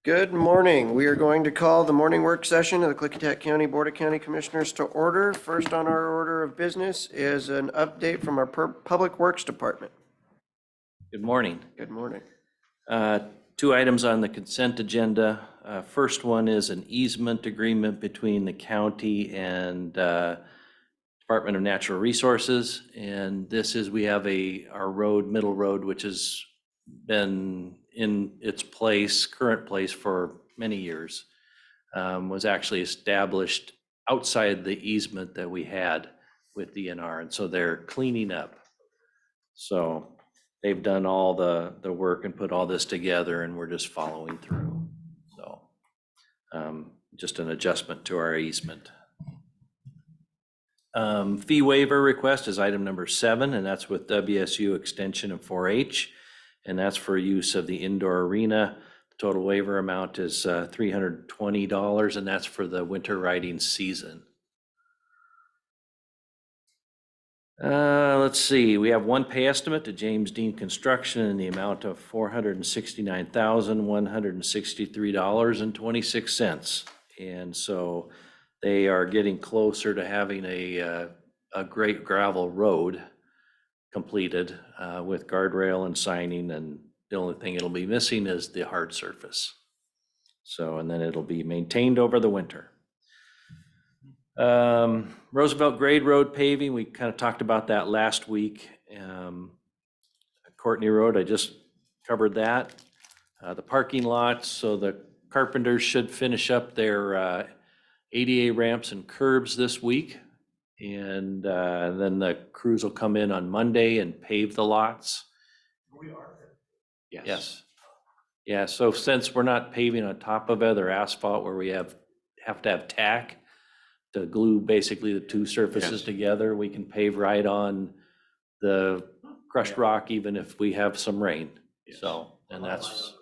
Good morning. We are going to call the morning work session of the Klickitat County Board of County Commissioners to order. First on our order of business is an update from our Public Works Department. Good morning. Good morning. Two items on the consent agenda. First one is an easement agreement between the county and Department of Natural Resources. And this is, we have our road, Middle Road, which has been in its current place for many years, was actually established outside the easement that we had with DNR. And so they're cleaning up. So they've done all the work and put all this together, and we're just following through. So just an adjustment to our easement. Fee waiver request is item number 7, and that's with WSU Extension of 4-H, and that's for use of the indoor arena. The total waiver amount is $320, and that's for the winter riding season. Let's see, we have one pay estimate to James Dean Construction in the amount of $469,163.26. And so they are getting closer to having a great gravel road completed with guardrail and signing, and the only thing it'll be missing is the hard surface. So, and then it'll be maintained over the winter. Roosevelt Grade Road paving, we kind of talked about that last week. Courtney Road, I just covered that. The parking lots, so the carpenters should finish up their ADA ramps and curbs this week. And then the crews will come in on Monday and pave the lots. We are. Yes. Yeah, so since we're not paving on top of it or asphalt where we have to have tack to glue basically the two surfaces together, we can pave right on the crushed rock even if we have some rain. Yes. So, and that's.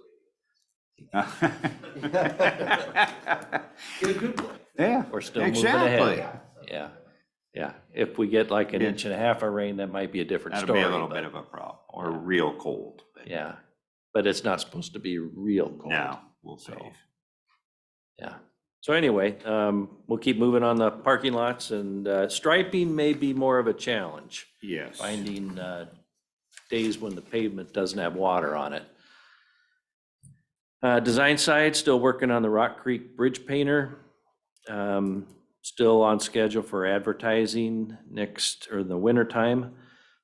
Yeah, We're still exactly. moving ahead. Yeah. If we get like an inch and a half of rain, that might be a different That'll story. be a little bit of a problem, or real cold. But Yeah, but it's not supposed to be real cold. No, we'll So, save. Yeah. So anyway, we'll keep moving on the parking lots, and striping may be more of a challenge. Yes. Finding days when the pavement doesn't have water on it. Design side, still working on the Rock Creek Bridge Painter. Still on schedule for advertising the winter time.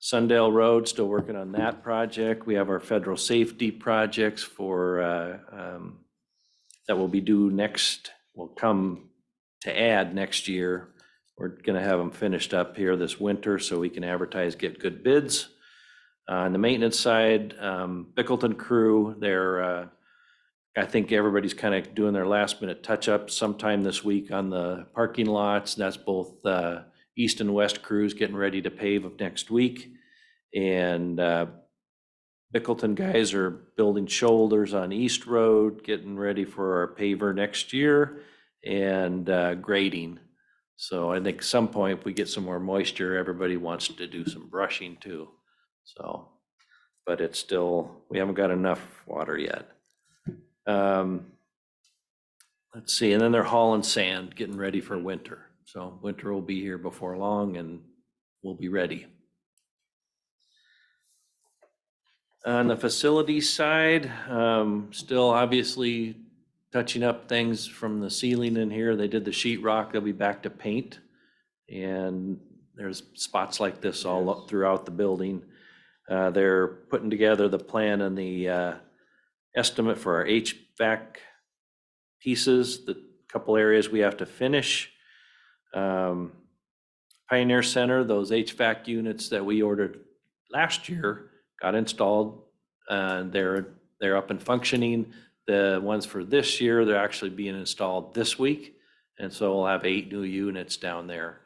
Sundale Road, still working on that project. We have our federal safety projects for that will be due will come to add next year. We're gonna have them finished up here this winter so we can advertise, get good bids. On the maintenance side, Bickleton crew, I think everybody's kind of doing their last minute touch up sometime this week on the parking lots. That's both east and west crews getting ready to pave next week. And Bickleton guys are building shoulders on East Road, getting ready for our paver next year, and grading. So I think at some point, if we get some more moisture, everybody wants to do some brushing too. So, but it's still, we haven't got enough water yet. Let's see, and then they're hauling sand, getting ready for winter. So winter will be here before long, and we'll be ready. On the facilities side, still obviously touching up things from the ceiling in here. They did the sheetrock, they'll be back to paint. And there's spots like this all up throughout the building. They're putting together the plan and the estimate for our HVAC pieces, the couple areas we have to finish. Pioneer Center, those HVAC units that we ordered last year got installed. They're up and functioning. The ones for this year, they're actually being installed this week. And so we'll have 8 new units down there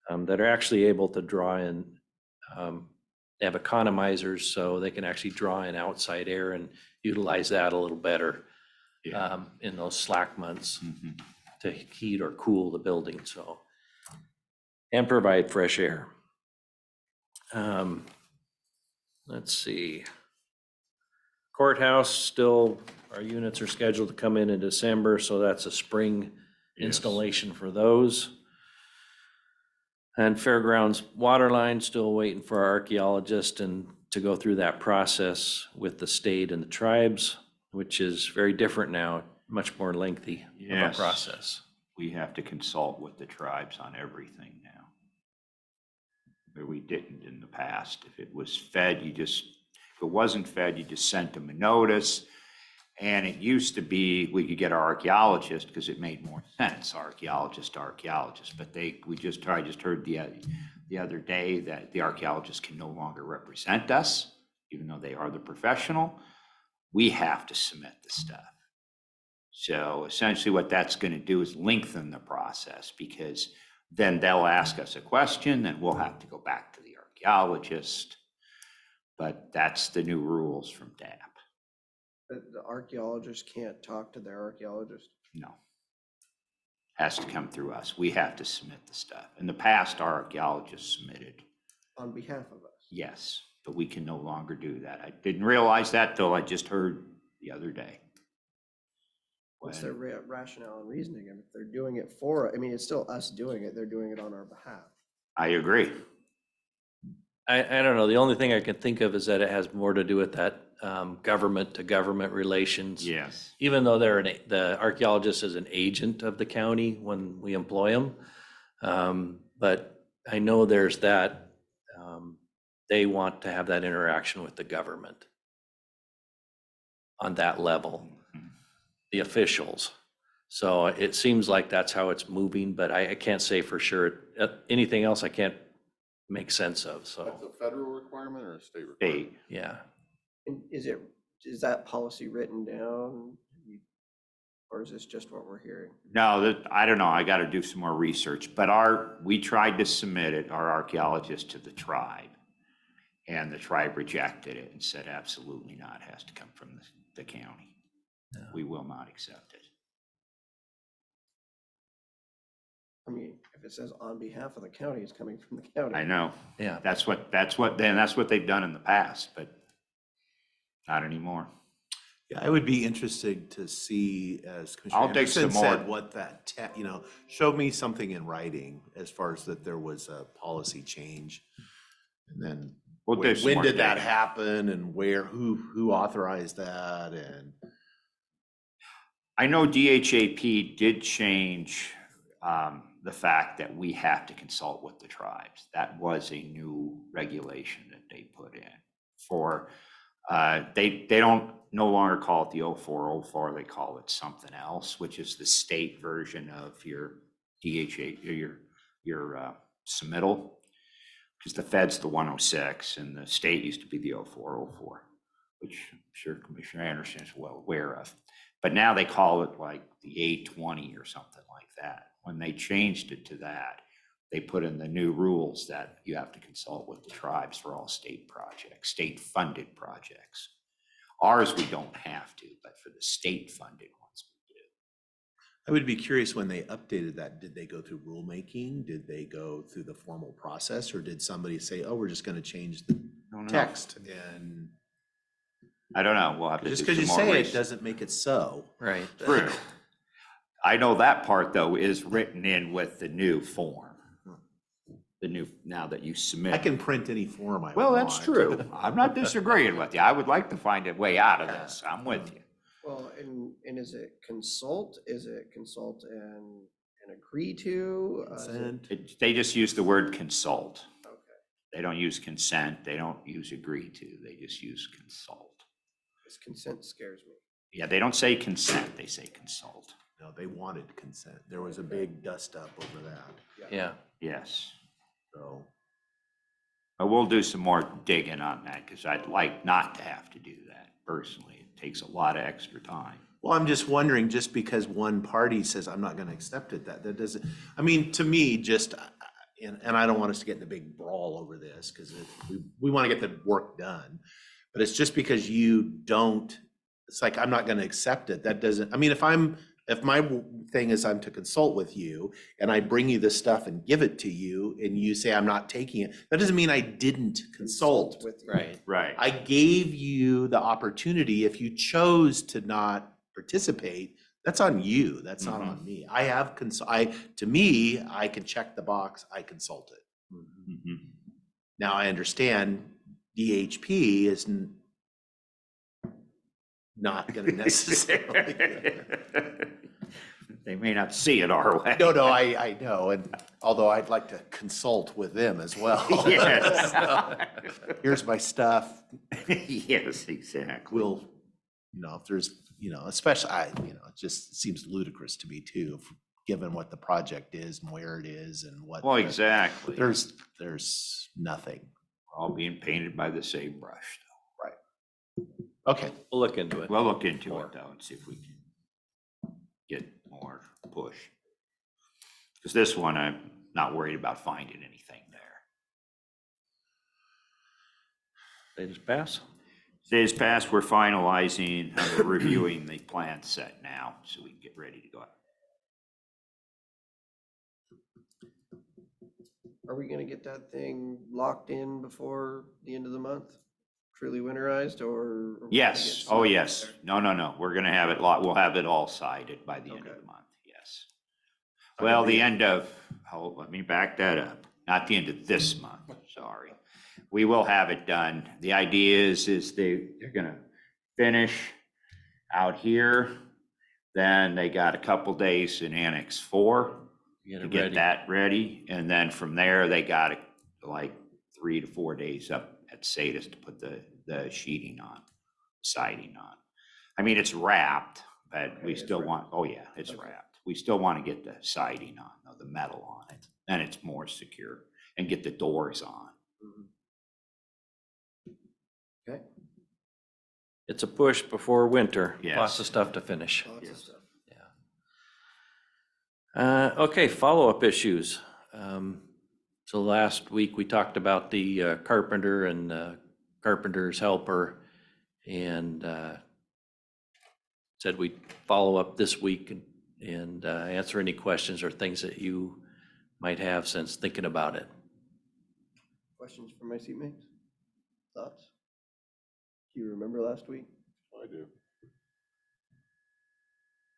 that are actually able to draw in. They have economizers, so they can actually draw in outside air and utilize that a little better in those slack months to heat or cool the building. So, and provide fresh air. Let's see. Courthouse still Our units are scheduled to come in December, so that's a spring Yes. installation for those. And Fairgrounds water line, still waiting for our archaeologist and to go through that process with the state and the tribes, which is very different now, much more lengthy of a Yes. process. We have to consult with the tribes on everything now. Where we didn't in the past. If it was fed, if it wasn't fed, you just sent them a notice. And it used to be, we could get our archaeologist because it made more sense, archaeologist to archaeologist. But I just heard the other day that the archaeologist can no longer represent us, even though they are the professional. We have to submit the stuff. So essentially what that's going to do is lengthen the process, because then they'll ask us a question and we'll have to go back to the archaeologist. But that's the new rules from DAP. The archaeologist can't talk to their archaeologist. No. Has to come through us. We have to submit the stuff. In the past, our archaeologists submitted. On behalf of us. Yes, but we can no longer do that. I didn't realize that till I just heard the other day. What's their rationale and reasoning? And if they're doing it for, I mean, it's still us doing it. They're doing it on our behalf. I agree. I don't know, the only thing I can think of is that it has more to do with that government to government relations. Yes. Even though the archaeologist is an agent of the county when we employ them. But I know there's that, they want to have that interaction with the government on that level, the officials. So it seems like that's how it's moving, but I can't say for sure. Anything else I can't make sense of, so, That's a federal requirement or a state requirement? State. yeah. And is that policy written down? Or is this just what we're hearing? No, I don't know. I got to do some more research. But we tried to submit it, our archaeologist, to the tribe. And the tribe rejected it and said, absolutely not. It has to come from the county. Yeah. We will not accept it. I mean, if it says on behalf of the county, it's coming from the county. I know. Yeah. That's what they've done in the past, but not anymore. Yeah, I would be interested to see, as Commissioner I'll dig Anderson some more. said, what that, show me something in writing as far as that there was a policy change. And then We'll do some when more did that digging. happen and where, who authorized that? And I know DHAP did change the fact that we have to consult with the tribes. That was a new regulation that they put in for, they don't no longer call it the 0404, they call it something else, which is the state version of your DHA, your submittal. Because the Fed's the 106 and the state used to be the 0404, which I'm sure Commissioner Anderson is well aware of. But now they call it like the 820 or something like that. When they changed it to that, they put in the new rules that you have to consult with the tribes for all state projects, state-funded projects. Ours, we don't have to, but for the state-funded ones, we do. I would be curious, when they updated that, did they go through rulemaking? Did they go through the formal process, or did somebody say, oh, we're just going to change the text? And I don't know. We'll have to just do because some you more say it research. doesn't make it so. Right. True. I know that part, though, is written in with the new form. The new, now that you submit. I can print any form I want. Well, that's true. I'm not disagreeing with you. I would like to find a way out of this. I'm with you. Well, and is it consult? Is it consult and agree to? Consent. They just use the word consult. Okay. They don't use consent. They don't use agree to. They just use consult. This consent scares me. Yeah, they don't say consent. They say consult. No, they wanted consent. There was a big dust up over that. Yeah. Yes. So But we'll do some more digging on that because I'd like not to have to do that personally. It takes a lot of extra time. well, I'm just wondering, just because one party says, I'm not going to accept it, that doesn't, I mean, to me, just, and I don't want us to get in a big brawl over this because we want to get the work done. But it's just because you don't, it's like, I'm not going to accept it. That doesn't, I mean, if my thing is I'm to consult with you and I bring you this stuff and give it to you and you say I'm not taking it, that doesn't mean I didn't consult. with you. Right. Right. I gave you the opportunity, if you chose to not participate, that's on you. That's not on me. I have, to me, I can check the box, I consulted. Mhm. Now, I understand DHP is not gonna necessarily. They may not see it our way. No, I know, and although I'd like to consult with them as well. Yes. Here's my stuff, Yes, exactly. we'll, if there's, especially, it just seems ludicrous to me too, given what the project is and where it is and what. Well, exactly. There's nothing. We're all being painted by the same brush. Okay, We'll look into it. We'll look into it though and see if we can get more push. Because this one, I'm not worried about finding anything there. They just pass. Days past, we're finalizing, we're reviewing the plan set now, so we can get ready to go. Are we gonna get that thing locked in before the end of the month? Truly winterized, or? are we gonna Yes, get oh, snow yes. there? No. We're gonna have it we'll have it all sided by the end of Okay. the month, yes. Well, the end of, let me back that up. Not the end of this month, sorry. We will have it done. The idea is they're gonna finish out here. Then they got a couple days in Annex 4 Get to it get ready. that ready. And then from there, they got like 3 to 4 days up at Sadis to put the sheeting on, siding on. I mean, it's wrapped, but we it's still wrapped. want, oh yeah, it's wrapped. We still want to get the siding on, the metal on it. Then it's more secure and get the doors on. Mhm. Okay, It's a push before winter. Yes. Lots of stuff to finish. lots of Yes. stuff. Okay, follow-up issues. So last week we talked about the carpenter and carpenter's helper and said we'd follow up this week and answer any questions or things that you might have since thinking about it. Questions from my seatmates? Thoughts? Do you remember last week? I do.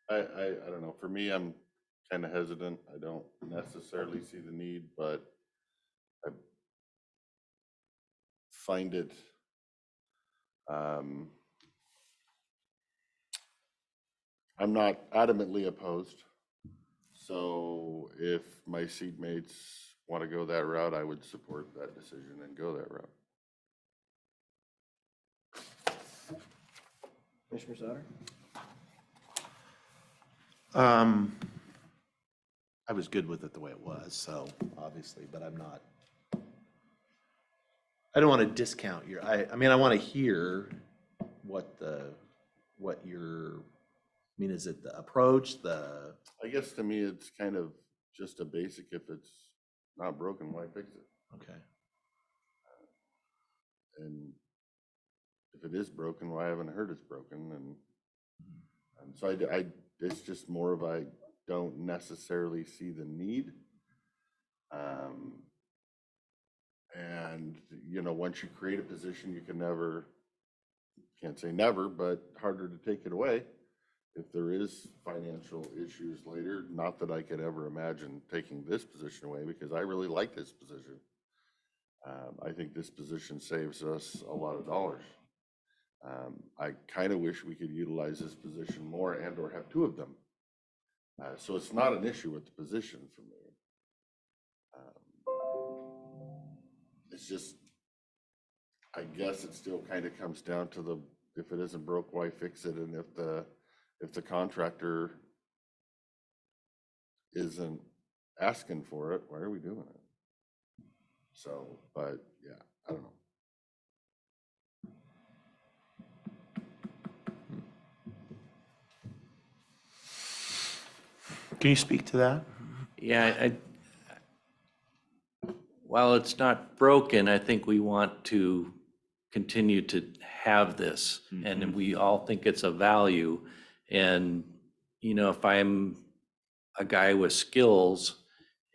I don't know. For me, I'm kind of hesitant. I don't necessarily see the need, but I find it, I'm not adamantly opposed. So if my seatmates want to go that route, I would support that decision and go that route. Commissioner Sauter? I was good with it the way it was, so obviously, but I'm not. I don't want to discount I mean, I want to hear what is it the approach, I guess to me, it's kind of just a basic, if it's not broken, why fix it? okay. And if it is broken, why haven't I heard it's broken? And so it's just more of, I don't necessarily see the need. And, once you create a position, you can never, can't say never, but harder to take it away. If there is financial issues later, not that I could ever imagine taking this position away, because I really like this position. I think this position saves us a lot of dollars. I kind of wish we could utilize this position more and or have 2 of them. So it's not an issue with the position for me. It's just, I guess it still kind of comes down to if it isn't broke, why fix it? And if the contractor isn't asking for it, why are we doing it? So, but yeah, I don't know. Can you speak to that? Yeah, while it's not broken, I think we want to continue to have this. And we all think it's a value. And, if I'm a guy with skills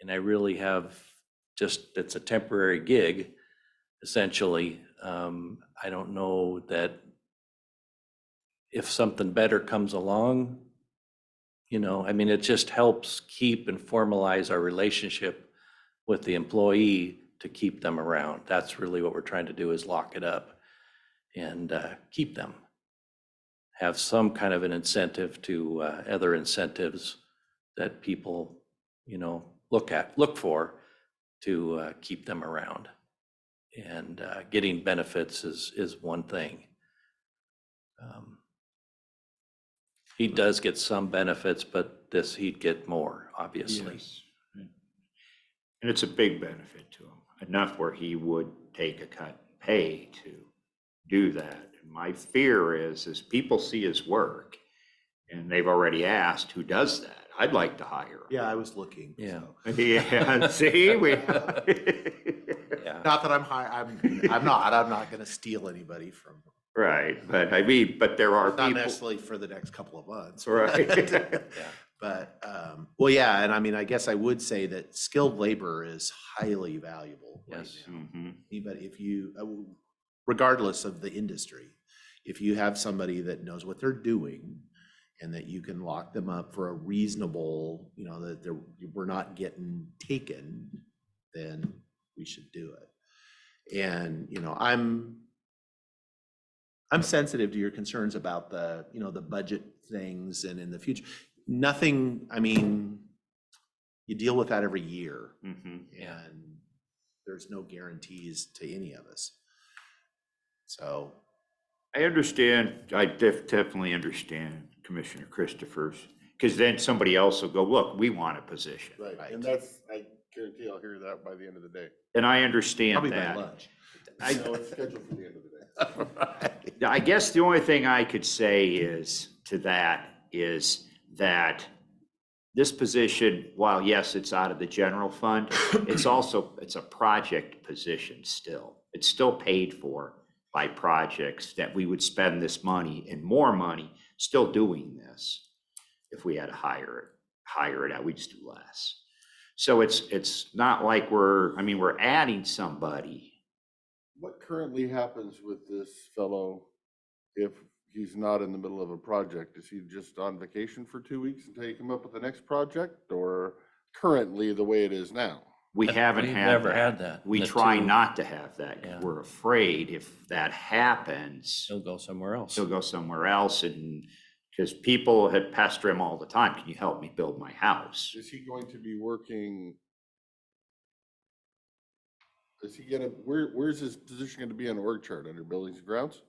and I really have it's a temporary gig, essentially, I don't know that if something better comes along, I mean, it just helps keep and formalize our relationship with the employee to keep them around. That's really what we're trying to do, is lock it up and keep them. Have some kind of an incentive to other incentives that people, look for to keep them around. And getting benefits is one thing. He does get some benefits, but he'd get more, obviously. Yes. And it's a big benefit to him, enough where he would take a cut in pay to do that. And my fear is people see his work, and they've already asked who does that. I'd like to hire him. Yeah, I was looking. Yeah. So. Yeah, see, Yeah. Not that I'm not gonna steal anybody from, right, but I mean, but there are not people, necessarily for the next couple of months. right? But, well, yeah, and I mean, I guess I would say that skilled labor is highly valuable right Yes. now. Mhm. But if you, regardless of the industry, if you have somebody that knows what they're doing and that you can lock them up for a reasonable, that we're not getting taken, then we should do it. And, I'm sensitive to your concerns about the budget things and in the future. Nothing, I mean, you deal with that every year, Mhm. and there's no guarantees to any of us. So, I understand, I definitely understand Commissioner Christopher's, because then somebody else will go, look, we want a position. Right, Right. and I guarantee I'll hear that by the end of the day. And I understand probably by that. lunch. No, it's scheduled for the end of the day. I guess the only thing I could say is that this position, while yes, it's out of the general fund, it's a project position still. It's still paid for by projects that we would spend this money and more money still doing this. If we had to hire it out, we'd just do less. So it's not like we're adding somebody. What currently happens with this fellow if he's not in the middle of a project? Is he just on vacation for 2 weeks until you come up with the next project, or currently the way it is now? We haven't We've had never that. had that. We The try two- not to have that, 'cause Yeah. we're afraid if that happens, He'll go somewhere else. he'll go somewhere else, and because people had pester him all the time, can you help me build my house? Is he going to be working? Is he where's his position gonna be on the org chart? Under buildings and grounds?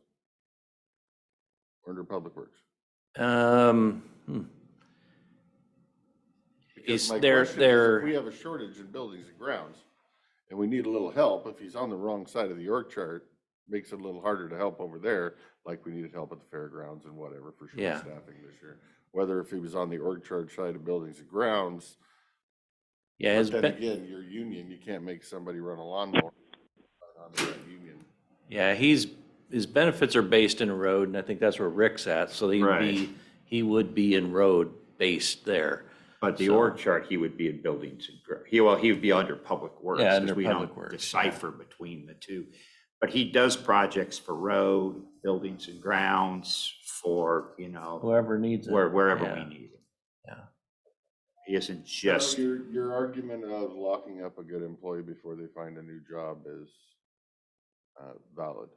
Or under public works? Um, Because He's my there- question is, there- if we have a shortage in buildings and grounds, and we need a little help, if he's on the wrong side of the org chart, makes it a little harder to help over there, like we needed help at the fairgrounds and whatever for short Yeah. staffing this year. Whether if he was on the org chart side of buildings and grounds, yeah, but then again, you're union, you can't make somebody run a lawnmower on that union. yeah, his benefits are based in road, and I think that's where Rick's at, so Right. he would be in road based there. But the So- org chart, he would be in buildings and he would be under public works. Yeah, 'cause under we public don't works, decipher between the two. But he does projects for road, buildings and grounds for, Whoever needs it. wherever Yeah. we need him. Yeah. He isn't So just, your argument of locking up a good employee before they find a new job is valid,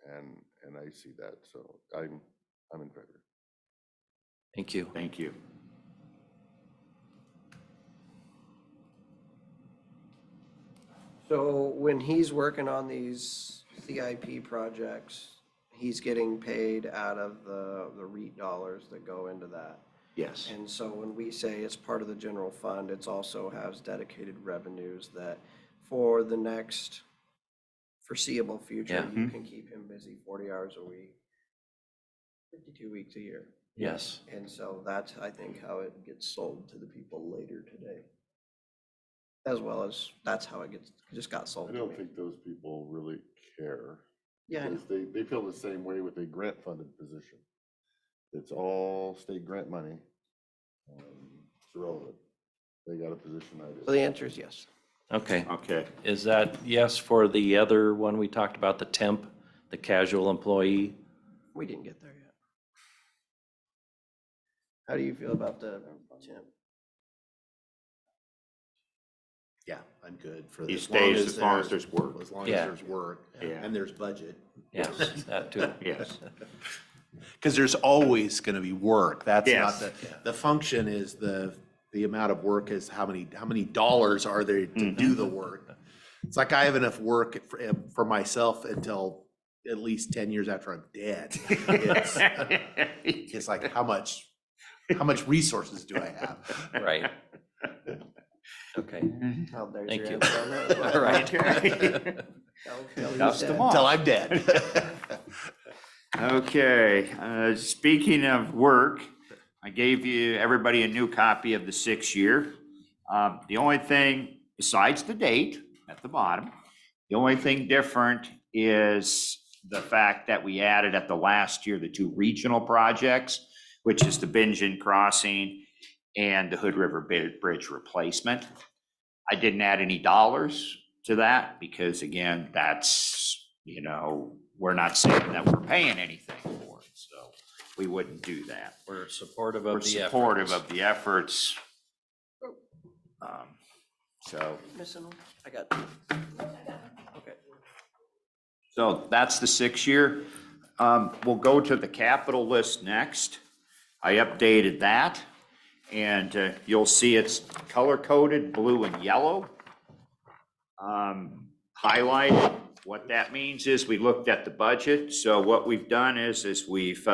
and I see that, so I'm in favor. Thank you. thank you. So when he's working on these CIP projects, he's getting paid out of the REIT dollars that go into that. Yes, And so when we say it's part of the general fund, it's also has dedicated revenues that for the next foreseeable future, Yeah. you can keep him busy 40 hours a week, 52 weeks a year. Yes. And so that's, I think, how it gets sold to the people later today. As well as, that's how it just got sold I to don't me. think those people really care. Yeah, I know. Because they feel the same way with a grant-funded position. It's all state grant money. It's irrelevant. They got a position I So the answer is yes. Okay. okay. Is that yes for the other one we talked about, the temp, the casual employee? We didn't get there yet. How do you feel about the Tim? Yeah, I'm good for He this. stays as long as there's work. As long as Yeah. there's work Yeah. and there's budget. Yes, that too. Yes. Because there's always gonna be work. That's not Yes. the function is the amount of work is how many dollars are there to do the work. It's like I have enough work for myself until at least 10 years after I'm dead. It's like how much resources do I have? Right. Okay. Well, there's Thank your you. answer on that. All right. Dust them off. Until I'm dead. Okay, speaking of work, I gave everybody a new copy of the 6-year. The only thing, besides the date at the bottom, the only thing different is the fact that we added at the last year the 2 regional projects, which is the Bingen Crossing and the Hood River Bridge replacement. I didn't add any dollars to that because again, that's, we're not saying that we're paying anything for it, so we wouldn't do that. We're supportive We're of the efforts. supportive of the efforts. So, Missing one? I got. Okay. so that's the 6-year. We'll go to the capital list next. I updated that, and you'll see it's color-coded, blue and yellow. Highlighted. What that means is we looked at the budget. So what we've done is we've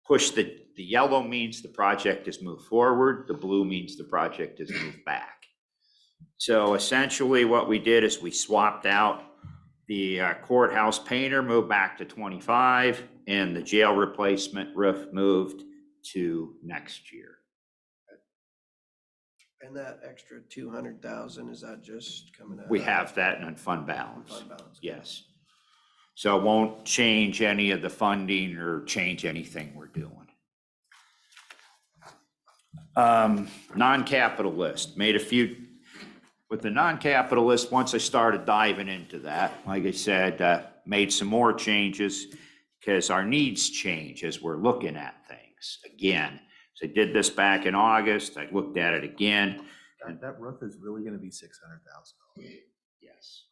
pushed the yellow means the project has moved forward. The blue means the project has moved back. So essentially what we did is we swapped out the courthouse painter, moved back to 25, and the jail replacement roof moved to next year. And that extra 200,000, is that just coming out? We have that in fund balance. Fund balance. Yes. So it won't change any of the funding or change anything we're doing. Non-capital list, made a few, with the non-capital list, once I started diving into that, like I said, made some more changes because our needs change as we're looking at things again. So I did this back in August, I looked at it again. That roof is really gonna be $600,000. Yes.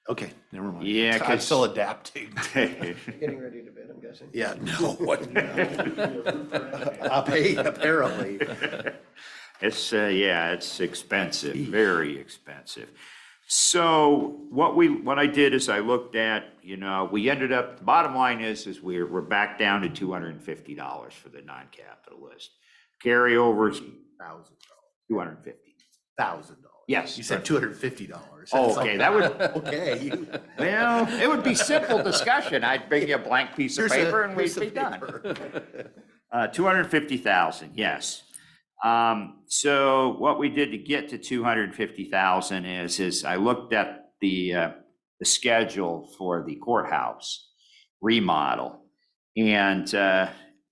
Okay, never mind. Yeah, I'm 'cause- still adapting. Getting ready to bid, I'm guessing. Yeah, no, what? Apparently. It's, yeah, it's expensive, very expensive. So what I did is I looked at, we ended up, the bottom line is we're back down to $250 for the non-capital list. Carryovers, $250. $1,000. Yes. You said $250. Oh, okay, that would, Okay. well, it would be simple discussion. I'd bring you a blank piece of paper and we'd be done. 250,000, yes. So what we did to get to 250,000 is I looked at the schedule for the courthouse remodel. And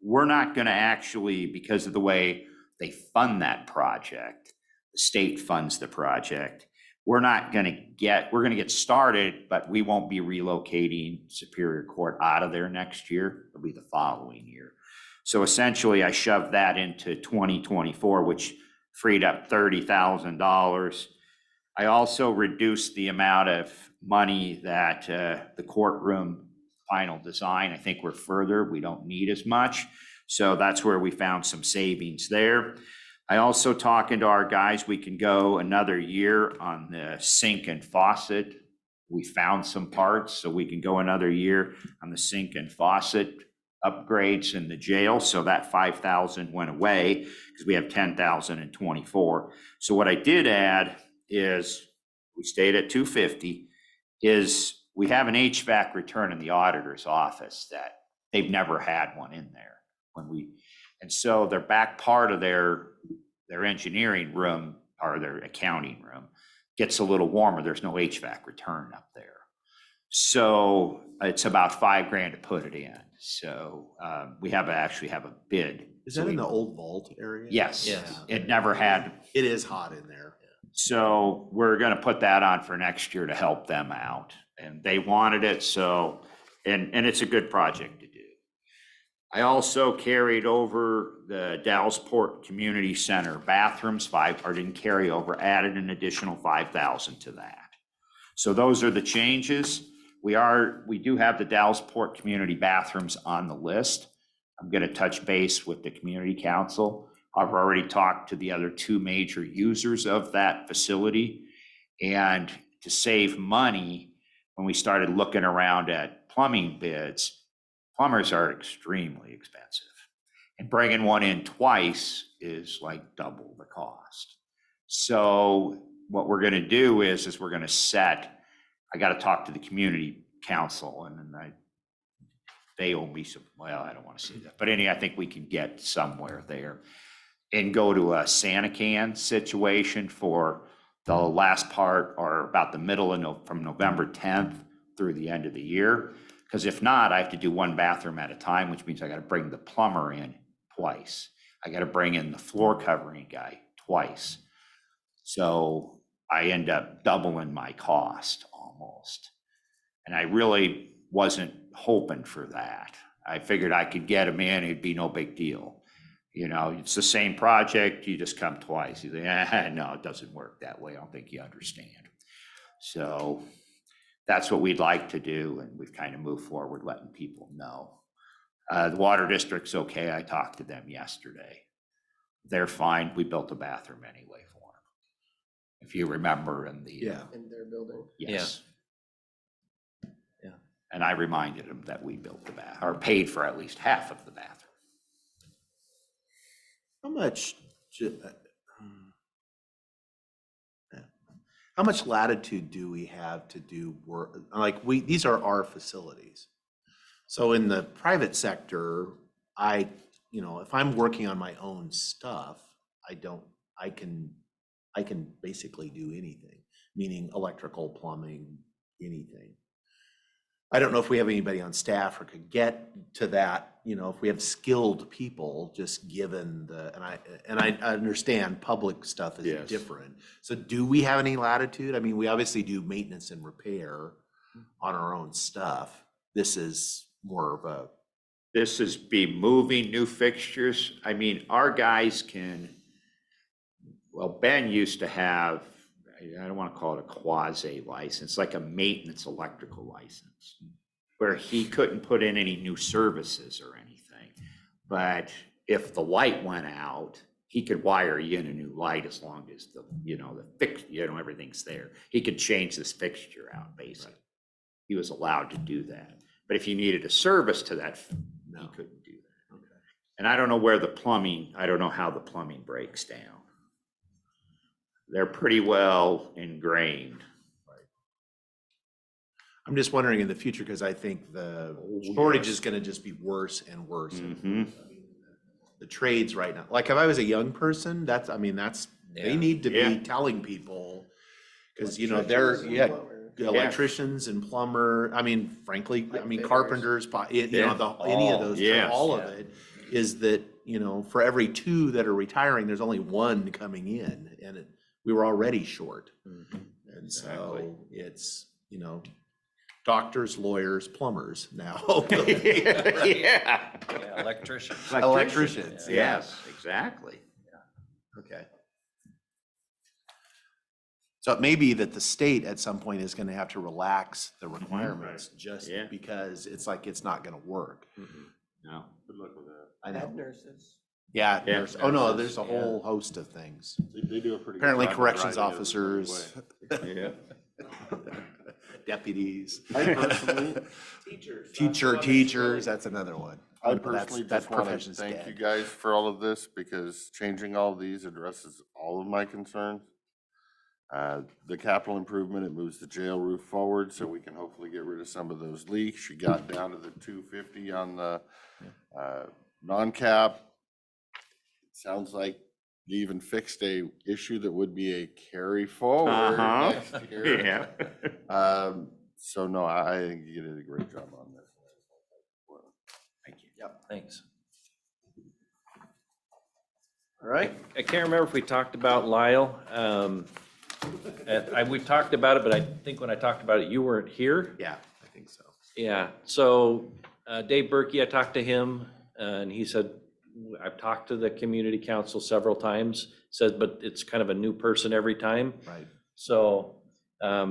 we're not gonna actually, because of the way they fund that project, the state funds the project, we're gonna get started, but we won't be relocating Superior Court out of there next year. It'll be the following year. So essentially, I shoved that into 2024, which freed up $30,000. I also reduced the amount of money that the courtroom final design, I think we're further, we don't need as much. So that's where we found some savings there. I also talking to our guys, we can go another year on the sink and faucet. We found some parts, so we can go another year on the sink and faucet upgrades in the jail. So that 5,000 went away because we have 10,000 in 24. So what I did add is we stayed at 250 is we have an HVAC return in the auditor's office that they've never had one in there and so their back part of their engineering room or their accounting room gets a little warmer. There's no HVAC return up there. So it's about $5,000 to put it in. So we actually have a bid. Is that in the old vault area? Yes, Yes. it never had. It is hot in there. So we're gonna put that on for next year to help them out. And they wanted it, so, and it's a good project to do. I also carried over the Dallasport Community Center bathrooms, didn't carry over, added an additional 5,000 to that. So those are the changes. We do have the Dallasport community bathrooms on the list. I'm going to touch base with the community council. I've already talked to the other two major users of that facility. And to save money, when we started looking around at plumbing bids, plumbers are extremely expensive. And bringing one in twice is like double the cost. So what we're going to do is we're going to set, I got to talk to the community council, and then they owe me some, well, I don't want to say that, but anyway, I think we can get somewhere there and go to a Santa can situation for the last part, or about the middle of from November 10th through the end of the year. Because if not, I have to do one bathroom at a time, which means I got to bring the plumber in twice. I got to bring in the floor covering guy twice. So I end up doubling my cost almost. And I really wasn't hoping for that. I figured I could get him in, it'd be no big deal. You know, it's the same project, you just come twice. You think, no, it doesn't work that way. I don't think you understand. So that's what we'd like to do, and we've kind of moved forward letting people know. The water district's okay. I talked to them yesterday. They're fine. We built a bathroom anyway for them. If you remember in the In their building. yes. Yeah. And I reminded them that we built the bath, or paid for at least half of the bathroom. How much latitude do we have to do work? Like these are our facilities. So in the private sector, if I'm working on my own stuff, I can basically do anything, meaning electrical, plumbing, anything. I don't know if we have anybody on staff or could get to that, if we have skilled people, just given and I understand public stuff is Yes. different. So do we have any latitude? I mean, we obviously do maintenance and repair on our own stuff. This is more of This is be moving new fixtures. I mean, our guys Ben used to have, I don't want to call it a quasi license, like a maintenance electrical license, where he couldn't put in any new services or anything. But if the light went out, he could wire you in a new light as long as everything's there. He could change this fixture out, basically. Right. He was allowed to do that. But if you needed a service to that, he couldn't do that. Okay. And I don't know I don't know how the plumbing breaks down. They're pretty well ingrained. Right. I'm just wondering in the future, because I think the shortage is going to just be worse and worse. Mm-hmm. The trades right now, like if I was a young person, they need to be telling people, because they're electricians and plumber. I mean, frankly, carpenters, any of those, all of it is that, for every two that are retiring, there's only one coming in, and we were already short. Mm-hmm. And exactly. So it's, doctors, lawyers, plumbers now. Electricians. Electricians, yes, exactly. Yeah. Okay. So it may be that the state at some point is going to have to relax the requirements because it's like it's not going to work. Mm-hmm. No. Good luck with that. I know. Nurses. Yeah. There's a whole host of things. They do a pretty good Apparently job of corrections driving it officers, the deputies, right way. I personally, teachers, that's another one. I But personally that just want to profession's thank dead. you guys for all of this, because changing all these addresses all of my concerns. The capital improvement, it moves the jail roof forward, so we can hopefully get rid of some of those leaks. You got down to the 250 on the non-cap. Sounds like you even fixed a issue that would be a carry forward next year. So no, I think you did a great job on this. Thank you. Yep, thanks. All right. I can't remember if we talked about Lyle. We talked about it, but I think when I talked about it, you weren't here. Yeah, I think so. Yeah, so Dave Berkey, I talked to him And he said, I've talked to the community council several times, said, but it's kind of a new person every time. Right. So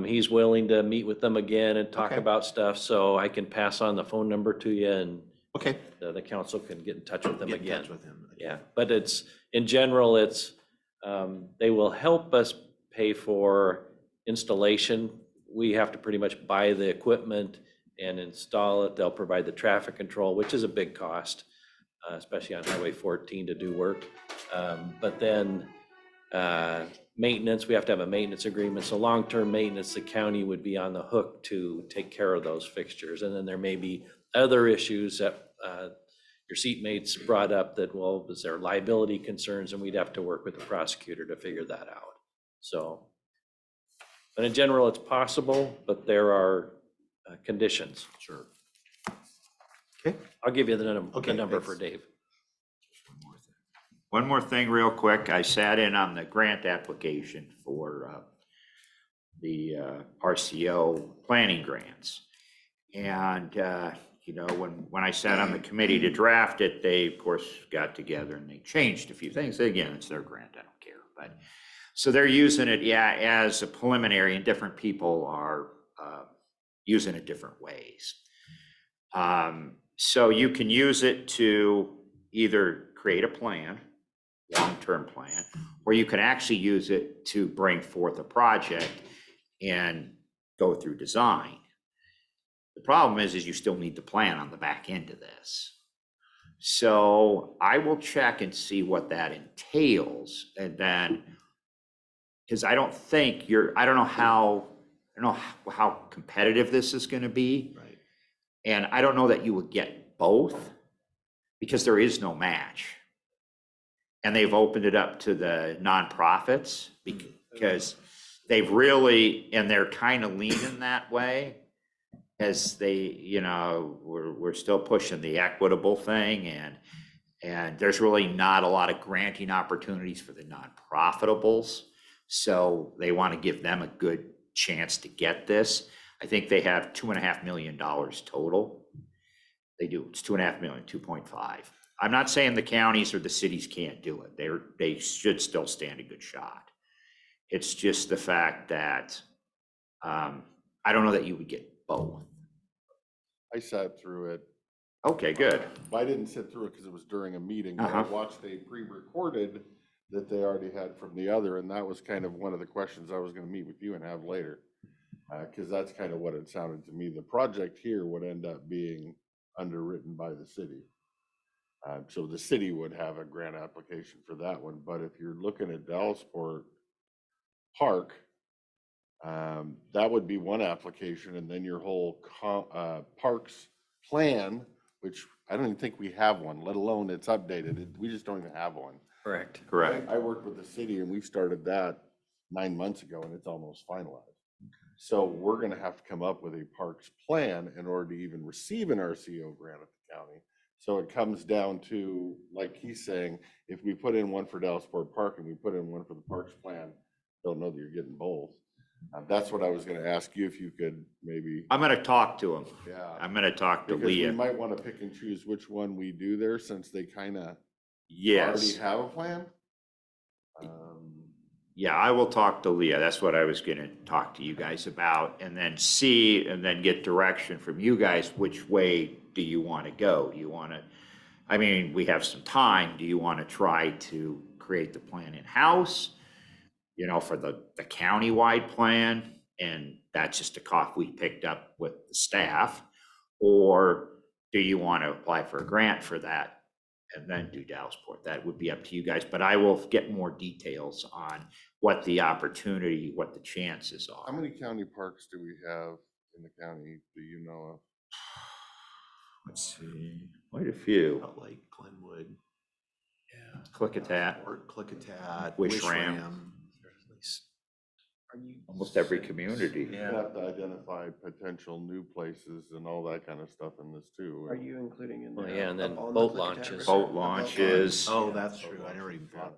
he's willing to meet with them again and talk Okay. about stuff, so I can pass on the phone number to you and Okay. the council can get in touch with them Get in again. touch with him. Yeah, but it's, in general, it's, they will help us pay for installation. We have to pretty much buy the equipment and install it. They'll provide the traffic control, which is a big cost, especially on Highway 14 to do work. But then maintenance, we have to have a maintenance agreement. So long-term maintenance, the county would be on the hook to take care of those fixtures. And then there may be other issues that your seatmates brought up that, well, is there liability concerns? And we'd have to work with the prosecutor to figure that out. So, but in general, it's possible, but there are conditions. Sure. Okay. I'll give you the Okay, number thanks. for Dave. One more thing real quick. I sat in on the grant application for the RCO planning grants. And, you know, when I sat on the committee to draft it, they, of course, got together and they changed a few things. Again, it's their grant, I don't care. But so they're using it, yeah, as a preliminary, and different people are using it different ways. So you can use it to either create a plan, long-term plan, or you can actually use it to bring forth a project and go through design. The problem is you still need the plan on the back end of this. So I will check and see what that entails, and then, because I don't know how competitive this is going to be. Right. And I don't know that you would get both, because there is no match. And they've opened it up to the nonprofits because they've really, and they're kind of leaning that way, as they, you know, we're still pushing the equitable thing, and there's really not a lot of granting opportunities for the non-profitables. So they want to give them a good chance to get this. I think they have $2.5 million total. They do. It's 2.5 million, 2.5. I'm not saying the counties or the cities can't do it. They should still stand a good shot. It's just the fact that I don't know that you would get both. I sat through it. Okay, good. I didn't sit through it because it was during a meeting, but I watched a pre-recorded that they already had from the other, and that was kind of one of the questions I was gonna meet with you and have later. Because that's kind of what it sounded to me. The project here would end up being underwritten by the city. So the city would have a grant application for that one, but if you're looking at Dallasport Park, that would be one application, and then your whole parks plan, which I don't even think we have one, let alone it's updated. We just don't even have one. Correct. Correct. I worked with the city and we started that 9 months ago and it's almost finalized. So we're gonna have to come up with a parks plan in order to even receive an RCO grant at the county. So it comes down to, like he's saying, if we put in one for Dallasport Park and we put in one for the parks plan, don't know that you're getting both. That's what I was gonna ask you, if you could maybe, I'm gonna talk to them. yeah. I'm gonna talk to Because we Leah. might wanna pick and choose which one we do there, since they kinda already Yes. have a plan. Yeah, I will talk to Leah. That's what I was gonna talk to you guys about, and then see, and then get direction from you guys. Which way do you want to go? Do you want to, I mean, we have some time. Do you want to try to create the plan in-house, you know, for the county-wide plan? And that's just a cost we picked up with the staff. Or do you want to apply for a grant for that and then do Dallasport? That would be up to you guys, but I will get more details on what the opportunity, what the chances How are. many county parks do we have in the county? Do you know of? Let's see, quite a few. Out like Glenwood. Klickitat, Or Klickitat. Wishram. Almost every community. You have to identify potential new places and all that kind of stuff in this too. Are you including in Well, there? yeah, and then up on the boat Klickitat launches. River? Boat Up launches. Oh, that's true. I never even thought.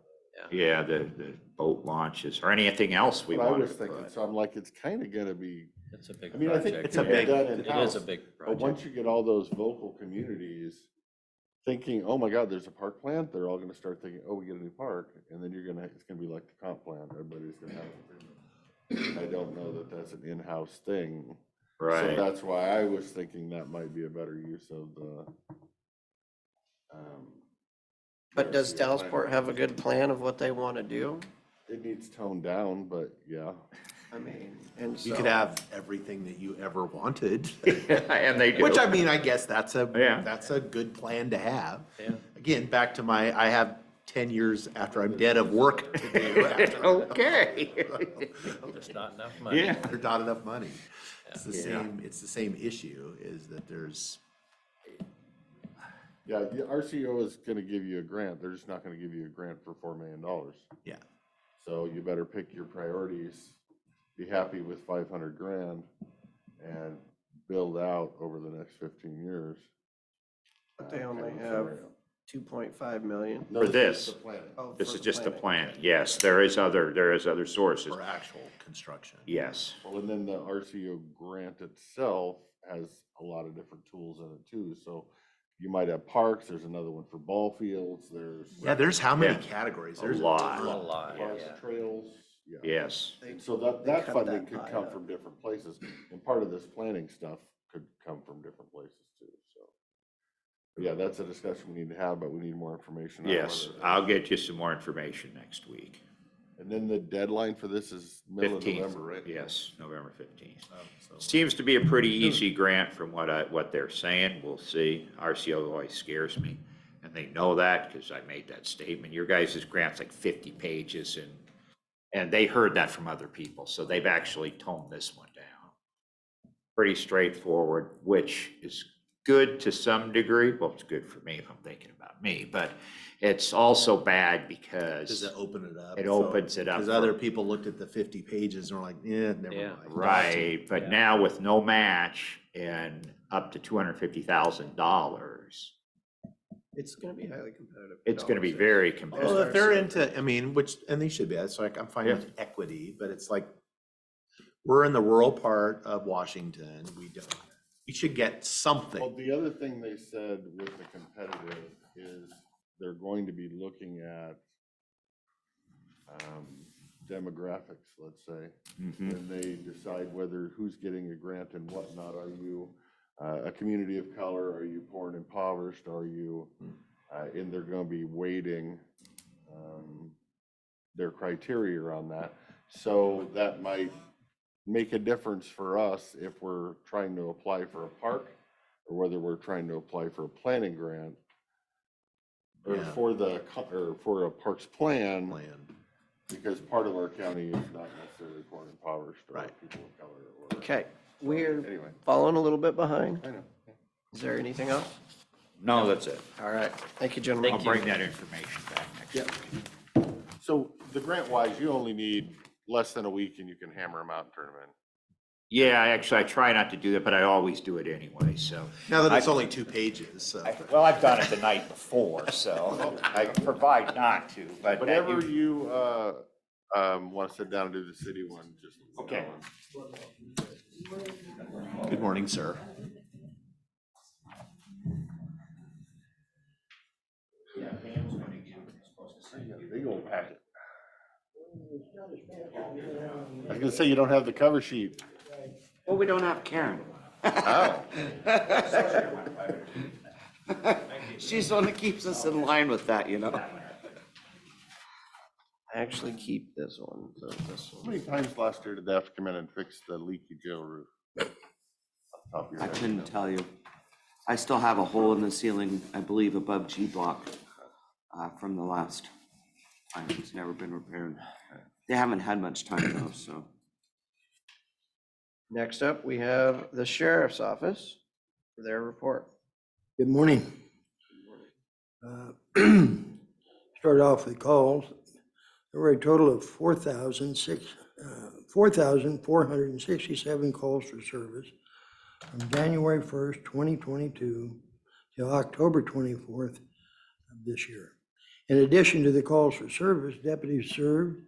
Yeah, the boat launches, or anything else we But I want was to thinking, put. so I'm like, it's kind of gonna be, It's a big I mean, I think project. It's a it can be big- done It is in-house, a big but project. once you get all those vocal communities thinking, oh my God, there's a park plan, they're all gonna start thinking, oh, we get a new park, and then it's gonna be like the comp plan, everybody's gonna have an opinion. I don't know that that's an in-house thing. So Right. that's why I was thinking that might be a better use of the. But does RCO plan. Dallasport have a good plan of what they want to do? It needs toned down, but yeah. I mean, and so. You could have everything that you ever wanted. And they do. Which I mean, I guess that's Yeah. a good plan to have. Yeah. Again, back to I have 10 years after I'm dead of work to do. Okay. There's not enough money. Yeah. There's not enough money. It's the Yeah. it's the same issue, is that there's, Yeah, the RCO is gonna give you a grant, they're just not gonna give you a grant for $4 million. yeah. So you better pick your priorities, be happy with 500 grand and build out over the next 15 years. But they kind only of have scenario. 2.5 million. No, For is this. the planning. Oh, This for is the just the planning. plan. Yes, there is other sources. For actual construction. Yes. Well, and then the RCO grant itself has a lot of different tools in it too, so you might have parks, there's another one for ball fields, there's. Yeah, there's how many Yeah. categories? A There's lot. ton. A lot, Parks, yeah. trails, yeah. Yes. They- So that they cut funding that could pie come up. from different places, and part of this planning stuff could come from different places too, so. Yeah, that's a discussion we need to have, but we need more information. on Yes. whether- I'll get you some more information next week. And then the deadline for this is middle of 15th. November, right? Yes, November 15th. So- Seems to be a pretty easy grant from what they're saying. We'll see. RCO always scares me. And they know that because I made that statement. Your guys' grant's like 50 pages and they heard that from other people. So they've actually toned this one down. Pretty straightforward, which is good to some degree. Well, it's good for me if I'm thinking about me, but it's also bad Does because, it open it up? It opens it up Because for- other people looked at the 50 pages and were like, yeah, never Yeah. mind. right, but Yeah. now with no match and up to $250,000, It's going to be highly competitive. it's gonna be $1. very Well, competitive. if they're into, I mean, and they should be, that's like, I'm fine Yeah. with equity, but it's like, we're in the rural part of Washington, we should get Well, something. the other thing they said with the competitive is they're going to be looking at demographics, let's say. Mhm. And they decide who's getting a grant and whatnot. Are you a community of color? Are you poor and impoverished? Are you, and they're gonna be weighting their criteria on that. So that might make a difference for us if we're trying to apply for a park or whether we're trying to apply for a planning grant or Yeah. for a parks plan, Plan. because part of our county is not necessarily poor and impoverished or Right. people of color or. Okay, we're Anyway, falling a little bit behind. I know. Is there anything else? No, that's it. All right, thank you, gentlemen. I'll bring that information back next Yep. week. So the grant wise, you only need less than a week and you can hammer them out and turn them in. Yeah, I try not to do that, but I always do it anyway, so. Now that it's only 2 pages, so. Well, I've done it the night before, so I provide not to, but. Whenever you, want to sit down and do the city one, just. Okay. Good morning, sir. Big old packet. I was gonna say, you don't have the cover sheet. Well, we don't have Karen. Oh. She's the one that keeps us in line with that, you know? I actually keep this one, so this How one. many times last year did they have to come in and fix the leaky jail roof? Off the top of your I head, couldn't you know. tell you. I still have a hole in the ceiling, I believe, above G block from the last time. It's never been repaired. They haven't had much time though, so. Next up, we have the sheriff's office for their report. Good morning. Start off with calls. There were a total of 4,467 calls for service from January 1st, 2022 till October 24th of this year. In addition to the calls for service, deputies served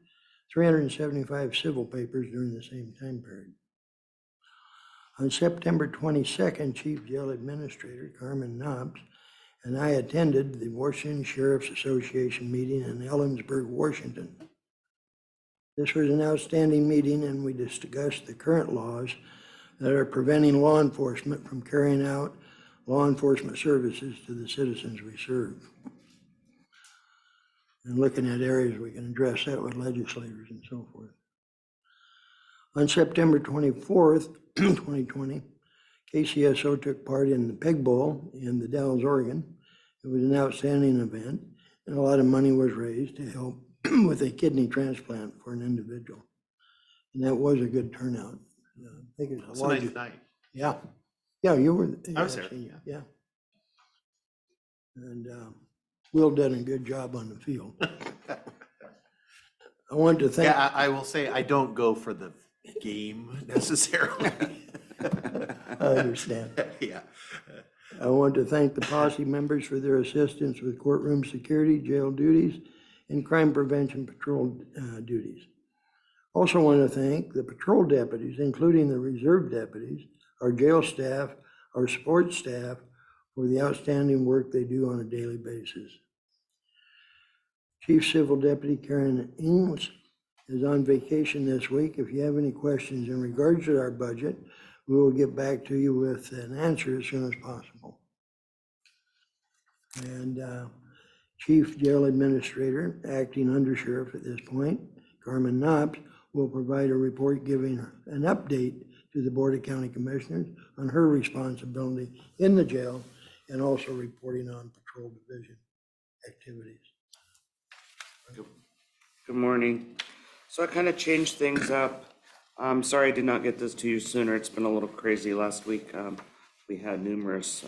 375 civil papers during the same time period. On September 22nd, Chief Jail Administrator Carmen Knobs and I attended the Washington Sheriff's Association meeting in Ellensburg, Washington. This was an outstanding meeting, and we discussed the current laws that are preventing law enforcement from carrying out law enforcement services to the citizens we serve. And looking at areas we can address that with legislators and so forth. On September 24th, 2020, KCSO took part in the Pig Bowl in the Dalles, Oregon. It was an outstanding event, and a lot of money was raised to help with a kidney transplant for an individual. And that was a good turnout. I think it was It's the a nice largest. night. Yeah, yeah, you were. I was yeah, there, seen you, yeah. And Will done a good job on the field. I want to thank. Yeah, I will say, I don't go for the game necessarily. I understand. Yeah. I want to thank the posse members for their assistance with courtroom security, jail duties, and crime prevention patrol duties. Also want to thank the patrol deputies, including the reserve deputies, our jail staff, our sports staff, for the outstanding work they do on a daily basis. Chief Civil Deputy Karen Ingles is on vacation this week. If you have any questions in regards to our budget, we will get back to you with an answer as soon as possible. And Chief Jail Administrator, Acting Undersheriff at this point, Carmen Knopf, will provide a report giving an update to the Board of County Commissioners on her responsibility in the jail and also reporting on patrol division activities. Good morning. So I kind of changed things up. I'm sorry I did not get this to you sooner. It's been a little crazy last week. We had numerous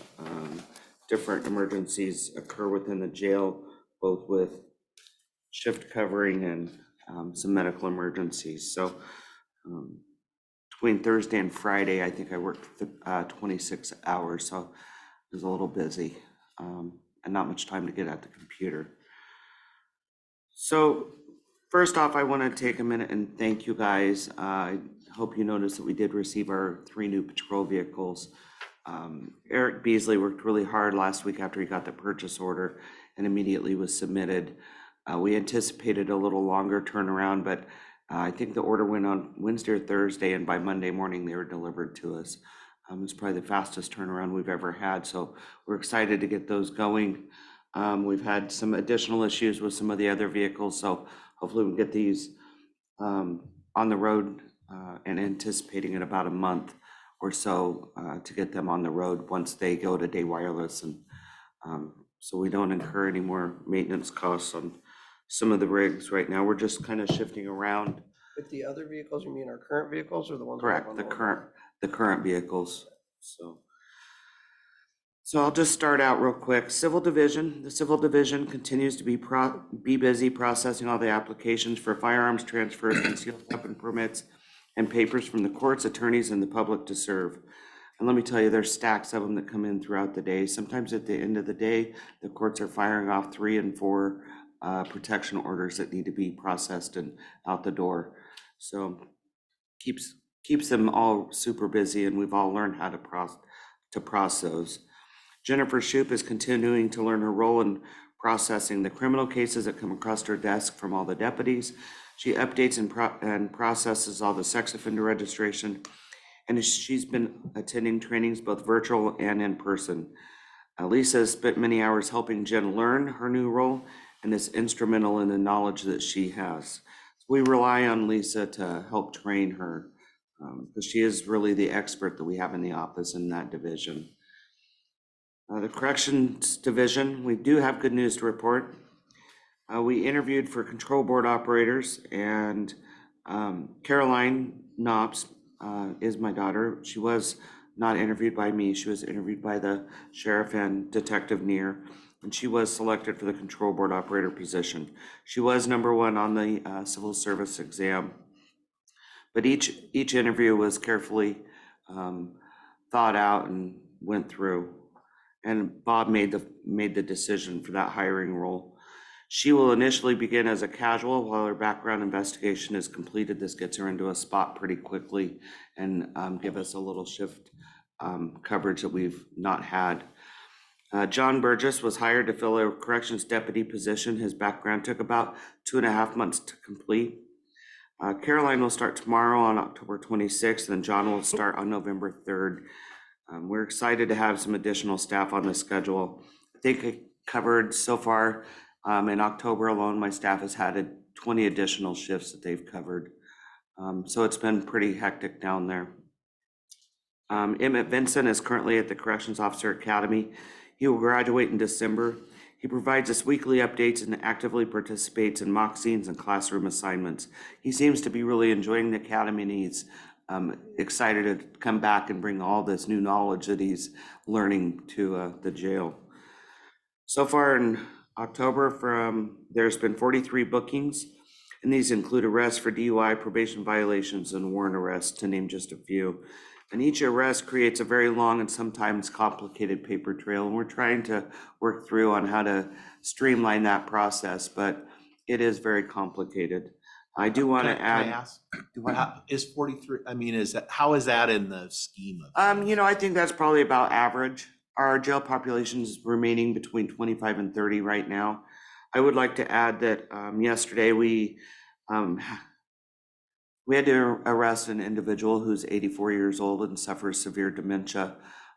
different emergencies occur within the jail, both with shift covering and some medical emergencies. So between Thursday and Friday, I think I worked 26 hours, so it was a little busy and not much time to get at the computer. So first off, I want to take a minute and thank you guys. I hope you noticed that we did receive our 3 new patrol vehicles. Eric Beasley worked really hard last week after he got the purchase order and immediately was submitted. We anticipated a little longer turnaround, but I think the order went on Wednesday or Thursday, and by Monday morning they were delivered to us. It's probably the fastest turnaround we've ever had, so we're excited to get those going. We've had some additional issues with some of the other vehicles, so hopefully we can get these on the road and anticipating in about a month or so to get them on the road once they go to day wireless, and so we don't incur any more maintenance costs on some of the rigs right now. We're just kind of shifting around. With the other vehicles, you mean our current vehicles or the ones? we have Correct, on the order? current vehicles. So I'll just start out real quick. Civil Division. The Civil Division continues to be busy processing all the applications for firearms transfers, concealed weapon permits, and papers from the courts, attorneys, and the public to serve. And let me tell you, there's stacks of them that come in throughout the day. Sometimes at the end of the day, the courts are firing off 3 and 4 protection orders that need to be processed and out the door. So keeps them all super busy, and we've all learned how to process those. Jennifer Shoup is continuing to learn her role in processing the criminal cases that come across her desk from all the deputies. She updates and processes all the sex offender registration, and she's been attending trainings both virtual and in person. Lisa has spent many hours helping Jen learn her new role and is instrumental in the knowledge that she has. We rely on Lisa to help train her because she is really the expert that we have in the office in that division. The Corrections Division, we do have good news to report. We interviewed for control board operators, and Caroline Knopf is my daughter. She was not interviewed by me. She was interviewed by the sheriff and Detective Neer, and she was selected for the control board operator position. She was number 1 on the civil service exam, but each interview was carefully thought out and went through. And Bob made the decision for that hiring role. She will initially begin as a casual while her background investigation is completed. This gets her into a spot pretty quickly and give us a little shift coverage that we've not had. John Burgess was hired to fill a corrections deputy position. His background took about 2.5 months to complete. Caroline will start tomorrow on October 26th, and John will start on November 3rd. We're excited to have some additional staff on the schedule. I think I covered so far in October alone, my staff has had 20 additional shifts that they've covered. So it's been pretty hectic down there. Emmett Vincent is currently at the Corrections Officer Academy. He will graduate in December. He provides us weekly updates and actively participates in mock scenes and classroom assignments. He seems to be really enjoying the academy, and he's excited to come back and bring all this new knowledge that he's learning to the jail. So far in October, there's been 43 bookings, and these include arrests for DUI, probation violations, and warrant arrests, to name just a few. And each arrest creates a very long and sometimes complicated paper trail, and we're trying to work through on how to streamline that process, but it is very complicated. I do want to Can I add. ask, is 43, I mean, how is that in the scheme of? I think that's probably about average. Our jail population is remaining between 25 and 30 right now. I would like to add that yesterday we had to arrest an individual who's 84 years old and suffers severe dementia.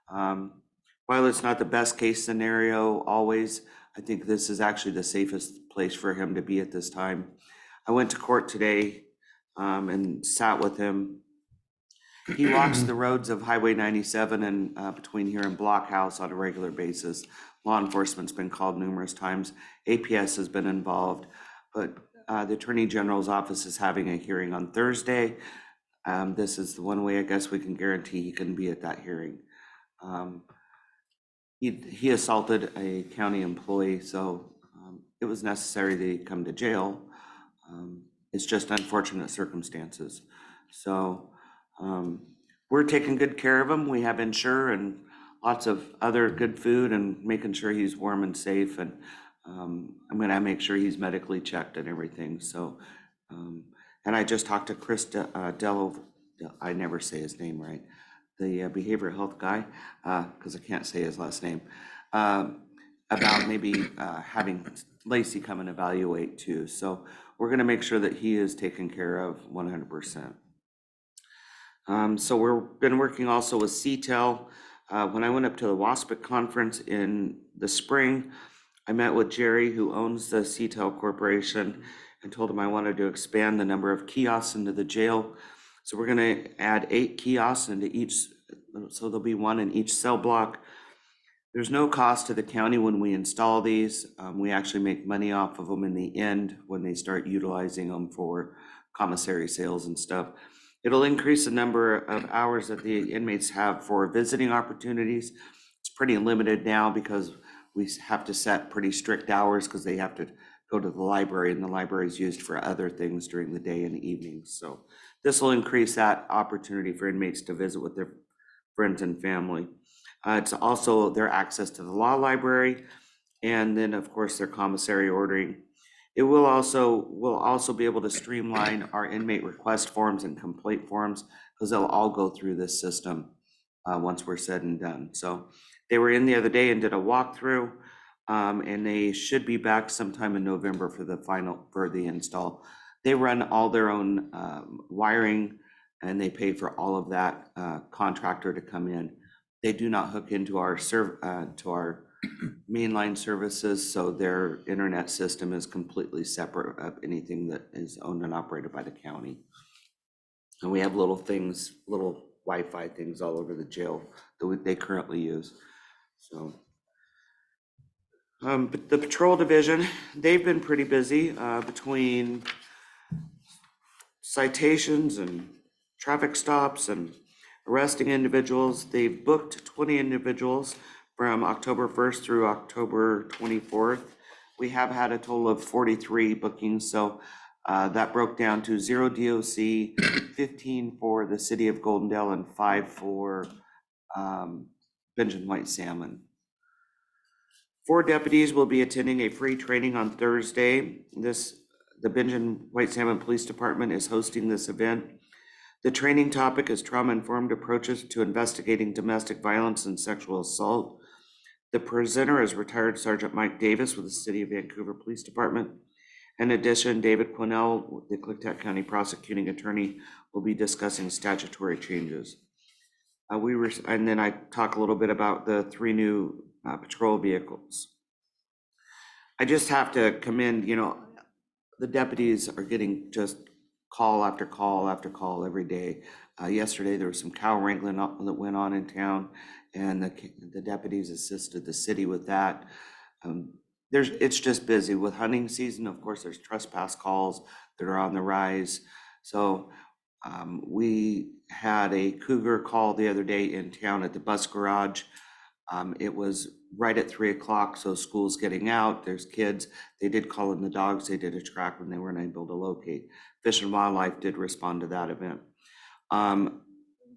While it's not the best case scenario always, I think this is actually the safest place for him to be at this time. I went to court today and sat with him. He walks the roads of Highway 97 and between here and Blockhouse on a regular basis. Law enforcement's been called numerous times. APS has been involved, but the Attorney General's office is having a hearing on Thursday. This is the one way I guess we can guarantee he can be at that hearing. He assaulted a county employee, so it was necessary that he come to jail. It's just unfortunate circumstances. So we're taking good care of him. We have Insure and lots of other good food and making sure he's warm and safe. And I'm gonna make sure he's medically checked and everything. So, and I just talked to Chris Dello, I never say his name right, the behavioral health guy, because I can't say his last name, about maybe having Lacey come and evaluate too. So we're gonna make sure that he is taken care of 100%. So we've been working also with CTEL. When I went up to the WASPIC conference in the spring, I met with Jerry, who owns the CTEL Corporation, and told him I wanted to expand the number of kiosks into the jail. So we're gonna add 8 kiosks into each, so there'll be one in each cell block. There's no cost to the county when we install these. We actually make money off of them in the end when they start utilizing them for commissary sales and stuff. It'll increase the number of hours that the inmates have for visiting opportunities. It's pretty limited now because we have to set pretty strict hours because they have to go to the library, and the library is used for other things during the day and evenings. So this will increase that opportunity for inmates to visit with their friends and family. It's also their access to the law library, and then of course their commissary ordering. It will also be able to streamline our inmate request forms and complaint forms because they'll all go through this system once we're said and done. So they were in the other day and did a walkthrough, and they should be back sometime in November for the install. They run all their own wiring, and they pay for all of that contractor to come in. They do not hook into our mainline services, so their internet system is completely separate of anything that is owned and operated by the county. And we have little Wi-Fi things all over the jail that they currently use. So, but the patrol division, they've been pretty busy between citations and traffic stops and arresting individuals. They've booked 20 individuals from October 1st through October 24th. We have had a total of 43 bookings, so that broke down to 0 DOC, 15 for the city of Goldendale, and 5 for Benjamin White Salmon. 4 deputies will be attending a free training on Thursday. The Benjamin White Salmon Police Department is hosting this event. The training topic is trauma-informed approaches to investigating domestic violence and sexual assault. The presenter is retired Sergeant Mike Davis with the City of Vancouver Police Department. In addition, David Quinnell, the Klickitat County Prosecuting Attorney, will be discussing statutory changes. And then I talk a little bit about the 3 new patrol vehicles. I just have to commend, the deputies are getting just call after call after call every day. Yesterday, there was some cow wrangling that went on in town, and the deputies assisted the city with that. It's just busy with hunting season. Of course, there's trespass calls that are on the rise. So we had a cougar call the other day in town at the bus garage. It was right at 3 o'clock, so school's getting out, there's kids. They did call in the dogs, they did a track when they weren't able to locate. Fish and Wildlife did respond to that event.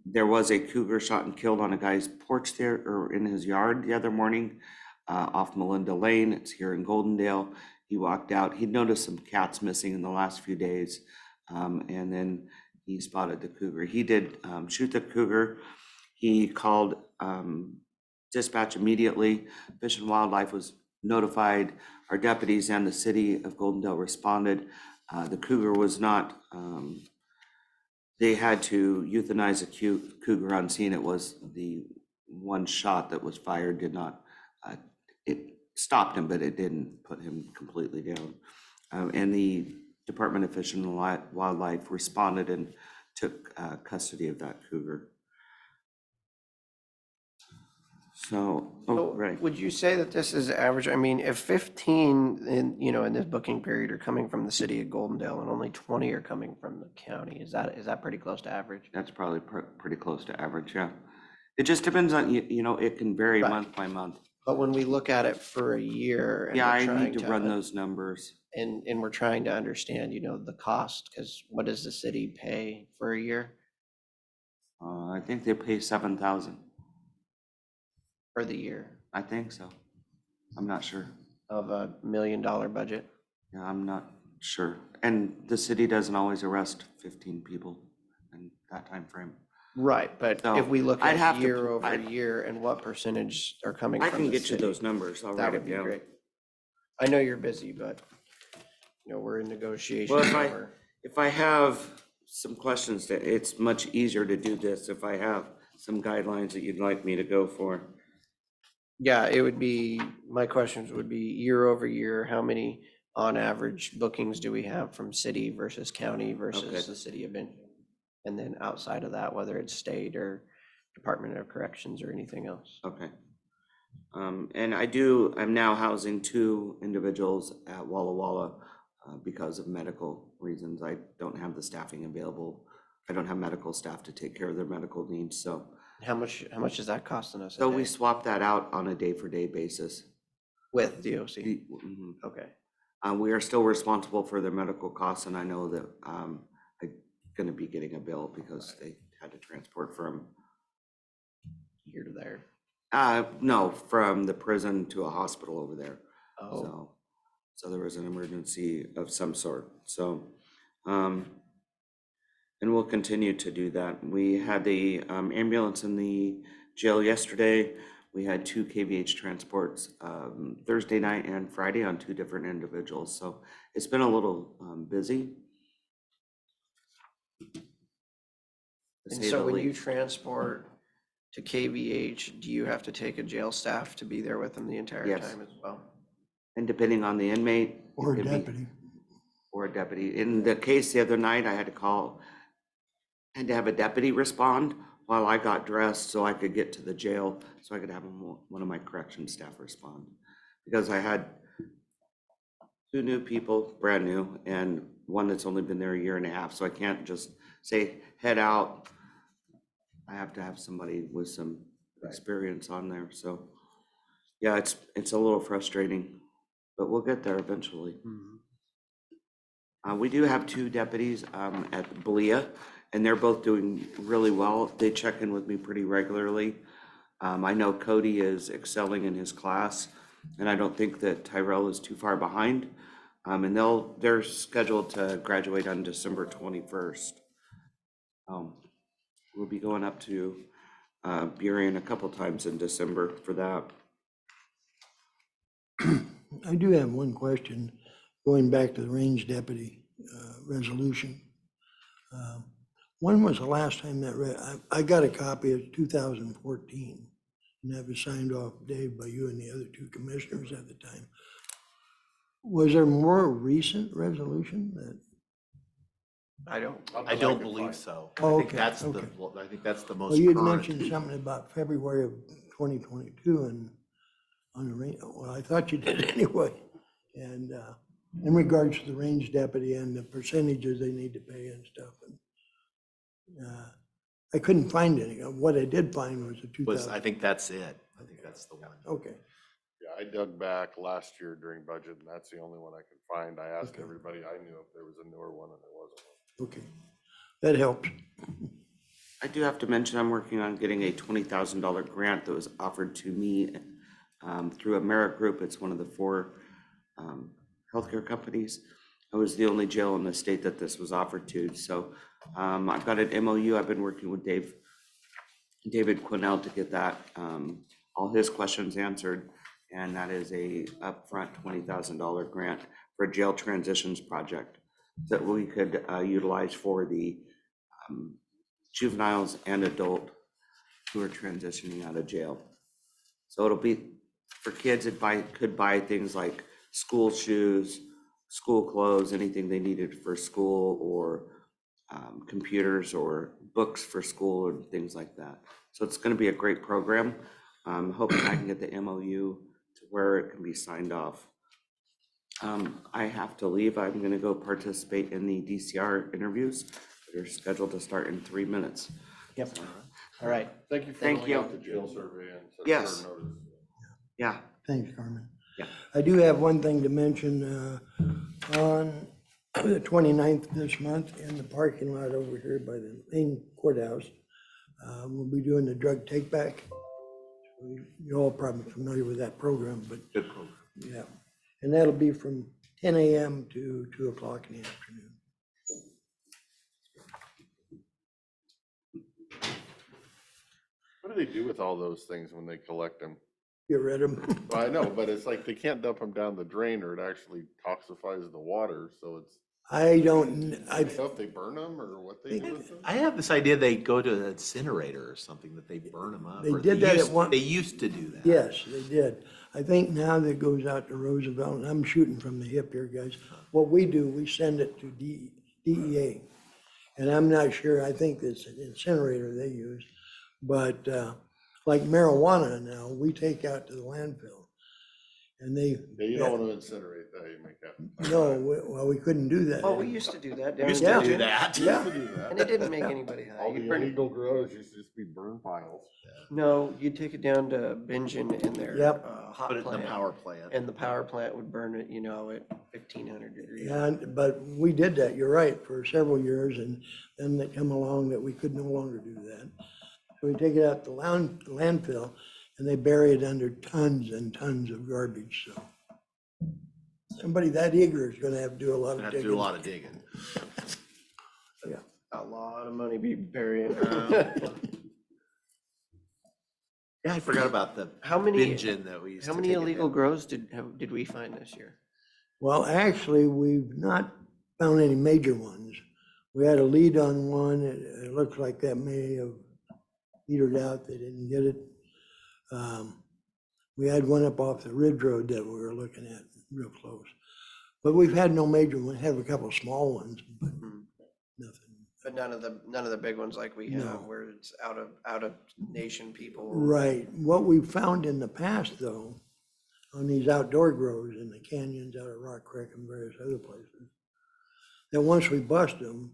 There was a cougar shot and killed on a guy's porch there, or in his yard the other morning, off Melinda Lane. It's here in Goldendale. He walked out, he'd noticed some cats missing in the last few days, and then he spotted the cougar. He did shoot the cougar. He called dispatch immediately. Fish and Wildlife was notified. Our deputies and the city of Goldendale responded. The cougar was not, they had to euthanize a cougar on scene. It was the one shot that was fired did not, it stopped him, but it didn't put him completely down. And the Department of Fish and Wildlife responded and took custody of that cougar. So, right. Would you say that this is average? I mean, if 15 in this booking period are coming from the city of Goldendale and only 20 are coming from the county, is that pretty close to average? That's probably pretty close to average, yeah. It just depends on, it can vary Right. month by month. But when we look at it for a year. And Yeah, we're I trying need to run those numbers. And we're trying to understand, the cost, because what does the city pay for a year I think they pay 7,000. for the year I think so. I'm not sure. of $1 million budget? Yeah, I'm not sure. And the city doesn't always arrest 15 people in that time frame. Right, but So, if we look I'd have at to- year over I'd- year and what percentage are coming I from can the get you city, those numbers. I'll that write would it be down. great. I know you're busy, but, we're in negotiations. Well, if I have some questions, it's much easier to do this if I have some guidelines that you'd like me to go for. Yeah, my questions would be year over year, how many on average bookings do we have from city versus county Okay. versus the city of Benton? And then outside of that, whether it's state or Department of Corrections or anything else. Okay. And I'm now housing 2 individuals at Walla Walla because of medical reasons. I don't have the staffing available. I don't have medical staff to take care of their medical needs, so. How much is that costing us a So we day swap that out on a day-for-day basis. with DOC? Mhm. Okay, We are still responsible for their medical costs, and I know that I'm gonna be getting a bill because they had to transport from, here to there. no, from the prison to a hospital over there. Oh, So there was an emergency of some sort, so, and we'll continue to do that. We had the ambulance in the jail yesterday. We had 2 KVH transports Thursday night and Friday on 2 different individuals, so it's been a little busy. to and say so the when you least. transport to KVH, do you have to take a jail staff to be there with them the entire Yes. time as well? And depending on the inmate. Or it a could be- deputy. Or a deputy. In the case the other night, I had to have a deputy respond while I got dressed so I could get to the jail, so I could have one of my correction staff respond. Because I had 2 new people, brand new, and one that's only been there a year and a half, so I can't just say, head out. I have to have somebody with some experience on there, so. Yeah, it's a little frustrating, but we'll get there eventually. We do have 2 deputies at Belia, and they're both doing really well. They check in with me pretty regularly. I know Cody is excelling in his class, and I don't think that Tyrell is too far behind. And they're scheduled to graduate on December 21st. We'll be going up to Burien a couple times in December for that. I do have one question, going back to the range deputy resolution. When was the last time that I got a copy of 2014, and that was signed off, Dave, by you and the other two commissioners at the time. Was there more recent resolution that? I don't. I don't believe so. Oh, I think okay, that's the, okay. I think that's the Well, most you had current. mentioned something about February of 2022 and on the range, well, I thought you did anyway. And in regards to the range deputy and the percentages they need to pay and stuff. And I couldn't find any. What I did find was the Was, I 2000. think that's it. I think that's the one. Okay, Yeah, I dug back last year during budget, and that's the only one I could find. I asked Okay. everybody I knew if there was a newer one, and there wasn't one. okay. That helps. I do have to mention, I'm working on getting a $20,000 grant that was offered to me through a merit group. It's one of the 4 healthcare companies. I was the only jail in the state that this was offered to. So I've got an MOU. I've been working with David Quinnell to get that, all his questions answered. And that is a upfront $20,000 grant for a jail transitions project that we could utilize for the juveniles and adult who are transitioning out of jail. So it'll be for kids that could buy things like school shoes, school clothes, anything they needed for school, or computers or books for school and things like that. So it's going to be a great program. I'm hoping I can get the MOU to where it can be signed off. I have to leave. I'm going to go participate in the DCR interviews. They're scheduled to start in 3 minutes. Yep. All right. Thank you for Thank filling you. out the jail survey and such Yes. short notice. Yeah. Thanks, Carmen. Yeah. I do have one thing to mention, on the 29th this month in the parking lot over here by the main courthouse. We'll be doing the drug take back. You're all probably familiar with that program, but Good program. yeah. And that'll be from 10 a.m. to 2 o'clock in the afternoon. What do they do with all those things when they collect them? Get rid of them. Well, I know, but it's like they can't dump them down the drain or it actually toxifies the water, so it's, I don't, I don't know if they burn them or what they do with them. I have this idea they go to an incinerator or something, that they burn them up. They or did that at used- one- They used to do that. yes, they did. I think now that goes out to Roosevelt, and I'm shooting from the hip here, guys. What we do, we send it to DEA. And I'm not sure, I think it's an incinerator they use. But like marijuana now, we take out to the landfill. And they, Yeah, you don't want to incinerate that, you make that. no, well, we couldn't do that. Well, we used to do that down Used in to Yeah. do Belgium, that. Yeah. Used to do that. and it didn't make anybody high. All You'd the burn it- illegal grows used to just be burn piles. No, you'd take it down to Bingen in their Yep. hot Put it in the plant, power plant. and the power plant would burn it, at 1,500 degrees. Yeah, but we did that, you're right, for several years, and then they come along that we could no longer do that. So we take it out to landfill, and they bury it under tons and tons of garbage, so. Somebody that eager is gonna have to do a lot Gonna of have to do a digging. lot of digging. Yeah. A lot of money be burying. Yeah, I forgot about the How many, engine that we used to how many take it illegal down. grows did we find this year? Well, actually, we've not found any major ones. We had a lead on one, it looks like that may have petered out, they didn't get it. We had one up off the Ridge Road that we were looking at, real close. But we've had no major one, have a couple of small ones, but nothing. But none of the big ones like we No. have, where it's out of nation people. Right, what we've found in the past, though, on these outdoor grows in the canyons out of Rock Creek and various other places, that once we bust them,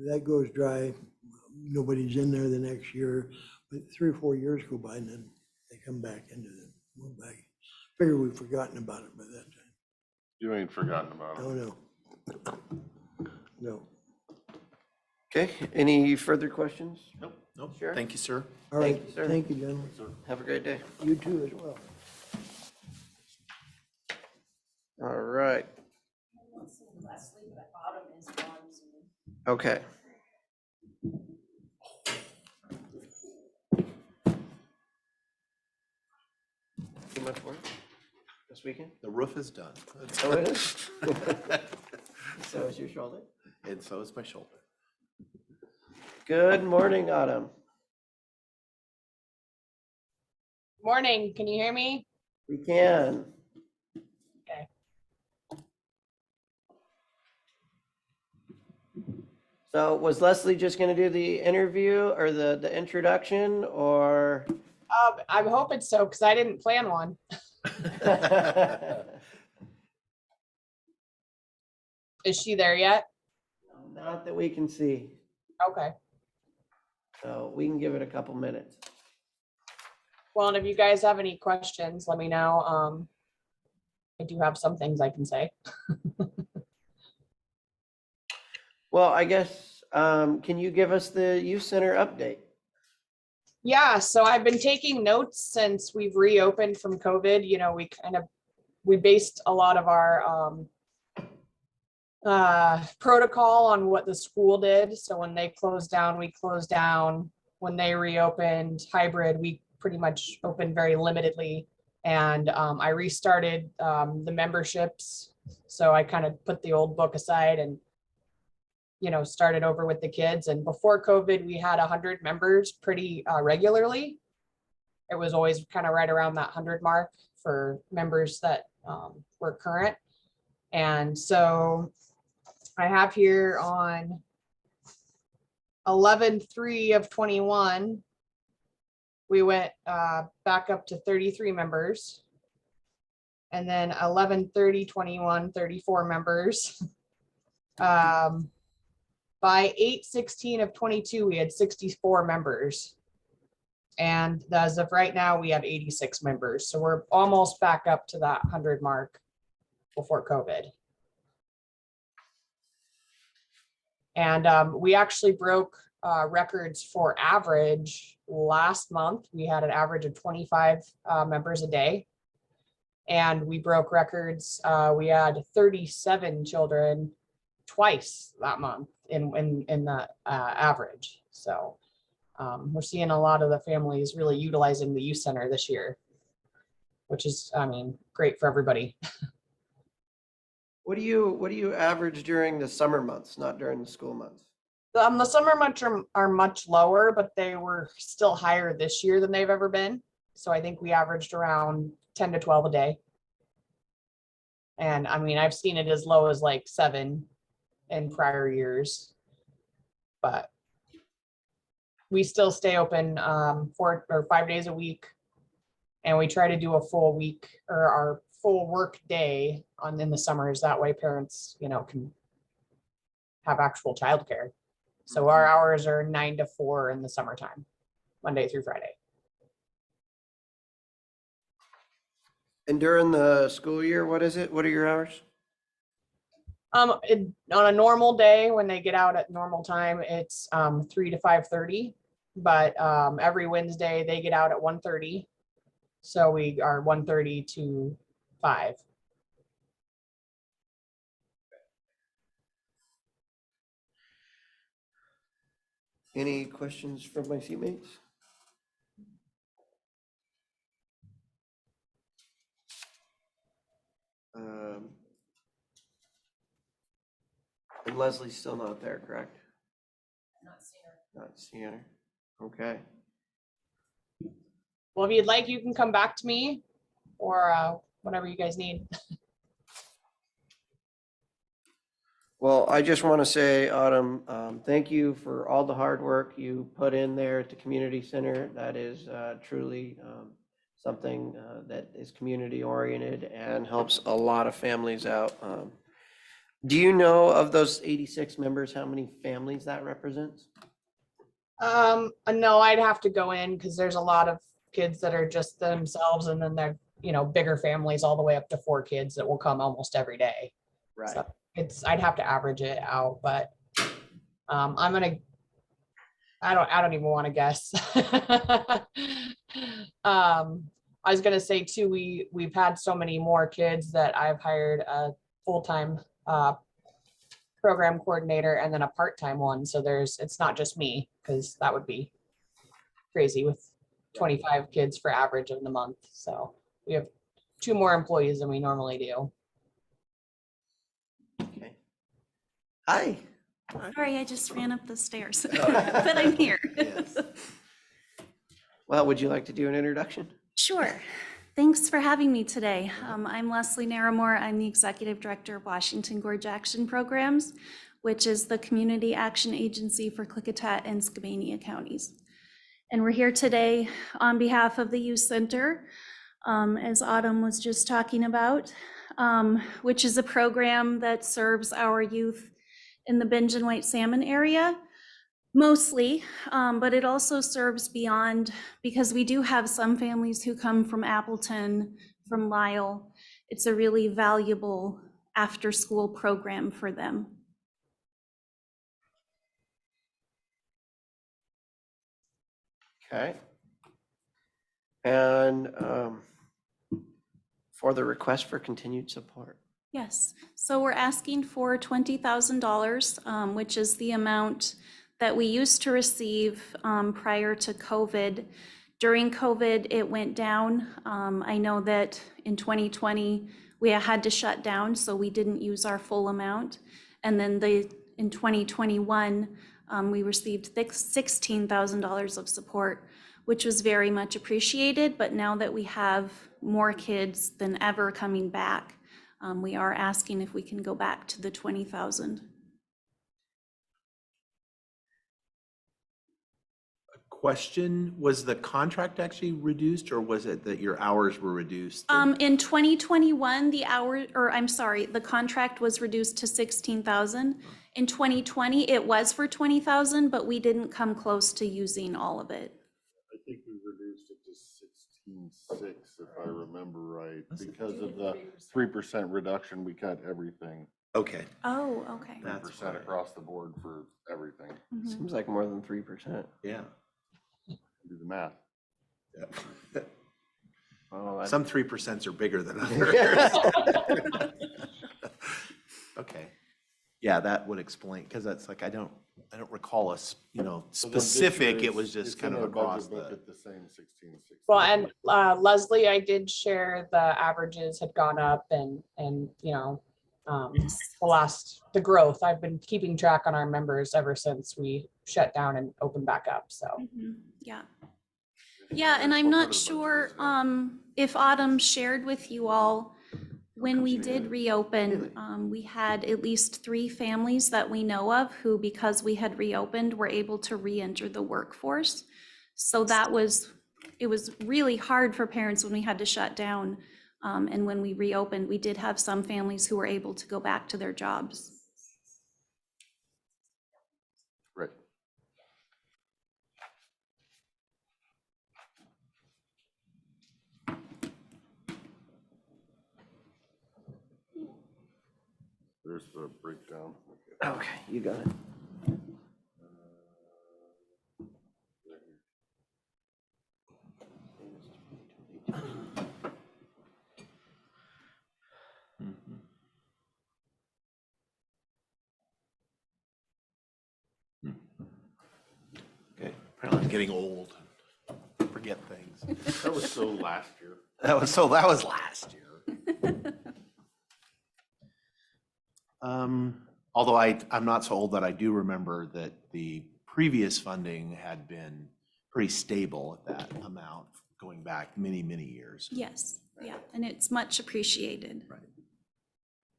that goes dry, nobody's in there the next year, but 3 or 4 years go by and then they come back into the, move back. Figure we've forgotten about it by that time. You ain't forgotten about Oh, it. no. No. Okay, any further questions? Nope, nope. Sure. Thank you, sir. All right, Thank you, sir. thank you, gentlemen. Have a great day. You too as well. All right, Leslie, but Autumn is on Zoom. okay. Too much work? Guess we weekend? The roof is done. Oh, it is? So is your shoulder. And so is my shoulder. Good morning, Autumn. Morning, can you hear me? We can. Okay. So was Leslie just gonna do the interview or the introduction or? I'm hoping so, because I didn't plan one. Is she there yet? Not that we can see, Okay. so we can give it a couple minutes. Well, and if you guys have any questions, let me know. I do have some things I can say. Well, I guess, can you give us the youth center update? Yeah, so I've been taking notes since we've reopened from COVID. You know, we based a lot of our protocol on what the school did. So when they closed down, we closed down. When they reopened hybrid, we pretty much opened very limitedly. And I restarted the memberships. So I kind of put the old book aside and, you know, started over with the kids. And before COVID, we had 100 members pretty regularly. It was always kind of right around that 100 mark for members that were current. And so I have here on 11/3 of 21, we went back up to 33 members. And then 11/30/21, 34 members. By 8/16 of 22, we had 64 members. And as of right now, we have 86 members. So we're almost back up to that 100 mark before COVID. And we actually broke records for average last month. We had an average of 25 members a day. And we broke records. We had 37 children twice that month in the average. So we're seeing a lot of the families really utilizing the youth center this year, which is, I mean, great for everybody. What do you average during the summer months, not during the school months? The summer months are much lower, but they were still higher this year than they've ever been. So I think we averaged around 10 to 12 a day. And I mean, I've seen it as low as like 7 in prior years, but we still stay open 4 or 5 days a week. And we try to do a full week or our full work day in the summers. That way parents, you know, can have actual childcare. So our hours are 9 to 4 in the summertime, Monday through Friday. And during the school year, what is it? What are your hours? On a normal day, when they get out at normal time, it's 3 to 5:30. But every Wednesday they get out at 1:30. So we are 1:30 to 5. Any questions from my seatmates? And Leslie's still not there, correct? Not seeing her. Not seeing her. Okay. Well, if you'd like, you can come back to me or whatever you guys need. Well, I just want to say, Autumn, thank you for all the hard work you put in there at the community center. That is truly something that is community oriented and helps a lot of families out. Do you know of those 86 members, how many families that represents? No, I'd have to go in because there's a lot of kids that are just themselves, and then they're, you know, bigger families all the way up to 4 kids that will come almost every day. Right. So I'd have to average it out, but I don't even want to guess. I was gonna say too, we've had so many more kids that I've hired a full-time program coordinator and then a part-time one. So it's not just me, because that would be crazy with 25 kids for average of the month. So we have 2 more employees than we normally do. Okay. Hi. Sorry, I just ran up the stairs, but I'm here. Yes. Well, would you like to do an introduction? Sure. Thanks for having me today. I'm Leslie Naramore. I'm the Executive Director of Washington Gorge Action Programs, which is the community action agency for Klickitat and Skamania counties. And we're here today on behalf of the Youth Center, as Autumn was just talking about, which is a program that serves our youth in the Benge and White Salmon area, mostly, but it also serves beyond, because we do have some families who come from Appleton, from Lyle. It's a really valuable after-school program for them. Okay. And for the request for continued support. Yes, so we're asking for $20,000, which is the amount that we used to receive prior to COVID. During COVID, it went down. I know that in 2020, we had to shut down, so we didn't use our full amount. And then in 2021, we received $16,000 of support, which was very much appreciated. But now that we have more kids than ever coming back, we are asking if we can go back to the 20,000. Question, was the contract actually reduced, or was it that your hours were reduced? In 2021, the contract was reduced to 16,000. In 2020, it was for 20,000, but we didn't come close to using all of it. I think we reduced it to 16.6, if I remember right. Because of the 3% reduction, we cut everything. Okay. Oh, okay. That's 3% across the board for everything. Mhm. Seems like more than 3%. Yeah. Do the math. Oh, Some 3% are bigger than others. Okay. Yeah, that would explain, because that's like, I don't recall us, So then this specific. year It was it's just in kind of our budget across book the. at the same 16.6. Well, and Leslie, I did share the averages had gone up and the growth. I've been keeping track on our members ever since we shut down and opened back up, so. Mhm. Yeah. Yeah, and I'm not sure if Autumn shared with you all, when we did reopen, we had at least 3 families that we know of who, because we had reopened, were able to re-enter the workforce. So it was really hard for parents when we had to shut down. And when we reopened, we did have some families who were able to go back to their jobs. Right. There's the breakdown. okay, you got it. Okay. Apparently I'm getting old. Forget things. That was so last year. That was last year. Although I'm not so old that I do remember that the previous funding had been pretty stable at that amount going back many, many years. Yes, yeah, and it's much appreciated. Right.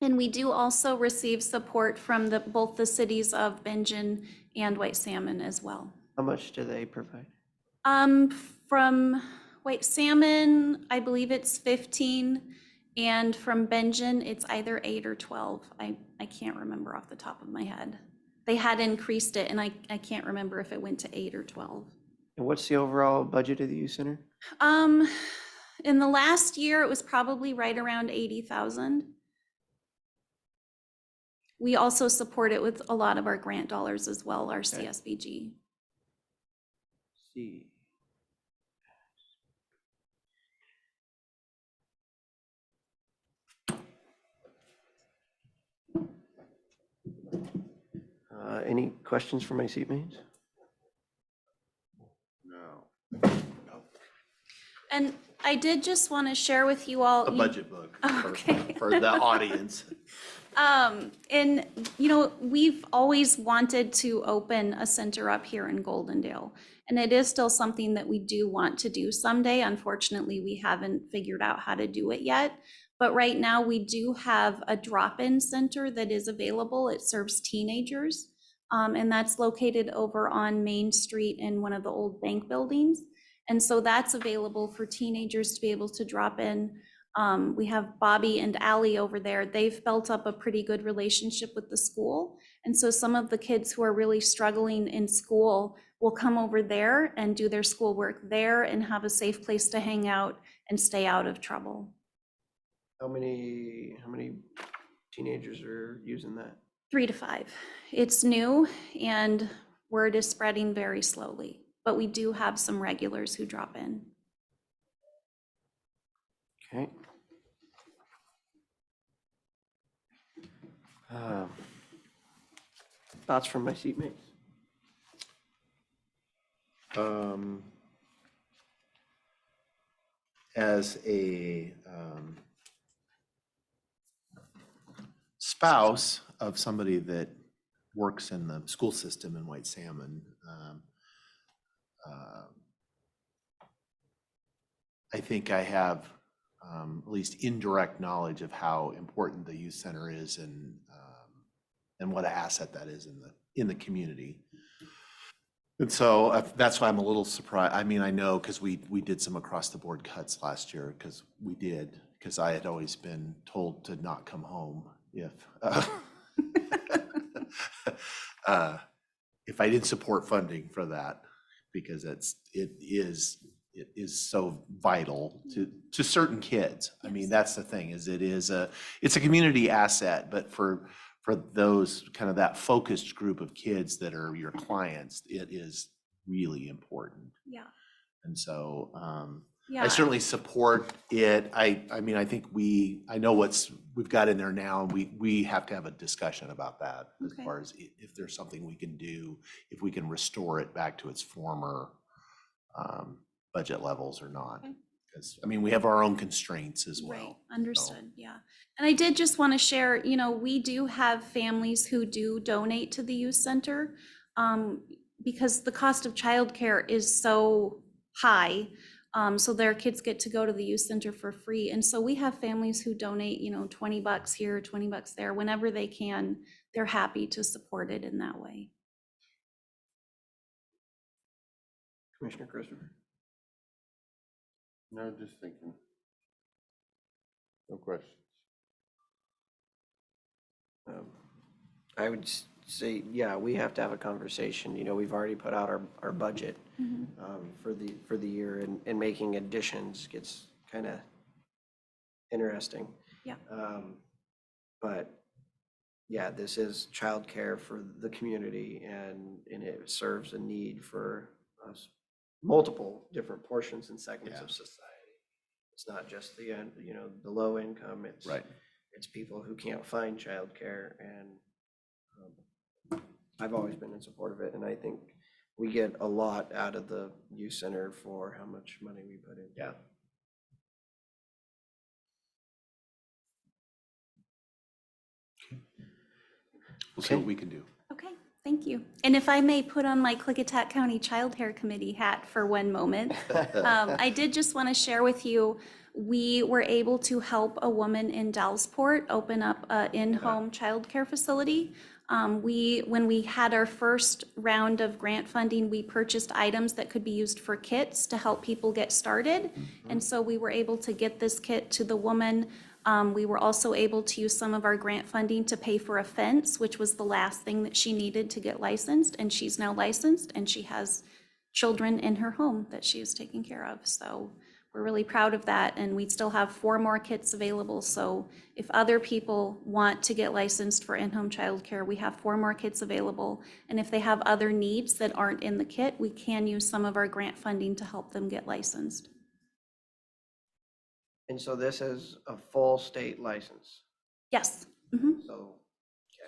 And we do also receive support from both the cities of Benge and White Salmon as well. How much do they provide? From White Salmon, I believe it's 15, and from Benge, it's either 8 or 12. I can't remember off the top of my head. They had increased it, and I can't remember if it went to 8 or 12. And what's the overall budget of the youth center? In the last year, it was probably right around 80,000. We also support it with a lot of our grant dollars as well, our CSBG. See. Any questions for my seatmates? No. And I did just want to share with you all. A budget book Okay. for the audience. And, we've always wanted to open a center up here in Goldendale. And it is still something that we do want to do someday. Unfortunately, we haven't figured out how to do it yet. But right now, we do have a drop-in center that is available. It serves teenagers. And that's located over on Main Street in one of the old bank buildings. And so that's available for teenagers to be able to drop in. We have Bobby and Allie over there. They've built up a pretty good relationship with the school. And so some of the kids who are really struggling in school will come over there and do their schoolwork there and have a safe place to hang out and stay out of trouble. How many teenagers are using that? 3 to 5. It's new and word is spreading very slowly, but we do have some regulars who drop in. Okay. Thoughts from my seatmates? As a spouse of somebody that works in the school system in White Salmon, I think I have at least indirect knowledge of how important the youth center is and what an asset that is in the community. And so that's why I'm a little surprised. I mean, I know because we did some across the board cuts last year because I had always been told to not come home if if I didn't support funding for that, because it is so vital to certain kids. I mean, that's the thing, is it's a community asset, but for those kind of that focused group of kids that are your clients, it is really important. Yeah. And so Yeah. I certainly support it. I mean, I think I know we've got in there now, and we have to have a discussion about that as Okay. far as if there's something we can do, if we can restore it back to its former budget levels or not. Okay. Because, I mean, we have our own constraints as well. Right, understood, yeah. And I did just want to share, we do have families who do donate to the youth center because the cost of childcare is so high. So their kids get to go to the youth center for free. And so we have families who donate, $20 here, $20 there, whenever they can. They're happy to support it in that way. Commissioner Christopher? No, just thinking. No questions. I would say, yeah, we have to have a conversation. We've already put out our budget for the year, and making additions gets kind of interesting. Yeah. But yeah, this is childcare for the community, and it serves a need for us, multiple different portions and segments of society. It's not just the low income. It's Right. It's people who can't find childcare, and I've always been in support of it, and I think we get a lot out of the youth center for how much money we put in. Yeah. We'll see what we can do. Okay, thank you. And if I may put on my Klickitat County Child Care Committee hat for one moment, I did just want to share with you, we were able to help a woman in Dallasport open up an in-home childcare facility. When we had our first round of grant funding, we purchased items that could be used for kits to help people get started. And so we were able to get this kit to the woman. We were also able to use some of our grant funding to pay for a fence, which was the last thing that she needed to get licensed. And she's now licensed, and she has children in her home that she is taking care of. So we're really proud of that, and we still have 4 more kits available. So if other people want to get licensed for in-home childcare, we have 4 more kits available. And if they have other needs that aren't in the kit, we can use some of our grant funding to help them get licensed. And so this is a full state license. Yes. Mhm. So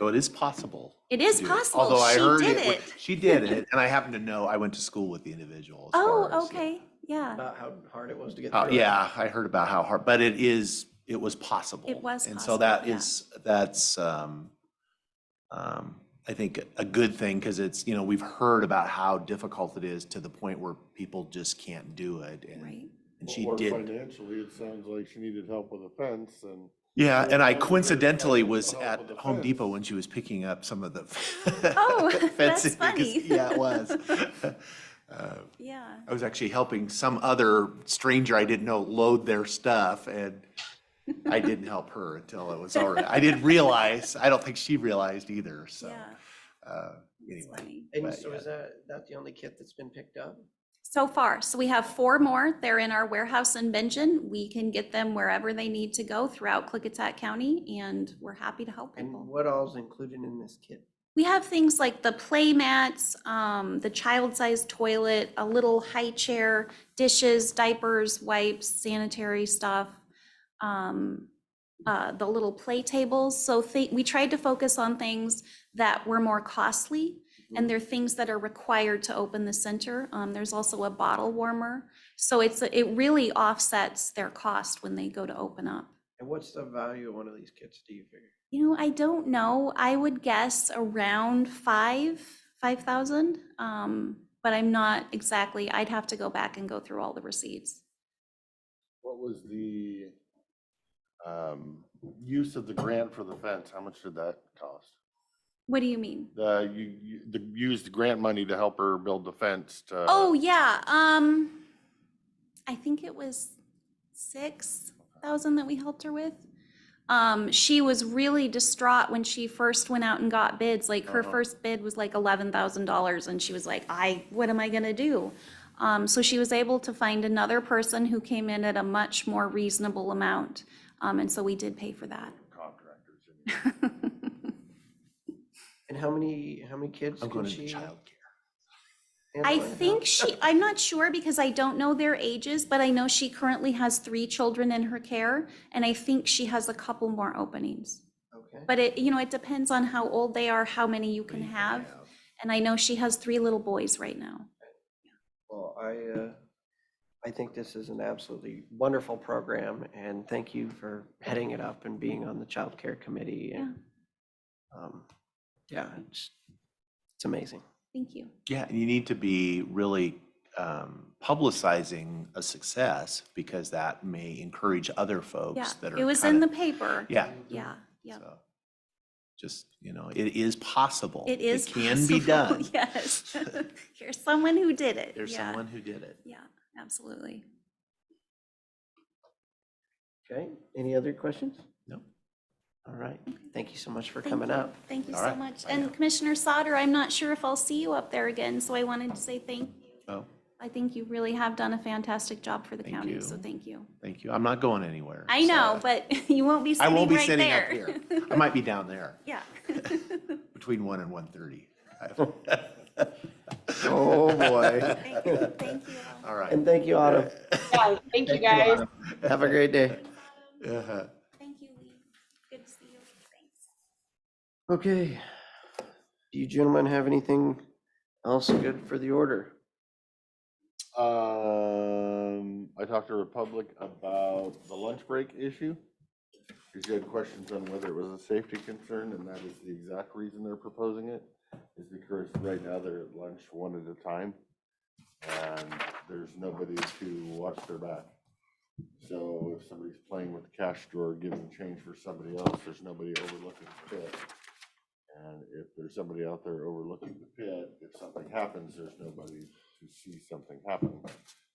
it is possible. It is to do possible. Although I She heard did it, it. she did it, and I happen to know, I went to school with the individual. As Oh, far as, okay. Yeah, about how hard it was to get through it. Yeah, I heard about how hard, but it was possible. It was And possible, so that yeah. that's, I think a good thing, because it's, we've heard about how difficult it is to the point where people just can't do it. right. And she Or did. financially, it sounds like she needed help with a fence and. Yeah, and I Well, coincidentally there's was help at with the Home fence. Depot when she was picking up some of the Oh, fencing. that's because- funny. Yeah, it was. Yeah, I was actually helping some other stranger I didn't know load their stuff, and I didn't help her until it was already, I didn't realize, I don't think she realized either, so. yeah, it's Anyway, funny. And But, so yeah. is that the only kit that's been picked up? So far, so we have 4 more. They're in our warehouse in Benton. We can get them wherever they need to go throughout Klickitat County, and we're happy to help And people. what all's included in this kit? We have things like the play mats, the child-sized toilet, a little high chair, dishes, diapers, wipes, sanitary stuff, the little play tables. So we tried to focus on things that were more costly, and they're things that are required to open the center. There's also a bottle warmer. So it really offsets their cost when they go to open up. And what's the value of one of these kits, do you figure? I don't know. I would guess around 5,000. But I'm not exactly, I'd have to go back and go through all the receipts. What was the use of the grant for the fence? How much did that cost? What do you mean? You used the grant money to help her build the fence to. Oh, yeah. I think it was 6,000 that we helped her with. She was really distraught when she first went out and got bids. Like her first bid was like $11,000, and she was like, what am I gonna do? So she was able to find another person who came in at a much more reasonable amount. And so we did pay for that. Contractors. And how many kids I'm can going into she childcare. I handle in think house? I'm not sure because I don't know their ages, but I know she currently has 3 children in her care, and I think she has a couple more openings. Okay. But it depends on how old they are, how many you can have. And I know she has 3 little boys right now. Well, I think this is an absolutely wonderful program, and thank you for heading it up and being on the child care committee. And yeah, it's amazing. Thank you. Yeah, and you need to be really publicizing a success, because that may encourage other Yeah, folks that are. it was in the paper. Yeah. Yeah, yeah. So, just, it is possible. It is It can be possible, done. Yes. Here's someone who did it. There's Yeah, someone who did it. yeah, absolutely. Okay, any other questions? No. All right, thank you so much for Thank coming you. up. Thank you All so right. much. And Commissioner Sauter, I'm not sure if I'll see you up there again, so I wanted to say thank you. Oh, I think you really have done a fantastic job for the Thank county, you. so thank you. thank you. I'm not going anywhere. I know, so- but you won't be I sitting won't be right sitting there. up here. I might be down there Yeah. between 1 and 1:30. Oh, boy. Thank you. Thank you. All right. And thank you, Autumn. Yeah, thank you guys. Have a great day. Uh-huh. Thank you, Lee. Good to see you. Thanks. Okay. Do you gentlemen have anything else good for the order? I talked to Republic about the lunch break issue. She had questions on whether it was a safety concern, and that is the exact reason they're proposing it, is because right now they're at lunch one at a time, and there's nobody to watch their back. So if somebody's playing with the cash drawer, giving change for somebody else, there's nobody overlooking the pit. And if there's somebody out there overlooking the pit, if something happens, there's nobody to see something happen.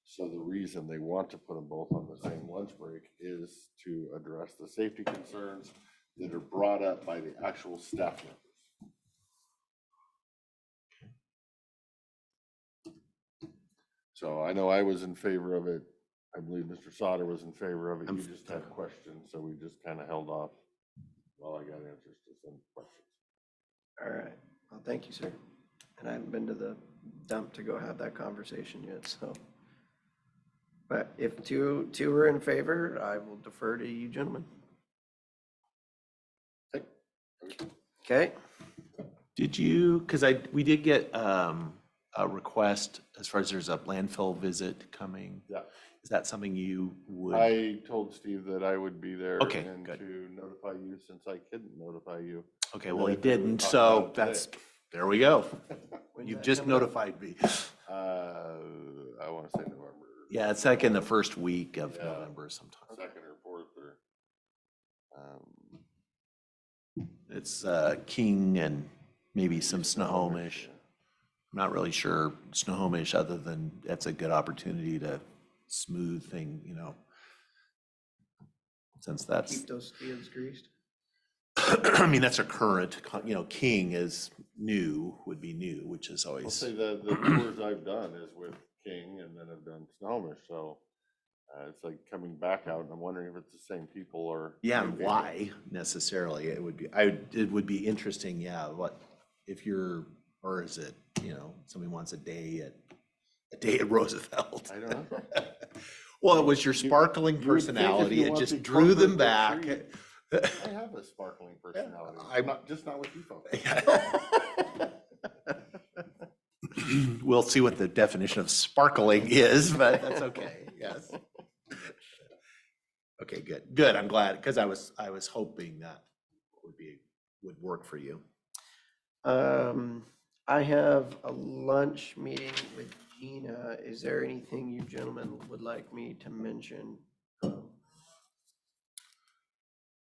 So the reason they want to put them both on the same lunch break is to address the safety concerns that are brought up by the actual staff members. So I know I was in favor of it. I believe Mr. Sauter was in favor of it. You just had questions, so we just kind of held off while I got answers to some questions. All right, well, thank you, sir. And I haven't been to the dump to go have that conversation yet, so. But if two are in favor, I will defer to you gentlemen. Okay, Did you, because we did get request as far as there's a landfill visit coming? Yeah. Is that something you would? I told Steve that I would be there. Okay, and good. to notify you since I couldn't notify you. Okay, And well, he then if we would didn't, talk so about it today. that's, there we go. When's You've that just coming up? notified me. I want to say November. Yeah, it's like in the first week of Yeah. November sometime. Second or fourth or. It's King and maybe some Snohomish. I'm not really sure Snohomish, other than that's a good opportunity to smooth thing, you know. Since that's, Keep those skids greased. I mean, that's a current, you know, King is new, would be new, which is I'll always, say the tours I've done is with King and then I've done Snohomish, so it's like coming back out and I'm wondering if it's the same people or. yeah, new and people. why necessarily? It would be, it would be interesting, yeah, what, if you're, or is it, you know, somebody wants a day at Roosevelt? I don't know. Well, it was your sparkling you would think if personality, you it want just the drew them corporate back. retreat- I have a sparkling personality. I'm- Just not with you folks. We'll see what the definition of sparkling is, but that's okay, yes. Okay, good, good, I'm glad, because I was hoping that would work for you. I have a lunch meeting with Gina. Is there anything you gentlemen would like me to mention?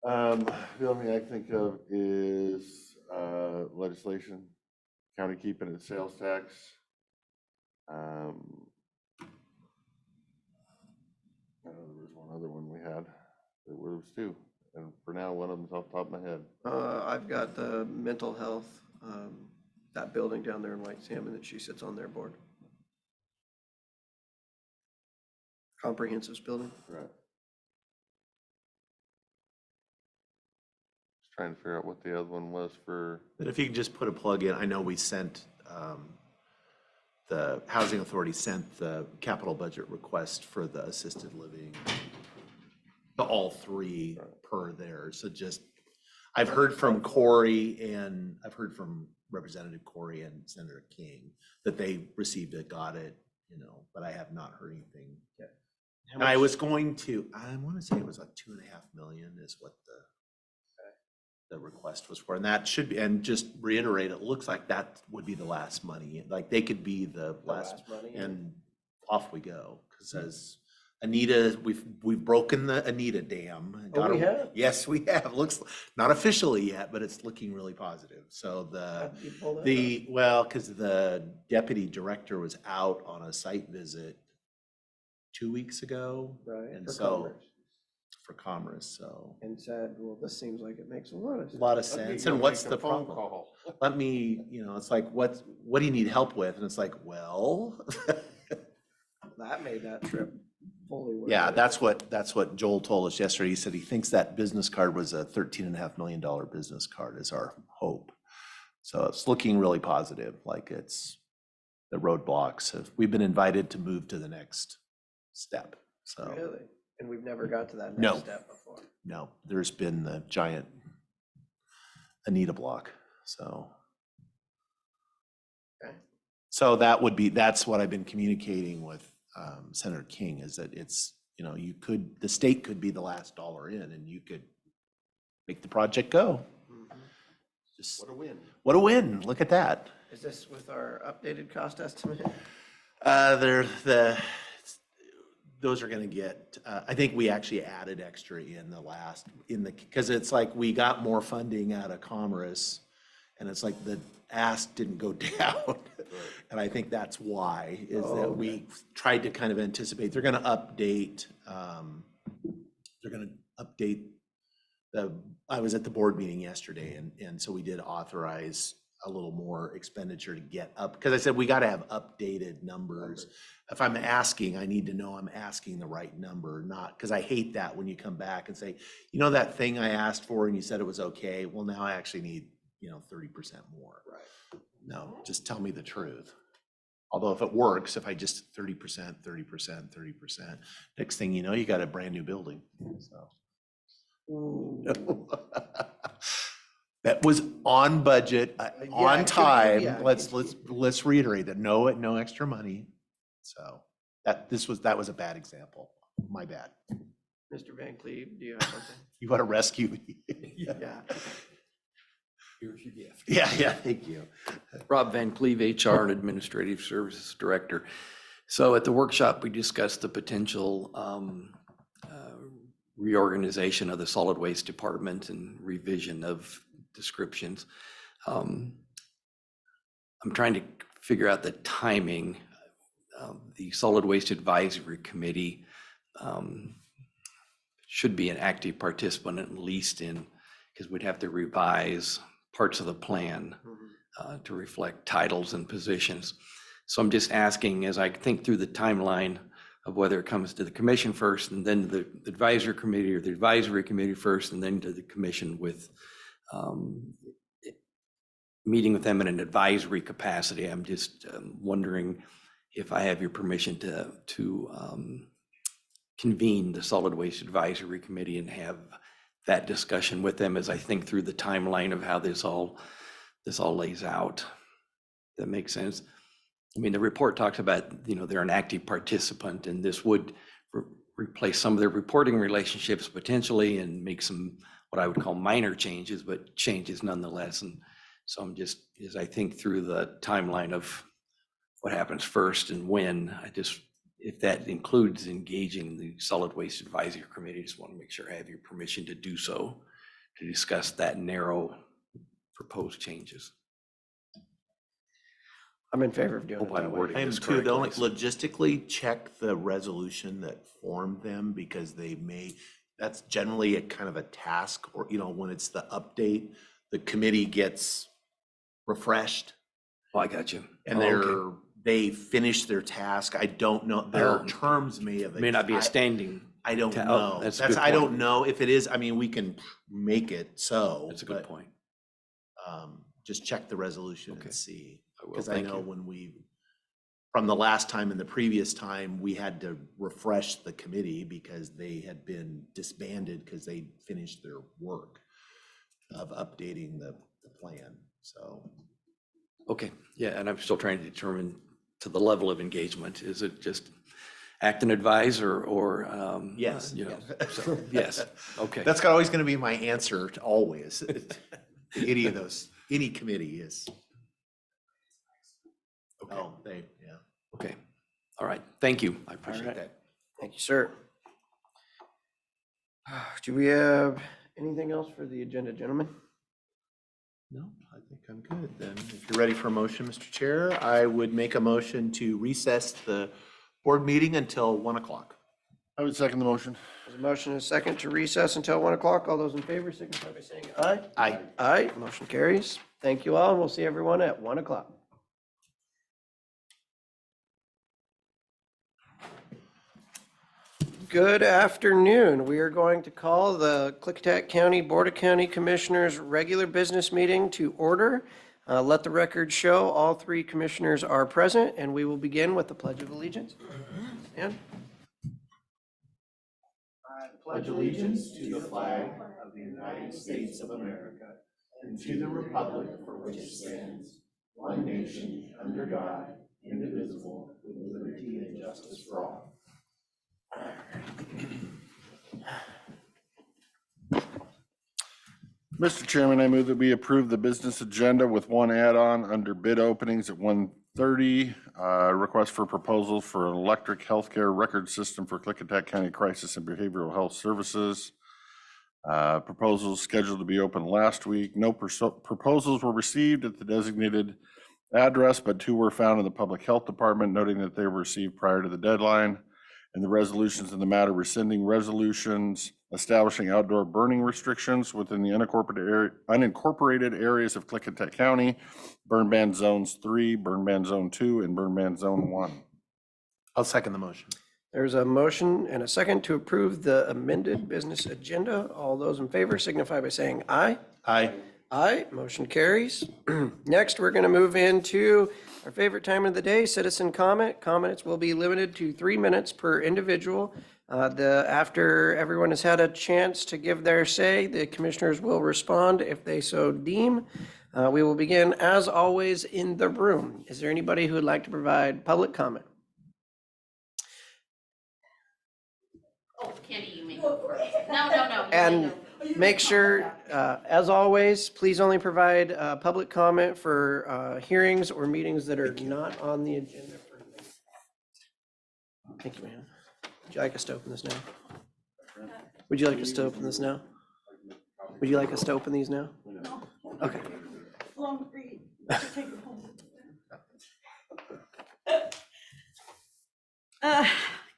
The only thing I think of is legislation, county keeping its sales tax. I know there was one other one we had, there was two, and for now, one of them's off the top of my head. I've got the mental health, that building down there in White Salmon that she sits on their board. Comprehensive building. Right. Just trying to figure out what the other one was for. But if you can just put a plug in, I know we sent, the Housing Authority sent the capital budget request for the assisted living, the all three per there, so just, I've heard from Corey and I've heard from Representative Corey and Senator King that they received it, got it, you know, but I have not heard anything yet. And I was going to, I want to say it was like 2.5 million is what the request was for, and that should be, and just reiterate, it looks like that would be the last money, like they could be the last, money. and off we go, because as Anita, we've broken the Anita dam. and Oh, got we her- have? Yes, we have, looks, not officially yet, but it's looking really positive, so How'd you pull that well, because the deputy director was out on a site visit 2 weeks ago. up? Right, And for so, Commerce. for Commerce, so, And said, well, this seems like it makes a lot of a sense. lot of Okay, sense, you'll and what's make the a phone problem? call. Let me, you know, it's like, what do you need help with? And it's like, well, That made that trip fully worth it. yeah, that's what Joel told us yesterday. He said he thinks that business card was a $13.5 million business card is our hope. So it's looking really positive, like it's, the roadblocks we've been invited to move to the next step, so. Really? And we've never got to that No. next step before. No, there's been the giant Anita block, so. Okay. So that's what I've been communicating with Senator King, is that it's, you know, the state could be the last dollar in and you could make the project go. Mhm. Just, What a win. what a win, look at that. Is this with our updated cost estimate? Those are gonna get, I think we actually added extra because it's like we got more funding out of Commerce and it's like the ask didn't go down. And I think that's why, is Oh, that okay. we tried to kind of anticipate, they're gonna update I was at the board meeting yesterday and so we did authorize a little more expenditure to get up, because I said we gotta have updated numbers. If I'm asking, I need to know I'm asking the right number, not, because I hate that when you come back and say, you know, that thing I asked for and you said it was okay, well, now I actually need, 30% more. Right. No, just tell me the truth. Although if it works, if I just 30%, 30%, 30%, next thing you know, you got a brand new building, so. Ooh. That was on budget, Yeah, on it could be, time. yeah. Let's reiterate that. No extra money. So that was a bad example. My bad. Mr. Van Cleve, do you have something? You want to rescue me? Yeah. Here's your gift. Yeah, thank you. Rob Van Cleve, HR and Administrative Services Director. So at the workshop, we discussed the potential reorganization of the solid waste department and revision of descriptions. I'm trying to figure out the timing. The Solid Waste Advisory Committee should be an active participant at least because we'd have to revise parts of the plan to reflect titles and positions. So I'm just asking, as I think through the timeline of whether it comes to the commission first and then the advisory committee, or the advisory committee first and then to the commission with meeting with them in an advisory capacity. I'm just wondering if I have your permission to convene the Solid Waste Advisory Committee and have that discussion with them as I think through the timeline of how this all lays out. That makes sense. I mean, the report talks about, they're an active participant, and this would replace some of their reporting relationships potentially and make some, what I would call minor changes, but changes nonetheless. And so I'm just, as I think through the timeline of what happens first and when, if that includes engaging the Solid Waste Advisory Committee, just want to make sure I have your permission to do so, to discuss that narrow proposed changes. I'm in favor of doing it Hope I'm that way. wording I am this too. The only correctly. logistically check the resolution that formed them, because that's generally a kind of a task, or, when it's the update, the committee gets refreshed Oh, I got you. and Oh, okay. they finish their task. I don't know, their Oh. terms may have. It may not be a standing. I don't Oh, know. that's a good I don't point. know if it is. I mean, we can make it so. That's a good but, point. Just check the resolution Okay. and see. I will, Because I thank know you. from the last time and the previous time, we had to refresh the committee because they had been disbanded because they finished their work of updating the plan, so. Okay, yeah, and I'm still trying to determine to the level of engagement. Is it just act and advise or? Yes, So, yes, okay. That's always going to be my answer to always. Any committee is. Okay. Oh, Okay, all right, thank you. I appreciate right. that. Thank you, sir. Do we have anything else for the agenda, gentlemen? No, I think I'm good then. If you're ready for a motion, Mr. Chair, I would make a motion to recess the board meeting until 1 o'clock. I would second the motion. There's a motion and a second to recess until 1 o'clock. All those in favor signify by saying aye. Aye. Aye, motion carries. Thank you all, and we'll see everyone at 1 o'clock. Good afternoon. We are going to call the Klickitat County Board of County Commissioners' regular business meeting to order. Let the record show all three commissioners are present, and we will begin with the Pledge of Allegiance. Stand. I pledge allegiance to the flag of the United States of America and to the republic for which it stands, one nation, under God, indivisible, with liberty and justice for all. Mr. Chairman, I move that we approve the business agenda with one add-on under bid openings at 1:30. Request for proposals for an electric healthcare record system for Klickitat County Crisis and Behavioral Health Services. Proposals scheduled to be open last week. No proposals were received at the designated address, but 2 were found in the Public Health Department, noting that they were received prior to the deadline. And the resolutions in the matter rescinding resolutions establishing outdoor burning restrictions within the unincorporated areas of Klickitat County, burn ban zones 3, burn ban zone 2, and burn ban zone 1. I'll second the motion. There's a motion and a second to approve the amended business agenda. All those in favor signify by saying aye. Aye. Aye, motion carries. Next, we're going to move into Our favorite time of the day, citizen comment. Comments will be limited to 3 minutes per individual. After everyone has had a chance to give their say, the commissioners will respond if they so deem. We will begin, as always, in the room. Is there anybody who would like to provide public comment? Oh, Candy, you may go first. No, no, no. And make sure, as always, please only provide public comment for hearings or meetings that are not on the agenda. Thank you, ma'am. Would you like us to open this now? Would you like us to open this now? Would you like us to open these now? No. Okay.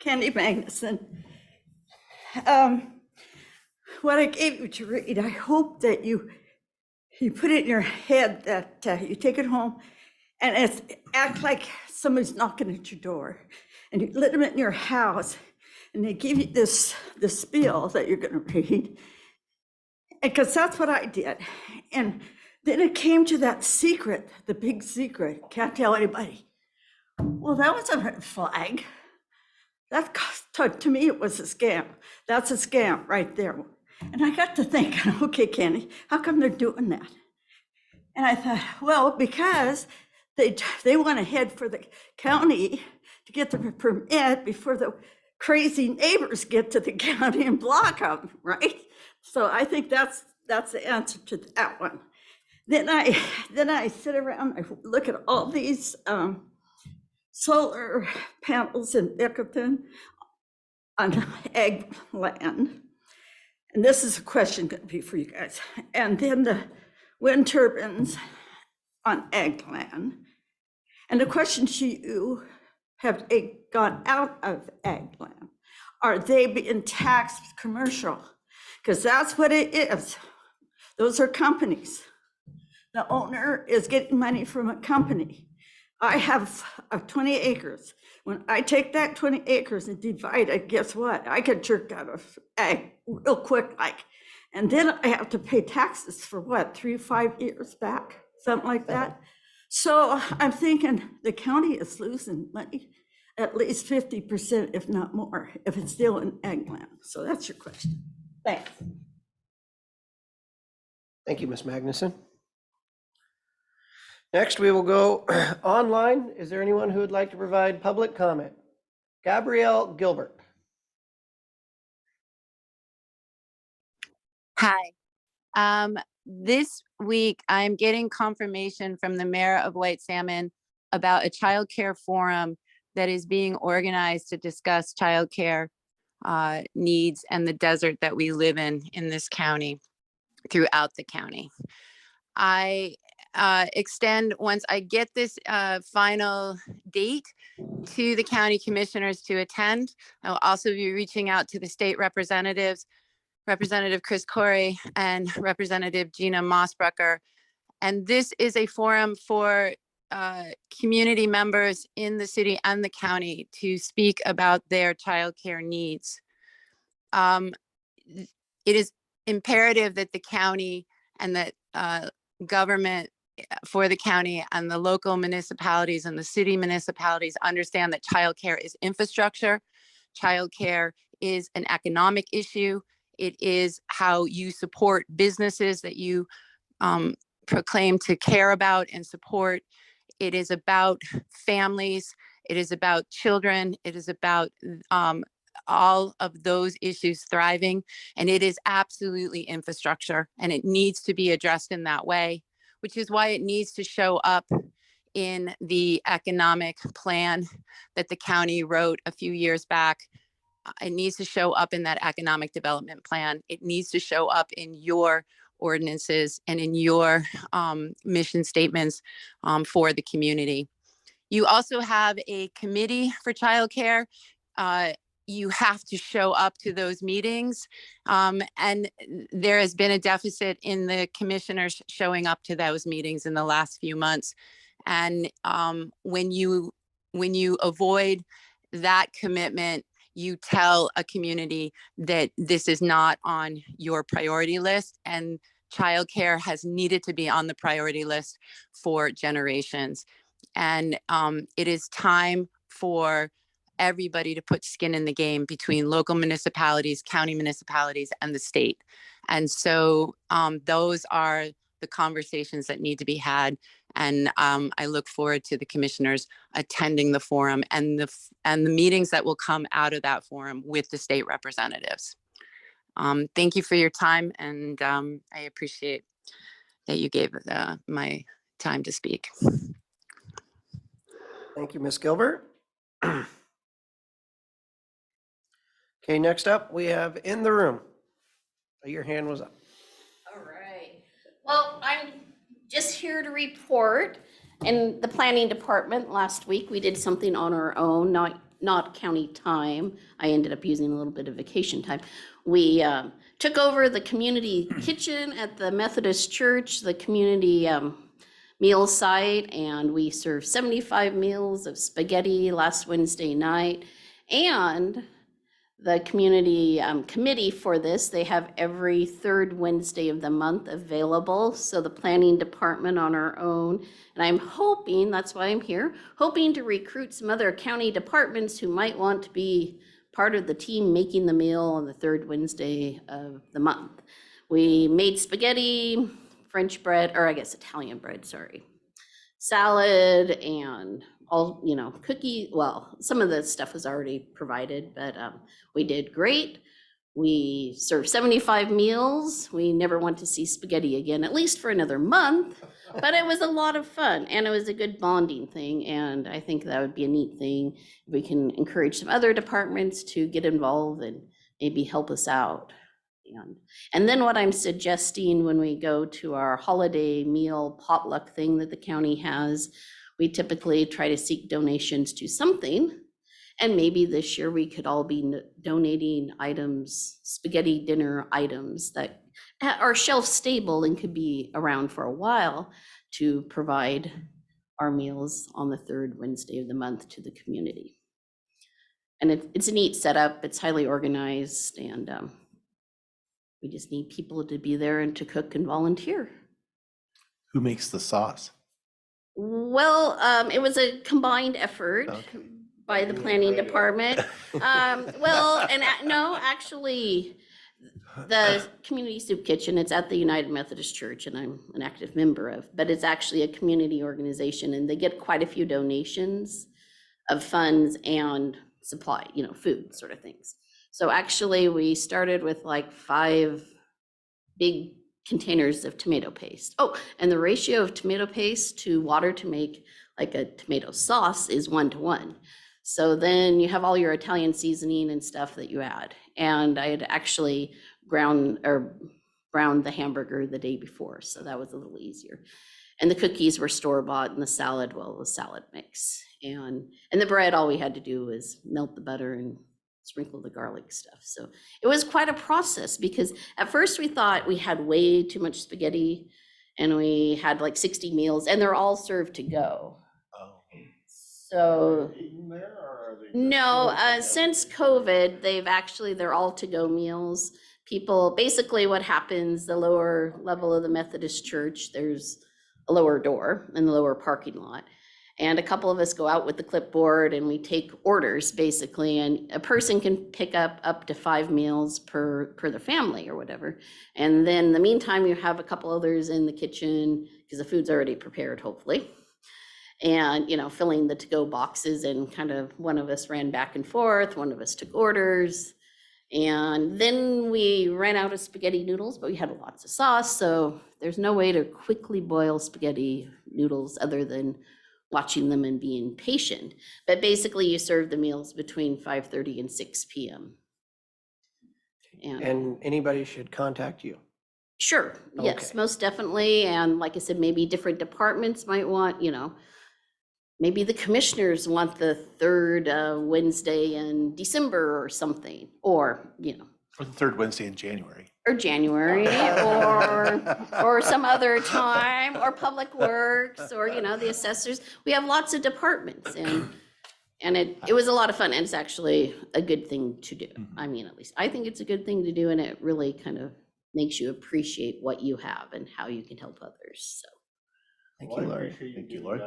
Candy Magnuson. What I gave you to read, I hope that you put it in your head that you take it home and act like somebody's knocking at your door, and you let them in your house, and they give you this spiel that you're going to read, because that's what I did. And then it came to that secret, the big secret, can't tell anybody. Well, that was a red flag. That, to me, it was a scam. That's a scam right there. And I got to thinking, okay, Kenny, how come they're doing that? And I thought, well, because they went ahead for the county to get the permit before the crazy neighbors get to the county and block them, right? So I think that's the answer to that one. Then I sit around, I look at all these solar panels in Bickerton on ag land. And this is a question going to be for you guys. And then the wind turbines on ag land. And the question to you, have they gone out of ag land? Are they being taxed commercial? Because that's what it is. Those are companies. The owner is getting money from a company. I have 20 acres. When I take that 20 acres and divide it, guess what? I get jerked out of ag real quick, like. And then I have to pay taxes for what, 3 or 5 years back, something like that. So I'm thinking the county is losing money, at least 50%, if not more, if it's still in ag land. So that's your question. Thanks. Thank you, Ms. Magnuson. Next, we will go online. Is there anyone who would like to provide public comment? Gabrielle Gilbert. Hi. This week, I'm getting confirmation from the mayor of White Salmon about a childcare forum that is being organized to discuss childcare needs and the desert that we live in this county, throughout the county. I extend, once I get this final date, to the county commissioners to attend. I'll also be reaching out to the state representatives, Representative Chris Corey and Representative Gina Mossbrucker. And this is a forum for community members in the city and the county to speak about their childcare needs. It is imperative that the county and that government for the county and the local municipalities and the city municipalities understand that childcare is infrastructure. Childcare is an economic issue. It is how you support businesses that you proclaim to care about and support. It is about families. It is about children. It is about all of those issues thriving. And it is absolutely infrastructure, and it needs to be addressed in that way, which is why it needs to show up in the economic plan that the county wrote a few years back. It needs to show up in that economic development plan. It needs to show up in your ordinances and in your mission statements for the community. You also have a committee for childcare. You have to show up to those meetings. And there has been a deficit in the commissioners showing up to those meetings in the last few months. And when you avoid that commitment, you tell a community that this is not on your priority list, and childcare has needed to be on the priority list for generations. And it is time for everybody to put skin in the game between local municipalities, county municipalities, and the state. And so those are the conversations that need to be had. And I look forward to the commissioners attending the forum and the meetings that will come out of that forum with the state representatives. Thank you for your time, and I appreciate that you gave my time to speak. Thank you, Ms. Gilbert. Okay, next up, we have in the room. Your hand was up. All right. Well, I'm just here to report. In the planning department last week, we did something on our own, not county time. I ended up using a little bit of vacation time. We took over the community kitchen at the Methodist Church, the community meal site, and we served 75 meals of spaghetti last Wednesday night. And the community committee for this, they have every third Wednesday of the month available. So the planning department on our own, and I'm hoping, that's why I'm here, hoping to recruit some other county departments who might want to be part of the team making the meal on the third Wednesday of the month. We made spaghetti, French bread, or I guess Italian bread, sorry, salad, and all, cookie. Well, some of the stuff was already provided, but we did great. We served 75 meals. We never want to see spaghetti again, at least for another month, but it was a lot of fun, and it was a good bonding thing, and I think that would be a neat thing if we can encourage some other departments to get involved and maybe help us out. And then what I'm suggesting when we go to our holiday meal potluck thing that the county has, we typically try to seek donations to something. And maybe this year we could all be donating items, spaghetti dinner items that are shelf stable and could be around for a while to provide our meals on the third Wednesday of the month to the community. And it's a neat setup. It's highly organized, and we just need people to be there and to cook and volunteer. Who makes the sauce? Well, it was a combined effort by the planning department. No, actually, the community soup kitchen, it's at the United Methodist Church, and I'm an active member of, but it's actually a community organization, and they get quite a few donations of funds and supply, food sort of things. So actually, we started with like 5 big containers of tomato paste. Oh, and the ratio of tomato paste to water to make like a tomato sauce is 1:1. So then you have all your Italian seasoning and stuff that you add. And I had actually browned the hamburger the day before, so that was a little easier. And the cookies were store-bought, and the salad, well, it was salad mix. And the bread, all we had to do was melt the butter and sprinkle the garlic stuff. So it was quite a process, because at first we thought we had way too much spaghetti, and we had like 60 meals, and they're all served to go. So no, since COVID, they're all to-go meals. People, basically what happens, the lower level of the Methodist Church, there's a lower door in the lower parking lot. And a couple of us go out with the clipboard and we take orders basically, and a person can pick up to 5 meals per their family or whatever. And then in the meantime, you have a couple others in the kitchen because the food's already prepared, hopefully. And, filling the to-go boxes, and kind of one of us ran back and forth, one of us took orders. And then we ran out of spaghetti noodles, but we had lots of sauce. So there's no way to quickly boil spaghetti noodles other than watching them and being patient. But basically you serve the meals between 5:30 and 6 p.m. And anybody should contact you. Sure, yes, Okay. most definitely. And like I said, maybe different departments might want, maybe the commissioners want the third Wednesday in December or something, or, Or the third Wednesday in January. or January, or some other time, or Public Works, or, the assessors. We have lots of departments, and it was a lot of fun, and it's actually a good thing to do. I mean, at least I think it's a good thing to do, and it really kind of makes you appreciate what you have and how you can help others, so. Thank you, Lori. Thank you, Lori.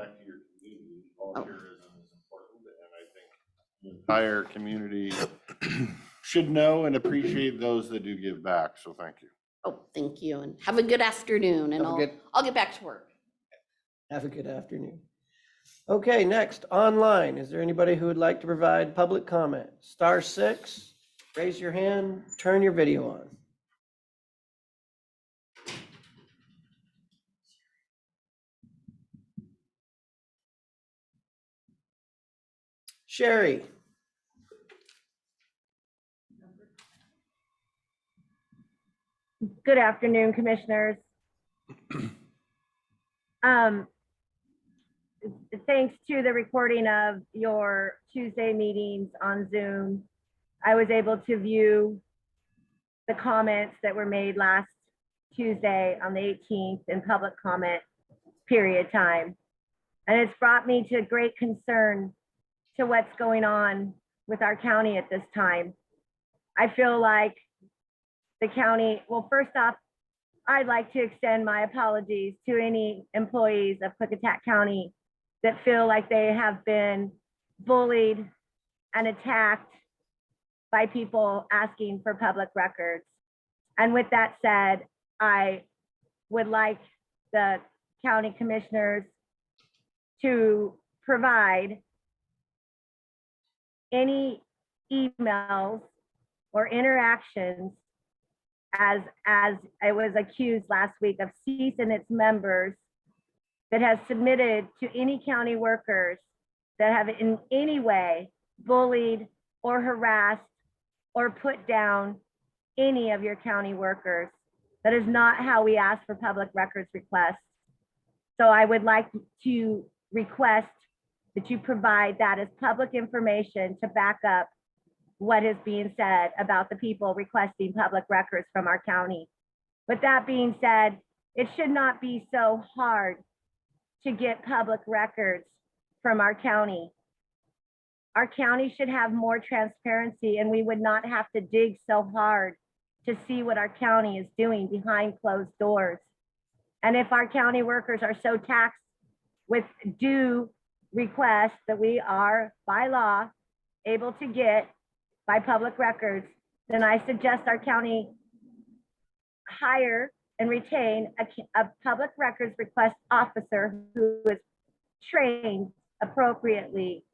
community. Volunteerism is important, and I think the entire community should know and appreciate those that do give back, so thank you. Oh, thank you, and have a good afternoon, and Have a good- I'll get back to work. Have a good afternoon. Okay, next, online. Is there anybody who would like to provide public comment? *6, raise your hand, turn your video on. Sherry? Good afternoon, commissioners. Thanks to the recording of your Tuesday meetings on Zoom, I was able to view the comments that were made last Tuesday on the 18th in public comment period time. And it's brought me to great concern to what's going on with our county at this time. I feel like the county, well, first off, I'd like to extend my apologies to any employees of Klickitat County that feel like they have been bullied and attacked by people asking for public records. And with that said, I would like the county commissioners to provide any emails or interactions as I was accused last week of cease and its members that has submitted to any county workers that have in any way bullied or harassed or put down any of your county workers. That is not how we ask for public records requests. So I would like to request that you provide that as public information to back up what is being said about the people requesting public records from our county. With that being said, it should not be so hard to get public records from our county. Our county should have more transparency, and we would not have to dig so hard to see what our county is doing behind closed doors. And if our county workers are so taxed with due requests that we are by law able to get by public records, then I suggest our county hire and retain a public records request officer who is trained appropriately.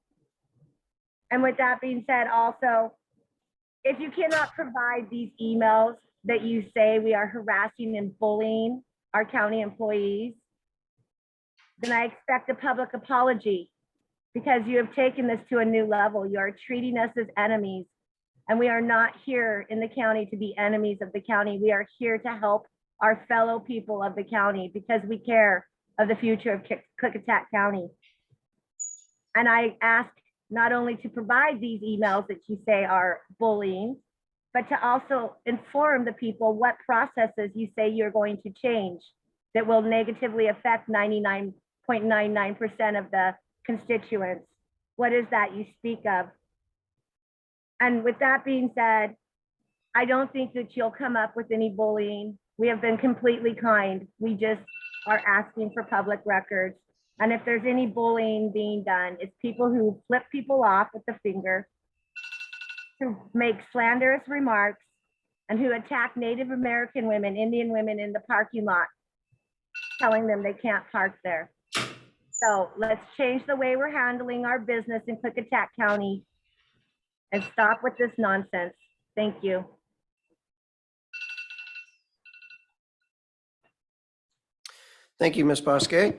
And with that being said, also, if you cannot provide these emails that you say we are harassing and bullying our county employees, then I expect a public apology, because you have taken this to a new level. You are treating us as enemies, and we are not here in the county to be enemies of the county. We are here to help our fellow people of the county because we care of the future of Klickitat County. And I ask not only to provide these emails that you say are bullying, but to also inform the people what processes you say you're going to change that will negatively affect 99.99% of the constituents. What is that you speak of? And with that being said, I don't think that you'll come up with any bullying. We have been completely kind. We just are asking for public records. And if there's any bullying being done, it's people who flip people off with the finger, who make slanderous remarks, and who attack Native American women, Indian women in the parking lot, telling them they can't park there. So let's change the way we're handling our business in Klickitat County and stop with this nonsense. Thank you. Thank you, Ms. Bosque.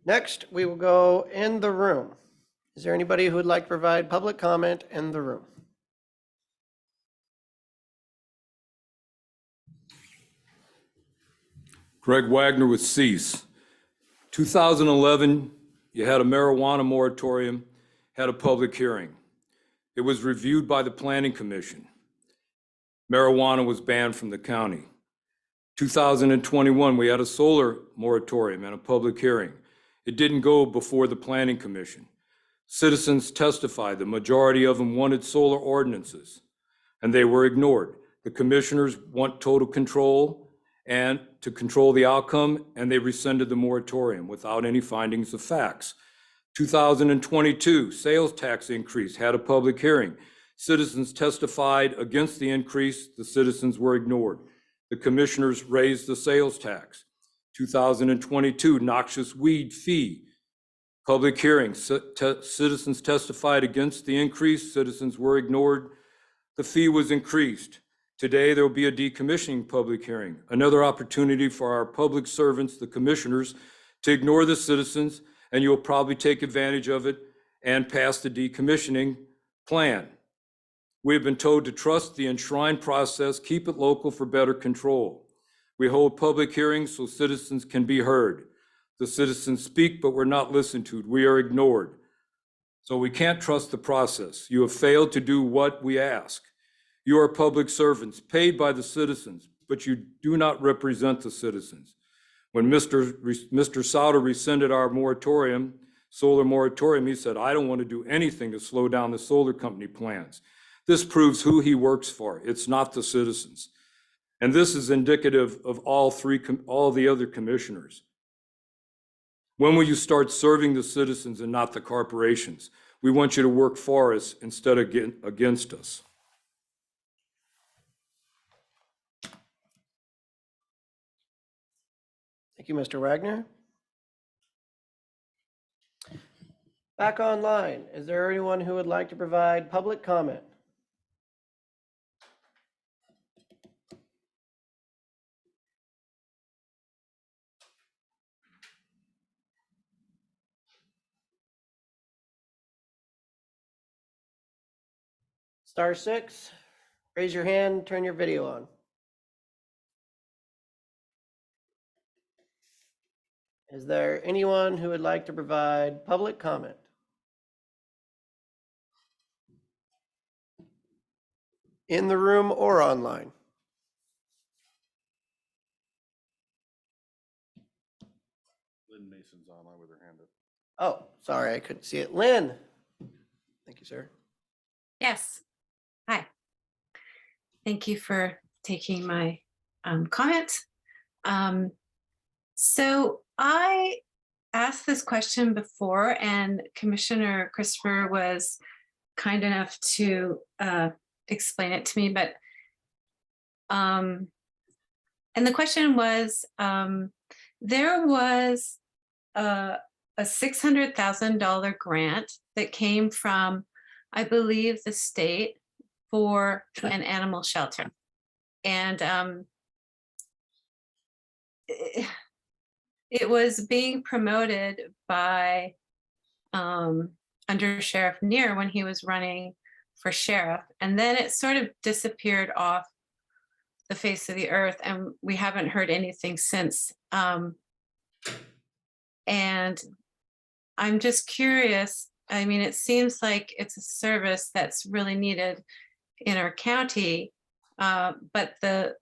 Next, we will go in the room. Is there anybody who would like to provide public comment in the room? Greg Wagner with Cease. 2011, you had a marijuana moratorium, had a public hearing. It was reviewed by the Planning Commission. Marijuana was banned from the county. 2021, we had a solar moratorium and a public hearing. It didn't go before the Planning Commission. Citizens testified, the majority of them wanted solar ordinances, and they were ignored. The commissioners want total control, and to control the outcome, and they rescinded the moratorium without any findings of facts. 2022 sales tax increase, had a public hearing. Citizens testified against the increase. The citizens were ignored. The commissioners raised the sales tax. 2022 noxious weed fee, public hearing. Citizens testified against the increase. Citizens were ignored. The fee was increased. Today, there will be a decommissioning public hearing, another opportunity for our public servants, the commissioners, to ignore the citizens, and you'll probably take advantage of it and pass the decommissioning plan. We have been told to trust the enshrined process, keep it local for better control. We hold public hearings so citizens can be heard. The citizens speak, but we're not listened to. We are ignored. So we can't trust the process. You have failed to do what we ask. You are public servants paid by the citizens, but you do not represent the citizens. When Mr. Sauter rescinded our moratorium, solar moratorium, he said, I don't want to do anything to slow down the solar company plans. This proves who he works for. It's not the citizens. And this is indicative of all the other commissioners. When will you start serving the citizens and not the corporations? We want you to work for us instead of against us. Thank you, Mr. Wagner. Back online, is there anyone who would like to provide public comment? *6, raise your hand, turn your video on. Is there anyone who would like to provide public comment? In the room or online? Lynn Mason's online with her hand up. Oh, sorry, I couldn't see it. Lynn. Thank you, sir. Yes. Hi. Thank you for taking my comment. So I asked this question before, and Commissioner Christopher was kind enough to explain it to me. But and the question was, there was a $600,000 grant that came from, I believe, the state for an animal shelter. And it was being promoted by Under Sheriff Neer when he was running for sheriff. And then it sort of disappeared off the face of the earth, and we haven't heard anything since. And I'm just curious. I mean, it seems like it's a service that's really needed in our county, but the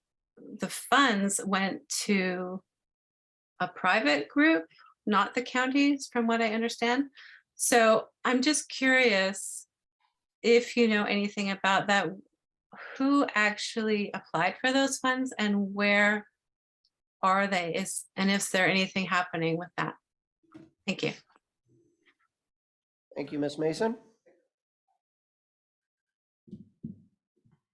funds went to a private group, not the counties, from what I understand. So I'm just curious if you know anything about that, who actually applied for those funds and where are they? And is there anything happening with that? Thank you. Thank you, Ms. Mason.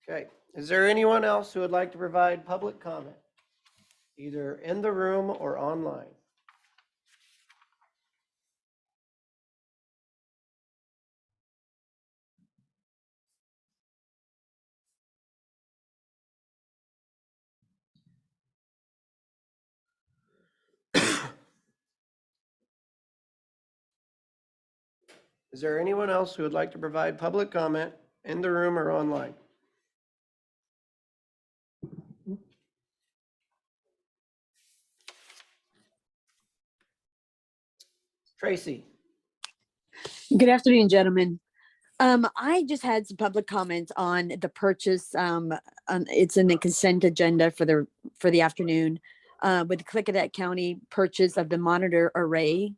Okay, is there anyone else who would like to provide public comment, either in the room or online? Is there anyone else who would like to provide public comment in the room or online? Tracy. Good afternoon, gentlemen. I just had some public comments on the purchase. It's in the consent agenda for the afternoon with the Klickitat County purchase of the monitor array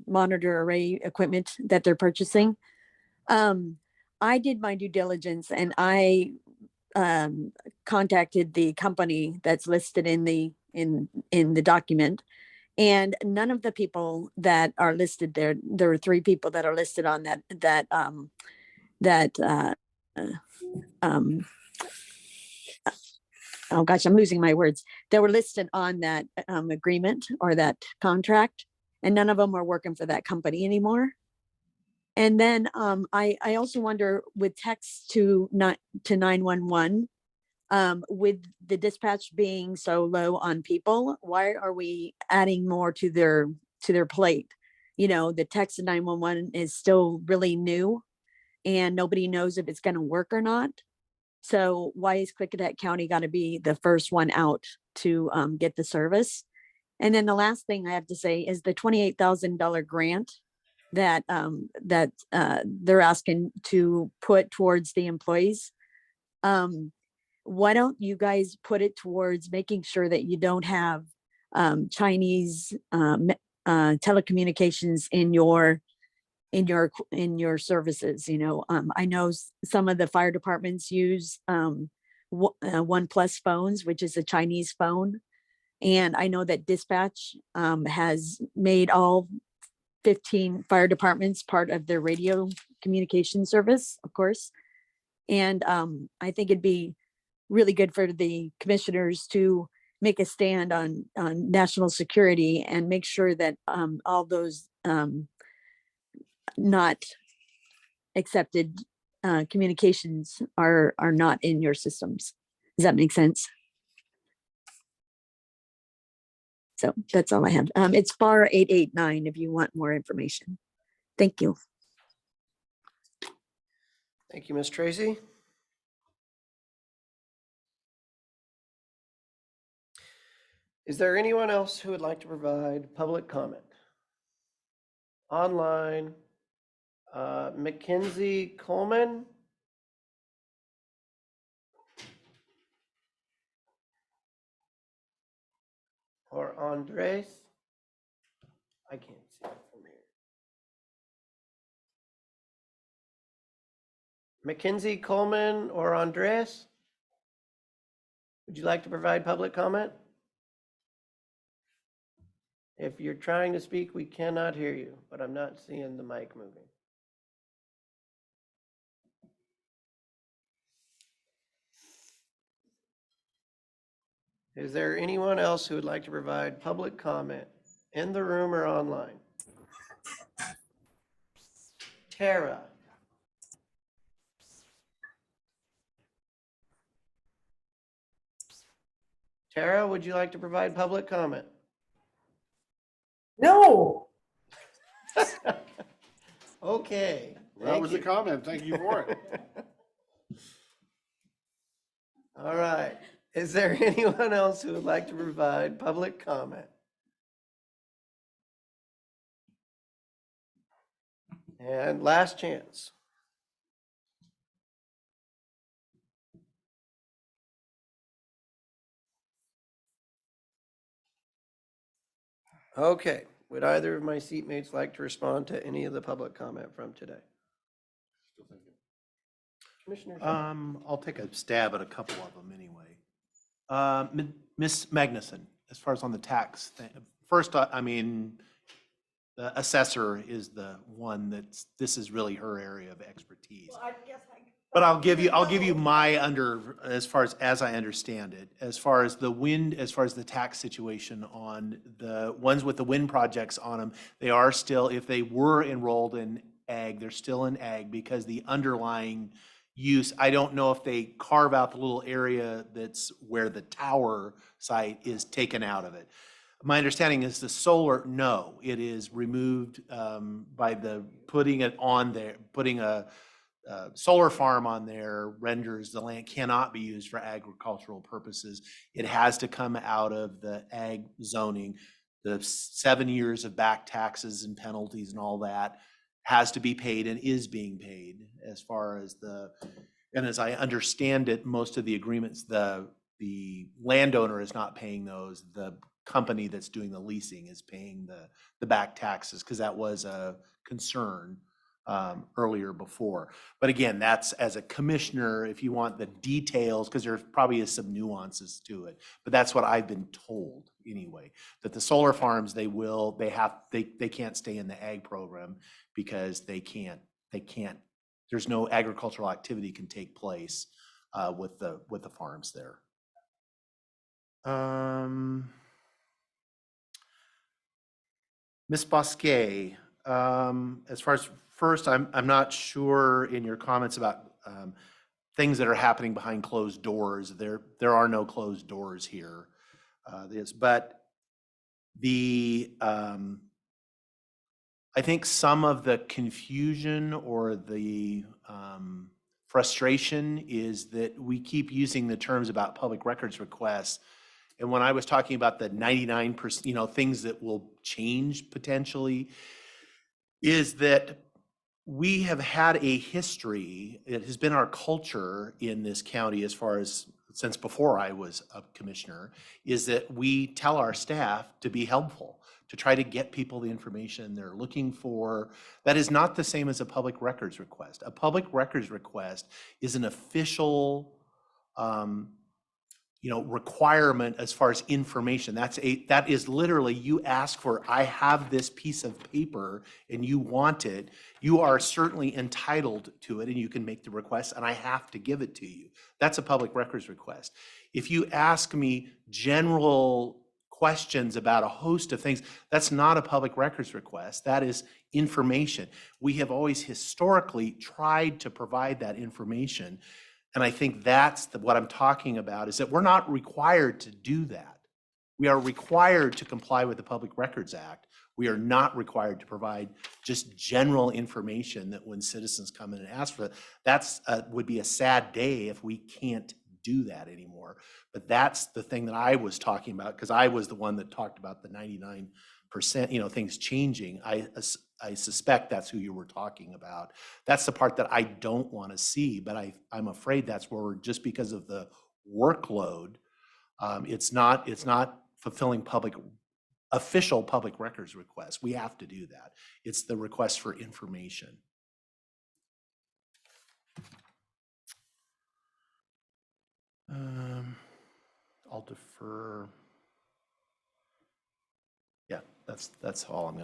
monitor array equipment that they're purchasing. I did my due diligence, and I contacted the company that's listed in the document. And none of the people that are listed there are 3 people that are listed on that um, oh gosh, I'm losing my words. They were listed on that agreement or that contract, and none of them are working for that company anymore. And then I also wonder with text to 911, with the dispatch being so low on people, why are we adding more to their plate? You know, the text to 911 is still really new, and nobody knows if it's going to work or not. So why is Klickitat County got to be the first one out to get the service? And then the last thing I have to say is the $28,000 grant that they're asking to put towards the employees. Why don't you guys put it towards making sure that you don't have Chinese telecommunications in your services? You know, I know some of the fire departments use OnePlus phones, which is a Chinese phone. And I know that dispatch has made all 15 fire departments part of their radio communication service, of course. And I think it'd be really good for the commissioners to make a stand on national security and make sure that all those not accepted communications are not in your systems. Does that make sense? So that's all I have. It's FAR 889 if you want more information. Thank you. Thank you, Ms. Tracy. Is there anyone else who would like to provide public comment? Online, Mackenzie Coleman? Or Andres? I can't see it from here. Mackenzie Coleman or Andres? Would you like to provide public comment? If you're trying to speak, we cannot hear you, but I'm not seeing the mic moving. Is there anyone else who would like to provide public comment in the room or online? Tara? Tara, would you like to provide public comment? No. Okay. That was the comment. Thank you for it. All right. Is there anyone else who would like to provide public comment? And last chance. Okay. Would either of my seatmates like to respond to any of the public comment from today? Commissioner Shaw? I'll take a stab at a couple of them anyway. Ms. Magnuson, as far as on the tax thing, first, I mean, the assessor is the one this is really her area of expertise. Well, I guess But I'll give you my as far as I understand it, as far as the tax situation on the ones with the wind projects on them, they are still, if they were enrolled in ag, they're still in ag because the underlying use, I don't know if they carve out the little area that's where the tower site is taken out of it. My understanding is the solar, no, it is removed by the putting it on there, putting a solar farm on there renders the land cannot be used for agricultural purposes. It has to come out of the ag zoning. The 7 years of back taxes and penalties and all that has to be paid and is being paid as far as and as I understand it, most of the agreements, the landowner is not paying those. The company that's doing the leasing is paying the back taxes because that was a concern earlier before. But again, that's as a commissioner, if you want the details, because there probably is some nuances to it. But that's what I've been told anyway, that the solar farms, they can't stay in the ag program because they can't, there's no agricultural activity can take place with the farms there. Ms. Bosquet, as far as first, I'm not sure in your comments about things that are happening behind closed doors. There are no closed doors here. But I think some of the confusion or the frustration is that we keep using the terms about public records requests. And when I was talking about the 99%, things that will change potentially, is that we have had a history, it has been our culture in this county as far as since before I was a commissioner, is that we tell our staff to be helpful, to try to get people the information they're looking for. That is not the same as a public records request. A public records request is an official requirement as far as information. That is literally, you ask for, I have this piece of paper and you want it, you are certainly entitled to it and you can make the request and I have to give it to you. That's a public records request. If you ask me general questions about a host of things, that's not a public records request. That is information. We have always historically tried to provide that information. And I think that's what I'm talking about, is that we're not required to do that. We are required to comply with the Public Records Act. We are not required to provide just general information that when citizens come in and ask for it, would be a sad day if we can't do that anymore. But that's the thing that I was talking about, because I was the one that talked about the 99%, things changing. I suspect that's who you were talking about. That's the part that I don't want to see, but I'm afraid that's where we're, just because of the workload, it's not fulfilling official public records requests. We have to do that. It's the request for information. I'll defer. Yeah, that's all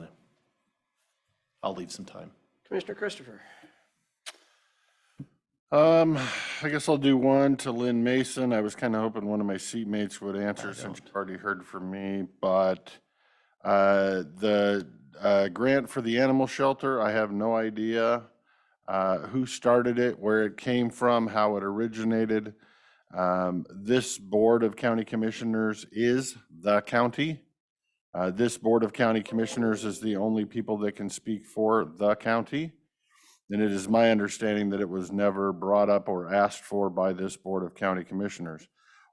I'll leave some time. Commissioner Christopher. I guess I'll do one to Lynn Mason. I was kind of hoping one of my seatmates would answer since you've already heard from me, but the grant for the animal shelter, I have no idea who started it, where it came from, how it originated. This Board of County Commissioners is the county. This Board of County Commissioners is the only people that can speak for the county. And it is my understanding that it was never brought up or asked for by this Board of County Commissioners.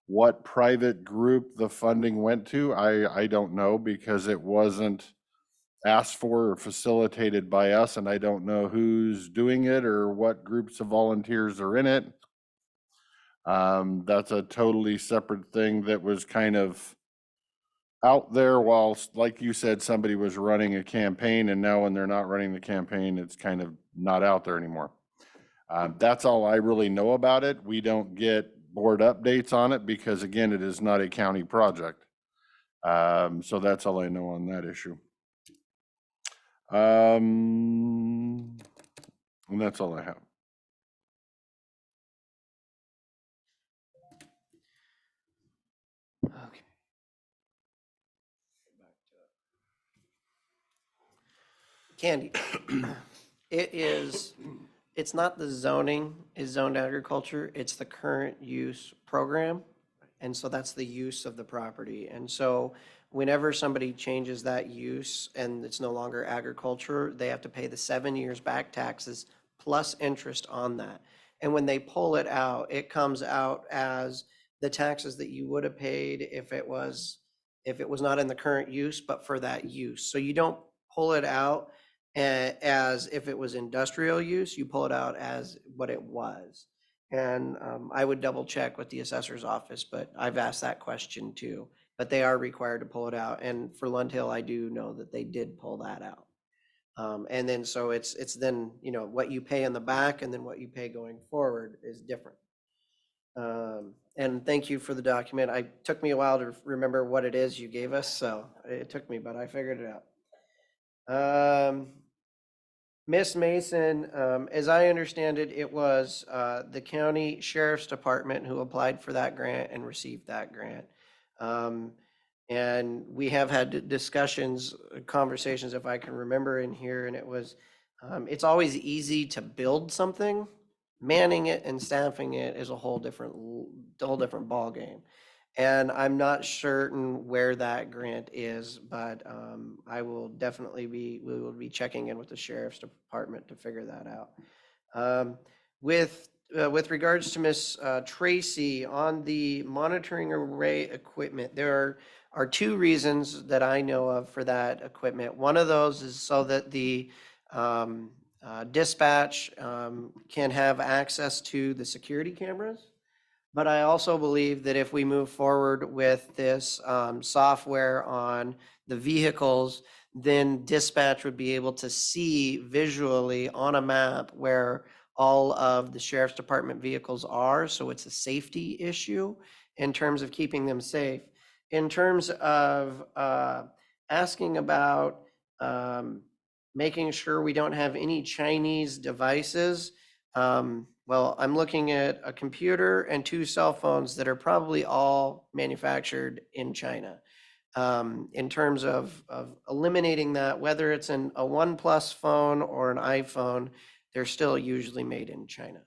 What private group the funding went to, I don't know, because it wasn't asked for or facilitated by us, and I don't know who's doing it or what groups of volunteers are in it. That's a totally separate thing that was kind of out there whilst, like you said, somebody was running a campaign, and now when they're not running the campaign, it's kind of not out there anymore. That's all I really know about it. We don't get board updates on it because, again, it is not a county project. So that's all I know on that issue. And that's all I have. Okay. Candy. It's not the zoning is zoned agriculture, it's the current use program. And so that's the use of the property. And so whenever somebody changes that use and it's no longer agriculture, they have to pay the 7 years back taxes plus interest on that. And when they pull it out, it comes out as the taxes that you would have paid if it was not in the current use, but for that use. So you don't pull it out as if it was industrial use, you pull it out as what it was. And I would double check with the assessor's office, but I've asked that question too. But they are required to pull it out. And for Lund Hill, I do know that they did pull that out. And then, so it's then, what you pay in the back and then what you pay going forward is different. And thank you for the document. Took me a while to remember what it is you gave us, so it took me, but I figured it out. Miss Mason, as I understand it, it was the county sheriff's department who applied for that grant and received that grant. And we have had discussions, conversations, if I can remember in here, and it was, it's always easy to build something. Manning it and staffing it is a whole different ballgame. And I'm not certain where that grant is, but I will definitely we will be checking in with the sheriff's department to figure that out. With regards to Miss Tracy, on the monitoring array equipment, there are two reasons that I know of for that equipment. One of those is so that the dispatch can have access to the security cameras. But I also believe that if we move forward with this software on the vehicles, then dispatch would be able to see visually on a map where all of the sheriff's department vehicles are. So it's a safety issue in terms of keeping them safe. In terms of asking about making sure we don't have any Chinese devices, well, I'm looking at a computer and 2 cell phones that are probably all manufactured in China. In terms of eliminating that, whether it's a OnePlus phone or an iPhone, they're still usually made in China.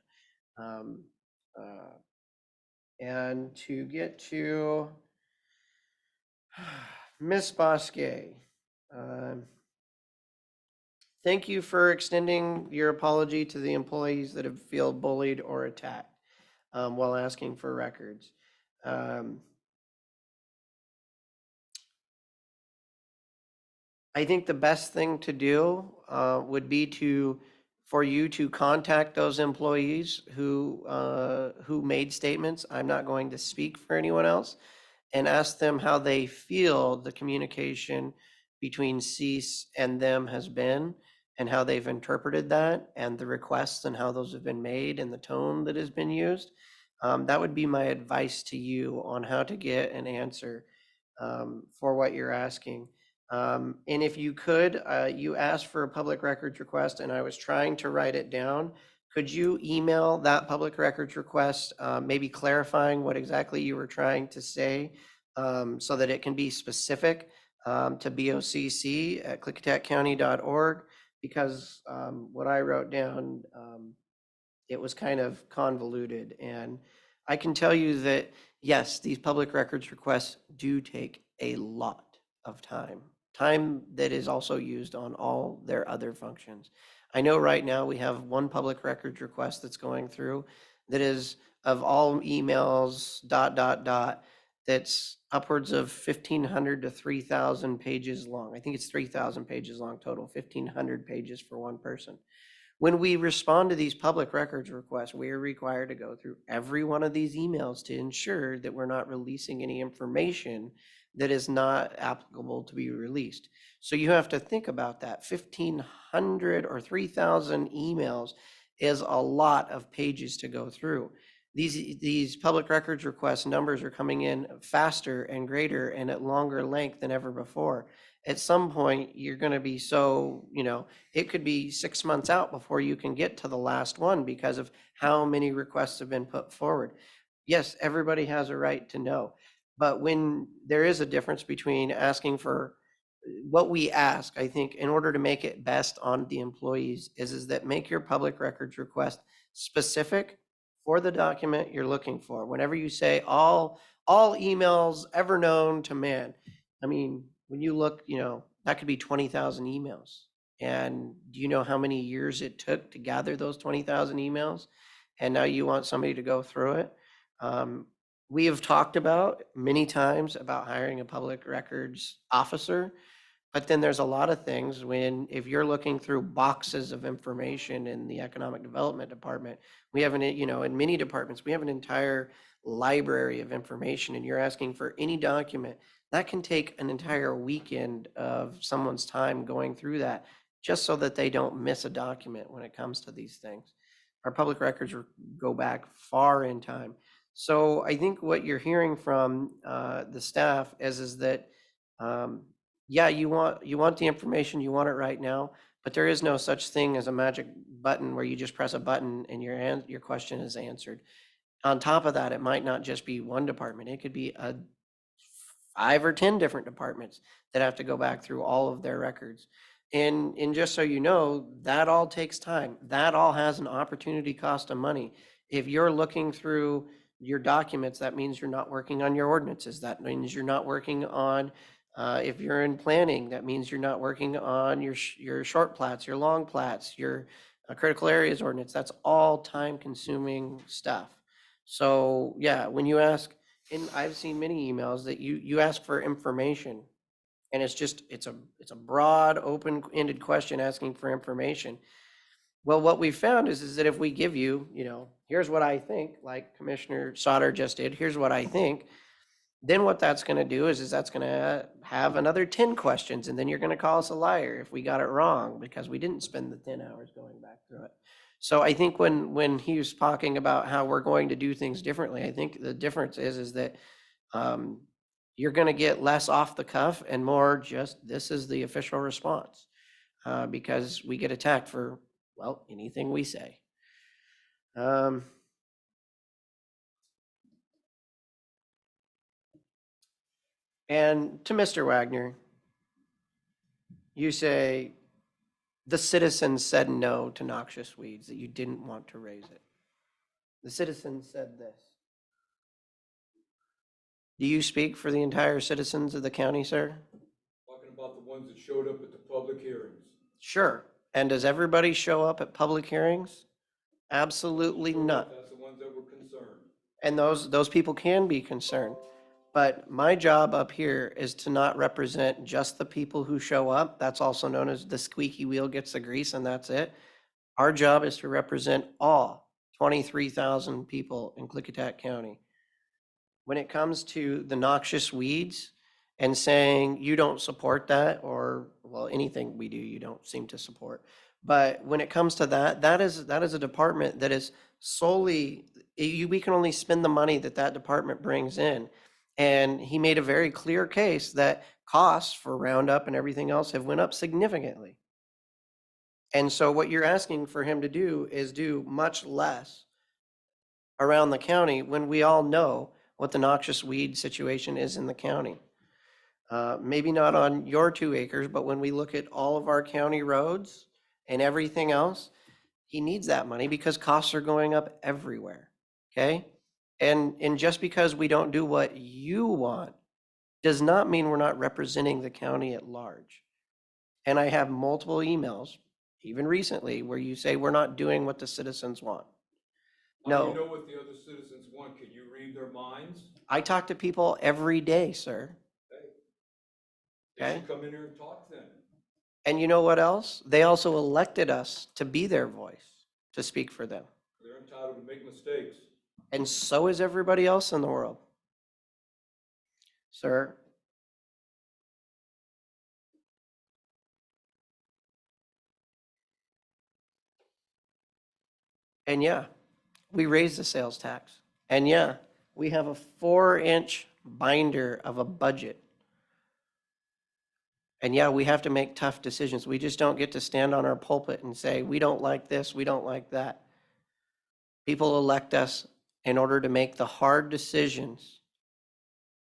And to get to Miss Bosque, thank you for extending your apology to the employees that have feel bullied or attacked while asking for records. I think the best thing to do would be for you to contact those employees who made statements. I'm not going to speak for anyone else, and ask them how they feel the communication between CEAS and them has been, and how they've interpreted that, and the requests and how those have been made, and the tone that has been used. That would be my advice to you on how to get an answer for what you're asking. And if you could, you asked for a public records request, and I was trying to write it down. Could you email that public records request, maybe clarifying what exactly you were trying to say, so that it can be specific to bocc@klickitatcounty.org? Because what I wrote down, it was kind of convoluted. And I can tell you that, yes, these public records requests do take a lot of time that is also used on all their other functions. I know right now we have one public records request that's going through that is of all emails, ... that's upwards of 1,500 to 3,000 pages long. I think it's 3,000 pages long total, 1,500 pages for one person. When we respond to these public records requests, we are required to go through every one of these emails to ensure that we're not releasing any information that is not applicable to be released. So you have to think about that. 1,500 or 3,000 emails is a lot of pages to go through. These public records request numbers are coming in faster and greater and at longer length than ever before. At some point, you're going to be it could be 6 months out before you can get to the last one because of how many requests have been put forward. Yes, everybody has a right to know, but when there is a difference between asking for what we ask, I think, in order to make it best on the employees is that make your public records request specific for the document you're looking for. Whenever you say all emails ever known to man, I mean, when you look, that could be 20,000 emails. And do you know how many years it took to gather those 20,000 emails? And now you want somebody to go through it. We have talked about many times about hiring a public records officer. But then there's a lot of things if you're looking through boxes of information in the economic development department, we have in many departments, we have an entire library of information, and you're asking for any document that can take an entire weekend of someone's time going through that just so that they don't miss a document when it comes to these things. Our public records go back far in time. So I think what you're hearing from the staff is that, yeah, you want the information, you want it right now, but there is no such thing as a magic button where you just press a button and your question is answered. On top of that, it might not just be one department. It could be 5 or 10 different departments that have to go back through all of their records. And just so you know, that all takes time. That all has an opportunity cost of money. If you're looking through your documents, that means you're not working on your ordinances. That means you're not working on, if you're in planning, that means you're not working on your short plats, your long plats, your critical areas ordinance. That's all time consuming stuff. So yeah, when you ask, and I've seen many emails that you ask for information, and it's a broad, open-ended question asking for information. Well, what we found is that if we give you, here's what I think, like Commissioner Sauter just did, here's what I think, then what that's going to do is that's going to have another 10 questions, and then you're going to call us a liar if we got it wrong because we didn't spend the 10 hours going back through it. So I think when he was talking about how we're going to do things differently, I think the difference is that you're going to get less off the cuff and more just this is the official response because we get attacked for, well, anything we say. And to Mr. Wagner, you say the citizens said no to noxious weeds, that you didn't want to raise it. The citizens said this. Do you speak for the entire citizens of the county, sir? Talking about the ones that showed up at the public hearings. Sure. And does everybody show up at public hearings? Absolutely not. That's the ones that were concerned. And those people can be concerned. But my job up here is to not represent just the people who show up. That's also known as the squeaky wheel gets the grease, and that's it. Our job is to represent all 23,000 people in Klickitat County. When it comes to the noxious weeds and saying you don't support that, or, well, anything we do, you don't seem to support. But when it comes to that is a department that is solely, we can only spend the money that department brings in. And he made a very clear case that costs for Roundup and everything else have went up significantly. And so what you're asking for him to do is do much less around the county when we all know what the noxious weed situation is in the county. Maybe not on your 2 acres, but when we look at all of our county roads and everything else, he needs that money because costs are going up everywhere, okay? And just because we don't do what you want does not mean we're not representing the county at large. And I have multiple emails, even recently, where you say we're not doing what the citizens want. How do you No, know what the other citizens want? Can you read their minds? I talk to people every day, sir. They Okay. should come in here and talk then. And you know what else? They also elected us to be their voice, to speak for them. They're entitled to make mistakes. And so is everybody else in the world. Sir. And yeah, we raised the sales tax. And yeah, we have a 4-inch binder of a budget. And yeah, we have to make tough decisions. We just don't get to stand on our pulpit and say, we don't like this, we don't like that. People elect us in order to make the hard decisions,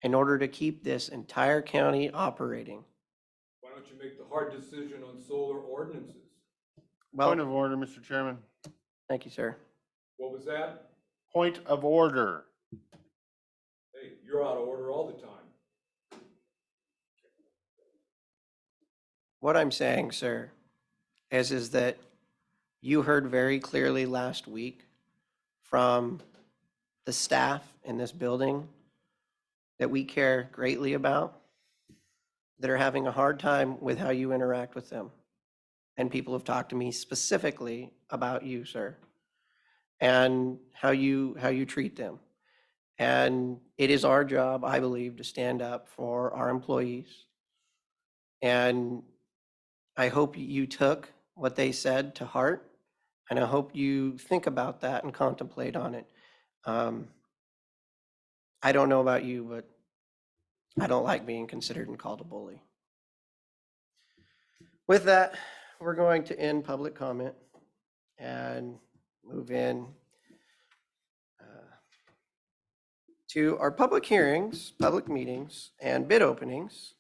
in order to keep this entire county operating. Why don't you make the hard decision on solar ordinances? Point Well, of order, Mr. Chairman. thank you, sir. What was that? Point of order. Hey, you're out of order all the time. What I'm saying, sir, is that you heard very clearly last week from the staff in this building that we care greatly about, that are having a hard time with how you interact with them. And people have talked to me specifically about you, sir, and how you treat them. And it is our job, I believe, to stand up for our employees. And I hope you took what they said to heart, and I hope you think about that and contemplate on it. I don't know about you, but I don't like being considered and called a bully. With that, we're going to end public comment and move in to our public hearings, public meetings, and bid openings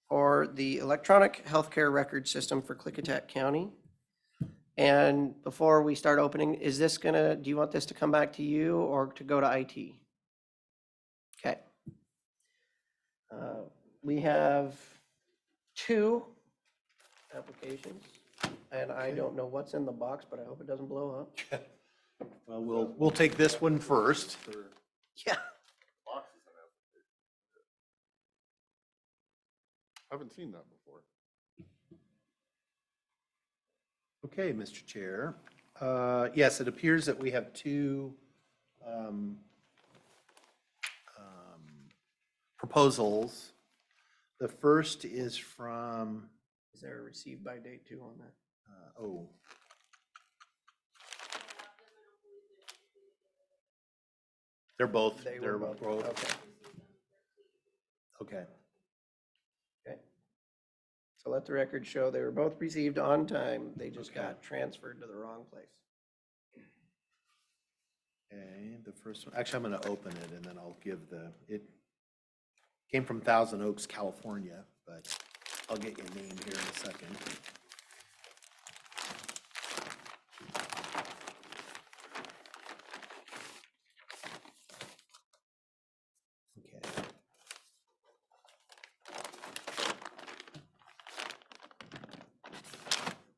for the electronic healthcare record system for Klickitat County. And before we start opening, is this gonna, do you want this to come back to you or to go to IT? Okay. We have 2 applications, and I don't know what's in the box, but I hope it doesn't blow up. Well, we'll take this one first. Yeah. Boxes and applications. Haven't seen that before. Okay, Mr. Chair. Yes, it appears that we have 2 proposals. The first is from, Is there a received by date too on that? oh. They're both, They they're were both, both, okay. okay. Okay. So let the record show they were both received on time. They just got transferred to the wrong place. Okay, the first one, actually, I'm gonna open it and then I'll give it came from Thousand Oaks, California, but I'll get your name here in a second. Okay.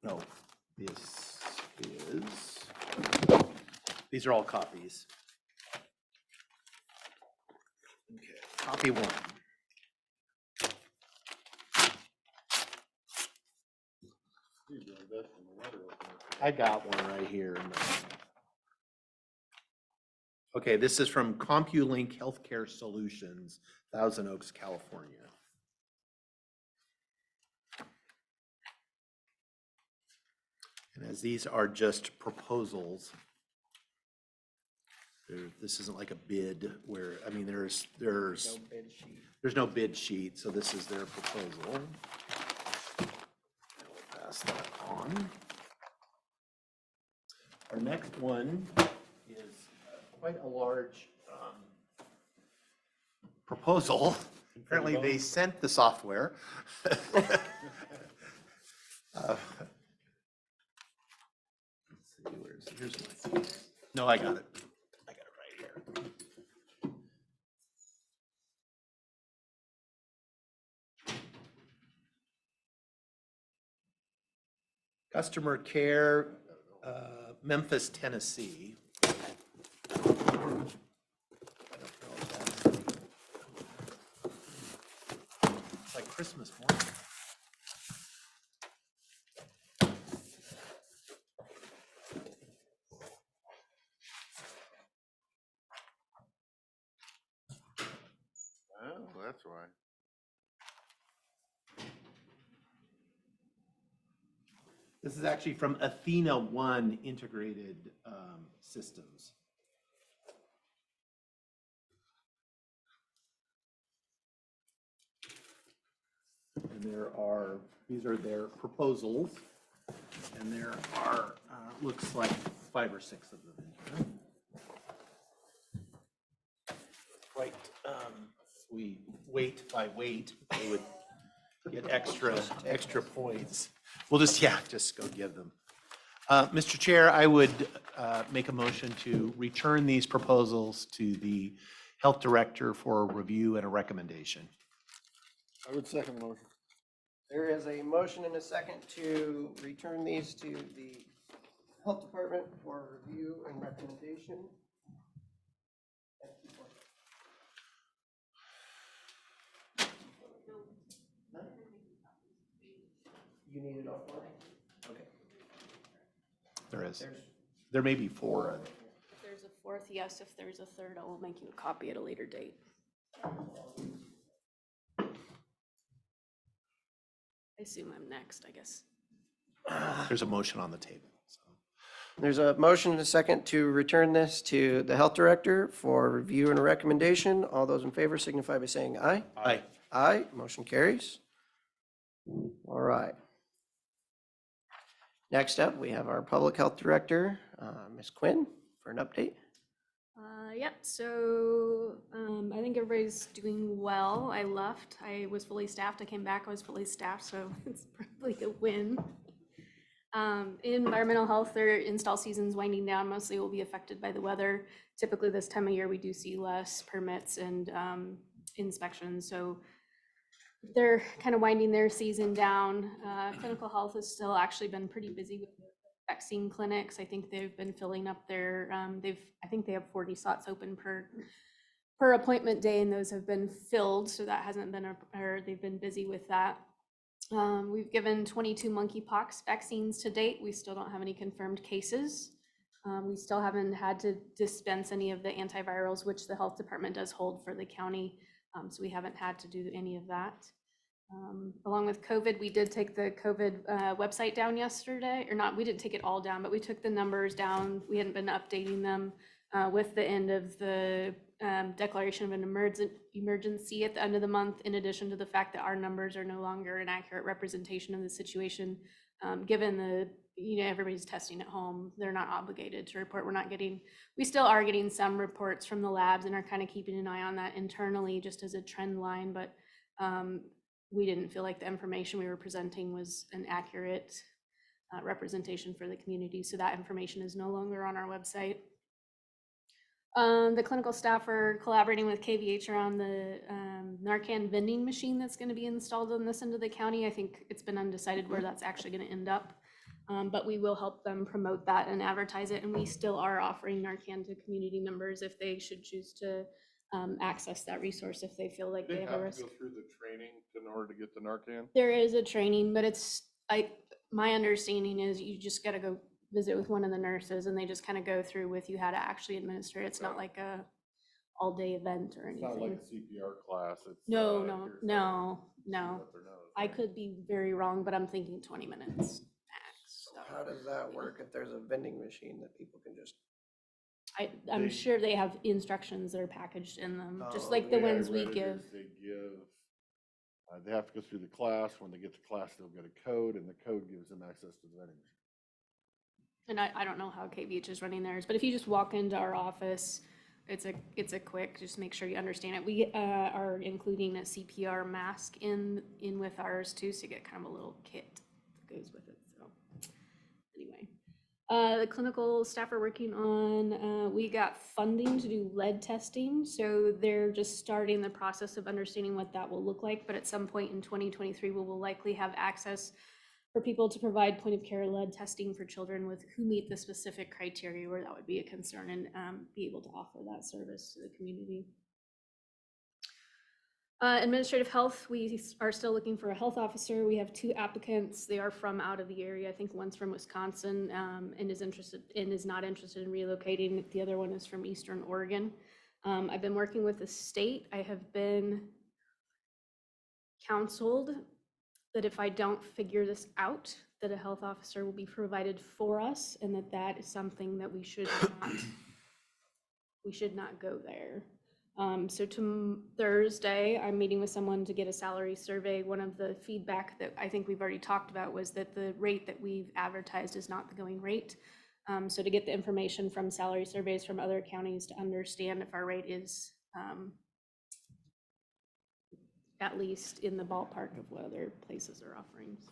No, these are all copies. Okay, copy 1. I got one right here. Okay, this is from CompuLink Healthcare Solutions, Thousand Oaks, California. And as these are just proposals, this isn't like a bid where, I mean, there's No bid sheet. there's no bid sheet, so this is their proposal. We'll pass that on. Our next one is quite a large proposal. Apparently, they sent the software. Let's see, here's my, no, I got it. I got it right here. Customer care, Memphis, Tennessee. I don't know if that's, it's like Christmas morning. Oh, that's why. This is actually from Athena One Integrated Systems. And these are their proposals, and there are, looks like 5 or 6 of them in here. Quite, we weight by weight, they would get extra points. We'll just go give them. Mr. Chair, I would make a motion to return these proposals to the Health Director for a review and a recommendation. I would second the motion. There is a motion and a second to return these to the Health Department for review and recommendation. You need it offline? Okay. There is. There may be 4. If there's a 4th, yes. If there's a 3rd, I will make you a copy at a later date. I assume I'm next, I guess. There's a motion on the table, so. There's a motion and a second to return this to the health director for review and a recommendation. All those in favor signify by saying aye. Aye. Aye, motion carries. All right. Next up, we have our public health director, Ms. Quinn, for an update. Yeah, so I think everybody's doing well. I left, I was fully staffed. I came back, I was fully staffed, so it's probably a win. In environmental health, their install season's winding down. Mostly will be affected by the weather. Typically this time of year, we do see less permits and inspections. So they're kind of winding their season down. Clinical health has still actually been pretty busy with vaccine clinics. I think they've been filling up their, I think they have 40 slots open per appointment day, and those have been filled. So that hasn't been, or they've been busy with that. We've given 22 monkeypox vaccines to date. We still don't have any confirmed cases. We still haven't had to dispense any of the antivirals, which the health department does hold for the county. So we haven't had to do any of that. Along with COVID, we did take the COVID website down yesterday, or not, we didn't take it all down, but we took the numbers down. We hadn't been updating them with the end of the declaration of an emergency at the end of the month, in addition to the fact that our numbers are no longer an accurate representation of the situation. Given the, everybody's testing at home, they're not obligated to report. We still are getting some reports from the labs and are kind of keeping an eye on that internally just as a trend line, but we didn't feel like the information we were presenting was an accurate representation for the community. So that information is no longer on our website. The clinical staff are collaborating with KVH around the Narcan vending machine that's going to be installed on this end of the county. I think it's been undecided where that's actually going to end up, but we will help them promote that and advertise it. And we still are offering Narcan to community members if they should choose to access that resource if they feel like they have a risk. Go through the training in order to get the Narcan? There is a training, but my understanding is you just got to go visit with one of the nurses and they just kind of go through with you how to actually administer it. It's not like a all-day event or It's anything. not like a CPR class. It's, No. here's how to see what their nose, I right? could be very wrong, but I'm thinking 20 minutes max. So How does that work if there's a vending machine that people can just? I'm sure they have instructions that are packaged in them, just Oh, like the way I ones we read it give. is they have to go through the class. When they get to class, they'll get a code, and the code gives them access to the vending machine. And I don't know how KVH is running theirs, but if you just walk into our office, it's a quick, just make sure you understand it. We are including a CPR mask in with ours too, so you get kind of a little kit that goes with it. So anyway, the clinical staff are working on, we got funding to do lead testing. So they're just starting the process of understanding what that will look like. But at some point in 2023, we will likely have access for people to provide point of care lead testing for children with who meet the specific criteria where that would be a concern, and be able to offer that service to the community. Administrative health, we are still looking for a health officer. We have 2 applicants. They are from out of the area. I think one's from Wisconsin and is not interested in relocating. The other one is from Eastern Oregon. I've been working with the state. I have been counseled that if I don't figure this out, that a health officer will be provided for us, and that is something that we should not go there. So to Thursday, I'm meeting with someone to get a salary survey. One of the feedback that I think we've already talked about was that the rate that we've advertised is not the going rate. So to get the information from salary surveys from other counties to understand if our rate is at least in the ballpark of what other places are offering. So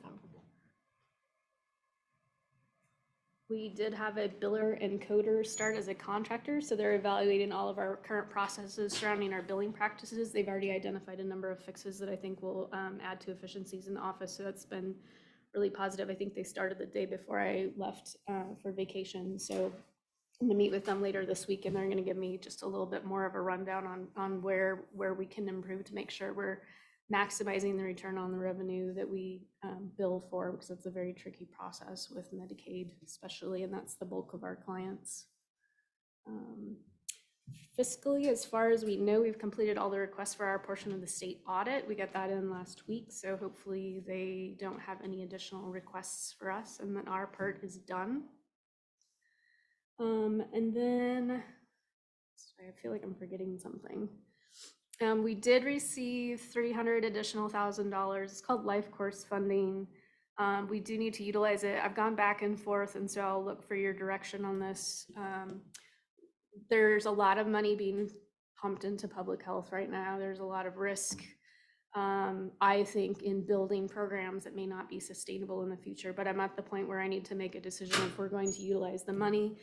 we did have a biller and coder start as a contractor, so they're evaluating all of our current processes surrounding our billing practices. They've already identified a number of fixes that I think will add to efficiencies in the office, so that's been really positive. I think they started the day before I left for vacation, so I'm gonna meet with them later this week, and they're gonna give me just a little bit more of a rundown on where we can improve to make sure we're maximizing the return on the revenue that we bill for, because it's a very tricky process with Medicaid especially, and that's the bulk of our clients. Fiscally, as far as we know, we've completed all the requests for our portion of the state audit. We got that in last week, so hopefully they don't have any additional requests for us and that our part is done. And then, sorry, I feel like I'm forgetting something. We did receive $300,000 additional. It's called life course funding. We do need to utilize it. I've gone back and forth, and so I'll look for your direction on this. There's a lot of money being pumped into public health right now. There's a lot of risk, I think, in building programs that may not be sustainable in the future, but I'm at the point where I need to make a decision if we're going to utilize the money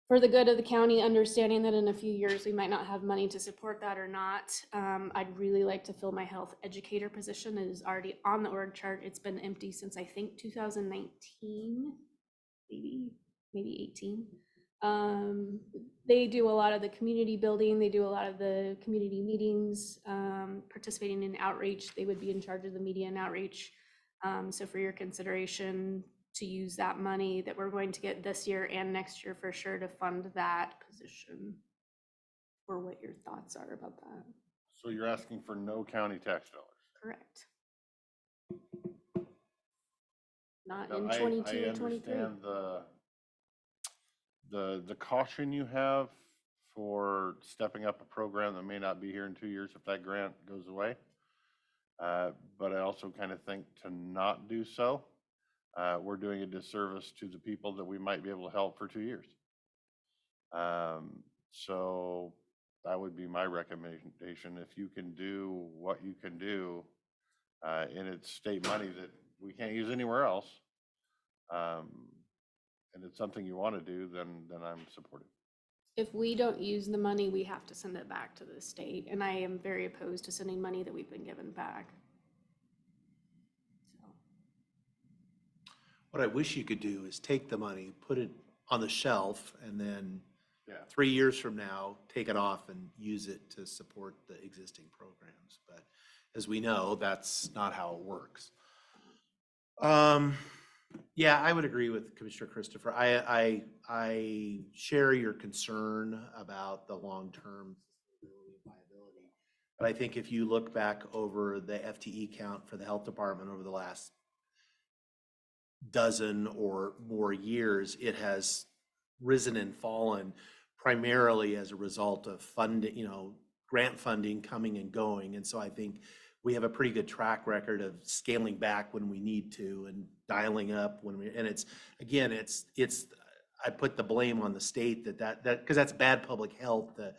for the good of the county, understanding that in a few years we might not have money to support that or not. I'd really like to fill my health educator position. It is already on the org chart. It's been empty since I think 2019, maybe 18. They do a lot of the community building. They do a lot of the community meetings, participating in outreach. They would be in charge of the media and outreach. So for your consideration, to use that money that we're going to get this year and next year for sure to fund that position, or what your thoughts are about that. So you're asking for no county tax dollars? Correct. Not Now, in I 22 or 23. understand the caution you have for stepping up a program that may not be here in 2 years if that grant goes away. But I also kind of think to not do so, we're doing a disservice to the people that we might be able to help for 2 years. So that would be my recommendation. If you can do what you can do, and it's state money that we can't use anywhere else, and it's something you want to do, then I'm supportive. If we don't use the money, we have to send it back to the state, and I am very opposed to sending money that we've been given back. So. What I wish you could do is take the money, put it on the shelf, and then Yeah. 3 years from now, take it off and use it to support the existing programs. But as we know, that's not how it works. Yeah, I would agree with Commissioner Christopher. I share your concern about the long-term viability. But I think if you look back over the FTE count for the health department over the last dozen or more years, it has risen and fallen primarily as a result of funding, grant funding coming and going. And so I think we have a pretty good track record of scaling back when we need to and dialing up when we, and it's, again, it's, I put the blame on the state that because that's bad public health, the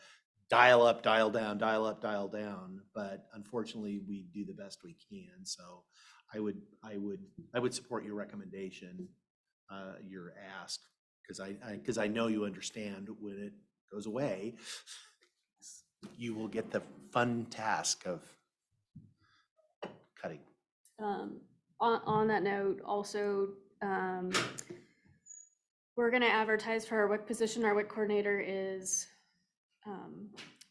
dial up, dial down, dial up, dial down. But unfortunately, we do the best we can. So I would support your recommendation, your ask, because I know you understand when it goes away, you will get the fun task of cutting. On that note, also, we're going to advertise for our WIC position. Our WIC coordinator is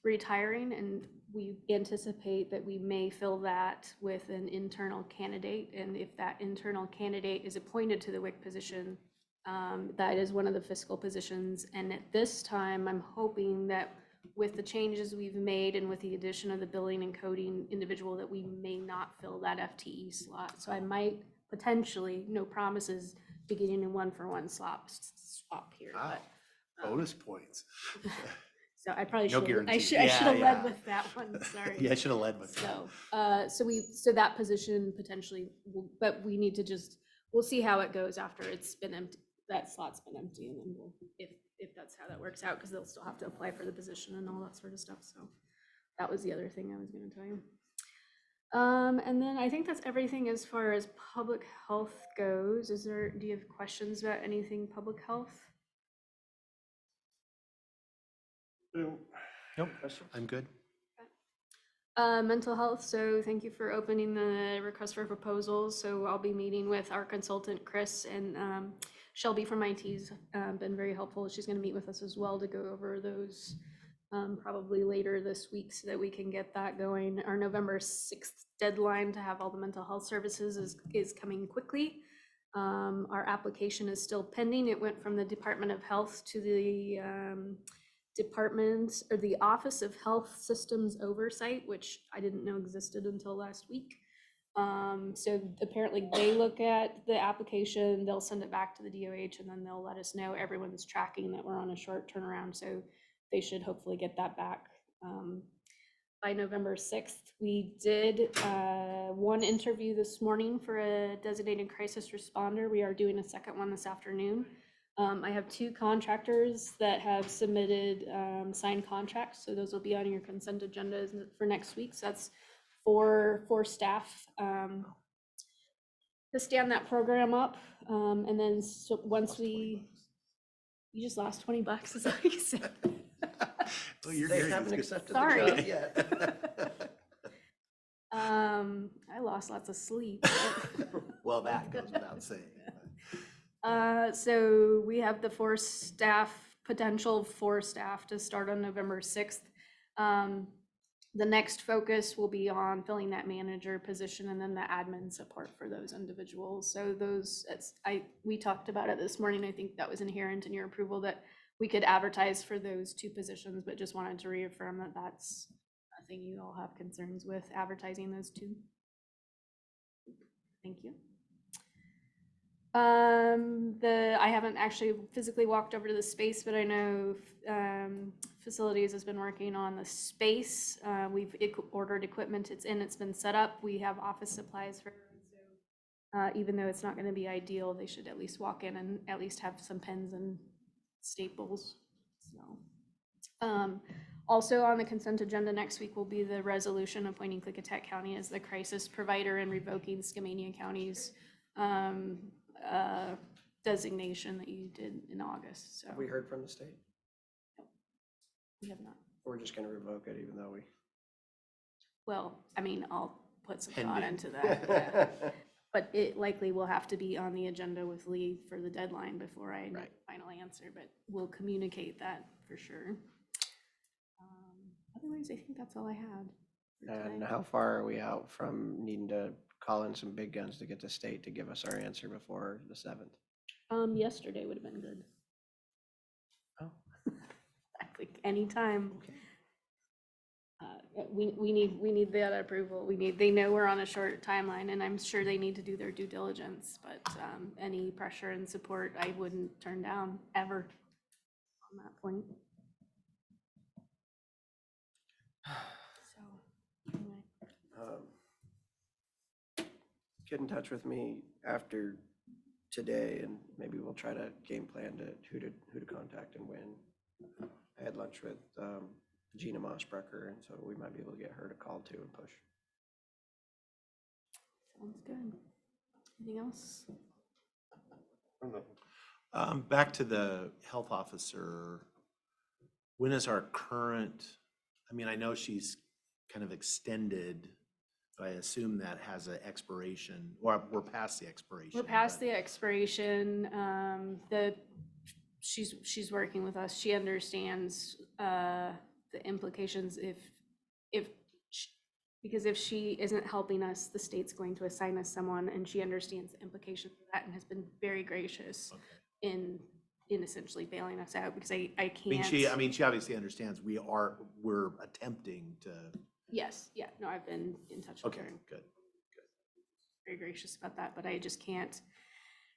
retiring, and we anticipate that we may fill that with an internal candidate. And if that internal candidate is appointed to the WIC position, that is one of the fiscal positions. And at this time, I'm hoping that with the changes we've made and with the addition of the billing and coding individual, that we may not fill that FTE slot. So I might potentially, no promises, be getting a 1-for-1 swap here. Wow. But, Bonus points. So I probably No should, guarantee. I should have Yeah. led with that one, sorry. Yeah, I should have led with that. So that position potentially, but we need to we'll see how it goes after it's been empty, that slot's been empty, and then we'll, if that's how that works out, because they'll still have to apply for the position and all that sort of stuff. So that was the other thing I was gonna tell you. And then I think that's everything as far as public health goes. Do you have questions about anything public health? Nope, I'm good. Mental health, so thank you for opening the request for proposals. So I'll be meeting with our consultant, Chris, and Shelby from IT's been very helpful. She's gonna meet with us as well to go over those probably later this week so that we can get that going. Our November 6th deadline to have all the mental health services is coming quickly. Our application is still pending. It went from the Department of Health to the department or the Office of Health Systems Oversight, which I didn't know existed until last week. So apparently they look at the application, they'll send it back to the DOH, and then they'll let us know everyone's tracking that we're on a short turnaround. So they should hopefully get that back by November 6th. We did one interview this morning for a designated crisis responder. We are doing a second one this afternoon. I have 2 contractors that have submitted signed contracts, so those will be on your consent agenda for next week. So that's for staff to stand that program up. And then once you just lost 20 bucks, is what you said. Oh, you're They good. haven't It's good. accepted the Sorry. job yet. I lost lots of sleep. Well, that goes without saying. So we have the 4 staff, potential 4 staff to start on November 6th. The next focus will be on filling that manager position and then the admin support for those individuals. So we talked about it this morning. I think that was inherent in your approval that we could advertise for those 2 positions, but just wanted to reaffirm that that's nothing you all have concerns with advertising those 2. Thank you. I haven't actually physically walked over to the space, but I know facilities has been working on the space. We've ordered equipment. It's been set up. We have office supplies for so even though it's not going to be ideal, they should at least walk in and at least have some pens and staples. So also on the consent agenda next week will be the resolution appointing Klickitat County as the crisis provider and revoking Skamania County's designation that you did in August. So Have we heard from the state? we have not. We're just gonna revoke it even though we. Well, I mean, I'll put some thought Pending. into that. Yeah. But it likely will have to be on the agenda with Lee for the deadline before I Right. finally answer, but we'll communicate that for sure. Otherwise, I think that's all I had. for And today. how far are we out from needing to call in some big guns to get the state to give us our answer before the 7th? Yesterday would have been good. Oh. Like anytime. Okay. We need that approval. They know we're on a short timeline, and I'm sure they need to do their due diligence, but any pressure and support I wouldn't turn down ever on that point. So, anyway. Get in touch with me after today and maybe we'll try to game plan to who to contact and when. I had lunch with Gina Mossbrucker, and so we might be able to get her to call too and push. Sounds good. Anything else? Back to the health officer, when is our current, I mean, I know she's kind of extended, but I assume that has an expiration, or we're past the expiration. We're past but- the expiration. She's working with us. She understands the implications because if she isn't helping us, the state's going to assign us someone, and she understands the implications of that and has been very gracious in essentially bailing us out because I can't. I mean, she obviously understands we're attempting to. Yes, yeah, no, I've been in touch with Okay, her. good. Very gracious about that, but I just can't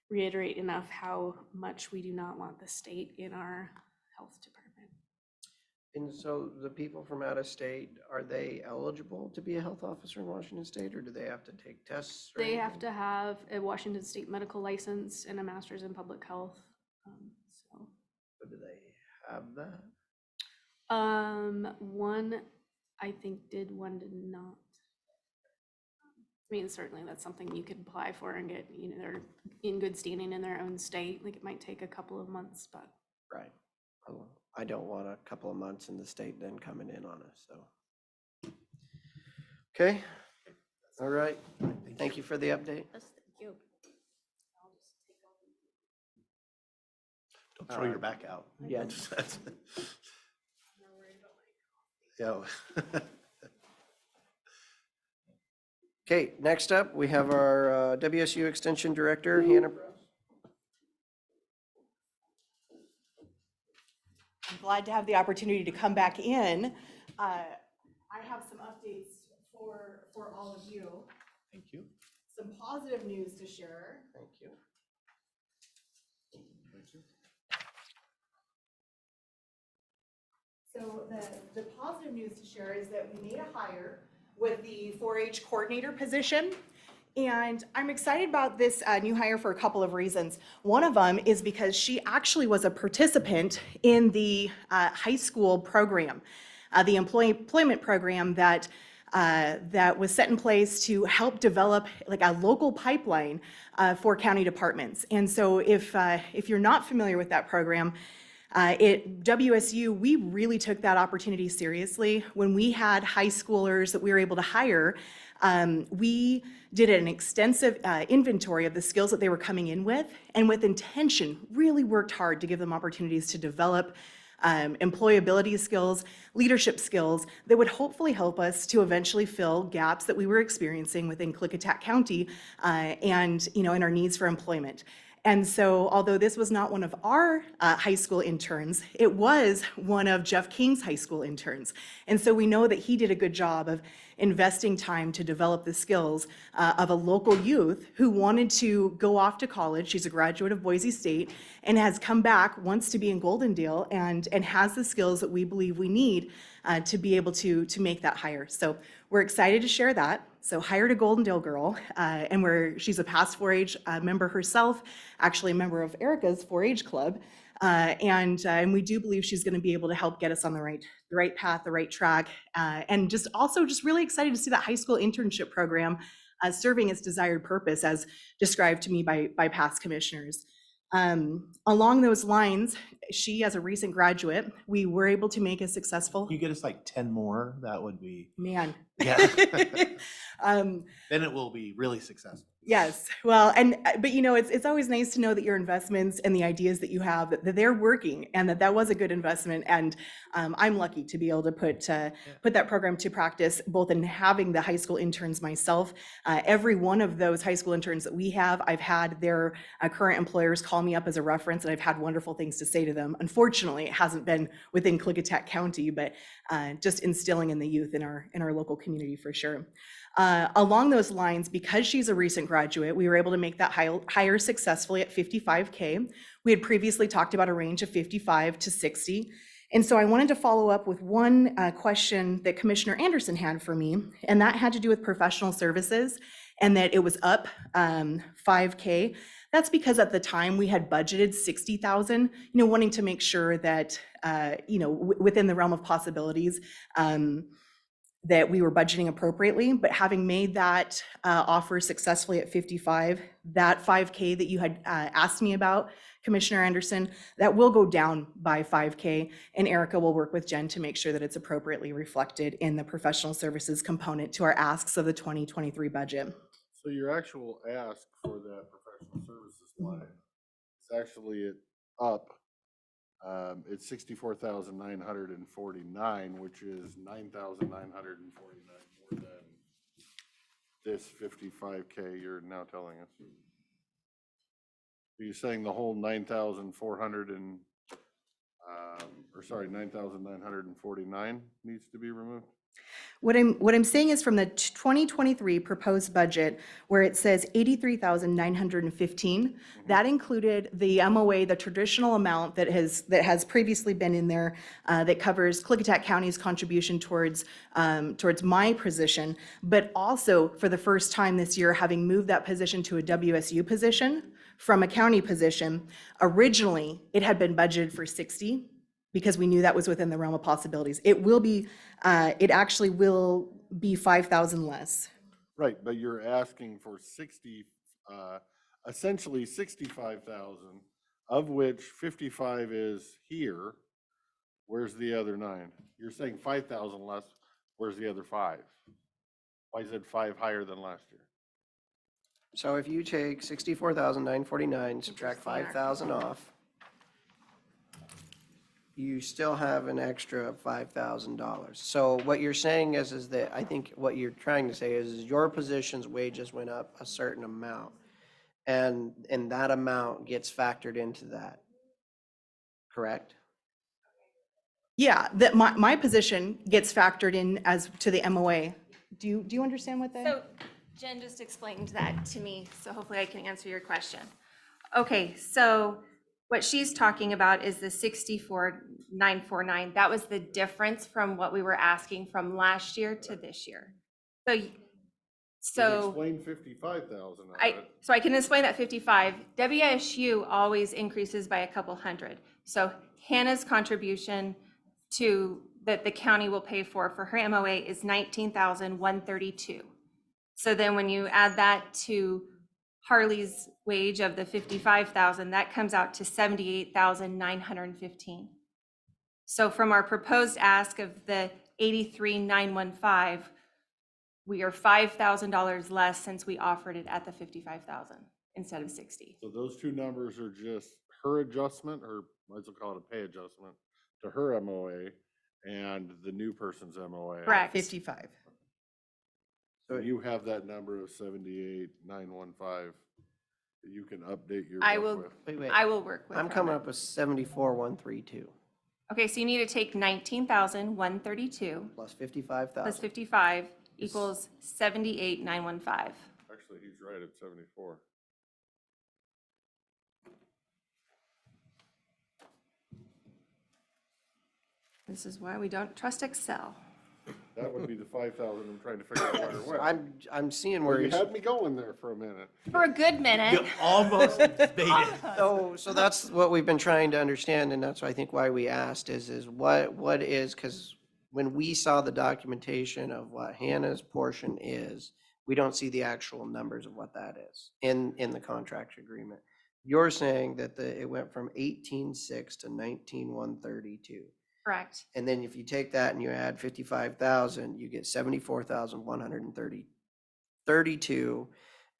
reiterate enough how much we do not want the state in our health department. And so the people from out of state, are they eligible to be a health officer in Washington State, or do they have to take tests? or They have anything? to have a Washington State medical license and a master's in public health. So, Or do they have that? one I think did, one did not. I mean, certainly that's something you could apply for and get, they're in good standing in their own state. Like it might take a couple of months, but Right. Well, I don't want a couple of months in the state then coming in on us, so. Okay, all right. Thank you for the update. yes, thank you. Don't throw your back out. Yeah. Yeah. Okay, next up, we have our WSU Extension Director, Hannah Brooks. I'm glad to have the opportunity to come back in. I have some updates for all of you. Thank you. Some positive news to share. Thank you. So the positive news to share is that we made a hire with the 4-H coordinator position. And I'm excited about this new hire for a couple of reasons. One of them is because she actually was a participant in the high school program, the employment program that was set in place to help develop like a local pipeline for county departments. And so if you're not familiar with that program, at WSU, we really took that opportunity seriously. When we had high schoolers that we were able to hire, we did an extensive inventory of the skills that they were coming in with, and with intention, really worked hard to give them opportunities to develop employability skills, leadership skills that would hopefully help us to eventually fill gaps that we were experiencing within Klickitat County and in our needs for employment. And so although this was not one of our high school interns, it was one of Jeff King's high school interns. And so we know that he did a good job of investing time to develop the skills of a local youth who wanted to go off to college. She's a graduate of Boise State and has come back, wants to be in Goldendale, and has the skills that we believe we need to be able to make that hire. So we're excited to share that. So hired a Goldendale girl, and she's a past 4-H member herself, actually a member of Erica's 4-H club, and we do believe she's going to be able to help get us on the right path, the right track, and just really excited to see that high school internship program serving its desired purpose as described to me by past commissioners. Along those lines, she, as a recent graduate, we were able to make a successful. You get us like 10 more, that would be. Man. Yeah. Then it will be really successful. Yes, well, but it's always nice to know that your investments and the ideas that you have, that they're working, and that was a good investment. And I'm lucky to be able to put that program to practice, both in having the high school interns myself. Every one of those high school interns that we have, I've had their current employers call me up as a reference, and I've had wonderful things to say to them. Unfortunately, it hasn't been within Klickitat County, but just instilling in the youth in our local community for sure. Along those lines, because she's a recent graduate, we were able to make that hire successfully at $55K. We had previously talked about a range of $55 to $60. And so I wanted to follow up with one question that Commissioner Anderson had for me, and that had to do with professional services, and that it was up $5K. That's because at the time we had budgeted $60,000, wanting to make sure that, within the realm of possibilities, that we were budgeting appropriately. But having made that offer successfully at 55, that $5K that you had asked me about, Commissioner Anderson, that will go down by $5K, and Erica will work with Jen to make sure that it's appropriately reflected in the professional services component to our asks of the 2023 budget. So your actual ask for that professional services line is actually up. It's 64,949, which is 9,949 more than this 55K you're now telling us. Are you saying the whole 9,949 needs to be removed? What I'm saying is from the 2023 proposed budget, where it says 83,915, that included the MOA, the traditional amount that has previously been in there, that covers Klickitat County's contribution towards my position, but also for the first time this year, having moved that position to a WSU position from a county position. Originally, it had been budgeted for 60, because we knew that was within the realm of possibilities. It actually will be 5,000 less. Right, but you're asking for essentially 65,000, of which 55 is here. Where's the other 9? You're saying 5,000 less. Where's the other 5? Why is it 5 higher than last year? So if you take 64,949, subtract 5,000 off, you still have an extra $5,000. So what you're saying is that I think what you're trying to say is your position's wages went up a certain amount, and that amount gets factored into that, correct? Yeah, that my position gets factored in as to the MOA. Do you understand what that? So Jen just explained that to me, so hopefully I can answer your question. Okay, so what she's talking about is the 64,949. That was the difference from what we were asking from last year to this year. So Explain 55,000 of I it. can explain that 55. WSU always increases by a couple hundred. So Hannah's contribution to that the county will pay for her MOA is 19,132. So then when you add that to Harley's wage of the 55,000, that comes out to 78,915. So from our proposed ask of the 83,915, we are $5,000 less since we offered it at the 55,000 instead of 60. So those two numbers are just her adjustment, or might as well call it a pay adjustment, to her MOA and the new person's MOA. Correct. 55. So you have that number of 78,915 that you can update your. I book will, with. Wait. I will work with I'm her. coming up with 74,132 Okay, so you need to take 19,132 plus 55,000. plus 55 equals 78,915. Actually, he's right at 74. This is why we don't trust Excel. That would be the 5,000 I'm trying to figure out where it went. I'm seeing Well, where you you're. had me going there for a minute. For a good minute. Almost debated. So that's what we've been trying to understand, and that's, I think, why we asked is what is, because when we saw the documentation of what Hannah's portion is, we don't see the actual numbers of what that is in the contract agreement. You're saying that it went from 18,600 to 19,132. Correct. And then if you take that and you add 55,000, you get 74,132.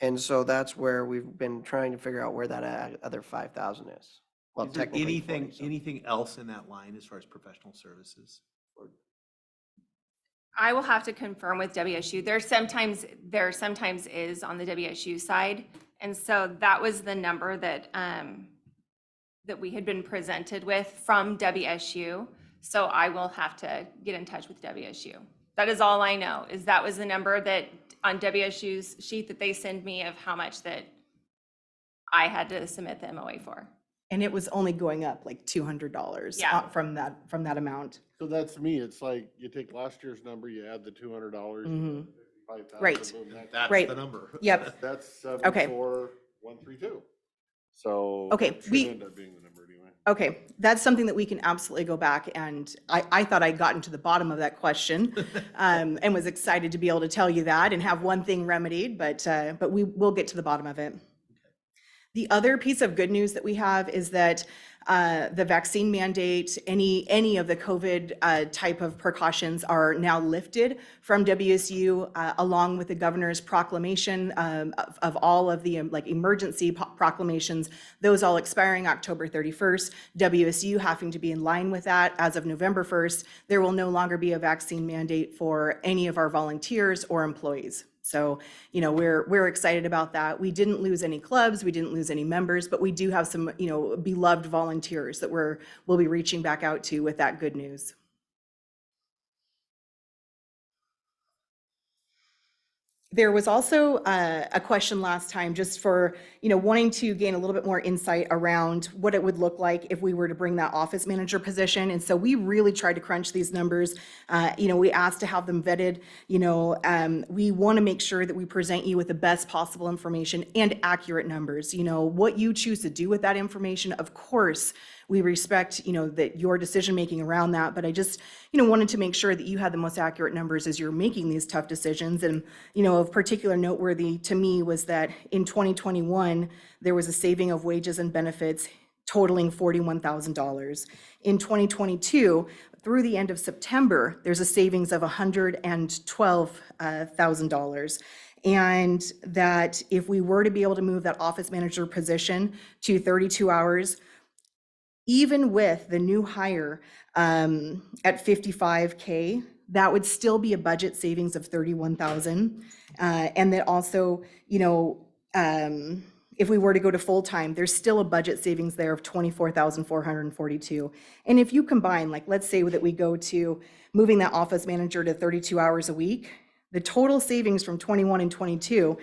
And so that's where we've been trying to figure out where that other 5,000 is. Well, Is there technically anything, 40, so. anything else in that line as far as professional services? I will have to confirm with WSU. There sometimes is on the WSU side. And so that was the number that we had been presented with from WSU. So I will have to get in touch with WSU. That is all I know, is that was the number that on WSU's sheet that they send me of how much that I had to submit the MOA for. And it was only going up like $200 Yeah. from that amount. So that's me. It's like you take last year's number, you add the $200. Mhm. 55,000, Right. boom, That's Right. the number. Yep. That's Okay. 74,132. So. Okay, it should we- end up being the number anyway. Okay, that's something that we can absolutely go back, and I thought I'd gotten to the bottom of that question, and was excited to be able to tell you that and have one thing remedied, but we will get to the bottom of it. The other piece of good news that we have is that the vaccine mandate, any of the COVID type of precautions are now lifted from WSU, along with the governor's proclamation of all of the like emergency proclamations, those all expiring October 31st. WSU having to be in line with that as of November 1st. There will no longer be a vaccine mandate for any of our volunteers or employees. So, we're excited about that. We didn't lose any clubs, we didn't lose any members, but we do have some, beloved volunteers that we'll be reaching back out to with that good news. There was also a question last time just for, wanting to gain a little bit more insight around what it would look like if we were to bring that office manager position. And so we really tried to crunch these numbers. We asked to have them vetted. We want to make sure that we present you with the best possible information and accurate numbers. What you choose to do with that information, of course, we respect, that your decision-making around that, but I just, wanted to make sure that you had the most accurate numbers as you're making these tough decisions. And, of particular noteworthy to me was that in 2021, there was a saving of wages and benefits totaling $41,000. In 2022, through the end of September, there's a savings of $112,000. And that if we were to be able to move that office manager position to 32 hours, even with the new hire at 55K, that would still be a budget savings of 31,000. And that also, if we were to go to full-time, there's still a budget savings there of 24,442. And if you combine, like, let's say that we go to moving that office manager to 32 hours a week, the total savings from 21 and 22,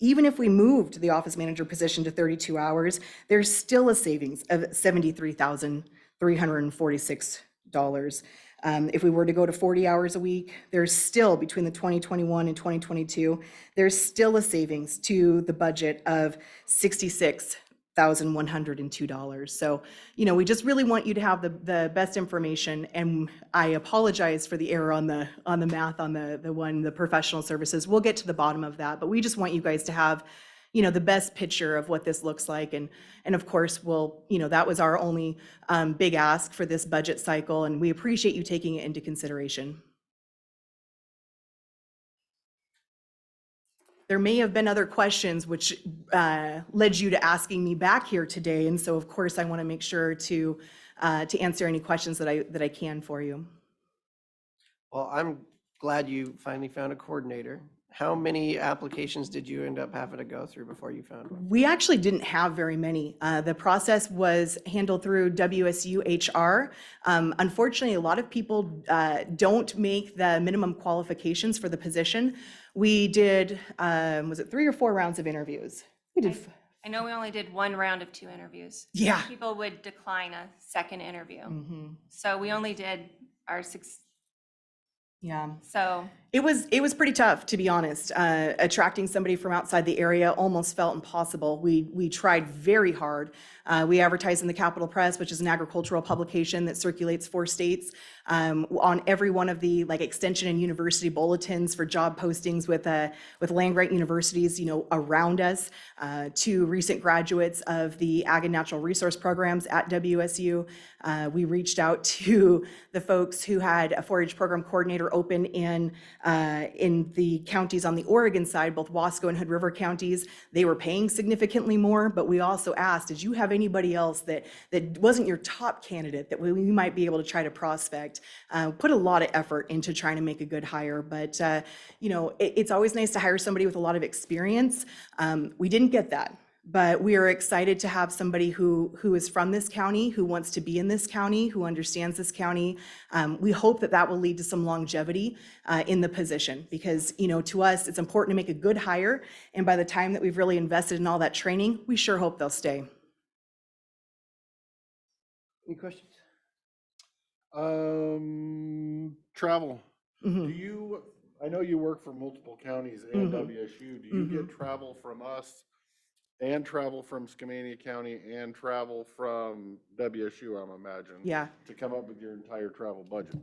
even if we moved the office manager position to 32 hours, there's still a savings of $73,346. If we were to go to 40 hours a week, there's still, between the 2021 and 2022, there's still a savings to the budget of $66,102. So, we just really want you to have the best information, and I apologize for the error on the math on the professional services. We'll get to the bottom of that, but we just want you guys to have the best picture of what this looks like. And of course, that was our only big ask for this budget cycle, and we appreciate you taking it into consideration. There may have been other questions which led you to asking me back here today. And so of course, I want to make sure to answer any questions that I can for you. Well, I'm glad you finally found a coordinator. How many applications did you end up having to go through before you found one? We actually didn't have very many. The process was handled through WSU HR. Unfortunately, a lot of people don't make the minimum qualifications for the position. We did, was it 3 or 4 rounds of interviews? We did. I know we only did 1 round of 2 interviews. Yeah. People would decline a second interview. Mhm. So we only did our 6. Yeah. So It was pretty tough, to be honest. Attracting somebody from outside the area almost felt impossible. We tried very hard. We advertised in the Capital Press, which is an agricultural publication that circulates 4 states, on every one of the extension and university bulletins for job postings with land-grant universities, around us. 2 recent graduates of the Ag and Natural Resource programs at WSU. We reached out to the folks who had a 4-H program coordinator open in the counties on the Oregon side, both Wasco and Hood River counties. They were paying significantly more, but we also asked, did you have anybody else that wasn't your top candidate that we might be able to try to prospect? Put a lot of effort into trying to make a good hire, but it's always nice to hire somebody with a lot of experience. We didn't get that. But we are excited to have somebody who is from this county, who wants to be in this county, who understands this county. We hope that will lead to some longevity in the position, because to us, it's important to make a good hire. And by the time that we've really invested in all that training, we sure hope they'll stay. Any questions? Travel. Mhm. I know you work for multiple counties and Mhm. WSU. Do you get travel from us and travel from Skamania County and travel from WSU, I'm imagining? Yeah. To come up with your entire travel budget?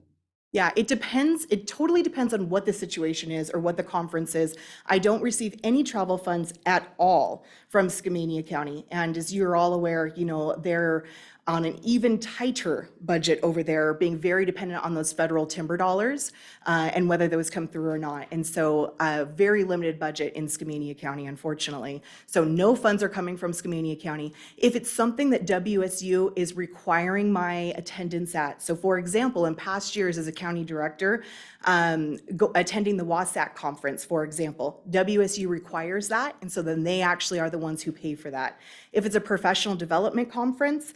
Yeah, it depends. It totally depends on what the situation is or what the conference is. I don't receive any travel funds at all from Skamania County. And as you're all aware, they're on an even tighter budget over there, being very dependent on those federal timber dollars and whether those come through or not. And so a very limited budget in Skamania County, unfortunately. So no funds are coming from Skamania County. If it's something that WSU is requiring my attendance at, so for example, in past years as a county director, attending the WASAC conference, for example, WSU requires that. And so then they actually are the ones who pay for that. If it's a professional development conference,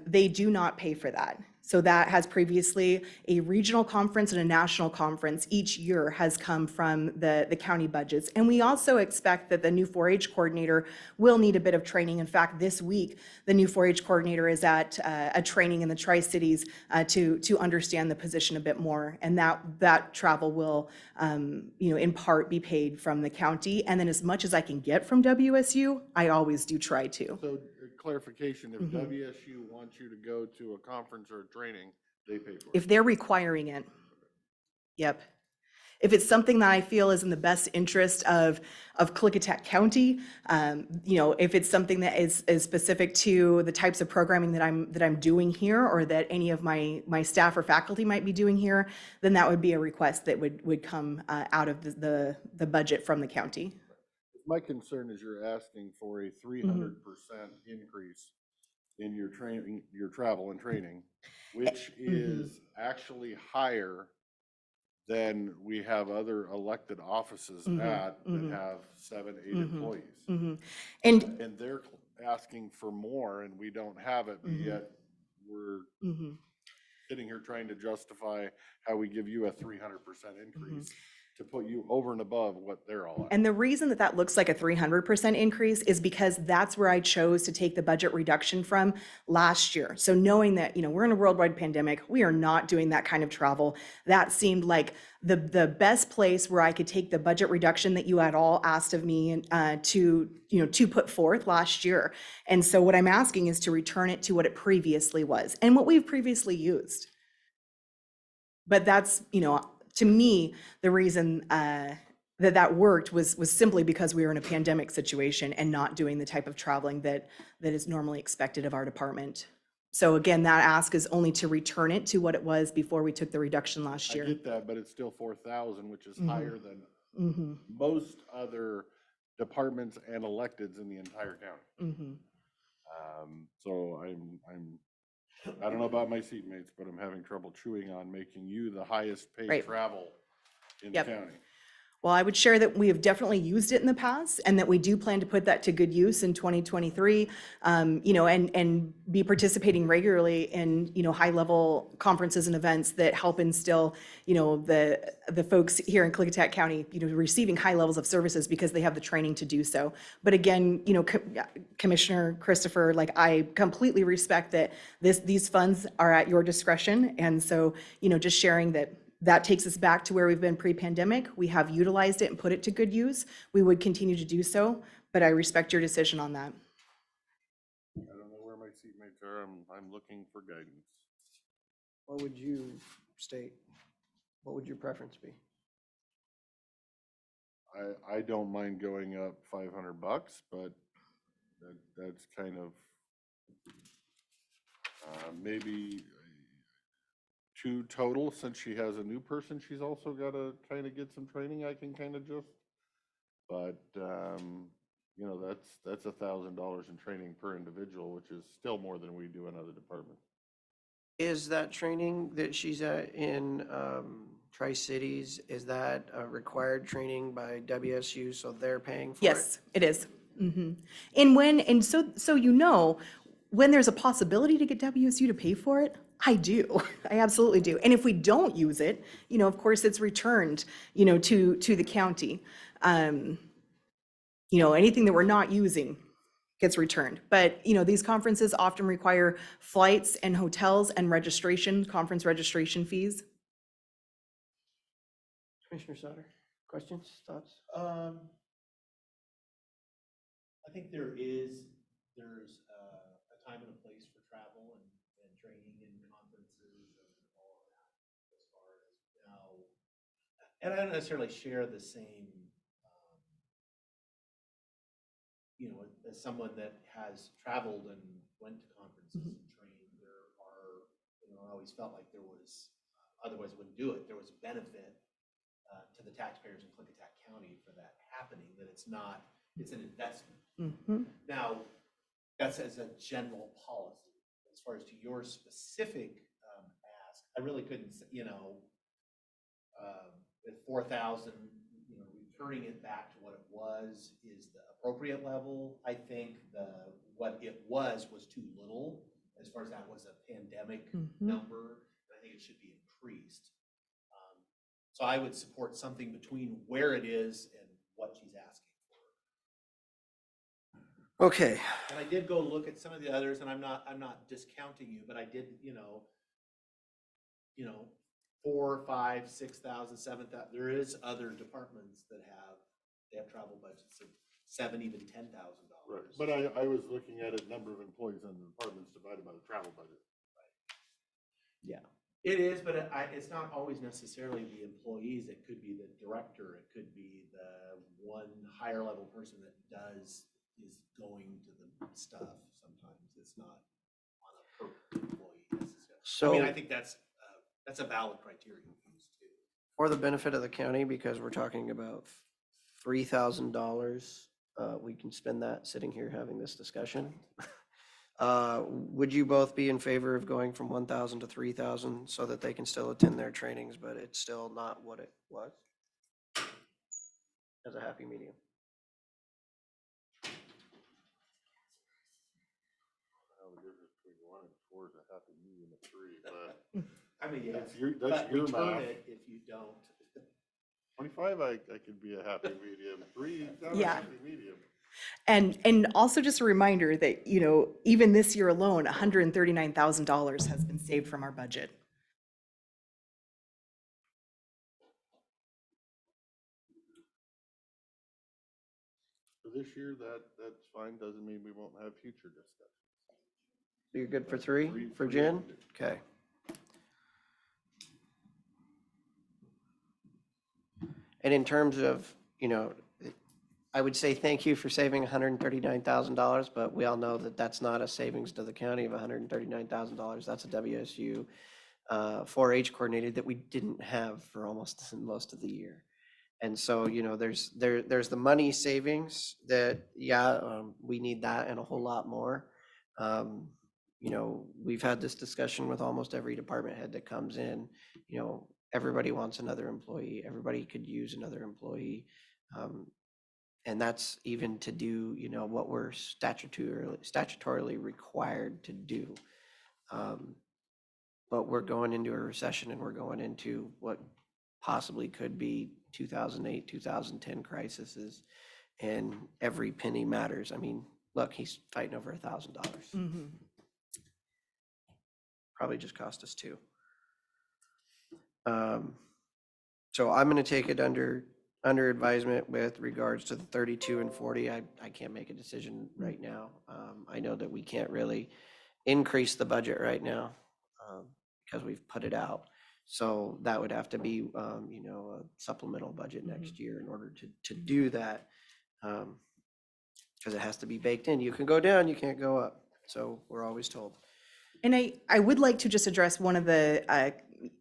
they do not pay for that. So that has previously a regional conference and a national conference each year has come from the county budgets. And we also expect that the new 4-H coordinator will need a bit of training. In fact, this week, the new 4-H coordinator is at a training in the Tri-Cities to understand the position a bit more. And that travel will, in part be paid from the county. And then as much as I can get from WSU, I always do try to. So clarification, if WSU wants you to go to a conference or a training, they pay for it? If they're requiring it. Yep. If it's something that I feel is in the best interest of Klickitat County, if it's something that is specific to the types of programming that I'm doing here, or that any of my staff or faculty might be doing here, then that would be a request that would come out of the budget from the county. My concern is you're asking for a 300% increase in your training, your travel and training, which is actually higher than we have other elected offices Mhm, at that mhm. have 7, 8 Mhm, employees. mhm. And And they're asking for more and we don't have it, but Mhm. yet we're Mhm, sitting here trying to justify how we give you a 300% mhm. increase to put you over and above what they're all at. And the reason that that looks like a 300% increase is because that's where I chose to take the budget reduction from last year. So knowing that, we're in a worldwide pandemic, we are not doing that kind of travel. That seemed like the best place where I could take the budget reduction that you had all asked of me to put forth last year. And so what I'm asking is to return it to what it previously was and what we've previously used. But that's, to me, the reason that worked was simply because we were in a pandemic situation and not doing the type of traveling that is normally expected of our department. So again, that ask is only to return it to what it was before we took the reduction last I year. get that, but it's still 4,000, which is Mhm. higher than Mhm, most other departments and electeds in the entire county. mhm. So I don't know about my seatmates, but I'm having trouble chewing on making you the highest paid Right. travel in the Yep. county. Well, I would share that we have definitely used it in the past and that we do plan to put that to good use in 2023, and be participating regularly in, high-level conferences and events that help instill, the folks here in Klickitat County, receiving high levels of services because they have the training to do so. But again, Commissioner Christopher, like I completely respect that these funds are at your discretion. And so, just sharing that takes us back to where we've been pre-pandemic. We have utilized it and put it to good use. We would continue to do so, but I respect your decision on that. I don't know where my seatmates are. I'm looking for guidance. What would you state? What would your preference be? I don't mind going up $500, but that's kind of maybe 2 total. Since she has a new person, she's also got to kind of get some training. I can kind of just, but that's $1,000 in training per individual, which is still more than we do in other departments. Is that training that she's at in Tri-Cities, is that a required training by WSU, so they're paying for it? Yes, it is. Mhm. And so when there's a possibility to get WSU to pay for it, I do. I absolutely do. And if we don't use it, of course, it's returned, to the county. Anything that we're not using gets returned. But, these conferences often require flights and hotels and conference registration fees. Commissioner Sauter, questions, thoughts? I think there's a time and a place for travel and training and conferences and all of that as far as now. And I don't necessarily share the same, as someone that has traveled and went to conferences and trained, there are, I always felt like there was, otherwise wouldn't do it. There was a benefit to the taxpayers in Klickitat County for that happening, that it's an investment. Mhm. Now, that's as a general policy. As far as to your specific ask, I really couldn't, with 4,000, returning it back to what it was is the appropriate level. I think what it was too little, as far as that was a pandemic number. And I think it should be increased. So I would support something between where it is and what she's asking for. Okay, And I did go look at some of the others, and I'm not discounting you, but I did, 4, 5, 6,000, 7,000. There is other departments that they have travel budgets of $7,000, even $10,000. Right. But I was looking at a number of employees in the departments divided by the travel budget. Yeah. It is, but it's not always necessarily the employees. It could be the director. It could be the one higher level person that is going to the stuff. Sometimes it's not on a per employee necessarily. So- I think that's a valid criteria to use too. for the benefit of the county, because we're talking about $3,000, we can spend that sitting here having this discussion. Would you both be in favor of going from 1,000 to 3,000 so that they can still attend their trainings, but it's still not what it was? As a happy medium. Well, the difference between 1 and 4 is a happy medium of 3, but I mean, yeah, that's your but your return math. it if you don't. 25, I could be a happy medium. 3, not a Yeah. happy medium. And also just a reminder that, you know, even this year alone, $139,000 has been saved from our budget. For this year, that's fine, doesn't mean we won't have future discussions. So you're good for That's 3 for Jen? ended. Okay. And in terms of, you know, I would say thank you for saving $139,000, but we all know that that's not a savings to the county of $139,000. That's a WSU 4-H coordinator that we didn't have for almost most of the year. And so, you know, there's the money savings that, we need that and a whole lot more. You know, we've had this discussion with almost every department head that comes in. You know, everybody wants another employee. Everybody could use another employee. And that's even to do, you know, what we're statutorily required to do. But we're going into a recession and we're going into what possibly could be 2008, 2010 crises, and every penny matters. I mean, look, he's fighting over $1,000. Probably just cost us 2. So I'm going to take it under advisement with regards to the 32 and 40. I can't make a decision right now. I know that we can't really increase the budget right now because we've put it out. So that would have to be, you know, a supplemental budget next year in order to do that. Because it has to be baked in. You can go down, you can't go up. So we're always told. And I would like to just address one of the,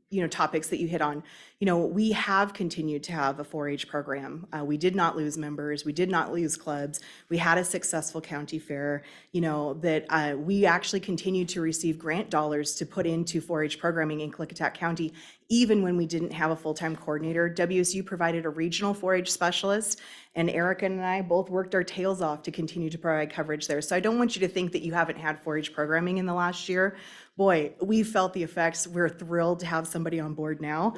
you know, topics that you hit on. You know, we have continued to have a 4-H program. We did not lose members. We did not lose clubs. We had a successful county fair, you know, that we actually continued to receive grant dollars to put into 4-H programming in Klickitat County, even when we didn't have a full-time coordinator. WSU provided a regional 4-H specialist, and Erica and I both worked our tails off to continue to provide coverage there. So I don't want you to think that you haven't had 4-H programming in the last year. Boy, we felt the effects. We're thrilled to have somebody on board now.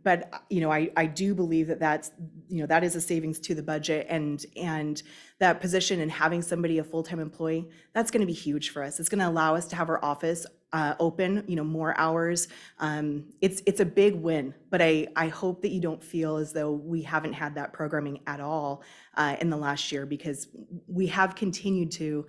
But, you know, I do believe that that's, you know, that is a savings to the budget, and that position and having somebody a full-time employee, that's going to be huge for us. It's going to allow us to have our office open, you know, more hours. It's a big win, but I hope that you don't feel as though we haven't had that programming at all in the last year, because we have continued to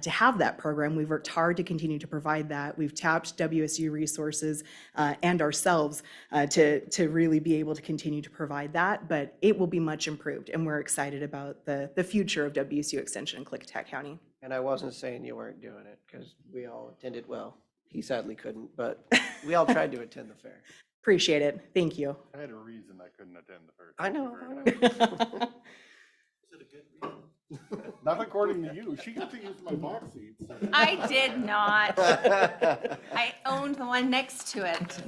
have that program. We've worked hard to continue to provide that. We've tapped WSU resources and ourselves to really be able to continue to provide that, but it will be much improved, and we're excited about the future of WSU Extension in Klickitat County. And I wasn't saying you weren't doing it because we all attended well. He sadly couldn't, but we all tried to attend the fair. Appreciate it. Thank you. I had a reason I couldn't attend the fair. I Thank you know. very I much. know. Is it a good reason? Not according to you. She got to use my box seats. I did not. I owned the one next to it.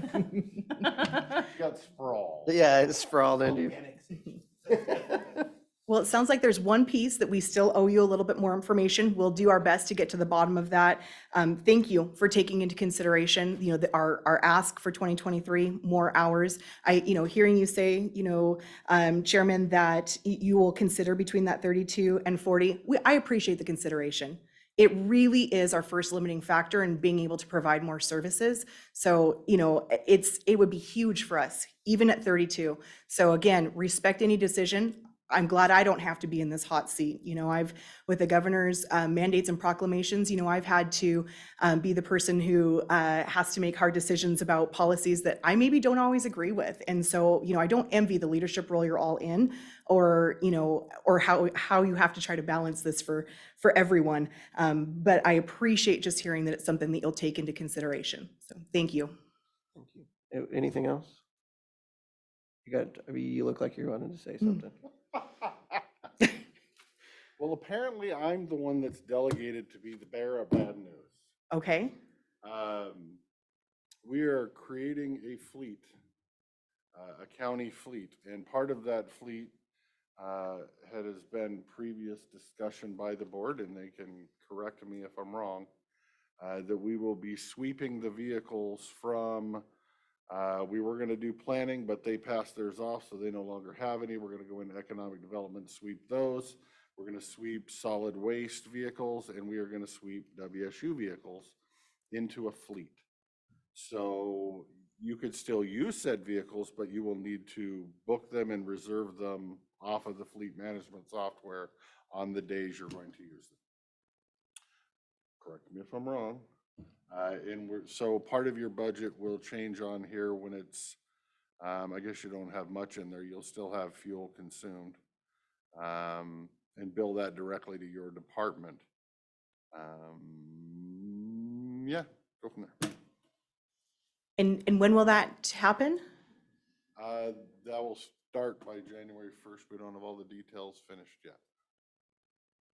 She got sprawled. Yeah, it's sprawled into you. Well, it sounds like there's one piece that we still owe you a little bit more information. We'll do our best to get to the bottom of that. Thank you for taking into consideration, you know, our ask for 2023, more hours. You know, hearing you say, you know, Chairman, that you will consider between that 32 and 40. I appreciate the consideration. It really is our first limiting factor in being able to provide more services. So, you know, it would be huge for us, even at 32. So again, respect any decision. I'm glad I don't have to be in this hot seat. You know, with the governor's mandates and proclamations, you know, I've had to be the person who has to make hard decisions about policies that I maybe don't always agree with. And so, you know, I don't envy the leadership role you're all in, or, you know, or how you have to try to balance this for everyone. But I appreciate just hearing that it's something that you'll take into consideration. So thank you. Thank you. Anything else? You look like you wanted to say something. Well, apparently I'm the one that's delegated to be the bearer of bad news. Okay, We are creating a fleet, a county fleet, and part of that fleet has been previous discussion by the board, and they can correct me if I'm wrong, that we will be sweeping the vehicles from, we were gonna do planning, but they passed theirs off, so they no longer have any. We're gonna go into economic development, sweep those. We're gonna sweep solid waste vehicles, and we are gonna sweep WSU vehicles into a fleet. So you could still use said vehicles, but you will need to book them and reserve them off of the fleet management software on the days you're going to use them. Correct me if I'm wrong. So part of your budget will change on here when it's, I guess you don't have much in there. You'll still have fuel consumed. And bill that directly to your department. Yeah, go from there. and when will that happen? That will start by January 1st. We don't have all the details finished yet.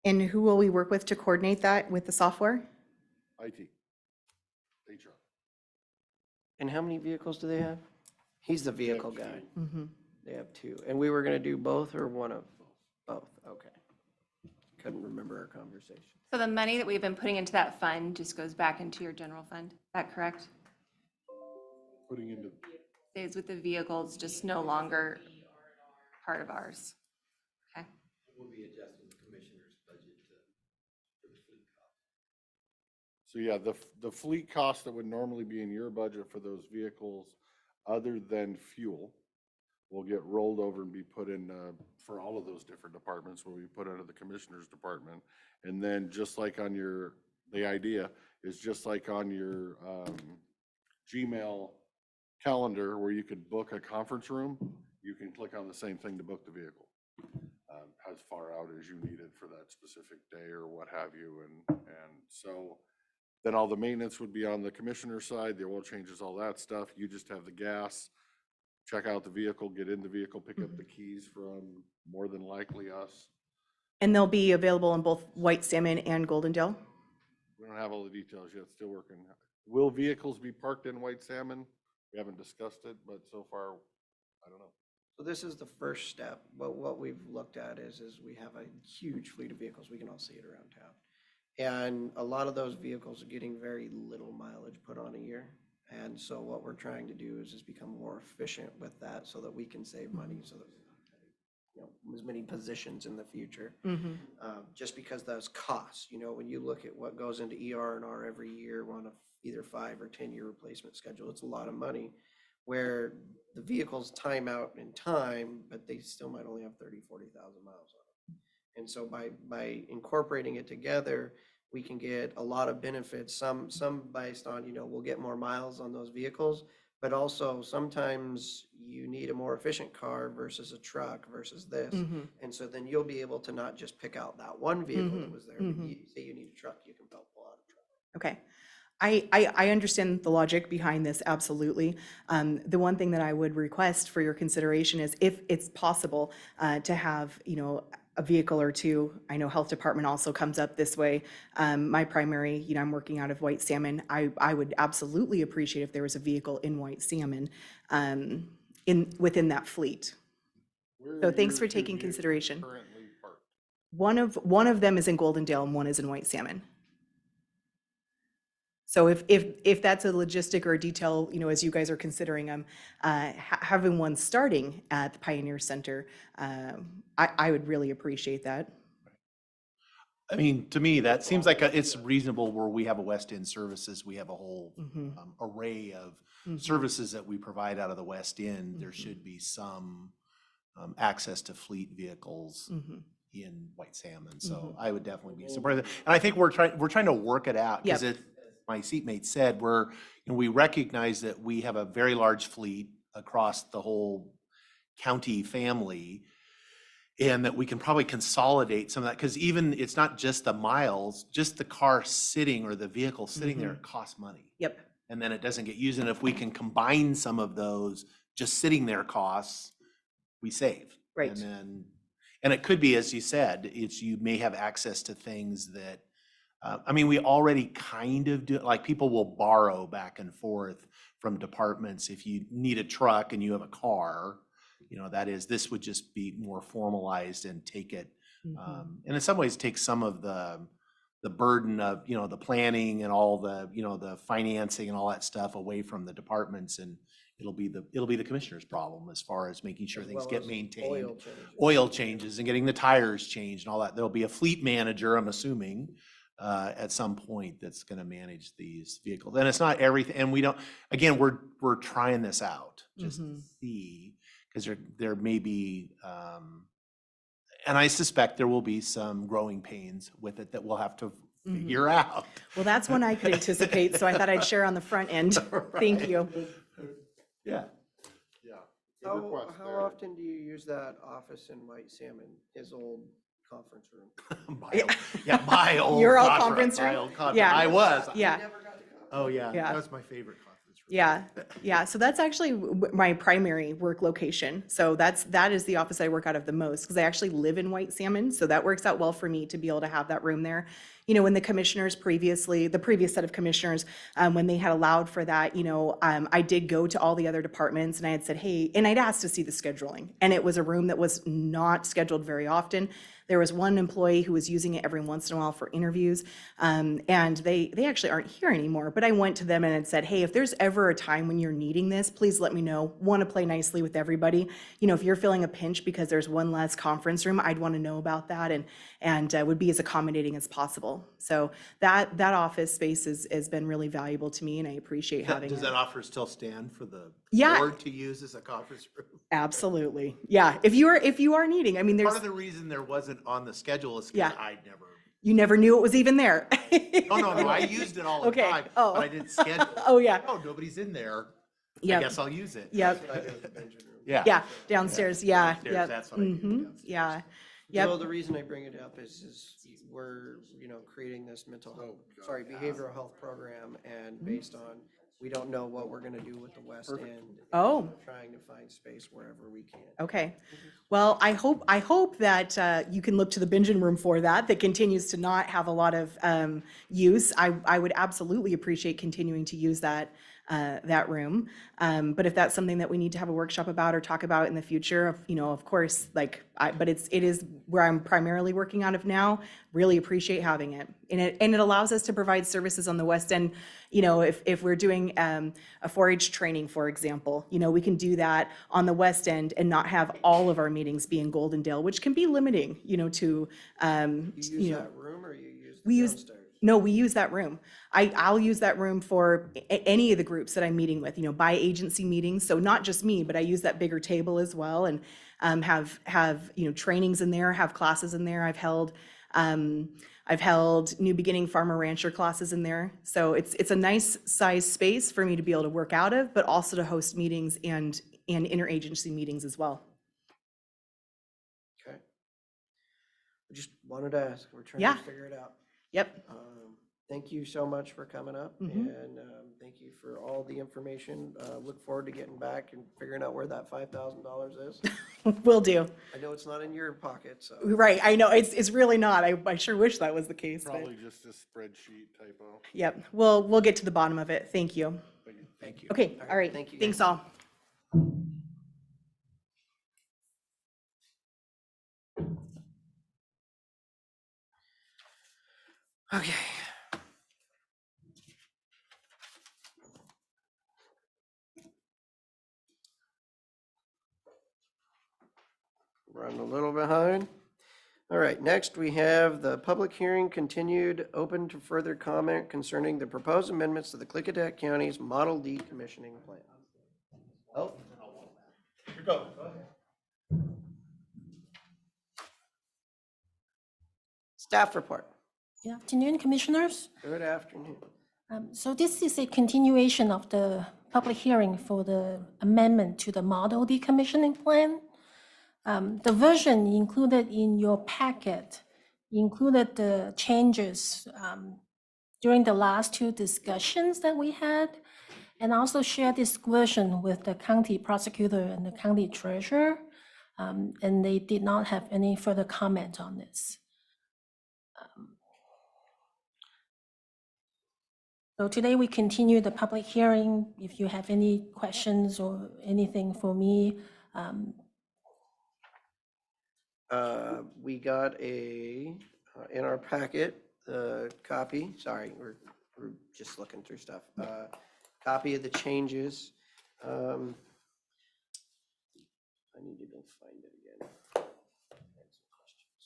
And who will we work with to coordinate that with the software? IT, HR. And how many vehicles do they have? He's the vehicle guy. Mm-hmm. They have 2. And we were gonna do both or one of both? Okay. Couldn't remember our conversation. So the money that we've been putting into that fund just goes back into your general fund, is that correct? Putting into, Stays with the vehicles, just no longer part of ours. Okay. We'll be adjusting the commissioner's budget for the fleet cost. so yeah, the fleet cost that would normally be in your budget for those vehicles, other than fuel, will get rolled over and be put in, for all of those different departments, will be put under the commissioner's department. And then just like on your, the idea is just like on your Gmail calendar where you could book a conference room, you can click on the same thing to book the vehicle. As far out as you need it for that specific day or what have you. And so then all the maintenance would be on the commissioner side, the oil changes, all that stuff. You just have the gas, check out the vehicle, get in the vehicle, pick up the keys from more than likely us. And they'll be available in both White Salmon and Goldendale? We don't have all the details yet, still working. Will vehicles be parked in White Salmon? We haven't discussed it, but so far, I don't know. So this is the first step. What we've looked at is we have a huge fleet of vehicles. We can all see it around town. And a lot of those vehicles are getting very little mileage put on a year. And so what we're trying to do is just become more efficient with that so that we can save money, so that we're not having, you know, as many positions in the future. Mm-hmm. Just because those costs, you know, when you look at what goes into ER&R every year on a either 5 or 10 year replacement schedule, it's a lot of money, where the vehicles time out in time, but they still might only have 30, 40,000 miles on them. And so by incorporating it together, we can get a lot of benefits, some based on, you know, we'll get more miles on those vehicles, but also sometimes you need a more efficient car versus a truck versus this. Mm-hmm. And so then you'll be able to not just pick out that one vehicle that was there, but you say you need a truck, you can pull out a truck. Okay. I understand the logic behind this, absolutely. The one thing that I would request for your consideration is if it's possible to have, you know, a vehicle or two. I know Health Department also comes up this way. My primary, you know, I'm working out of White Salmon. I would absolutely appreciate if there was a vehicle in White Salmon within that fleet. So thanks for taking consideration. Currently parked. One of them is in Goldendale and one is in White Salmon. So if that's a logistic or a detail, you know, as you guys are considering them, having one starting at the Pioneer Center, I would really appreciate that. I mean, to me, that seems like it's reasonable where we have a West End services, we have a whole array of services that we provide out of the West End. There should be some access to fleet vehicles in White Salmon. So I would definitely be supportive. And I think we're trying to work it out because as my seatmate said, we recognize that we have a very large fleet across the whole county family, and that we can probably consolidate some of that, because even it's not just the miles, just the car sitting or the vehicle sitting there costs money. Yep. And then it doesn't get used. And if we can combine some of those just sitting there costs, we save. Right. And then And it could be, as you said, it's, you may have access to things that, I mean, we already kind of do, like people will borrow back and forth from departments. If you need a truck and you have a car, that is, this would just be more formalized and take it. And in some ways take some of the burden of, the planning and all the, the financing and all that stuff away from the departments, and it'll be the commissioner's problem as far as making sure As things well get as maintained. oil changes. Oil changes and getting the tires changed and all that. There'll be a fleet manager, I'm assuming, at some point that's gonna manage these vehicles. And it's not everything, and we don't, again, we're trying this out just to see, because there may be, and I suspect there will be some growing pains with it that we'll have to figure out. Well, that's one I could anticipate, so I thought I'd share on the front end. Thank you. Yeah. Good request How there. often do you use that office in White Salmon, his old conference room? My old Your old conference, conference room? my old conference. Yeah. I was. Yeah. Oh, yeah. Yeah. That was my favorite conference room. Yeah, yeah. So that's actually my primary work location. So that is the office I work out of the most, because I actually live in White Salmon. So that works out well for me to be able to have that room there. When the commissioners the previous set of commissioners, when they had allowed for that, I did go to all the other departments and I had said, hey, and I'd asked to see the scheduling. And it was a room that was not scheduled very often. There was one employee who was using it every once in a while for interviews, and they actually aren't here anymore. But I went to them and had said, hey, if there's ever a time when you're needing this, please let me know. Want to play nicely with everybody. If you're feeling a pinch because there's one less conference room, I'd want to know about that and would be as accommodating as possible. So that office space has been really valuable to me, and I appreciate having Does it. that offer still stand for the Yeah. board to use as a conference room? Absolutely. Yeah. If you are needing, I mean, Part there's, of the reason there wasn't on the schedule is Yeah. because I'd never. you never knew it was even there. No, I used it all the Okay. time, Oh. but I didn't schedule it. Oh, yeah. Oh, nobody's in there. I Yep. guess I'll use it. Yep. That's what I do with the engine room. Yeah. Yeah. Downstairs. Yeah. Downstairs, Yep. that's what I do, Mhm. downstairs. Yeah. Yep. So the reason I bring it up is we're, creating this behavioral health program, and based on, we don't know what we're gonna do with the West End. Oh. And trying to find space wherever we can. Okay. Well, I hope that you can look to the Bingen room for that continues to not have a lot of use. I would absolutely appreciate continuing to use that room. But if that's something that we need to have a workshop about or talk about in the future, of course, but it is where I'm primarily working out of now. Really appreciate having it. And it allows us to provide services on the West End. If we're doing a 4-H training, for example, we can do that on the West End and not have all of our meetings be in Goldendale, which can be limiting, to, You use that room or you use we the use- downstairs? no, we use that room. I'll use that room for any of the groups that I'm meeting with, by agency meetings. So not just me, but I use that bigger table as well, and have trainings in there, have classes in there. I've held New Beginning Farmer Rancher classes in there. So it's a nice size space for me to be able to work out of, but also to host meetings and interagency meetings as well. Okay. I just wanted to ask, we're trying Yeah. to figure it out. Yep. Thank you so much for coming up, Mhm. and thank you for all the information. Look forward to getting back and figuring out where that $5,000 is. Will do. I know it's not in your pocket, so. Right. I know it's really not. I sure wish that was the case. But Probably just a spreadsheet typo. yep. We'll get to the bottom of it. Thank you. Thank you. Okay. All right. Thank you. Thanks guys. all. Okay. Running a little behind. All right, next we have the public hearing continued, open to further comment concerning the proposed amendments to the Klickitat County's Model Decommissioning Plan. Oh. Go ahead. Staff report. Good afternoon, Commissioners. Good afternoon. So this is a continuation of the public hearing for the amendment to the model decommissioning plan. The version included in your packet included the changes during the last two discussions that we had, and also share this version with the county prosecutor and the county treasurer. and they did not have any further comment on this. So today we continue the public hearing. If you have any questions or anything for me, we got in our packet, the copy, sorry, we're just looking through stuff. Copy of the changes. I need to go find it again. I had some questions.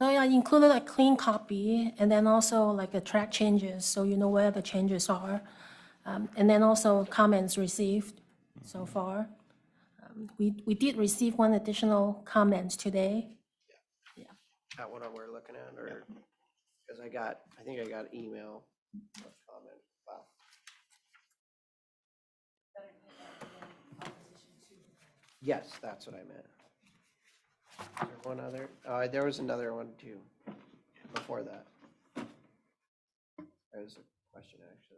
so I included a clean copy and then also like a track changes, so you know where the changes are. And then also comments received so far. We did receive one additional comment today. That what we're looking at, or, because I think I got email comment. Wow. Yes, that's what I meant. Is there one other? There was another one too, before that. There was a question, actually.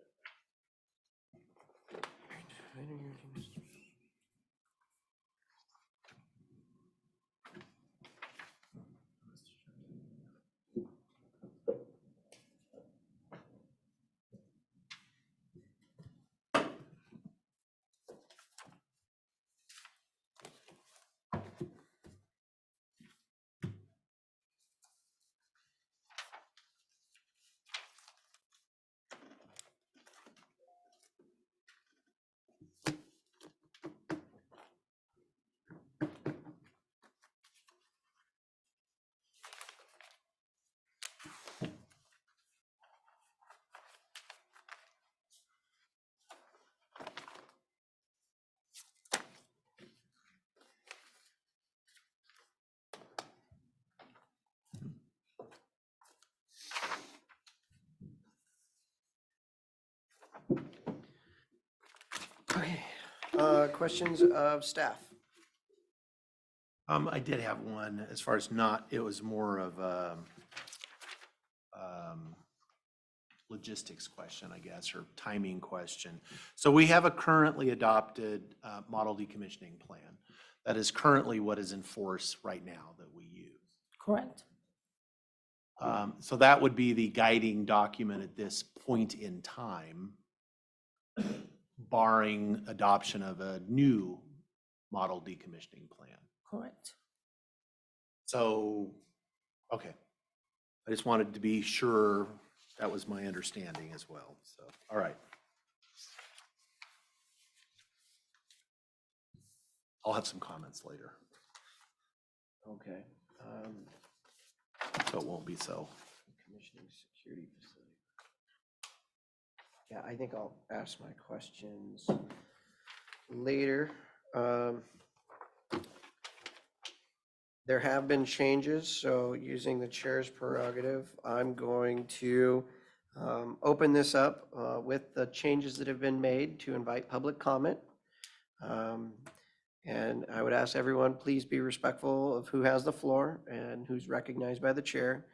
Okay, questions of staff? I did have one as far as it was more of a logistics question, I guess, or timing question. So we have a currently adopted model decommissioning plan. That is currently what is in force right now that we use. Correct. So that would be the guiding document at this point in time, barring adoption of a new model decommissioning plan. Correct. So, okay. I just wanted to be sure that was my understanding as well. So, all right. I'll have some comments later, Okay. so it won't be so. Commissioning security facility. Yeah, I think I'll ask my questions later. There have been changes, so using the chair's prerogative, I'm going to open this up with the changes that have been made to invite public comment. And I would ask everyone, please be respectful of who has the floor and who's recognized by the chair.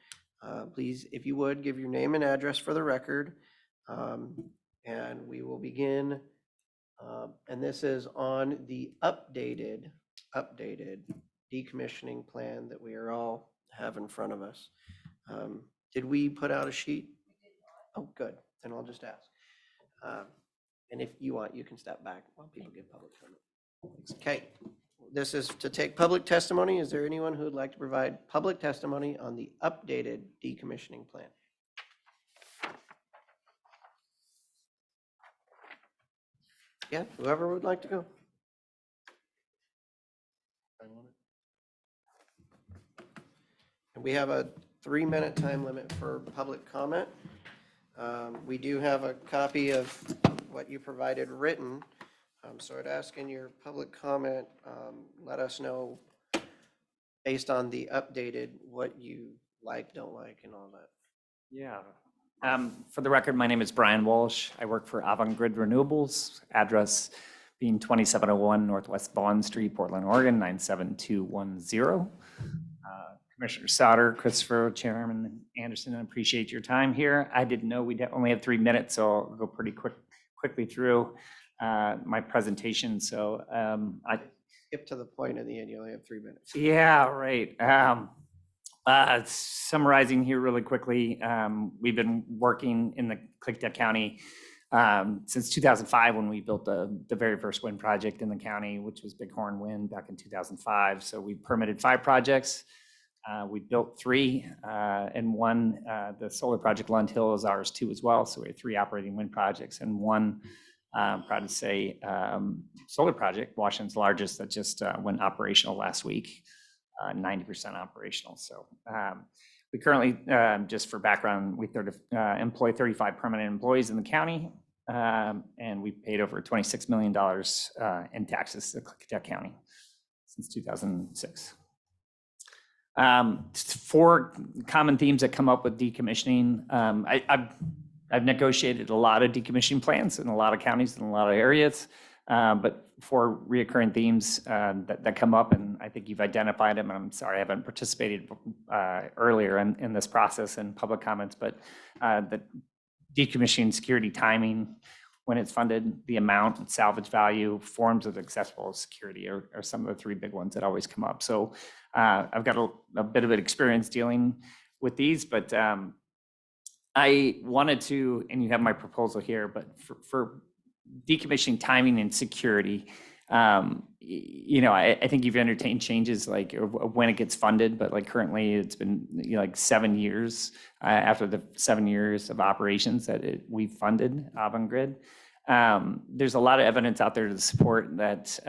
Please, if you would, give your name and address for the record. And we will begin. And this is on the updated decommissioning plan that we are all have in front of us. Did we put out a sheet? Oh, good. Then I'll just ask. And if you want, you can step back while people give public comment. Okay, this is to take public testimony. Is there anyone who would like to provide public testimony on the updated decommissioning plan? Yeah, whoever would like to go. And we have a 3-minute time limit for public comment. We do have a copy of what you provided written. So I'd ask in your public comment, let us know based on the updated, what you like, don't like, and all that. Yeah. For the record, my name is Brian Walsh. I work for Avant Grid Renewables, address being 2701 Northwest Bond Street, Portland, Oregon, 97210. Commissioner Sauter, Christopher, Chairman Anderson, I appreciate your time here. I didn't know we only have 3 minutes, so I'll go pretty quickly through my presentation. So Skip to the point in the end, you only have 3 minutes. yeah, right. Summarizing here really quickly, we've been working in the Klickitat County since 2005 when we built the very first wind project in the county, which was Bighorn Wind back in 2005. So we permitted 5 projects. We built 3 and 1, the solar project Lund Hill is ours too as well. So we have 3 operating wind projects and 1, proud to say, solar project, Washington's largest, that just went operational last week, 90% operational. So we currently, just for background, we employ 35 permanent employees in the county, and we paid over $26 million in taxes to Klickitat County since 2006. 4 common themes that come up with decommissioning. I've negotiated a lot of decommissioning plans in a lot of counties in a lot of areas, but 4 reoccurring themes that come up, and I think you've identified them. And I'm sorry I haven't participated earlier in this process and public comments, but the decommissioning security timing, when it's funded, the amount and salvage value, forms of accessible security are some of the 3 big ones that always come up. So I've got a bit of an experience dealing with these, but I wanted to, and you have my proposal here, but for decommissioning timing and security, I think you've entertained changes like when it gets funded, but like currently it's been like 7 years after the 7 years of operations that we've funded Avangrid. There's a lot of evidence out there to support that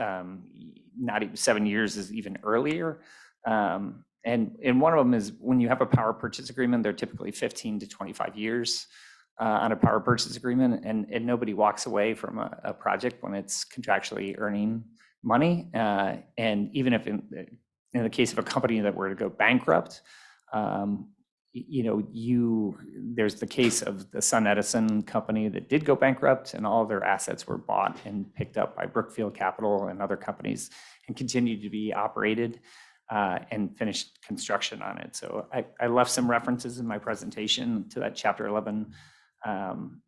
not even 7 years is even earlier. And one of them is when you have a power purchase agreement, they're typically 15 to 25 years on a power purchase agreement, and nobody walks away from a project when it's contractually earning money. And even if in the case of a company that were to go bankrupt, there's the case of the Sun Edison company that did go bankrupt, and all of their assets were bought and picked up by Brookfield Capital and other companies and continued to be operated and finished construction on it. So I left some references in my presentation to that Chapter 11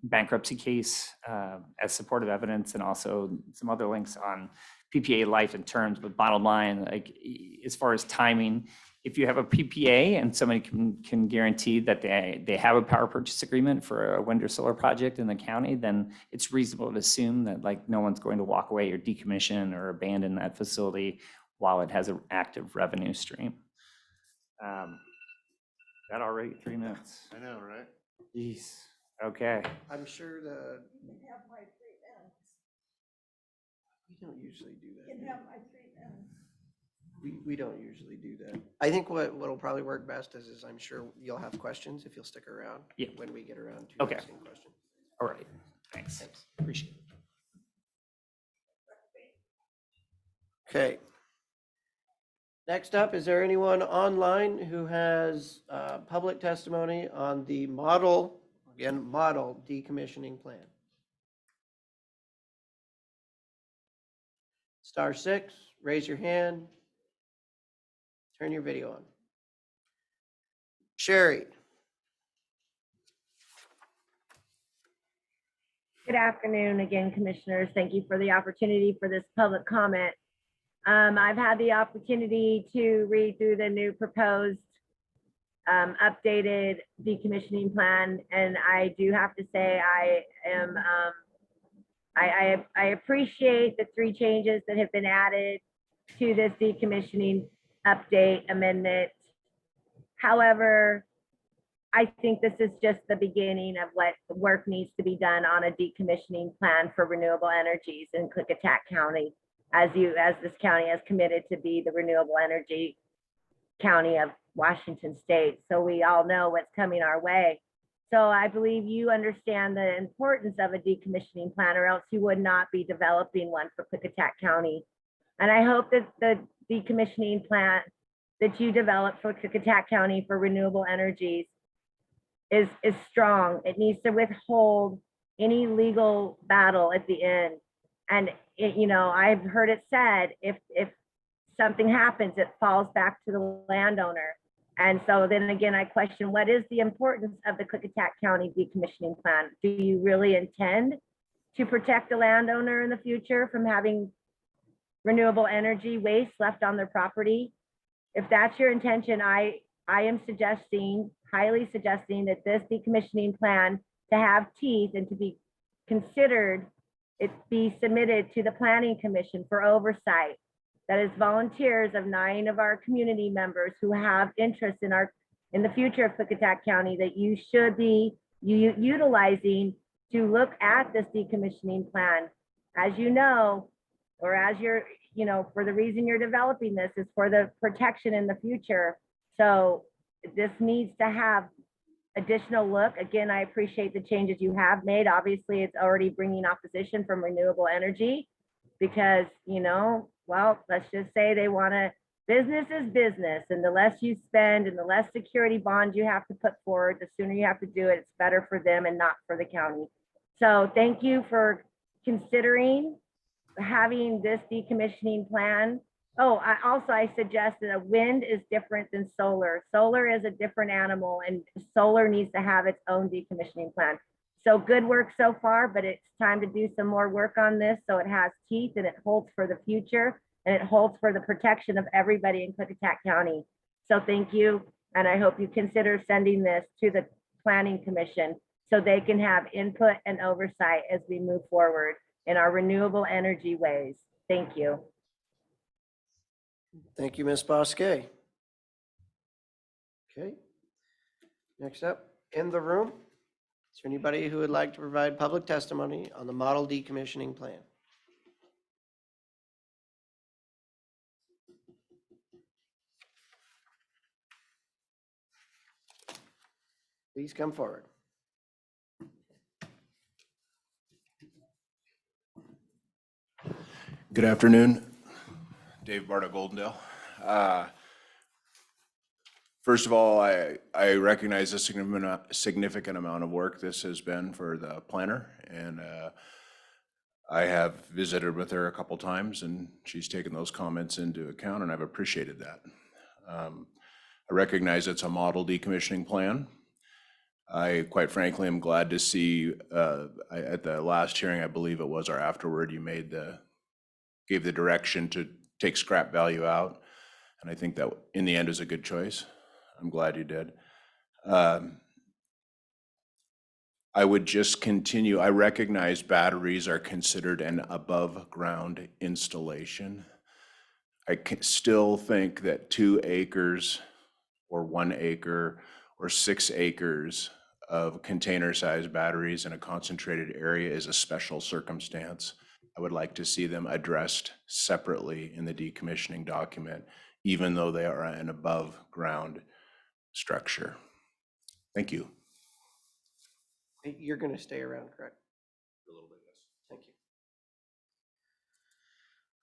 bankruptcy case as supportive evidence, and also some other links on PPA life and terms. But bottom line, like as far as timing, if you have a PPA and somebody can guarantee that they have a power purchase agreement for a wind or solar project in the county, then it's reasonable to assume that like no one's going to walk away or decommission or abandon that facility while it has an active revenue stream. That already 3 minutes. I know, right? Jeez. Okay. I'm sure the. We don't usually do that. We don't usually do that. I think what'll probably work best is I'm sure you'll have questions if you'll stick around. Yeah. When we get around to asking questions. All right. Thanks. Appreciate it. Okay. Next up, is there anyone online who has public testimony on the model decommissioning plan? *6, raise your hand. Turn your video on. Sherry. Good afternoon again, commissioners. Thank you for the opportunity for this public comment. I've had the opportunity to read through the new proposed updated decommissioning plan, and I do have to say I appreciate the 3 changes that have been added to this decommissioning update amendment. However, I think this is just the beginning of what work needs to be done on a decommissioning plan for renewable energies in Klickitat County, as this county has committed to be the renewable energy county of Washington State. So we all know what's coming our way. So I believe you understand the importance of a decommissioning plan, or else you would not be developing one for Klickitat County. And I hope that the decommissioning plan that you develop for Klickitat County for renewable energies is strong. It needs to withhold any legal battle at the end. And I've heard it said, if something happens, it falls back to the landowner. And so then again, I question, what is the importance of the Klickitat County decommissioning plan? Do you really intend to protect the landowner in the future from having renewable energy waste left on their property? If that's your intention, I am suggesting, highly suggesting that this decommissioning plan to have teeth and to be considered, it be submitted to the Planning Commission for oversight. That is volunteers of 9 of our community members who have interest in the future of Klickitat County that you should be utilizing to look at this decommissioning plan. As you know, or as you're, for the reason you're developing this is for the protection in the future. So this needs to have additional look. Again, I appreciate the changes you have made. Obviously, it's already bringing opposition from renewable energy because, well, let's just say they want to, business is business. And the less you spend and the less security bonds you have to put forward, the sooner you have to do it, it's better for them and not for the county. So thank you for considering having this decommissioning plan. Oh, I suggest that a wind is different than solar. Solar is a different animal and solar needs to have its own decommissioning plan. So good work so far, but it's time to do some more work on this so it has teeth and it holds for the future and it holds for the protection of everybody in Klickitat County. So thank you. And I hope you consider sending this to the Planning Commission so they can have input and oversight as we move forward in our renewable energy ways. Thank you. Thank you, Ms. Bosquet. Okay. Next up, in the room, is there anybody who would like to provide public testimony on the model decommissioning plan? Please come forward. Good afternoon, Dave Barta Goldendale. First of all, I recognize the significant amount of work this has been for the planner, and I have visited with her a couple times, and she's taken those comments into account, and I've appreciated that. I recognize it's a model decommissioning plan. I, quite frankly, am glad to see at the last hearing, I believe it was, or afterward, you gave the direction to take scrap value out. And I think that in the end is a good choice. I'm glad you did. I would just continue. I recognize batteries are considered an above ground installation. I still think that 2 acres or 1 acre or 6 acres of container sized batteries in a concentrated area is a special circumstance. I would like to see them addressed separately in the decommissioning document, even though they are an above ground structure. Thank you. You're going to stay around, correct? A little bit, yes. Thank you.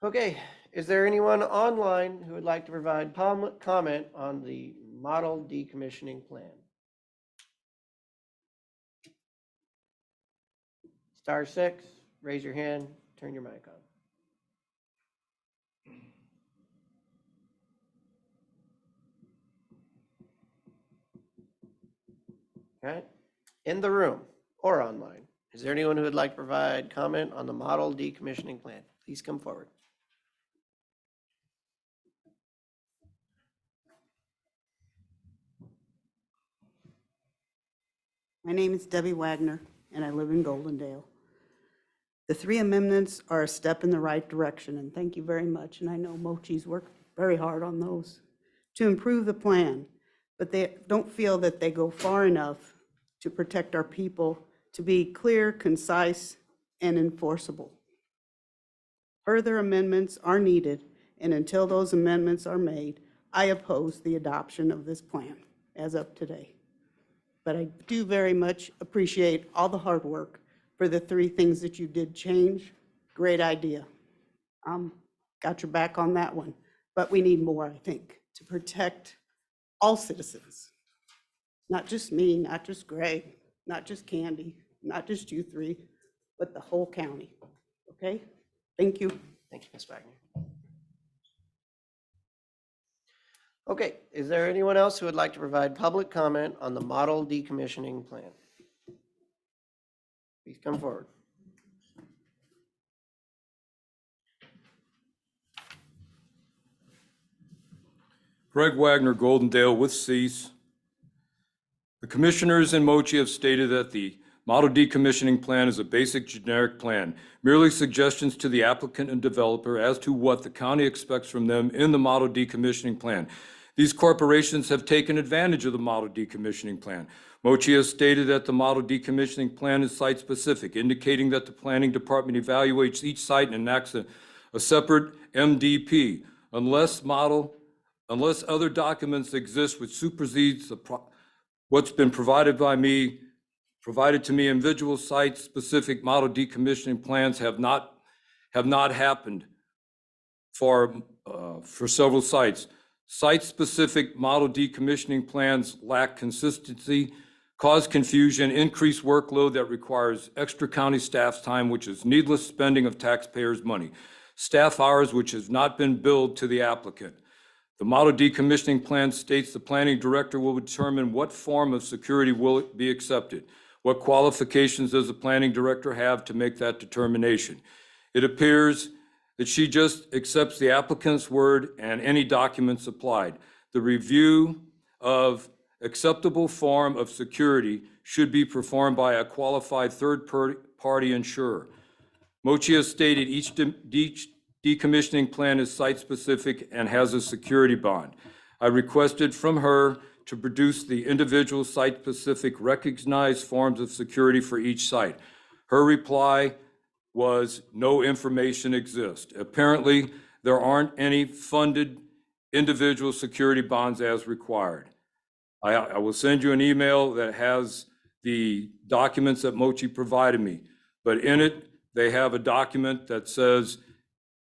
Okay, is there anyone online who would like to provide public comment on the model decommissioning plan? *6, raise your hand, turn your mic on. Okay, in the room or online, is there anyone who would like to provide comment on the model decommissioning plan? Please come forward. My name is Debbie Wagner, and I live in Goldendale. The 3 amendments are a step in the right direction, and thank you very much. And I know Mochi's worked very hard on those to improve the plan, but they don't feel that they go far enough to protect our people, to be clear, concise, and enforceable. Further amendments are needed, and until those amendments are made, I oppose the adoption of this plan as of today. But I do very much appreciate all the hard work for the 3 things that you did change. Great idea. Got your back on that one. But we need more, I think, to protect all citizens. Not just me, not just Greg, not just Candy, not just you 3, but the whole county. Okay? Thank you. Thank you, Ms. Wagner. Okay, is there anyone else who would like to provide public comment on the model decommissioning plan? Please come forward. Greg Wagner, Goldendale with Cease. The commissioners in Mochi have stated that the model decommissioning plan is a basic generic plan, merely suggestions to the applicant and developer as to what the county expects from them in the model decommissioning plan. These corporations have taken advantage of the model decommissioning plan. Mochi has stated that the model decommissioning plan is site-specific, indicating that the planning department evaluates each site and enacts a separate MDP unless other documents exist which supersedes what's been provided to me. Individual site-specific model decommissioning plans have not happened for several sites. Site-specific model decommissioning plans lack consistency, cause confusion, increase workload that requires extra county staff's time, which is needless spending of taxpayers' money, staff hours which has not been billed to the applicant. The model decommissioning plan states the planning director will determine what form of security will be accepted. What qualifications does the planning director have to make that determination? It appears that she just accepts the applicant's word and any documents applied. The review of acceptable form of security should be performed by a qualified third-party insurer. Mochi has stated each decommissioning plan is site-specific and has a security bond. I requested from her to produce the individual site-specific recognized forms of security for each site. Her reply was no information exists. Apparently, there aren't any funded individual security bonds as required. I will send you an email that has the documents that Mochi provided me, but in it, they have a document that says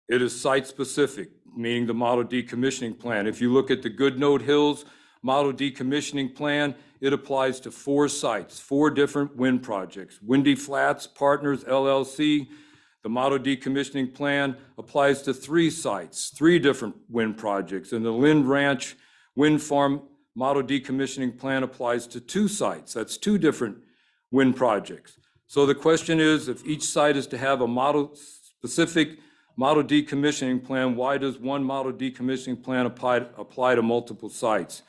it is site-specific, meaning the model decommissioning plan. If you look at the Goodnote Hills model decommissioning plan, it applies to 4 sites, 4 different wind projects. Windy Flats Partners LLC, the model decommissioning plan applies to 3 sites, 3 different wind projects. And the Lynn Ranch Wind Farm model decommissioning plan applies to 2 sites. That's 2 different wind projects. So the question is, if each site is to have a model-specific model decommissioning plan, why does one model decommissioning plan apply to multiple sites?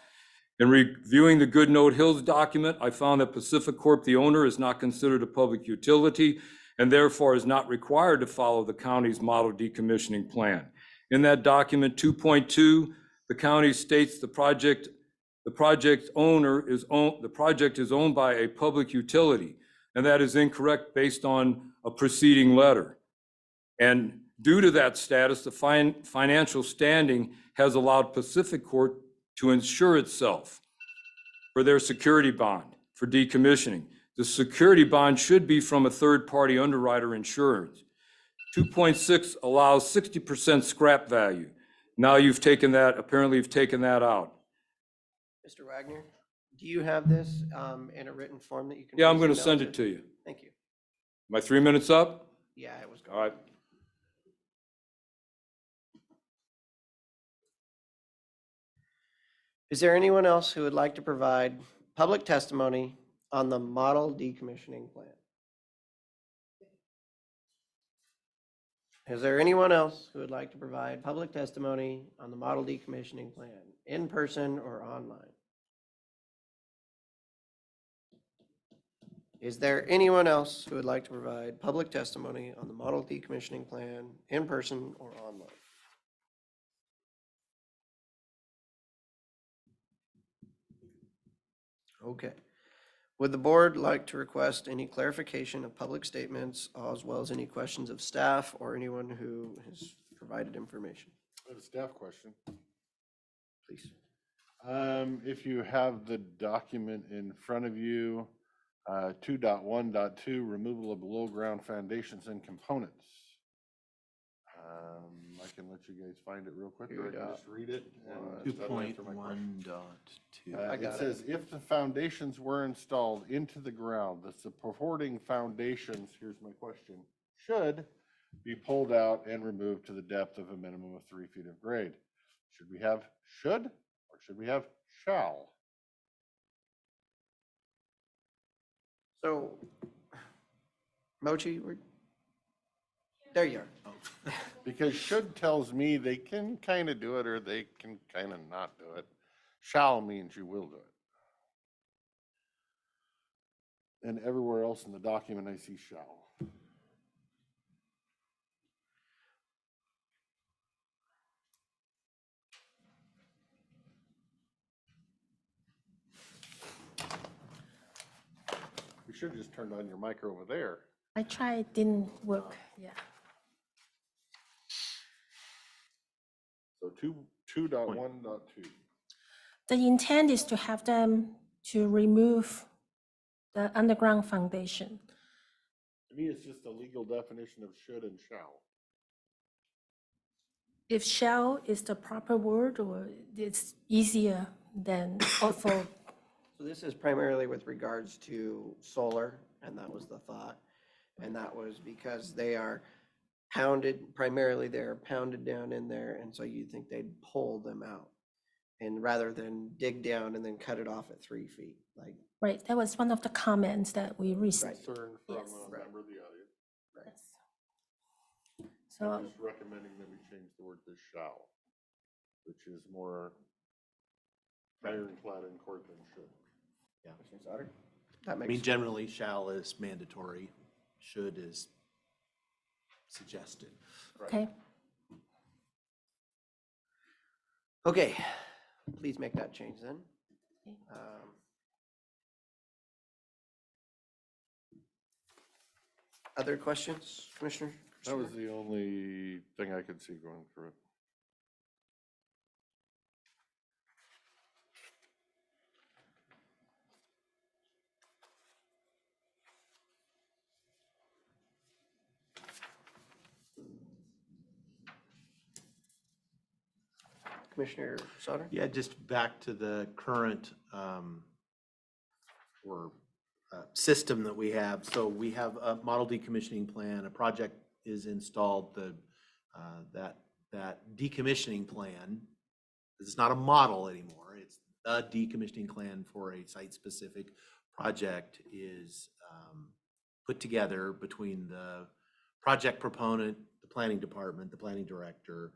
In reviewing the Goodnote Hills document, I found that Pacific Corp, the owner, is not considered a public utility and therefore is not required to follow the county's model decommissioning plan. In that document 2.2, the county states the project is owned by a public utility, and that is incorrect based on a preceding letter. And due to that status, the financial standing has allowed Pacific Corp to insure itself for their security bond for decommissioning. The security bond should be from a third-party underwriter insurance. 2.6 allows 60% scrap value. Now apparently you've taken that out. Mr. Wagner, do you have this in a written form that you can? Yeah, I'm please going to email send it to you. Thank you. My 3 minutes up? Yeah, it was. All right. Is there anyone else who would like to provide public testimony on the model decommissioning plan? Is there anyone else who would like to provide public testimony on the model decommissioning plan, in person or online? Is there anyone else who would like to provide public testimony on the model decommissioning plan, in person or online? Okay. Would the board like to request any clarification of public statements as well as any questions of staff or anyone who has provided information? I have a staff question. Please. If you have the document in front of you, 2.1.2, removal of below-ground foundations and components. I can let you guys find it real quick, or I can just read it. 2.1.2. It says, if the foundations were installed into the ground, the supporting foundations, here's my question, should be pulled out and removed to the depth of a minimum of 3 feet of grade. Should we have should or should we have shall? So, Mochi, there you are. Because should tells me they can kind of do it or they can kind of not do it. Shall means you will do it. And everywhere else in the document, I see shall. You should have just turned on your mic over there. I tried, didn't work, yeah. So 2.1.2. The intent is to have them to remove the underground foundation. To me, it's just a legal definition of should and shall. If shall is the proper word, or it's easier than for, So this is primarily with regards to solar, and that was the thought. And that was because they are pounded, primarily they're pounded down in there, and so you think they'd pull them out. And rather than dig down and then cut it off at 3 feet, like. right, that was one of the comments that we received. Concern from Yes. a member of the audience. Yes. I'm So, just recommending that we change the word to shall, which is more ironclad in court than should. Yeah. That I mean, makes, generally, shall is mandatory, should is suggested. okay, okay, please make that change then. Other questions, Commissioner? That was the only thing I could see going through it. Commissioner Sauter? Yeah, just back to the current system that we have. So we have a model decommissioning plan, a project is installed, that decommissioning plan, it's not a model anymore, it's the decommissioning plan for a site-specific project is put together between the project proponent, the planning department, the planning director.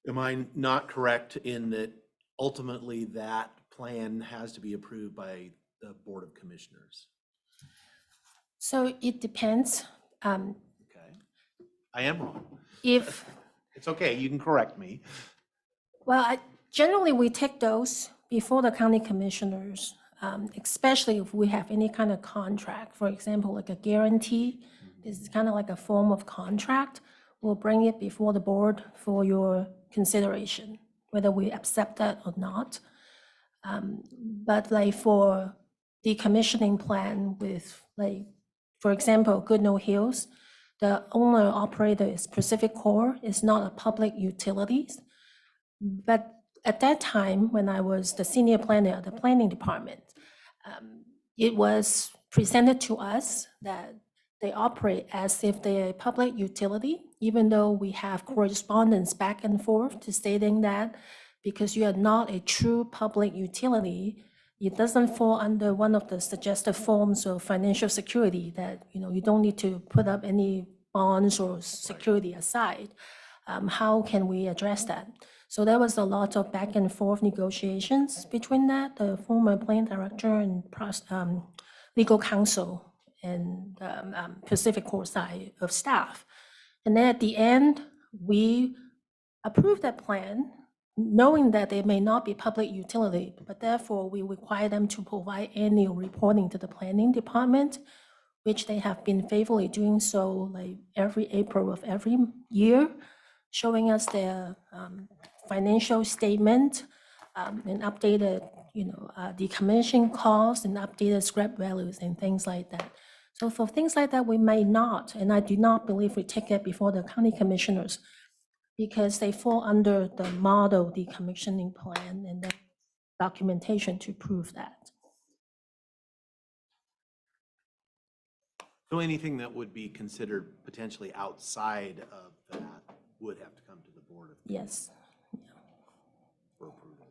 Am I not correct in that ultimately that plan has to be approved by the Board of Commissioners? so it depends. Okay, I am wrong. If, It's okay, you can correct me. well, generally, we take those before the county commissioners, especially if we have any kind of contract, for example, like a guarantee. This is kind of like a form of contract. We'll bring it before the board for your consideration, whether we accept that or not. But like for decommissioning plan with like, for example, Goodnoe Hills, the owner operator is Pacific Core, is not a public utilities. But at that time, when I was the senior planner at the planning department, it was presented to us that they operate as if they're a public utility, even though we have correspondence back and forth to stating that because you are not a true public utility, it doesn't fall under one of the suggested forms of financial security that, you don't need to put up any bonds or security aside. How can we address that? So there was a lot of back and forth negotiations between that, the former plan director and legal counsel and Pacific Core side of staff. And then at the end, we approved that plan, knowing that they may not be public utility, but therefore we require them to provide annual reporting to the planning department, which they have been faithfully doing so like every April of every year, showing us their financial statement and updated, decommissioning costs and updated scrap values and things like that. So for things like that, we may not, and I do not believe we take it before the county commissioners because they fall under the model decommissioning plan and the documentation to prove that. So anything that would be considered potentially outside of that would have to come to the Board of Yes. for approval.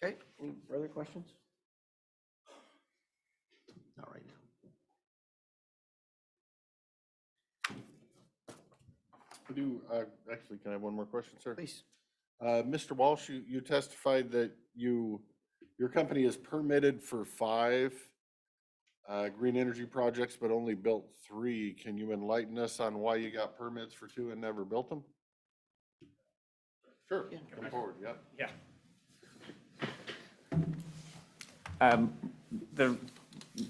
Okay, any further questions? Not right now. Actually, can I have one more question, sir? Please. Mr. Walsh, you testified that your company is permitted for 5 green energy projects, but only built 3. Can you enlighten us on why you got permits for 2 and never built them? Sure, come forward, yeah. The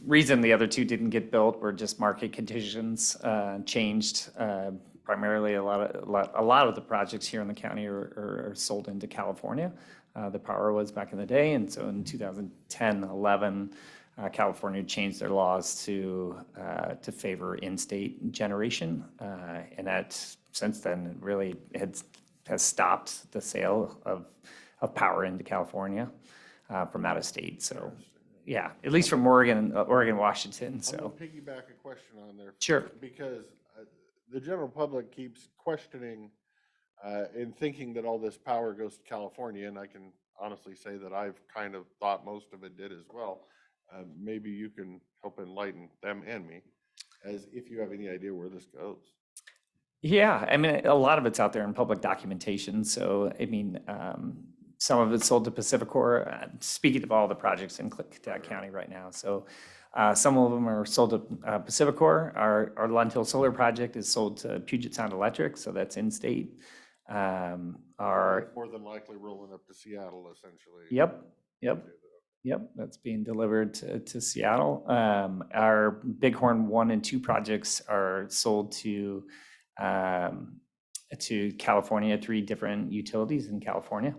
reason the other 2 didn't get built were just market conditions changed. Primarily, a lot of the projects here in the county are sold into California. The power was back in the day, and so in 2010, 11, California changed their laws to favor in-state generation, and that since then it really has stopped the sale of power into California from out of state. So, yeah, at least from Oregon, Washington. So, I'm gonna piggyback a question on there. Sure. Because the general public keeps questioning and thinking that all this power goes to California, and I can honestly say that I've kind of thought most of it did as well. Maybe you can help enlighten them and me, as if you have any idea where this goes. yeah, I mean, a lot of it's out there in public documentation. So, I mean, some of it's sold to PacifiCorp. Speaking of all the projects in Klickitat County right now, so some of them are sold to PacifiCorp. Our Lund Hill Solar Project is sold to Puget Sound Electric, so that's in-state. Our More than likely rolling up to Seattle, essentially. Yep, that's being delivered to Seattle. Our Bighorn 1 and 2 projects are sold to California, 3 different utilities in California.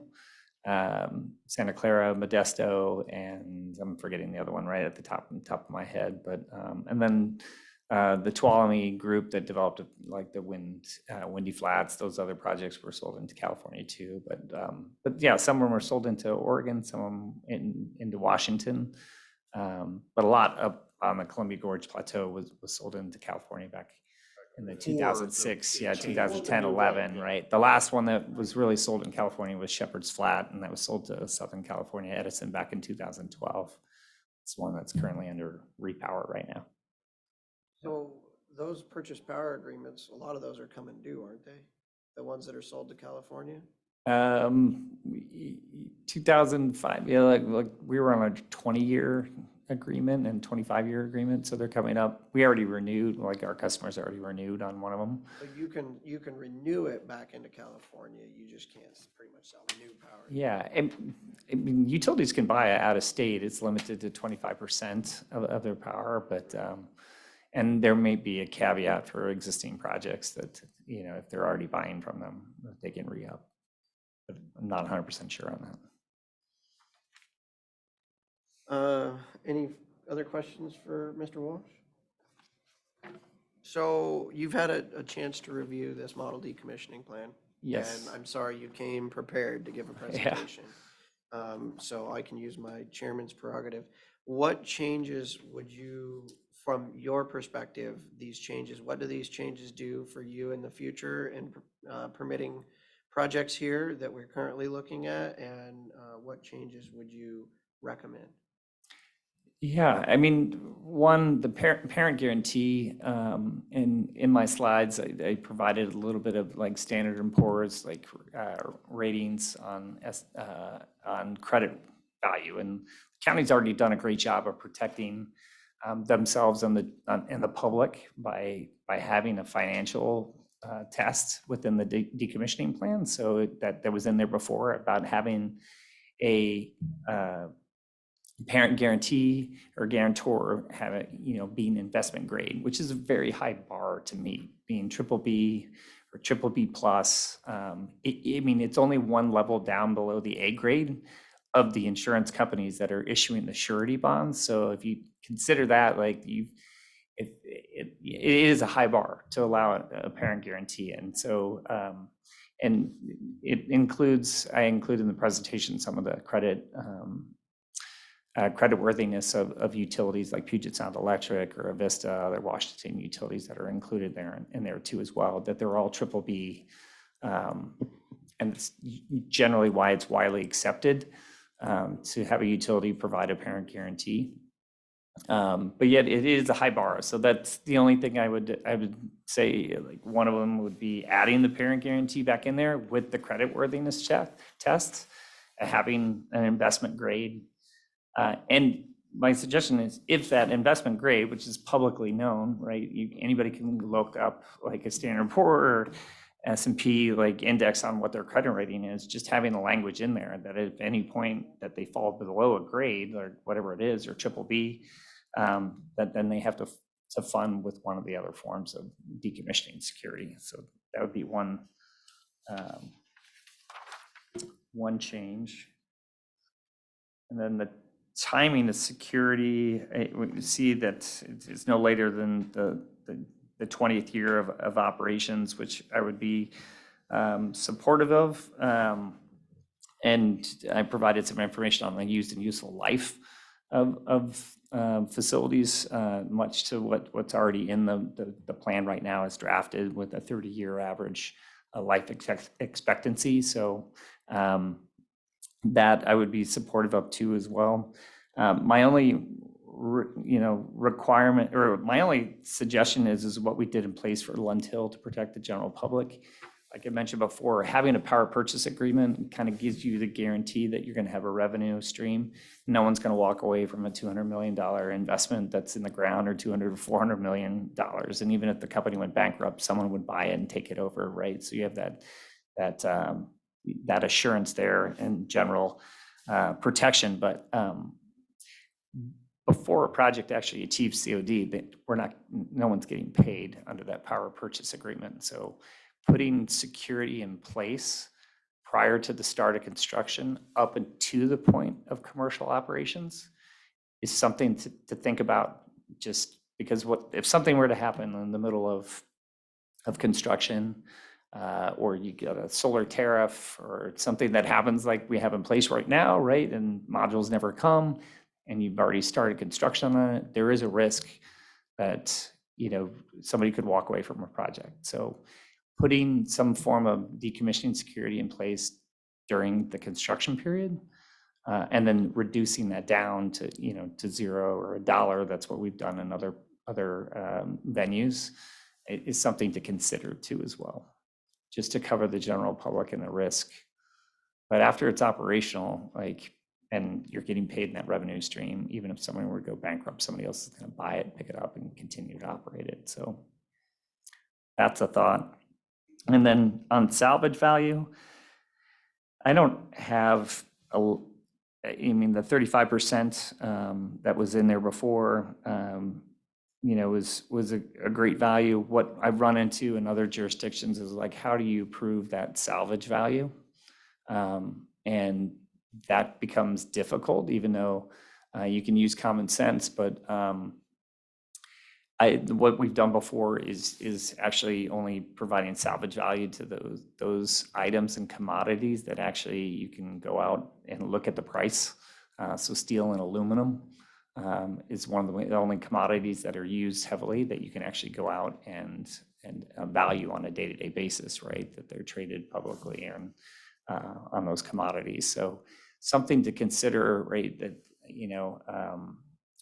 Santa Clara, Modesto, and I'm forgetting the other one right at the top of my head. But and then the Tuolumne group that developed like the Windy Flats, those other projects were sold into California too. But yeah, some of them were sold into Oregon, some of them into Washington. But a lot up on the Columbia Gorge Plateau was sold into California back in the 2006, 2010, 11, right? The last one that was really sold in California was Shepherd's Flat, and that was sold to Southern California Edison back in 2012. It's one that's currently under repower right now. So those purchase power agreements, a lot of those are coming due, aren't they? The ones that are sold to California? 2005, yeah, like we were on a 20-year agreement and 25-year agreement, so they're coming up. We already renewed, like our customers already renewed on one of them. But you can renew it back into California. You just can't pretty much sell new power. Yeah, and I mean, utilities can buy it out of state. It's limited to 25% of their power, but and there may be a caveat for existing projects that, you know, if they're already buying from them, they can re-up. But I'm not 100% sure on that. Any other questions for Mr. Walsh? So you've had a chance to review this model decommissioning plan. Yes. And I'm sorry you came prepared to give a presentation. So I can use my chairman's prerogative. What changes would you, from your perspective, what do these changes do for you in the future in permitting projects here that we're currently looking at? And what changes would you recommend? Yeah, I mean, one, the parent guarantee, in my slides, I provided a little bit of like Standard & Poor's, like ratings on credit value. And the county's already done a great job of protecting themselves and the public by having a financial test within the decommissioning plan. So that was in there before about having a parent guarantee or guarantor have it, you know, being investment grade, which is a very high bar to meet, being BBB or BBB plus. I mean, it's only one level down below the A grade of the insurance companies that are issuing the surety bonds. So if you consider that, like it is a high bar to allow a parent guarantee. And so, and it includes, I include in the presentation some of the creditworthiness of utilities like Puget Sound Electric or Avista, other Washington utilities that are included there in there too as well, that they're all BBB. And it's generally why it's widely accepted to have a utility provide a parent guarantee. But yet it is a high bar. So that's the only thing I would say, like one of them would be adding the parent guarantee back in there with the creditworthiness test, having an investment grade. And my suggestion is if that investment grade, which is publicly known, right? Anybody can look up like a Standard & Poor or S&P like index on what their credit rating is, just having the language in there that at any point that they fall below a grade or whatever it is, or BBB, that then they have to fund with one of the other forms of decommissioning security. So that would be one change. And then the timing of security, we see that it's no later than the 20th year of operations, which I would be supportive of. And I provided some information on the used and useful life of facilities, much to what's already in the plan right now as drafted with a 30-year average life expectancy. So that I would be supportive of too as well. My only requirement, or my only suggestion is what we did in place for Lund Hill to protect the general public. Like I mentioned before, having a power purchase agreement kind of gives you the guarantee that you're going to have a revenue stream. No one's going to walk away from a $200 million investment that's in the ground, or $200 or $400 million. And even if the company went bankrupt, someone would buy it and take it over, right? So you have that assurance there in general protection. But before a project actually achieves COD, no one's getting paid under that power purchase agreement. So putting security in place prior to the start of construction up and to the point of commercial operations is something to think about, just because if something were to happen in the middle of construction, or you get a solar tariff or something that happens like we have in place right now, right? And modules never come and you've already started construction on it, there is a risk that, somebody could walk away from a project. So putting some form of decommissioning security in place during the construction period, and then reducing that down to, to $0 or $1, that's what we've done in other venues, is something to consider too as well, just to cover the general public and the risk. But after it's operational, and you're getting paid in that revenue stream, even if someone were to go bankrupt, somebody else is going to buy it, pick it up, and continue to operate it. So that's a thought. And then on salvage value, I don't have the 35% that was in there before, was a great value. What I've run into in other jurisdictions is how do you prove that salvage value? And that becomes difficult, even though you can use common sense. But what we've done before is actually only providing salvage value to those items and commodities that actually you can go out and look at the price. So steel and aluminum is one of the only commodities that are used heavily that you can actually go out and value on a day-to-day basis, right? That they're traded publicly and on those commodities. So something to consider, right? That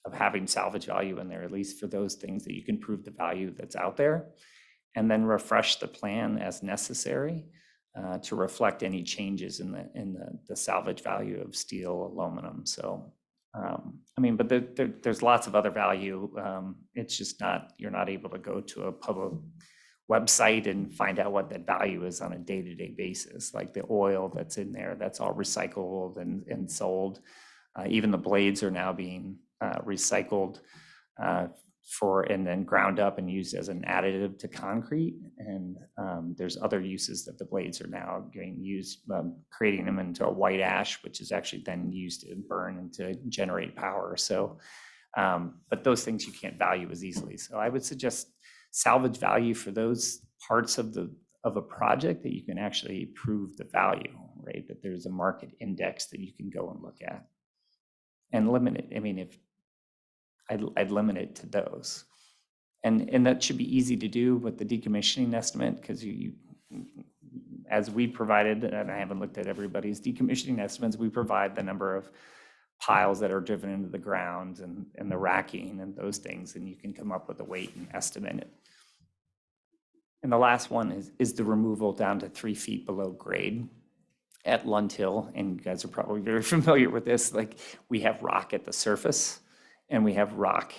of having salvage value in there, at least for those things that you can prove the value that's out there, and then refresh the plan as necessary to reflect any changes in the salvage value of steel, aluminum. So, but there's lots of other value. It's just you're not able to go to a public website and find out what that value is on a day-to-day basis. Like the oil that's in there, that's all recycled and sold. Even the blades are now being recycled and then ground up and used as an additive to concrete. And there's other uses that the blades are now getting used, creating them into a white ash, which is actually then used to burn and to generate power. So, but those things you can't value as easily. So I would suggest salvage value for those parts of a project that you can actually prove the value, right? That there's a market index that you can go and look at and limit it. I'd limit it to those. And that should be easy to do with the decommissioning estimate, because you as we provided, and I haven't looked at everybody's decommissioning estimates, we provide the number of piles that are driven into the ground and the racking and those things, and you can come up with a weight and estimate it. And the last one is the removal down to 3 feet below grade at Lund Hill. And you guys are probably very familiar with this. Like, we have rock at the surface and we have rock,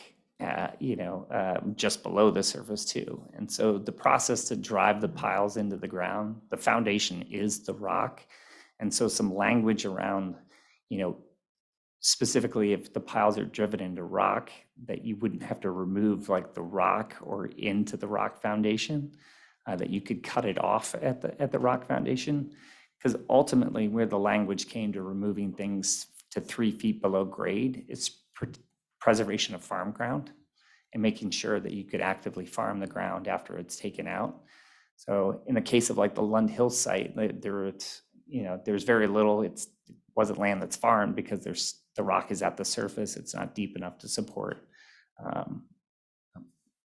just below the surface too. And so the process to drive the piles into the ground, the foundation is the rock. And so some language around, specifically if the piles are driven into rock, that you wouldn't have to remove like the rock or into the rock foundation, that you could cut it off at the rock foundation. Because ultimately where the language came to removing things to 3 feet below grade is preservation of farm ground and making sure that you could actively farm the ground after it's taken out. So in the case of like the Lund Hill site, there's very little, it wasn't land that's farmed because the rock is at the surface. It's not deep enough to support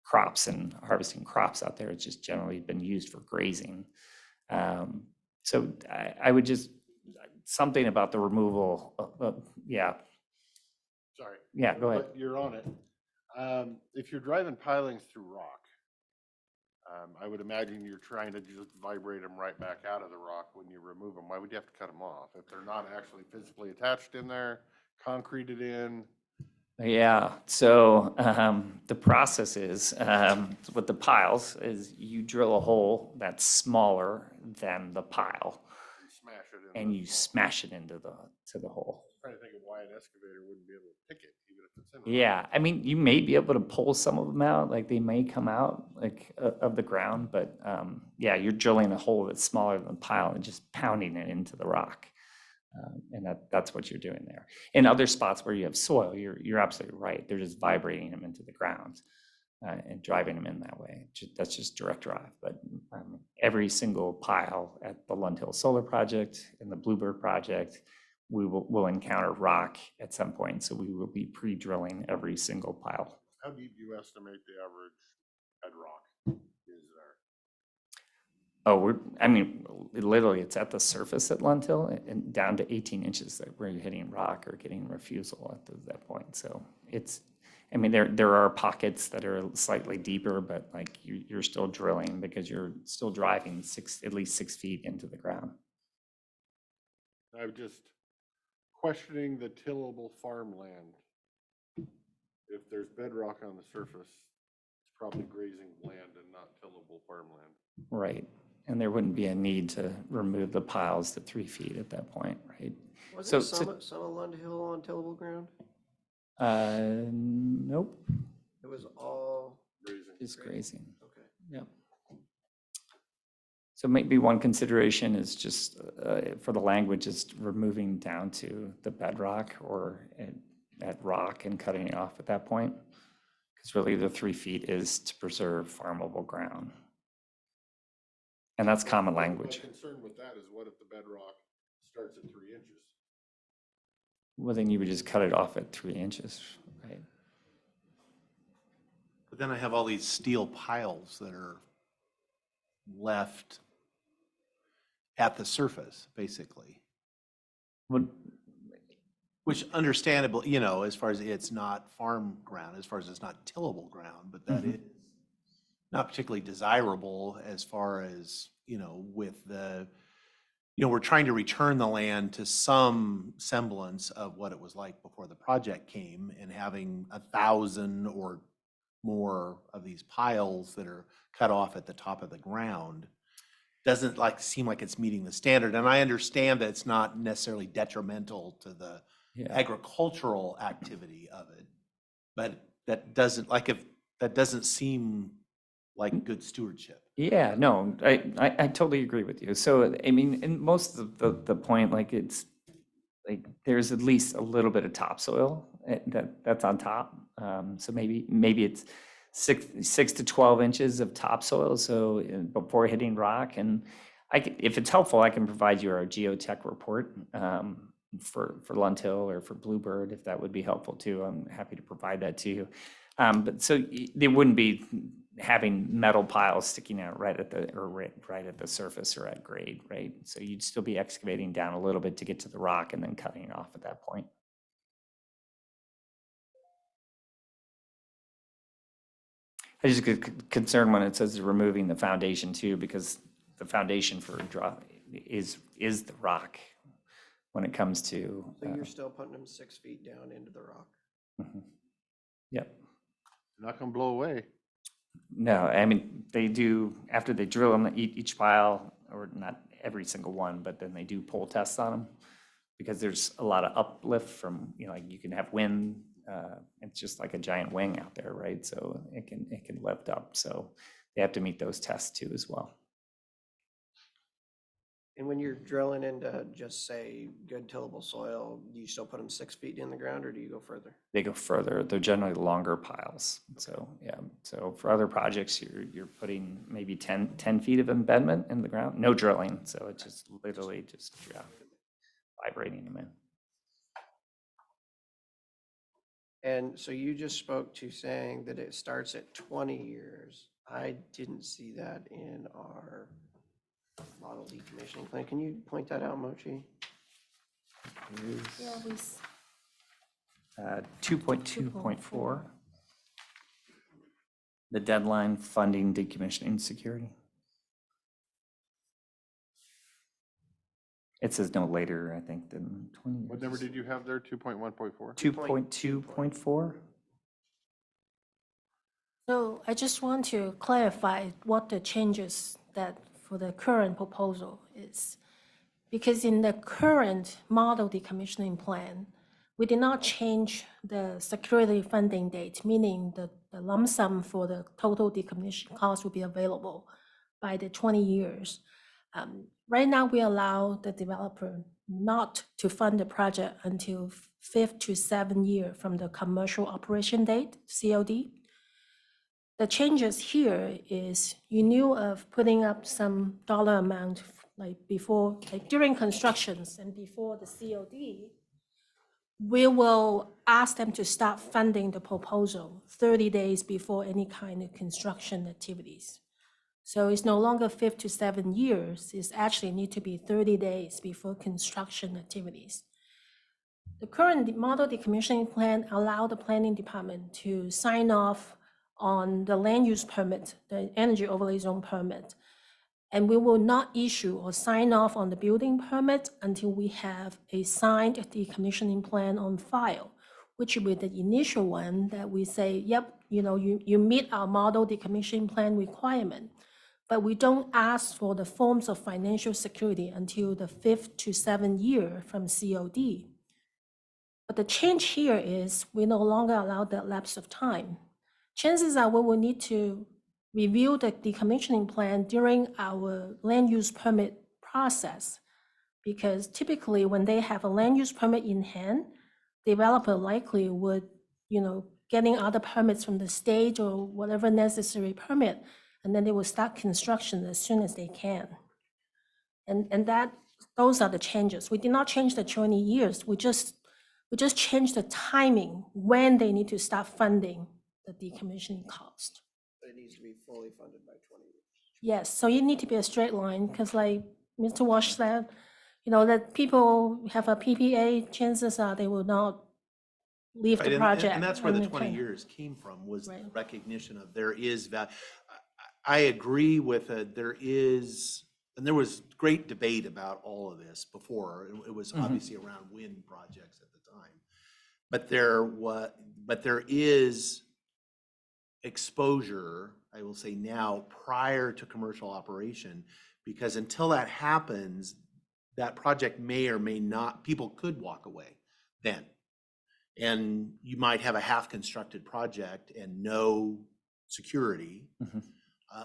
crops and harvesting crops out there. It's just generally been used for grazing. So I would just, something about the removal, yeah. Sorry. Yeah, go ahead. But you're on it. If you're driving pilings through rock, I would imagine you're trying to just vibrate them right back out of the rock when you remove them. Why would you have to cut them off if they're not actually physically attached in there, concreted in? Yeah, so the process is with the piles is you drill a hole that's smaller than the pile, Smash it in. and you smash it into the hole. Trying to think of why an excavator wouldn't be able to pick it, even if it's in. Yeah, I mean, you may be able to pull some of them out, like they may come out like of the ground, but yeah, you're drilling a hole that's smaller than the pile and just pounding it into the rock. And that's what you're doing there. In other spots where you have soil, you're absolutely right. They're just vibrating them into the ground and driving them in that way. That's just direct drive. But every single pile at the Lund Hill Solar Project and the Bluebird Project, we'll encounter rock at some point. So we will be pre-drilling every single pile. How deep do you estimate the average bedrock is there? Oh, literally, it's at the surface at Lund Hill and down to 18 inches that where you're hitting rock or getting refusal at that point. So there are pockets that are slightly deeper, but like you're still drilling because you're still driving at least 6 feet into the ground. I'm just questioning the tillable farmland. If there's bedrock on the surface, it's probably grazing land and not tillable farmland. Right. And there wouldn't be a need to remove the piles to 3 feet at that point, right? Wasn't some of Lund Hill on tillable ground? Nope. It was all Just grazing. Okay. Yep. So maybe one consideration is just for the language is removing down to the bedrock or at rock and cutting it off at that point. Because really the 3 feet is to preserve farmable ground. And that's common language. My concern with that is what if the bedrock starts at 3 inches? Well, then you would just cut it off at 3 inches, right? But then I have all these steel piles that are left at the surface, basically. Which understandable, as far as it's not farm ground, as far as it's not tillable ground, but that is not particularly desirable as far as, with the, we're trying to return the land to some semblance of what it was like before the project came, and having 1,000 or more of these piles that are cut off at the top of the ground doesn't seem like it's meeting the standard. And I understand that it's not necessarily detrimental to the agricultural activity of it, but that doesn't seem like good stewardship. Yeah, no, I totally agree with you. So, in most of the point, it's like there's at least a little bit of topsoil that's on top. So maybe it's 6 to 12 inches of topsoil. So before hitting rock, and if it's helpful, I can provide you our geotech report for Lund Hill or for Bluebird, if that would be helpful too. I'm happy to provide that to you. But so there wouldn't be having metal piles sticking out right at the surface or at grade, right? So you'd still be excavating down a little bit to get to the rock and then cutting it off at that point. I just get concerned when it says removing the foundation too, because the foundation for a draw is the rock when it comes to. So you're still putting them 6 feet down into the rock? Yep. Not gonna blow away. No, I mean, they do, after they drill them, each pile, or not every single one, but then they do pull tests on them because there's a lot of uplift from, like you can have wind. It's just like a giant wing out there, right? So it can lift up. So they have to meet those tests too as well. And when you're drilling into just say good tillable soil, do you still put them 6 feet in the ground or do you go further? They go further. They're generally longer piles. So yeah. So for other projects, you're putting maybe 10 feet of embedment in the ground. No drilling. So it's just literally just vibrating them in. And so you just spoke to saying that it starts at 20 years. I didn't see that in our model decommissioning plan. Can you point that out, Mochi? Yeah, we 2.2.4. The deadline funding decommissioning security. It says no later, I think, than 20 years. What number did you have there? 2.1.4? 2.2.4. So I just want to clarify what the changes that for the current proposal is. Because in the current model decommissioning plan, we did not change the security funding date, meaning the lump sum for the total decommission cost will be available by the 20 years. Right now, we allow the developer not to fund the project until 5th to 7th year from the commercial operation date, COD. The changes here is you knew of putting up some dollar amount like before, like during constructions and before the COD. We will ask them to start funding the proposal 30 days before any kind of construction activities. So it's no longer 5 to 7 years, it's actually need to be 30 days before construction activities. The current model decommissioning plan allow the planning department to sign off on the land use permit, the energy overlay zone permit. And we will not issue or sign off on the building permit until we have a signed decommissioning plan on file, which will be the initial one that we say, yep, you meet our model decommissioning plan requirement. But we don't ask for the forms of financial security until the 5th to 7th year from COD. But the change here is we no longer allow that lapse of time. Chances are we will need to review the decommissioning plan during our land use permit process. Because typically when they have a land use permit in hand, developer likely would, getting other permits from the state or whatever necessary permit, and then they will start construction as soon as they can. And those are the changes. We did not change the 20 years. We just changed the timing when they need to start funding the decommissioning cost. It needs to be fully funded by 20 years. Yes, so you need to be a straight line, because like Mr. Walsh said, that people have a PPA, chances are they will not leave Right, the and- project. And that's where the when 20 can. years came from, was the Right. recognition of there is value. I agree with it, there is, and there was great debate about all of this before. It was obviously around wind projects at the time. But there is exposure, I will say now, prior to commercial operation, because until that happens, that project may or may not, people could walk away then. And you might have a half-constructed project and no security.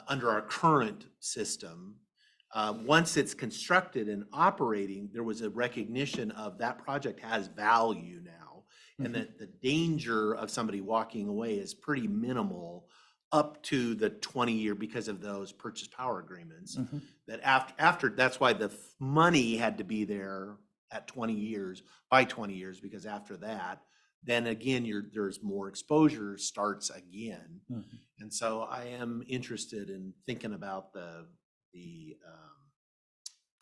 Under our current system, once it's constructed and operating, there was a recognition of that project has value now, and that the danger of somebody walking away is pretty minimal up to the 20-year because of those purchase power agreements. That after that's why the money had to be there at 20 years, by 20 years, because after that, then again, there's more exposure starts again. And so I am interested in thinking about the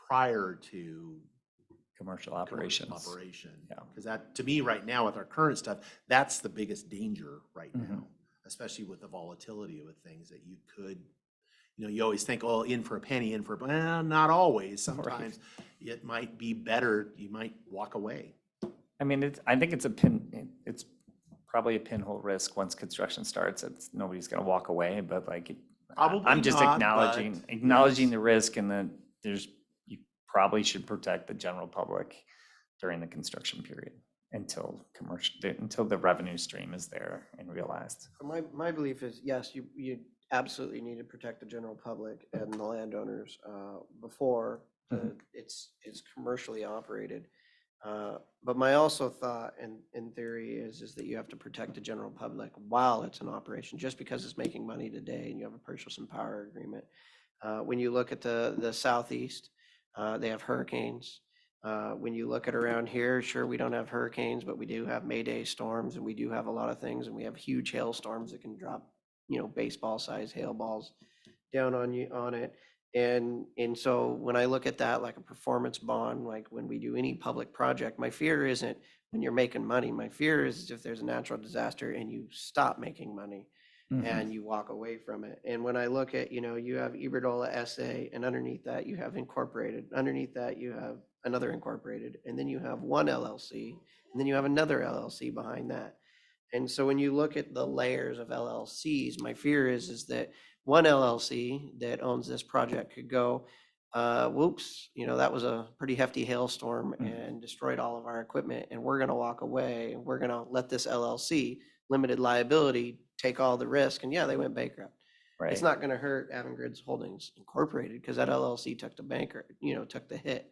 prior to Commercial operations. operation. Yeah. Because that, to me, right now, with our current stuff, that's the biggest danger right Mhm. now, especially with the volatility with things that you could, you always think, oh, in for a penny, well, not always. Sometimes it might be better, you might walk away. I mean, I think it's probably a pinhole risk once construction starts. Nobody's gonna walk away, but like, Probably I'm just not, acknowledging but yes. the risk and that you probably should protect the general public during the construction period until the revenue stream is there and realized. My belief is, yes, you absolutely need to protect the general public and the landowners before it's commercially operated. But my also thought in theory is that you have to protect the general public while it's in operation, just because it's making money today and you have a purchase and power agreement. When you look at the southeast, they have hurricanes. When you look at around here, sure, we don't have hurricanes, but we do have Mayday storms, and we do have a lot of things, and we have huge hailstorms that can drop, baseball-sized hail balls down on it. And so when I look at that like a performance bond, like when we do any public project, my fear isn't when you're making money. My fear is if there's a natural disaster and you stop making money and you walk away from it. And when I look at, you have Iberdrola SA, and underneath that you have incorporated. Underneath that you have another incorporated, and then you have one LLC, and then you have another LLC behind that. And so when you look at the layers of LLCs, my fear is that one LLC that owns this project could go, whoops, that was a pretty hefty hailstorm and destroyed all of our equipment, and we're going to walk away, and we're going to let this LLC, limited liability, take all the risk. And yeah, they went bankrupt. Right. It's not going to hurt Avangrid's Holdings Incorporated because that LLC took took the hit.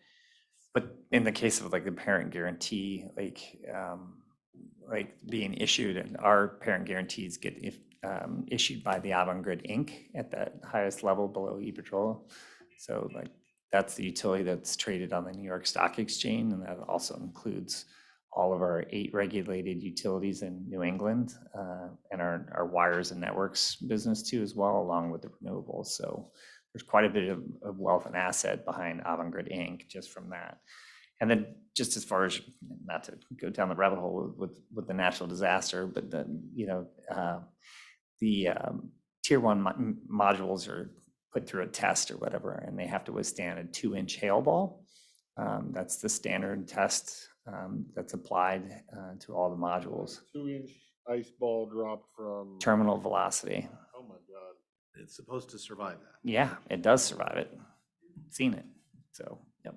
But in the case of like the parent guarantee, like being issued, and our parent guarantees get issued by the Avangrid Inc. at the highest level below Iberdrola. So like that's the utility that's traded on the New York Stock Exchange, and that also includes all of our 8 regulated utilities in New England, and our wires and networks business too as well, along with the renewables. So there's quite a bit of wealth and asset behind Avangrid Inc. just from that. And then just as far as, not to go down the rabbit hole with the natural disaster, but the tier 1 modules are put through a test or whatever, and they have to withstand a 2-inch hail ball. That's the standard test that's applied to all the modules. 2-inch ice ball dropped from. Terminal velocity. Oh my God. It's supposed to survive that. Yeah, it does survive it. Seen it. So, yep.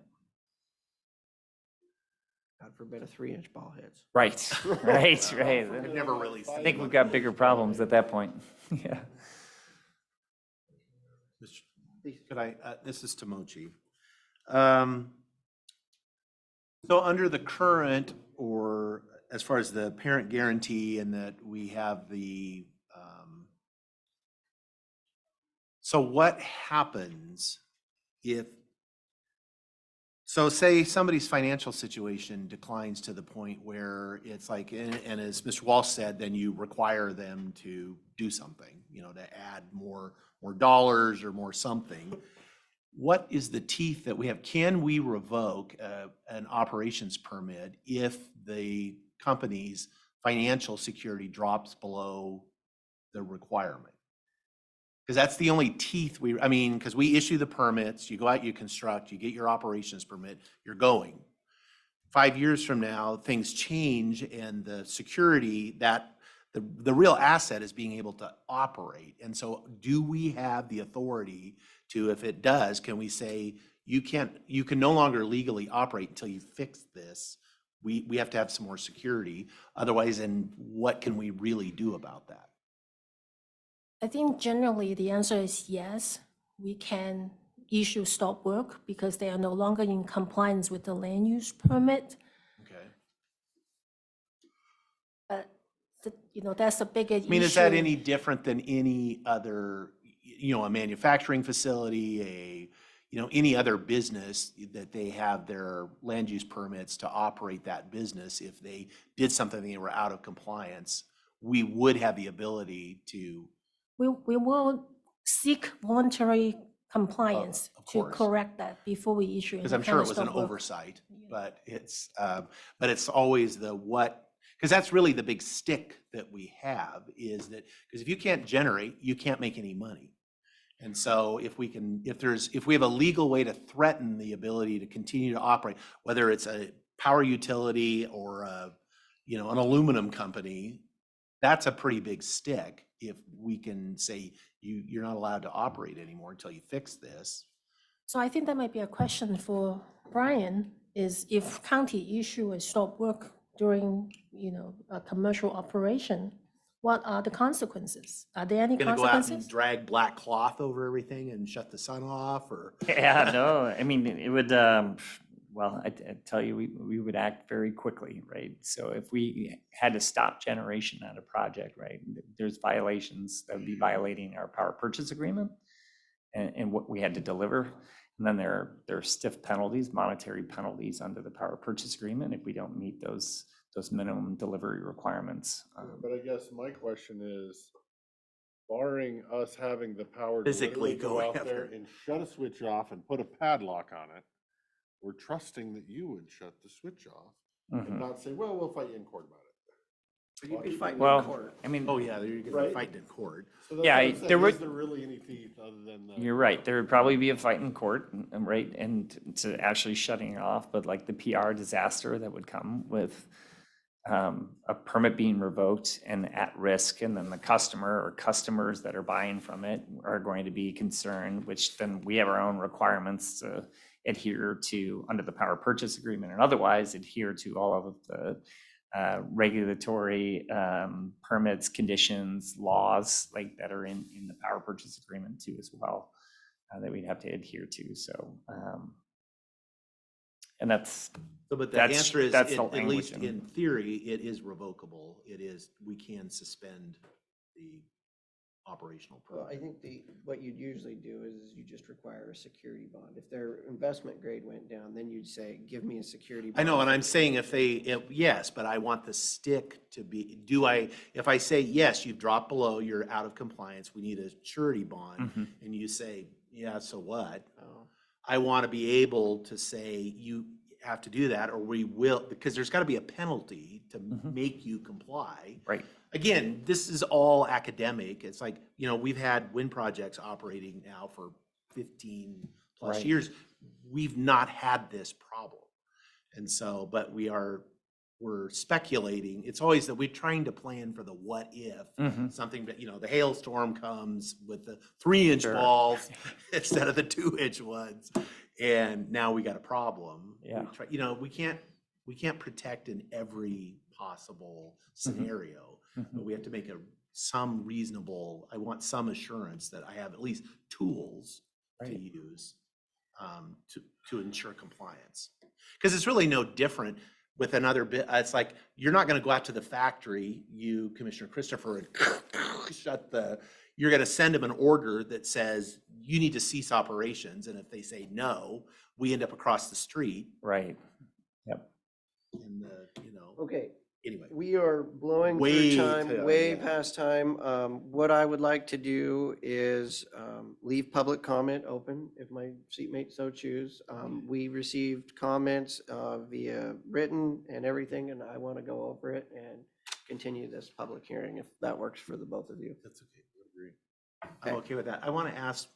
God forbid a 3-inch ball hits. Right. I've never really I think we've got bigger problems at that point. Yeah. Could I, this is to Mochi. So under the current, or as far as the parent guarantee, and that we have the, so what happens if, so say somebody's financial situation declines to the point where it's like, and as Mr. Walsh said, then you require them to do something, to add more dollars or more something. What is the teeth that we have? Can we revoke an operations permit if the company's financial security drops below the requirement? Because that's the only teeth because we issue the permits, you go out, you construct, you get your operations permit, you're going. 5 years from now, things change, and the security, that the real asset is being able to operate. And so do we have the authority to, if it does, can we say, you can no longer legally operate until you fix this? We have to have some more security. Otherwise, and what can we really do about that? I think generally the answer is yes. We can issue stop work because they are no longer in compliance with the land use permit. Okay. But that's a bigger issue. I mean, is that any different than any other, a manufacturing facility, you know, any other business that they have their land use permits to operate that business, if they did something they were out of compliance, we would have the ability to, We will seek voluntary compliance of to course. correct that before we issue. Because any I'm sure kind it of was an stop work. oversight, but it's always the what, because that's really the big stick that we have is that, because if you can't generate, you can't make any money. And so if we can, if we have a legal way to threaten the ability to continue to operate, whether it's a power utility or a, you know, an aluminum company, that's a pretty big stick. If we can say you're not allowed to operate anymore until you fix this. So I think that might be a question for Brian, is if county issue a stop work during, a commercial operation, what are the consequences? Are there any Gonna go out and consequences? drag black cloth over everything and shut the sun off, or? Yeah, no, I mean, it would, well, I tell you, we would act very quickly, right? So if we had to stop generation at a project, right, there's violations that would be violating our power purchase agreement and what we had to deliver. And then there are stiff penalties, monetary penalties under the power purchase agreement if we don't meet those minimum delivery requirements. But I guess my question is, barring us having the power to Physically literally go go out there after. and shut a switch off and put a padlock on it, we're trusting that you would shut the switch off and Mhm. not say, well, we'll fight you in court about it. But you'd be fighting in Well, court. I mean, Oh, yeah, you're gonna Right. be fighting in court. So that's Yeah, what I'm saying. there would- Is there really any teeth other than the? You're right. There would probably be a fight in court, right? And to actually shutting it off, but like the PR disaster that would come with a permit being revoked and at risk, and then the customer or customers that are buying from it are going to be concerned, which then we have our own requirements to adhere to under the power purchase agreement and otherwise adhere to all of the regulatory permits, conditions, laws like that are in the power purchase agreement too as well, that we'd have to adhere to. So, and that's, So, but the That's- answer is, that's the at language least in- in theory, it is revocable. It is, we can suspend the operational Well, I permit. think what you'd usually do is you just require a security bond. If their investment grade went down, then you'd say, give me a security bond. I know, and I'm saying yes, but I want the stick to be, if I say, yes, you've dropped below, you're out of compliance, we need a surety bond, Mhm. and you say, yeah, so what? Oh. I want to be able to say, you have to do that, or we will, because there's got to be a penalty to make you comply. right. Again, this is all academic. It's like, we've had wind projects operating now for 15 plus Right. years. We've not had this problem. And so, but we're speculating. It's always that we're trying to plan for the what if, Mhm. something that, the hailstorm comes with the 3-inch Sure. balls instead of the 2-inch ones. And now we got a problem. Yeah. We can't protect in every possible scenario, but we have to make some reasonable, I want some assurance that I have at least tools to Right. use to ensure compliance. Because it's really no different with another bit. It's like, you're not going to go out to the factory, you, Commissioner Christopher, and you're going to send them an order that says you need to cease operations. And if they say no, we end up across the street. Right. Yep. And Okay, anyway. we are blowing Way through time, to- way yeah. past time. What I would like to do is leave public comment open if my seatmates so choose. We received comments via written and everything, and I want to go over it and continue this public hearing if that works for the both of you. That's okay. I agree. I'm okay with that. I want to ask,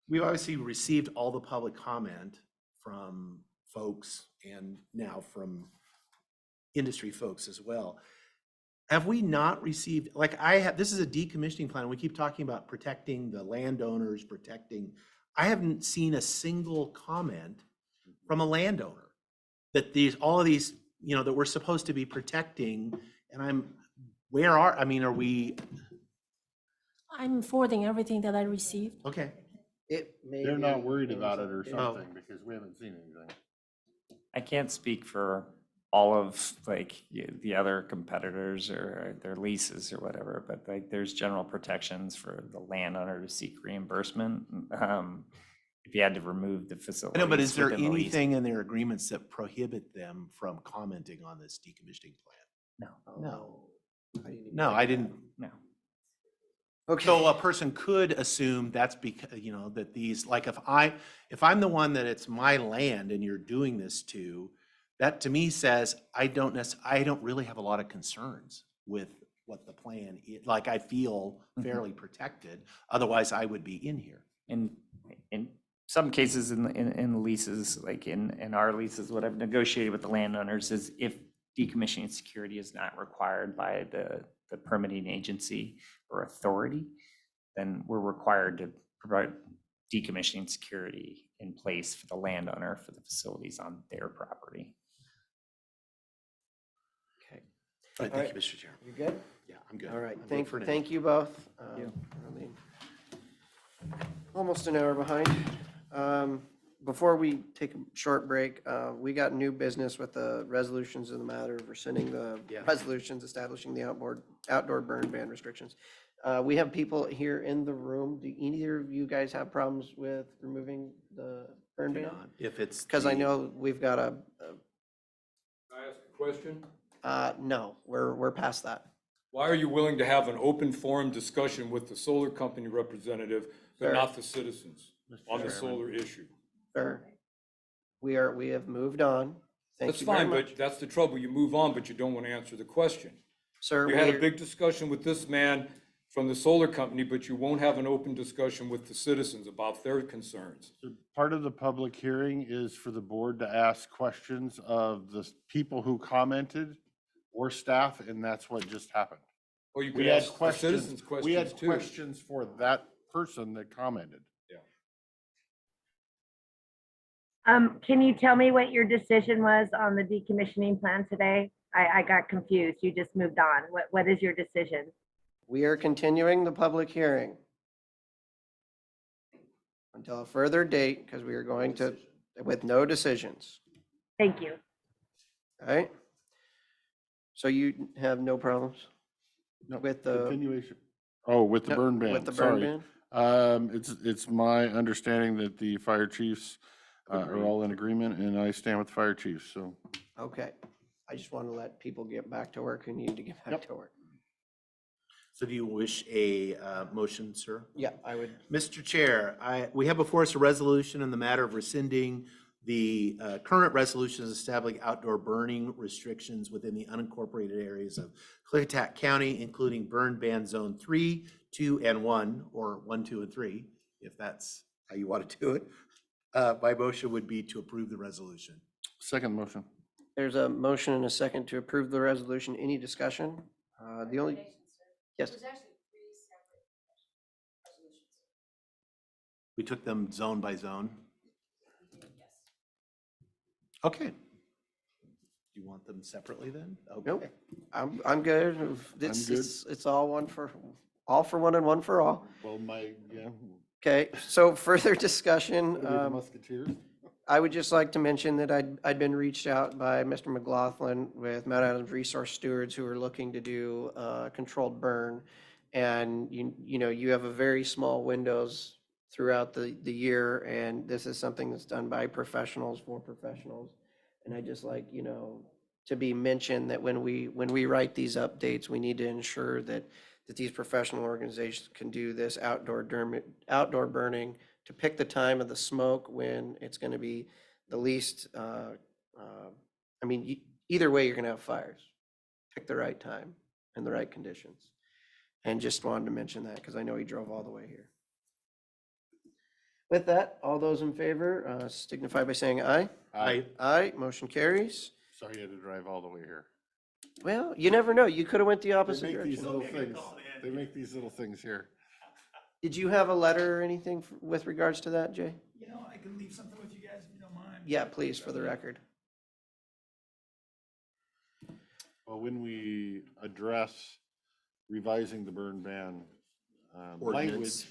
we've obviously received all the public comment from folks and now from industry folks as well. Have we not received, this is a decommissioning plan. We keep talking about protecting the landowners, I haven't seen a single comment from a landowner that all of these, that we're supposed to be protecting. And are we, I'm forwarding everything that I received. okay. They're not worried about it or something because we haven't seen anything. I can't speak for all of the other competitors or their leases or whatever, but there's general protections for the landowner to seek reimbursement. if you had to remove the I facilities. know, but is there within the lease. anything in their agreements that prohibit them from commenting on this decommissioning plan? No. No. I didn't even No, think I of that. didn't. No. Okay. So a person could assume that's because, you know, that these, like if I'm the one that it's my land and you're doing this to, that to me says, I don't really have a lot of concerns with what the plan is. Like I feel fairly protected. Otherwise I would be in here. In some cases in the leases, like in our leases, what I've negotiated with the landowners is if decommissioning security is not required by the permitting agency or authority, then we're required to provide decommissioning security in place for the landowner for the facilities on their property. Okay. All right, All thank right. you, Mr. Chair. You good? Yeah, I'm good. All right, I'm good for now. thank you both. you. I mean, almost an hour behind. Before we take a short break, we got new business with the resolutions in the matter of rescinding the resolutions establishing the outdoor burn ban restrictions. We have people here in the room. Do either of you guys have problems with removing the burn ban? If it's. Because I the- know we've got Can I ask a question? no, we're past that. Why are you willing to have an open forum discussion with the solar company representative, but Sure. not the citizens on the Chairman. solar issue? Sir, we have moved on. Thank That's you very fine, much. but that's the trouble. You move on, but you don't want to answer the question. Sir, You had a we're- big discussion with this man from the solar company, but you won't have an open discussion with the citizens about their concerns. So part of the public hearing is for the board to ask questions of the people who commented or staff, and that's what just happened. Or you We could had ask the citizens We had questions too. questions for that person that commented. Can you tell me what your decision was on the decommissioning plan today? I got confused. You just moved on. What is your decision? We are continuing the public hearing until a further date, because we are going to, with no decisions. Thank you. Uh, All right? So you have no problems No, with the, continuation. Oh, with the No, burn ban, with the burn sorry. ban? It's my understanding that the fire chiefs are all in agreement, and I stand with the fire chiefs, so. Okay. I just want to let people get back to work who need to get back to work. So do you wish a motion, sir? Yeah, I would. Mr. Chair, we have before us a resolution in the matter of rescinding the current resolutions establishing outdoor burning restrictions within the unincorporated areas of Klickitat County, including burn ban zone 3, 2, and 1, or 1, 2, and 3, if that's how you want to do it. My motion would be to approve the resolution. Second motion. There's a motion and a second to approve the resolution. Any discussion? The only, yes. We took them zone by zone? Okay. You want them separately then? Nope. Okay. I'm good. It's, good. it's all for one and one for all. Well, yeah. Okay, so further discussion. What are we, the Musketeers? I would just like to mention that I'd been reached out by Mr. McLaughlin with Mount Adams Resource Stewards who are looking to do a controlled burn. And you know, you have a very small windows throughout the year, and this is something that's done by professionals for professionals. And I just like, you know, to be mentioned that when we write these updates, we need to ensure that these professional organizations can do this outdoor burning to pick the time of the smoke when it's going to be the least, I mean, either way, you're going to have fires. Pick the right time and the right conditions. And just wanted to mention that because I know he drove all the way here. With that, all those in favor signify by saying aye. Aye. Aye, motion carries. Sorry you had to drive all the way here. Well, you never know. You could have went the They opposite make these direction. little things, they make these little things here. Did you have a letter or anything with regards to that, Jay? You know, I can leave something with you guys if you don't mind. Yeah, please, for the record. Well, when we address revising the burn ban language Ordinance,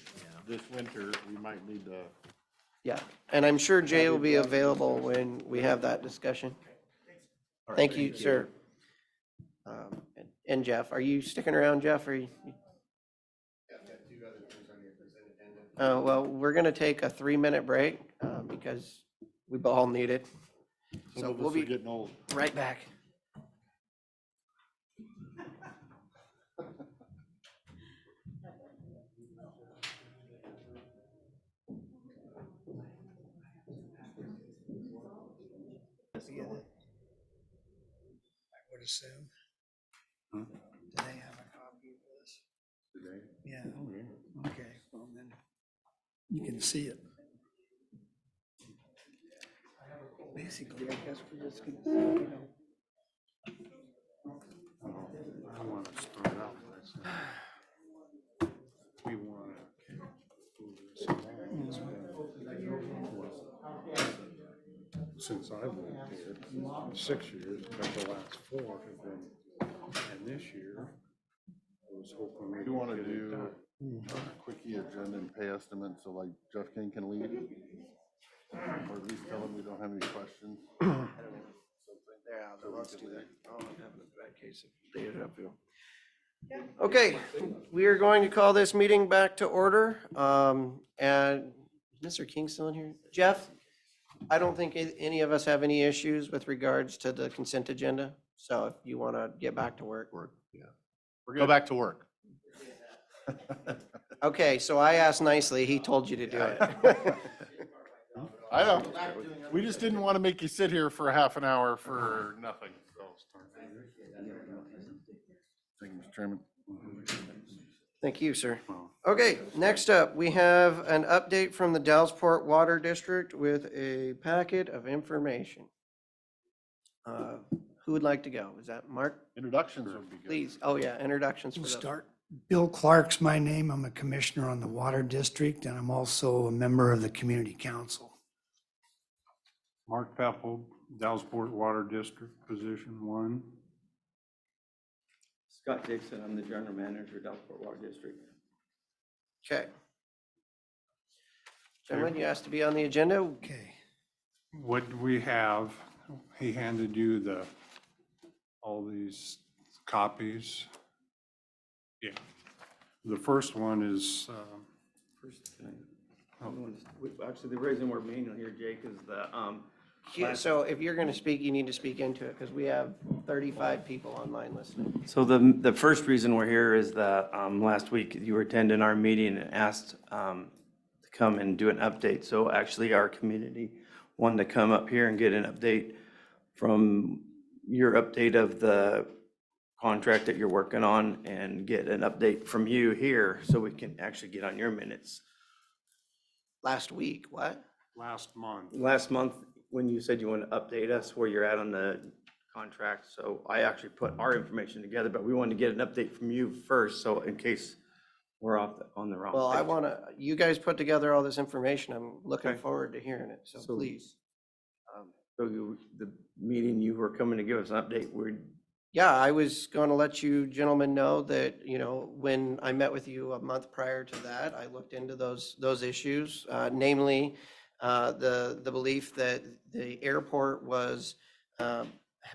this winter, we might need to. Yeah, and I'm sure Jay will be available when we have that discussion. All right, Thank you, sir. And Jeff, are you sticking around, Jeff, or you? Well, we're going to take a 3-minute break because we all need it. Some So of we'll us are be getting old. right back. I would assume. Do they have a copy of this? Yeah. Okay, well then, you can see it. Basically, I guess we're just gonna, you know. I want to start out by saying, we want to move this along. It's been, since I've lived here, 6 years, but the last 4 have been, and this year, I was hoping we You want to could get it do done. a quickie agenda and pay estimate, so like Jeff King can leave? Or at least tell him we don't have any questions. Yeah, let's do that. I'll have that case if they end up here. Okay, we are going to call this meeting back to order. And Mr. King still in here? Jeff, I don't think any of us have any issues with regards to the consent agenda. So if you want to get back to work. Yeah. Go back to work. Okay, so I asked nicely. He told you to do it. I know. We just didn't want to make you sit here for a half an hour for nothing. So. Thank you, Mr. Chairman. Thank you, sir. Okay, next up, we have an update from the Dallsport Water District with a packet of information. Who would like to go? Is that Mark? Introductions would be good. Please. Oh, yeah, introductions for We'll those. start. Bill Clark's my name. I'm a commissioner on the Water District, and I'm also a member of the Community Council. Mark Pepple, Dallsport Water District, position 1. Scott Dixon, I'm the general manager, Dallsport Water District. Okay. Gentlemen, you asked to be on the agenda. Okay. What we have, he handed you all these copies. Yeah. The first one is, Actually, the reason we're mainly here, Jake, is the, So if you're going to speak, you need to speak into it because we have 35 people online listening. so the first reason we're here is that last week you were attending our meeting and asked to come and do an update. So actually our community wanted to come up here and get an update from your update of the contract that you're working on and get an update from you here so we can actually get on your minutes. Last week, what? last month. Last month, when you said you want to update us where you're at on the contract, so I actually put our information together, but we wanted to get an update from you first, so in case we're on the wrong Well, I page. want to, you guys put together all this information. I'm looking Okay. forward to hearing it. So So- please. So the meeting you were coming to give us an update, Yeah, I was going to let you gentlemen know that, when I met with you a month prior to that, I looked into those issues, namely the belief that the airport was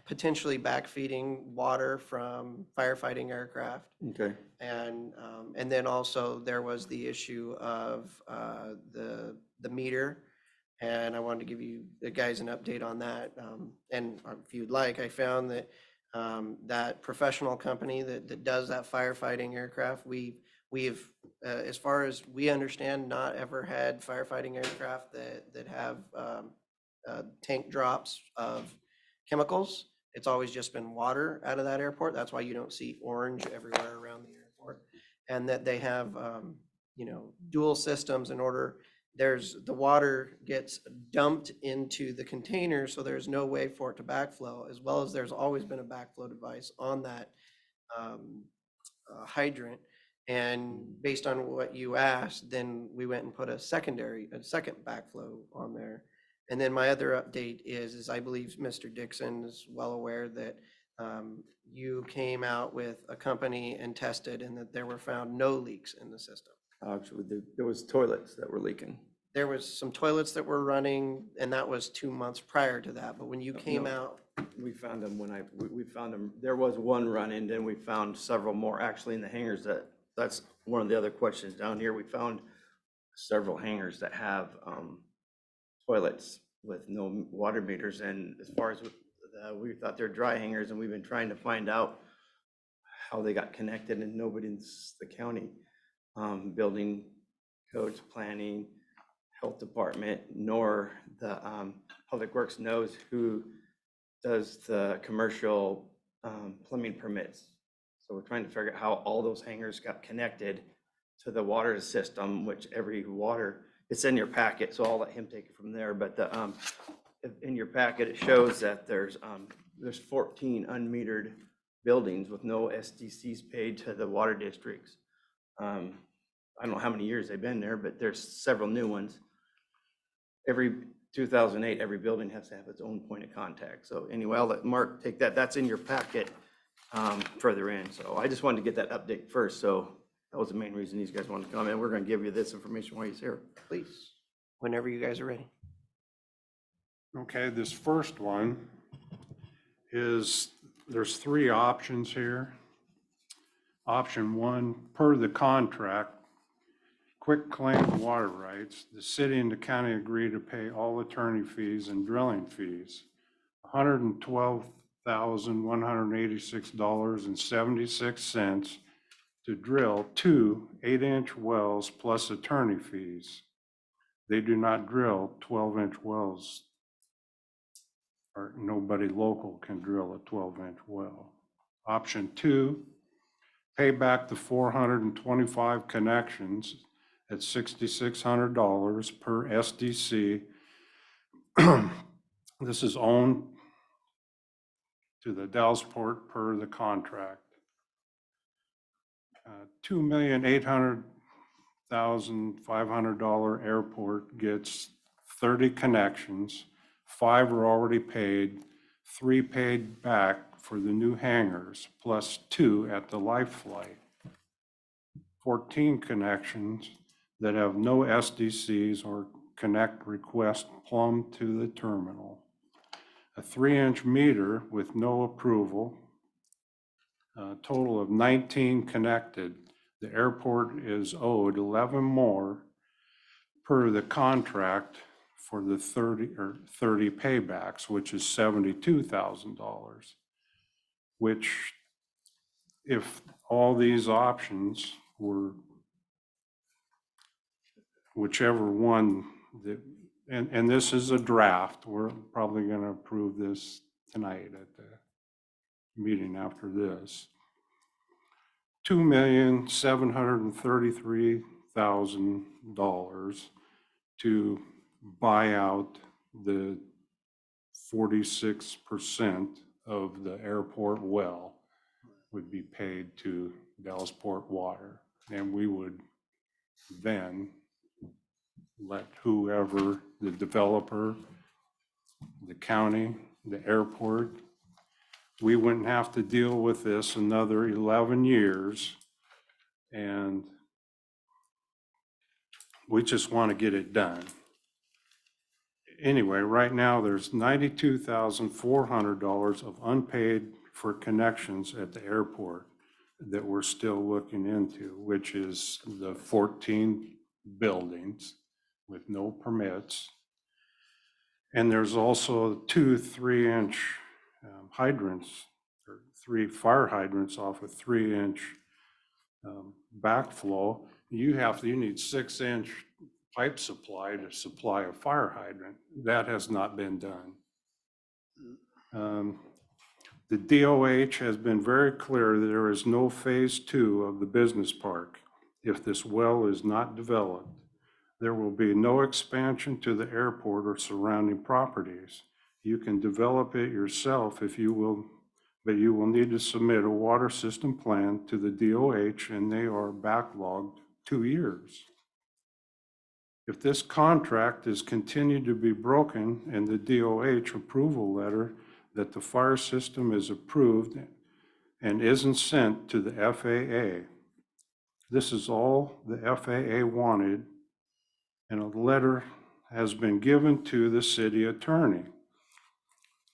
potentially backfeeding water from firefighting aircraft. okay, And then also there was the issue of the meter. And I wanted to give you guys an update on that. And if you'd like, I found that that professional company that does that firefighting aircraft, we've as far as we understand, not ever had firefighting aircraft that have tank drops of chemicals. It's always just been water out of that airport. That's why you don't see orange everywhere around the airport. And that they have, dual systems in order. The water gets dumped into the container, so there's no way for it to backflow, as well as there's always been a backflow device on that hydrant. And based on what you asked, then we went and put a second backflow on there. And then my other update is I believe Mr. Dixon is well aware that you came out with a company and tested and that there were found no leaks in the system. actually, there was toilets that were leaking. There was some toilets that were running, and that was 2 months prior to that. But when you came No. out, We found them we found them, there was one run-in, then we found several more actually in the hangars that's one of the other questions down here. We found several hangars that have toilets with no water meters. And as far as we thought they're dry hangars, and we've been trying to find out how they got connected, and nobody in the county, building codes, planning, health department, nor the public works knows who does the commercial plumbing permits. So we're trying to figure out how all those hangars got connected to the water system, which every water, it's in your packet, so I'll let him take it from there. But the in your packet, it shows that there's 14 unmetered buildings with no SDCs paid to the water districts. I don't know how many years they've been there, but there's several new ones. Every 2008, every building has to have its own point of contact. So anyway, I'll let Mark take that. That's in your packet further in. So I just wanted to get that update first. So that was the main reason these guys wanted to come in. We're going to give you this information while he's here. Please, whenever you guys are ready. Okay, this first one is, there's three options here. Option one, per the contract, quick claim water rights, the city and the county agree to pay all attorney fees and drilling fees, $112,186.76 to drill 2 8-inch wells plus attorney fees. They do not drill 12-inch wells, or nobody local can drill a 12-inch well. Option two, pay back the 425 connections at $6,600 per SDC. This is owned to the Dellsport per the contract. $2,800,500 airport gets 30 connections. 5 are already paid, 3 paid back for the new hangars, plus 2 at the life flight. 14 connections that have no SDCs or connect request plumbed to the terminal. A 3-inch meter with no approval. A total of 19 connected. The airport is owed 11 more per the contract for the 30 paybacks, which is $72,000, which, if all these options were, whichever one that, and this is a draft, we're probably going to approve this tonight at the meeting after this. $2,733,000 to buy out the 46% of the airport well would be paid to Dellsport Water. And we would then let whoever, the developer, the county, the airport, we wouldn't have to deal with this another 11 years. And we just want to get it done. Anyway, right now there's $92,400 of unpaid for connections at the airport that we're still looking into, which is the 14 buildings with no permits. And there's also 2 3-inch hydrants, or 3 fire hydrants off a 3-inch backflow. You need 6-inch pipe supply to supply a fire hydrant. That has not been done. The DOH has been very clear that there is no phase 2 of the business park if this well is not developed. There will be no expansion to the airport or surrounding properties. You can develop it yourself if you will, but you will need to submit a water system plan to the DOH, and they are backlogged 2 years. If this contract is continued to be broken and the DOH approval letter that the fire system is approved and isn't sent to the FAA, this is all the FAA wanted, and a letter has been given to the city attorney.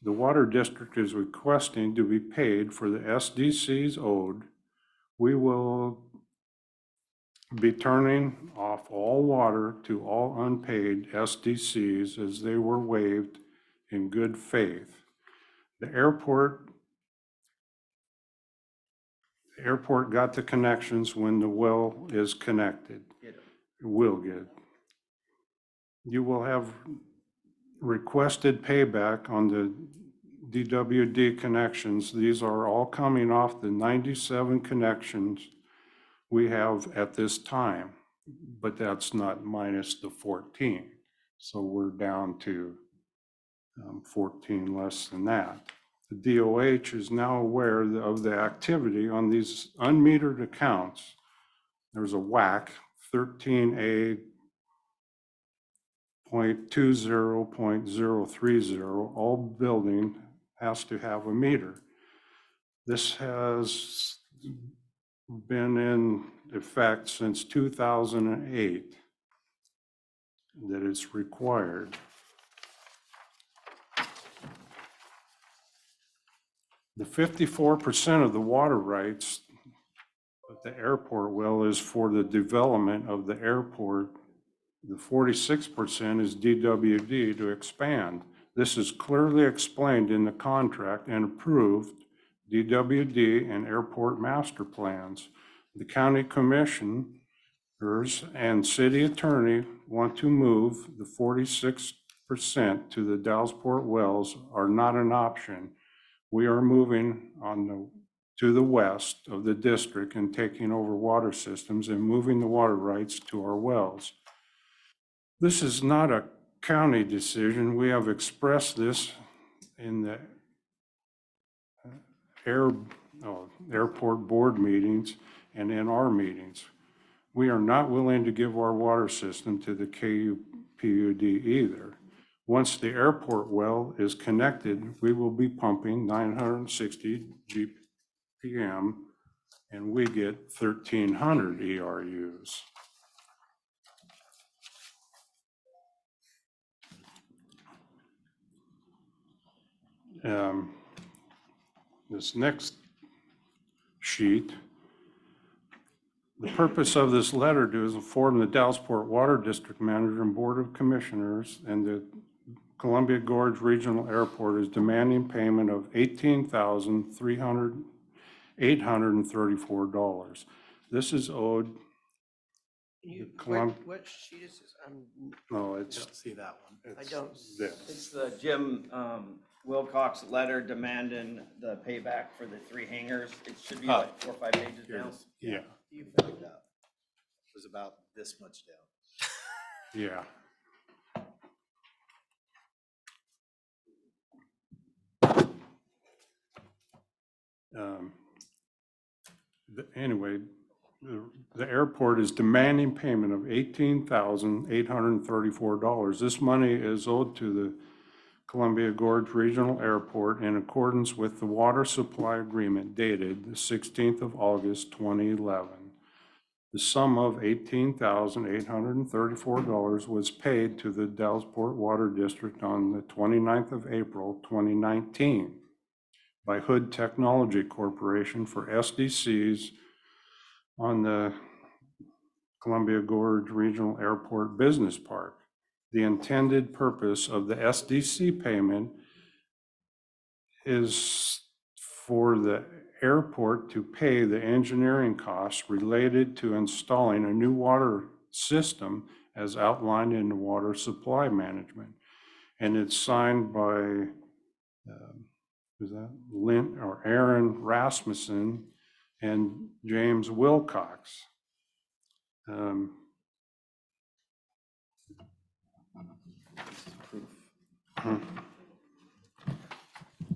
The water district is requesting to be paid for the SDCs owed. We will be turning off all water to all unpaid SDCs as they were waived in good faith. The airport got the connections when the well is connected. It will get. You will have requested payback on the DWD connections. These are all coming off the 97 connections we have at this time, but that's not minus the 14. So we're down to 14 less than that. The DOH is now aware of the activity on these unmetered accounts. There's a WAC 13A.20.030. All building has to have a meter. This has been in effect since 2008, that it's required. The 54% of the water rights at the airport well is for the development of the airport. The 46% is DWD to expand. This is clearly explained in the contract and approved DWD and airport master plans. The county commissioners and city attorney want to move the 46% to the Dallasport wells are not an option. We are moving to the west of the district and taking over water systems and moving the water rights to our wells. This is not a county decision. We have expressed this in the airport board meetings and in our meetings. We are not willing to give our water system to the KUPUD either. Once the airport well is connected, we will be pumping 960 GPM and we get 1,300 ERUs. This next sheet, the purpose of this letter is to inform the Dallasport Water District Manager and Board of Commissioners and the Columbia Gorge Regional Airport is demanding payment of $18,834. This is owed. What sheet is this? No, it's. Don't see that one. I don't. It's the Jim Wilcox letter demanding the payback for the 3 hangars. It should be like 4 or 5 pages Here it down. is. Yeah. You found out. It was about this much down. Yeah. Anyway, the airport is demanding payment of $18,834. This money is owed to the Columbia Gorge Regional Airport in accordance with the water supply agreement dated the 16th of August, 2011. The sum of $18,834 was paid to the Dallasport Water District on the 29th of April, 2019 by Hood Technology Corporation for SDCs on the Columbia Gorge Regional Airport Business Park. The intended purpose of the SDC payment is for the airport to pay the engineering costs related to installing a new water system as outlined in the water supply management. And it's signed by, who's that? Lynn or Aaron Rasmussen and James Wilcox.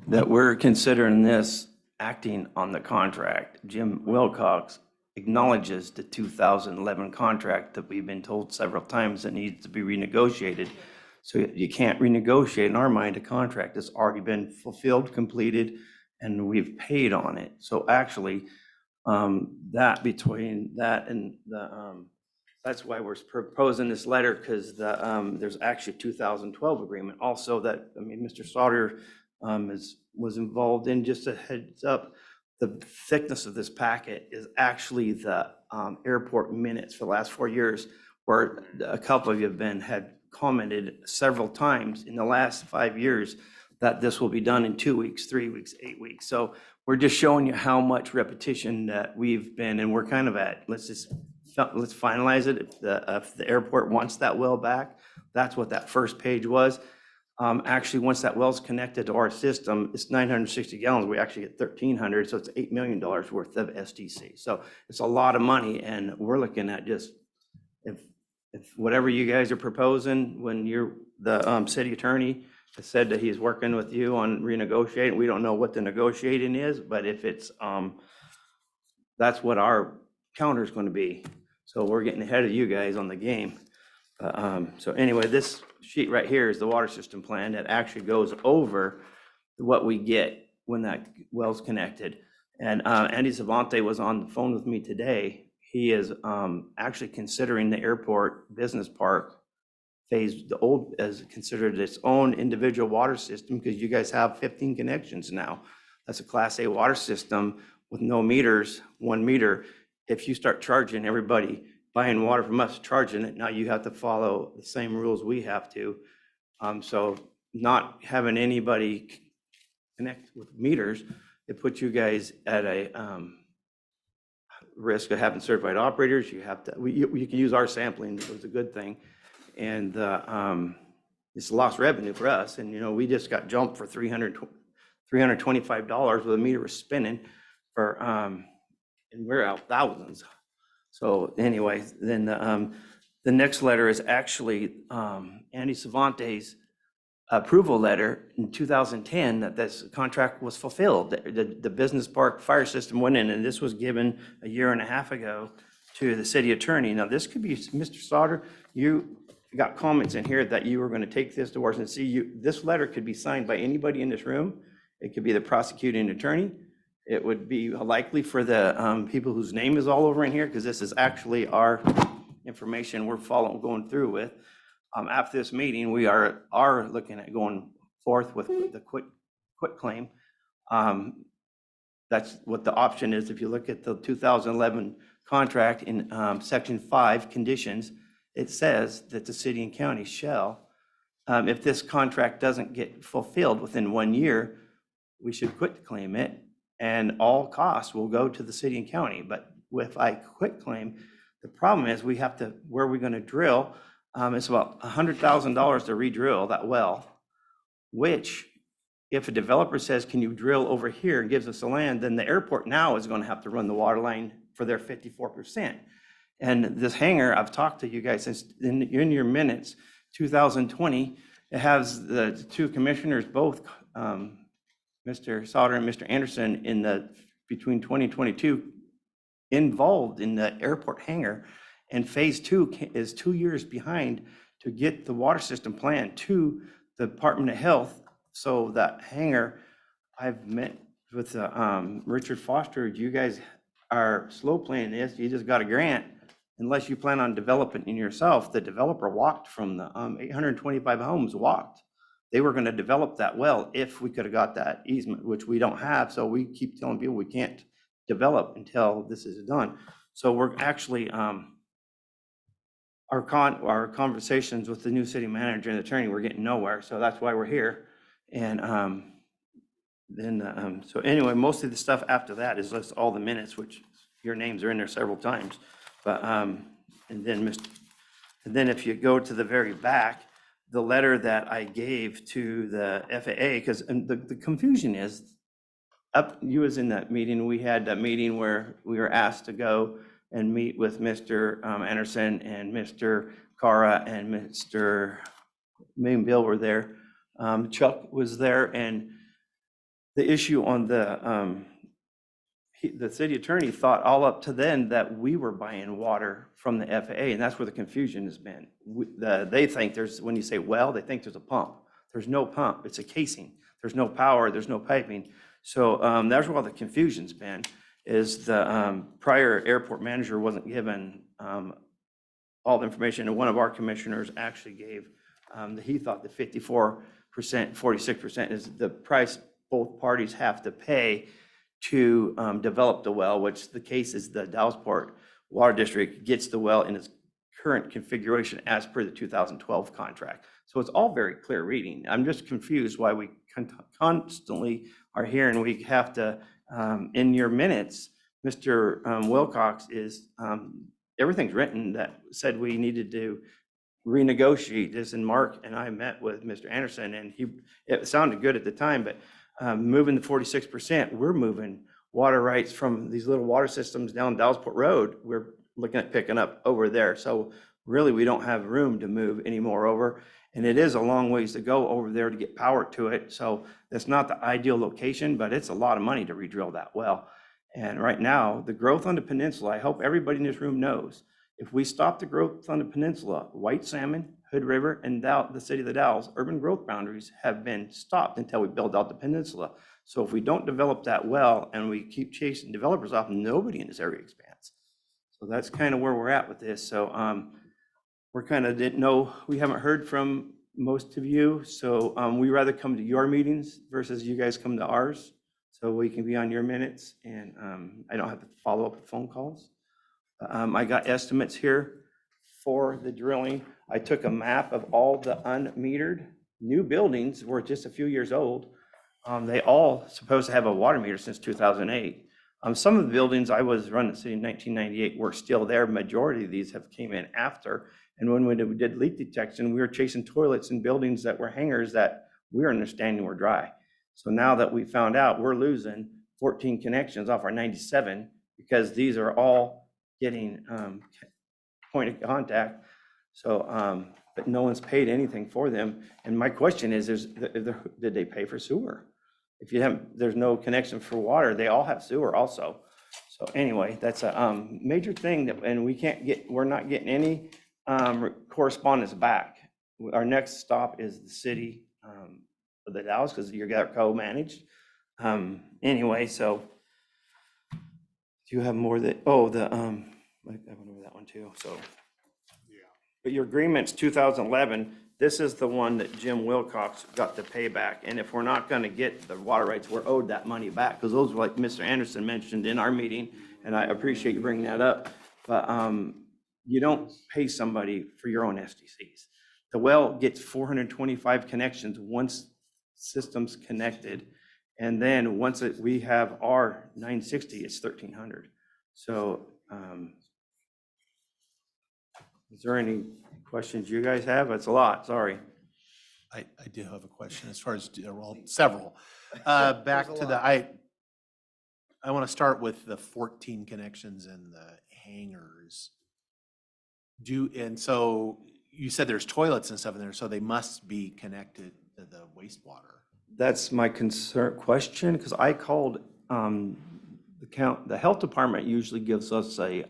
That we're considering this acting on the contract. Jim Wilcox acknowledges the 2011 contract that we've been told several times that needs to be renegotiated. So you can't renegotiate, in our mind, a contract that's already been fulfilled, completed, and we've paid on it. So actually, that between that and the, that's why we're proposing this letter, because there's actually a 2012 agreement also that, I mean, Mr. Sauter was involved in. Just a heads up, the thickness of this packet is actually the airport minutes for the last 4 years, where a couple of you had commented several times in the last 5 years that this will be done in 2 weeks, 3 weeks, 8 weeks. So we're just showing you how much repetition that we've been, and we're kind of at, let's finalize it. If the airport wants that well back, that's what that first page was. Actually, once that well's connected to our system, it's 960 gallons. We actually get 1,300, so it's $8 million worth of STC. So it's a lot of money, and we're looking at just, if whatever you guys are proposing, when the city attorney has said that he's working with you on renegotiating, we don't know what the negotiating is, but if it's, that's what our counter is going to be. So we're getting ahead of you guys on the game. So anyway, this sheet right here is the water system plan that actually goes over what we get when that well's connected. And Andy Savante was on the phone with me today. He is actually considering the airport business park phase, the old, as considered its own individual water system, because you guys have 15 connections now. That's a Class A water system with no meters, 1 meter. If you start charging everybody buying water from us, charging it, now you have to follow the same rules we have to. So not having anybody connect with meters, it puts you guys at a risk of having certified operators. You have to, you can use our sampling, it was a good thing. And it's lost revenue for us. And, you know, we just got jumped for $325 with a meter was spinning for, and we're out thousands. So anyway, then the next letter is actually Andy Savante's approval letter in 2010 that this contract was fulfilled. The business park fire system went in, and this was given a year and a half ago to the city attorney. Now, this could be, Mr. Sauter, you got comments in here that you were going to take this to Washington DC. This letter could be signed by anybody in this room. It could be the prosecuting attorney. It would be likely for the people whose name is all over in here, because this is actually our information we're going through with. After this meeting, we are looking at going forth with the quit claim. That's what the option is. If you look at the 2011 contract in section 5 conditions, it says that the city and county shall, if this contract doesn't get fulfilled within 1 year, we should quit claim it, and all costs will go to the city and county. But if I quit claim, the problem is we have to, where are we going to drill? It's about $100,000 to re-drill that well, which if a developer says, can you drill over here and gives us the land, then the airport now is going to have to run the water line for their 54%. And this hangar, I've talked to you guys since in your minutes, 2020, it has the two commissioners, both Mr. Sauter and Mr. Anderson, between 2022 involved in the airport hangar. And phase 2 is 2 years behind to get the water system plan to the Department of Health. So that hangar, I've met with Richard Foster. You guys are slow playing this. You just got a grant. Unless you plan on developing it yourself, the developer walked from the 825 homes walked. They were going to develop that well if we could have got that easement, which we don't have. So we keep telling people we can't develop until this is done. So we're actually, our conversations with the new city manager and attorney, we're getting nowhere. So that's why we're here. And so anyway, most of the stuff after that is just all the minutes, which your names are in there several times. But and then if you go to the very back, the letter that I gave to the FAA, because the confusion is, you was in that meeting. We had that meeting where we were asked to go and meet with Mr. Anderson and Mr. Cara and Mr. May and Bill were there. Chuck was there, and the issue on the city attorney thought all up to then that we were buying water from the FAA, and that's where the confusion has been. They think when you say well, they think there's a pump. There's no pump. It's a casing. There's no power. There's no piping. So that's where all the confusion's been, is the prior airport manager wasn't given all the information, and one of our commissioners actually gave that he thought the 54%, 46% is the price both parties have to pay to develop the well, which the case is the Dallasport Water District gets the well in its current configuration as per the 2012 contract. So it's all very clear reading. I'm just confused why we constantly are here and we have to, in your minutes, Mr. Wilcox is, everything's written that said we needed to renegotiate this, and Mark and I met with Mr. Anderson, and it sounded good at the time, but moving the 46%, we're moving water rights from these little water systems down Dallasport Road. We're looking at picking up over there. So really, we don't have room to move any more over. And it is a long ways to go over there to get power to it. So that's not the ideal location, but it's a lot of money to re-drill that well. And right now, the growth on the peninsula, I hope everybody in this room knows, if we stop the growth on the peninsula, white salmon, Hood River, and the city of the Dalles, urban growth boundaries have been stopped until we build out the peninsula. So if we don't develop that well and we keep chasing developers off, nobody in this area expands. So that's kind of where we're at with this. So we're kind of didn't know, we haven't heard from most of you. So we rather come to your meetings versus you guys come to ours. So we can be on your minutes and I don't have to follow up with phone calls. I got estimates here for the drilling. I took a map of all the unmetered new buildings, were just a few years old. They all supposed to have a water meter since 2008. Some of the buildings I was running the city in 1998 were still there. Majority of these have came in after. And when we did leak detection, we were chasing toilets in buildings that were hangars that we were understanding were dry. So now that we found out, we're losing 14 connections off our 97 because these are all getting point of contact. So, but no one's paid anything for them. And my question is, did they pay for sewer? If you have, there's no connection for water, they all have sewer also. So anyway, that's a major thing that, and we're not getting any correspondence back. Our next stop is the city of the Dalles because you got co-managed. Anyway, so do you have more that, I went over that one too, so. But your agreement's 2011, this is the one that Jim Wilcox got the payback. And if we're not gonna get the water rights, we're owed that money back. Because those were like Mr. Anderson mentioned in our meeting, and I appreciate you bringing that up. But you don't pay somebody for your own SDCs. The well gets 425 connections once system's connected. And then once we have our 960, it's 1,300. So is there any questions you guys have? That's a lot, sorry. I do have a question as far as, well, several. Back to the, I want to start with the 14 connections in the hangars. And so you said there's toilets and stuff in there, so they must be connected to the wastewater. That's my question, because I called the health department usually gives us a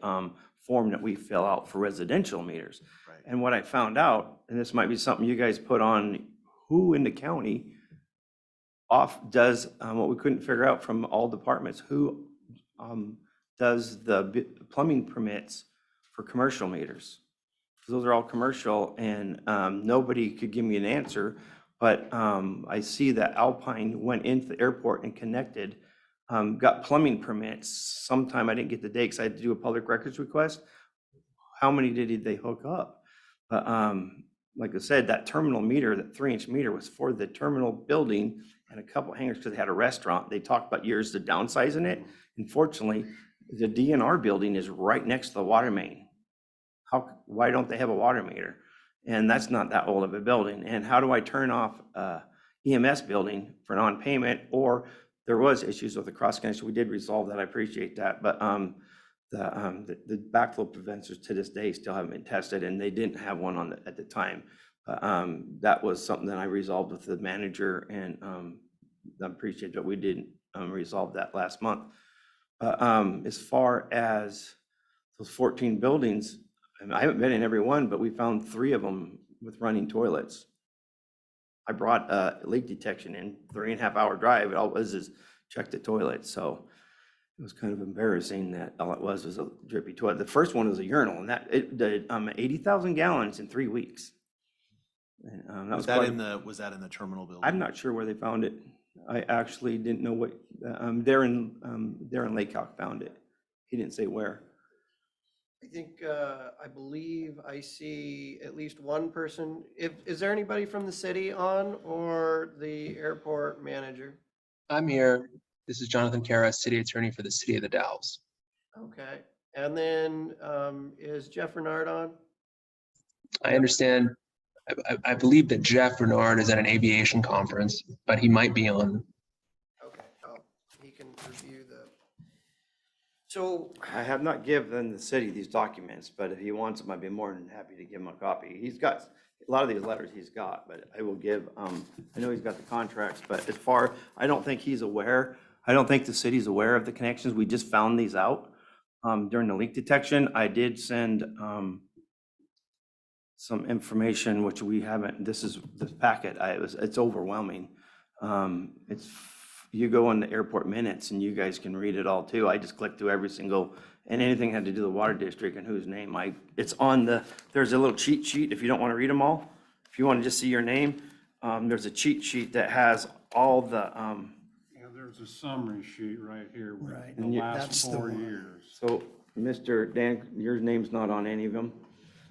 form that we fill out for residential meters. Right. And what I found out, and this might be something you guys put on, who in the county does what we couldn't figure out from all departments, who does the plumbing permits for commercial meters? Those are all commercial, and nobody could give me an answer. But I see that Alpine went into the airport and connected, got plumbing permits. Sometime I didn't get the date because I had to do a public records request. How many did they hook up? But like I said, that terminal meter, that 3-inch meter was for the terminal building and a couple hangars because they had a restaurant. They talked about years of downsizing it. Unfortunately, the DNR building is right next to the water main. Why don't they have a water meter? And that's not that old of a building. And how do I turn off EMS building for non-payment? Or there was issues with the cross connection. We did resolve that. I appreciate that. But the backflow preventers to this day still haven't been tested, and they didn't have one on at the time. That was something that I resolved with the manager, and I appreciate that we didn't resolve that last month. As far as those 14 buildings, I haven't been in every one, but we found 3 of them with running toilets. I brought leak detection in, 3.5-hour drive. All it was is check the toilet. So it was kind of embarrassing that all it was a drippy toilet. The first one was a urinal, and that it did 80,000 gallons in 3 weeks. And, that Was that in the terminal building? I'm not sure where they found it. I actually didn't know what, Darren Laycock found it. He didn't say where. I think, I believe I see at least one person. Is there anybody from the city on or the airport manager? I'm here. This is Jonathan Kara, City Attorney for the City of the Dalles. Okay. And then, is Jeff Renard on? I understand, I believe that Jeff Renard is at an aviation conference, but he might be on. Okay, oh, he can review the, so, I have not given the city these documents, but if he wants them, I'd be more than happy to give him a copy. He's got, a lot of these letters he's got, but I will give, I know he's got the contracts, but as far, I don't think he's aware. I don't think the city's aware of the connections. We just found these out during the leak detection. I did send some information, which we haven't, this is the packet. It's overwhelming. You go in the airport minutes and you guys can read it all too. I just clicked through every single, and anything had to do with the water district and whose name it's on there's a little cheat sheet if you don't want to read them all. If you want to just see your name, there's a cheat sheet that has all the, Yeah, there's a summary sheet right here with Right. the And last that's the 4 one. years. so Mr. Dan, your name's not on any of them.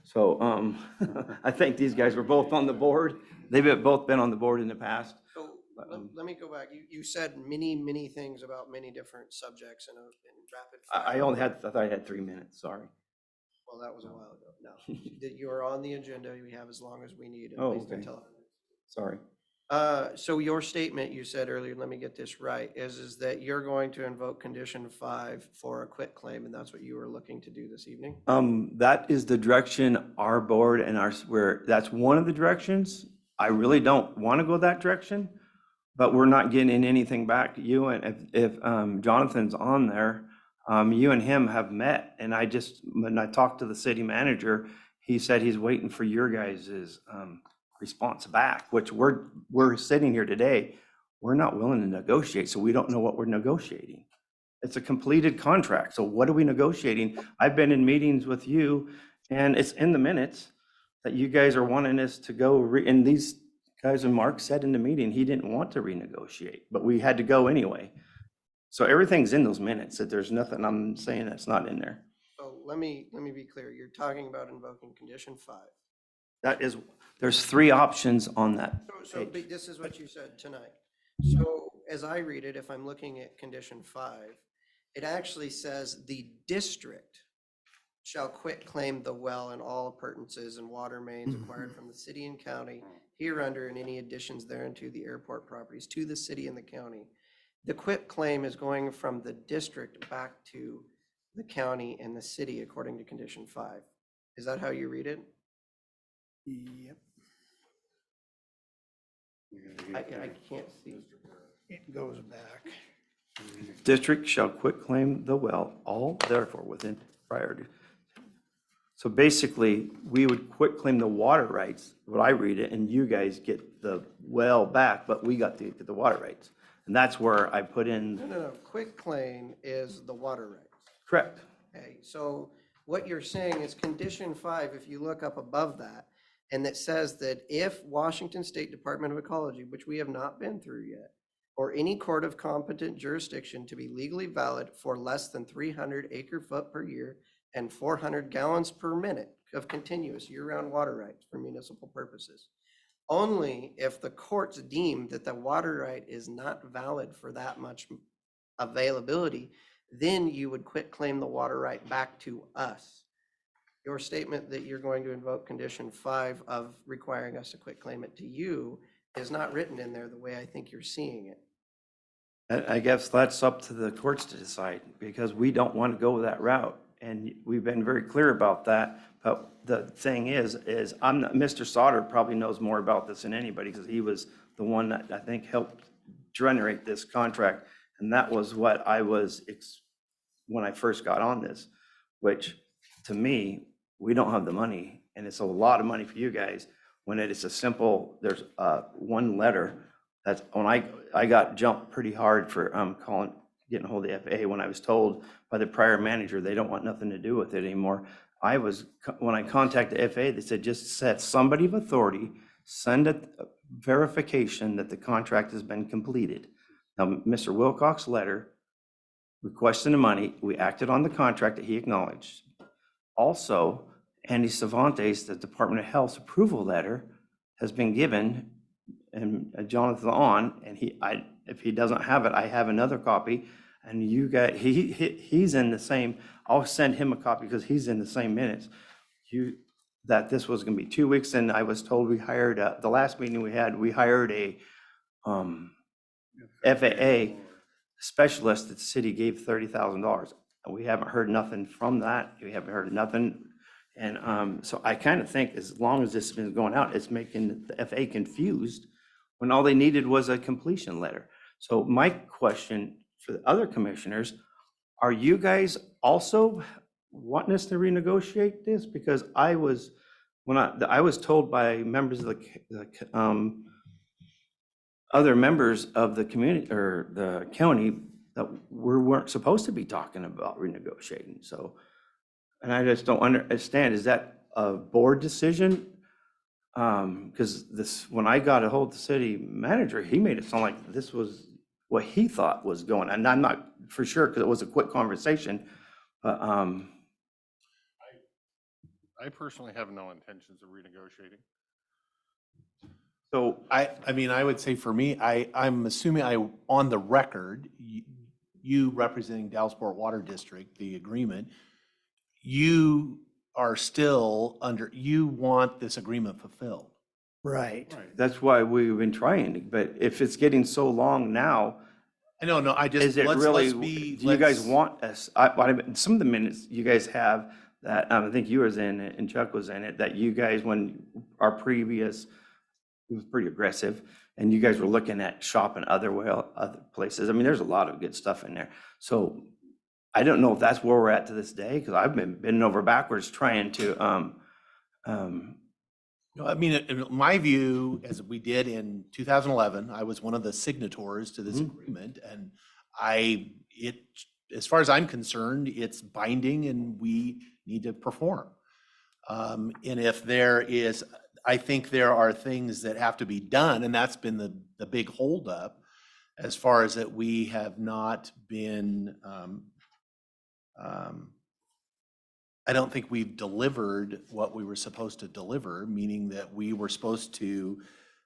So I think these guys were both on the board. They've both been on the board in the past. so let me go back. You said many things about many different subjects in rapid fire. I thought I had 3 minutes, sorry. Well, that was a while ago. No, that you're on the agenda. We have as long as we need. At Oh, least okay. until. Sorry. So your statement you said earlier, let me get this right, is that you're going to invoke condition 5 for a quit claim, and that's what you were looking to do this evening? That is the direction our board and that's one of the directions. I really don't want to go that direction, but we're not getting anything back. You and if Jonathan's on there, you and him have met, and when I talked to the city manager, he said he's waiting for your guys' response back, which we're sitting here today. We're not willing to negotiate, so we don't know what we're negotiating. It's a completed contract, so what are we negotiating? I've been in meetings with you, and it's in the minutes that you guys are wanting us to go, and these guys, and Mark said in the meeting, he didn't want to renegotiate, but we had to go anyway. So everything's in those minutes, that there's nothing I'm saying that's not in there. So let me be clear. You're talking about invoking condition 5. There's 3 options on that So page. this is what you said tonight. So as I read it, if I'm looking at condition 5, it actually says the district shall quit claim the well and all appurtenances and water mains acquired from the city and county hereunder and any additions thereunto the airport properties to the city and the county. The quit claim is going from the district back to the county and the city according to condition 5. Is that how you read it? Yep, I can't see. it goes back. District shall quit claim the well, all therefore within priority. So basically, we would quit claim the water rights, what I read it, and you guys get the well back, but we got the water rights. And that's where I put in, No. Quit claim is the water rights. correct. Okay, so what you're saying is condition 5, if you look up above that, and it says that if Washington State Department of Ecology, which we have not been through yet, or any court of competent jurisdiction to be legally valid for less than 300 acre-foot per year and 400 gallons per minute of continuous year-round water rights for municipal purposes. Only if the courts deem that the water right is not valid for that much availability, then you would quit claim the water right back to us. Your statement that you're going to invoke condition 5 of requiring us to quit claim it to you is not written in there the way I think you're seeing it. I guess that's up to the courts to decide, because we don't want to go that route. And we've been very clear about that. But the thing is Mr. Sauter probably knows more about this than anybody, because he was the one that I think helped generate this contract. And that was what I was, when I first got on this, which to me, we don't have the money, and it's a lot of money for you guys when it is a simple, there's one letter. That's when I got jumped pretty hard for getting a hold of the FAA when I was told by the prior manager they don't want nothing to do with it anymore. When I contacted the FAA, they said just set somebody of authority, send a verification that the contract has been completed. Now, Mr. Wilcox's letter requesting the money, we acted on the contract that he acknowledged. Also, Andy Cervantes, the Department of Health's approval letter has been given, and Jonathan on, and if he doesn't have it, I have another copy. And you got, he's in the same, I'll send him a copy because he's in the same minutes. That this was gonna be 2 weeks, and I was told we hired, the last meeting we had, we hired a FAA specialist that the city gave $30,000. And we haven't heard nothing from that. We haven't heard nothing. And so I kind of think as long as this has been going out, it's making the FAA confused when all they needed was a completion letter. So my question for the other commissioners, are you guys also wanting us to renegotiate this? Because I was told by members of the other members of the community or the county that we weren't supposed to be talking about renegotiating. So, and I just don't understand, is that a board decision? Because when I got a hold of the city manager, he made it sound like this was what he thought was going, and I'm not for sure because it was a quick conversation, but I personally have no intentions of renegotiating. So I mean, I would say for me, I'm assuming on the record, you representing Dallasport Water District, the agreement, you are still you want this agreement fulfilled. Right. that's why we've been trying. But if it's getting so long now, No, I just, is it really, do you guys want us, some of the minutes you guys have that, I think you was in it and Chuck was in it, that you guys, when our previous, it was pretty aggressive, and you guys were looking at shopping other places. I mean, there's a lot of good stuff in there. So I don't know if that's where we're at to this day, because I've been bending over backwards trying to, No, I mean, in my view, as we did in 2011, I was one of the signatories to this agreement, and as far as I'm concerned, it's binding and we need to perform. And if there is, I think there are things that have to be done, and that's been the big holdup, as far as that we have not been, I don't think we've delivered what we were supposed to deliver, meaning that we were supposed to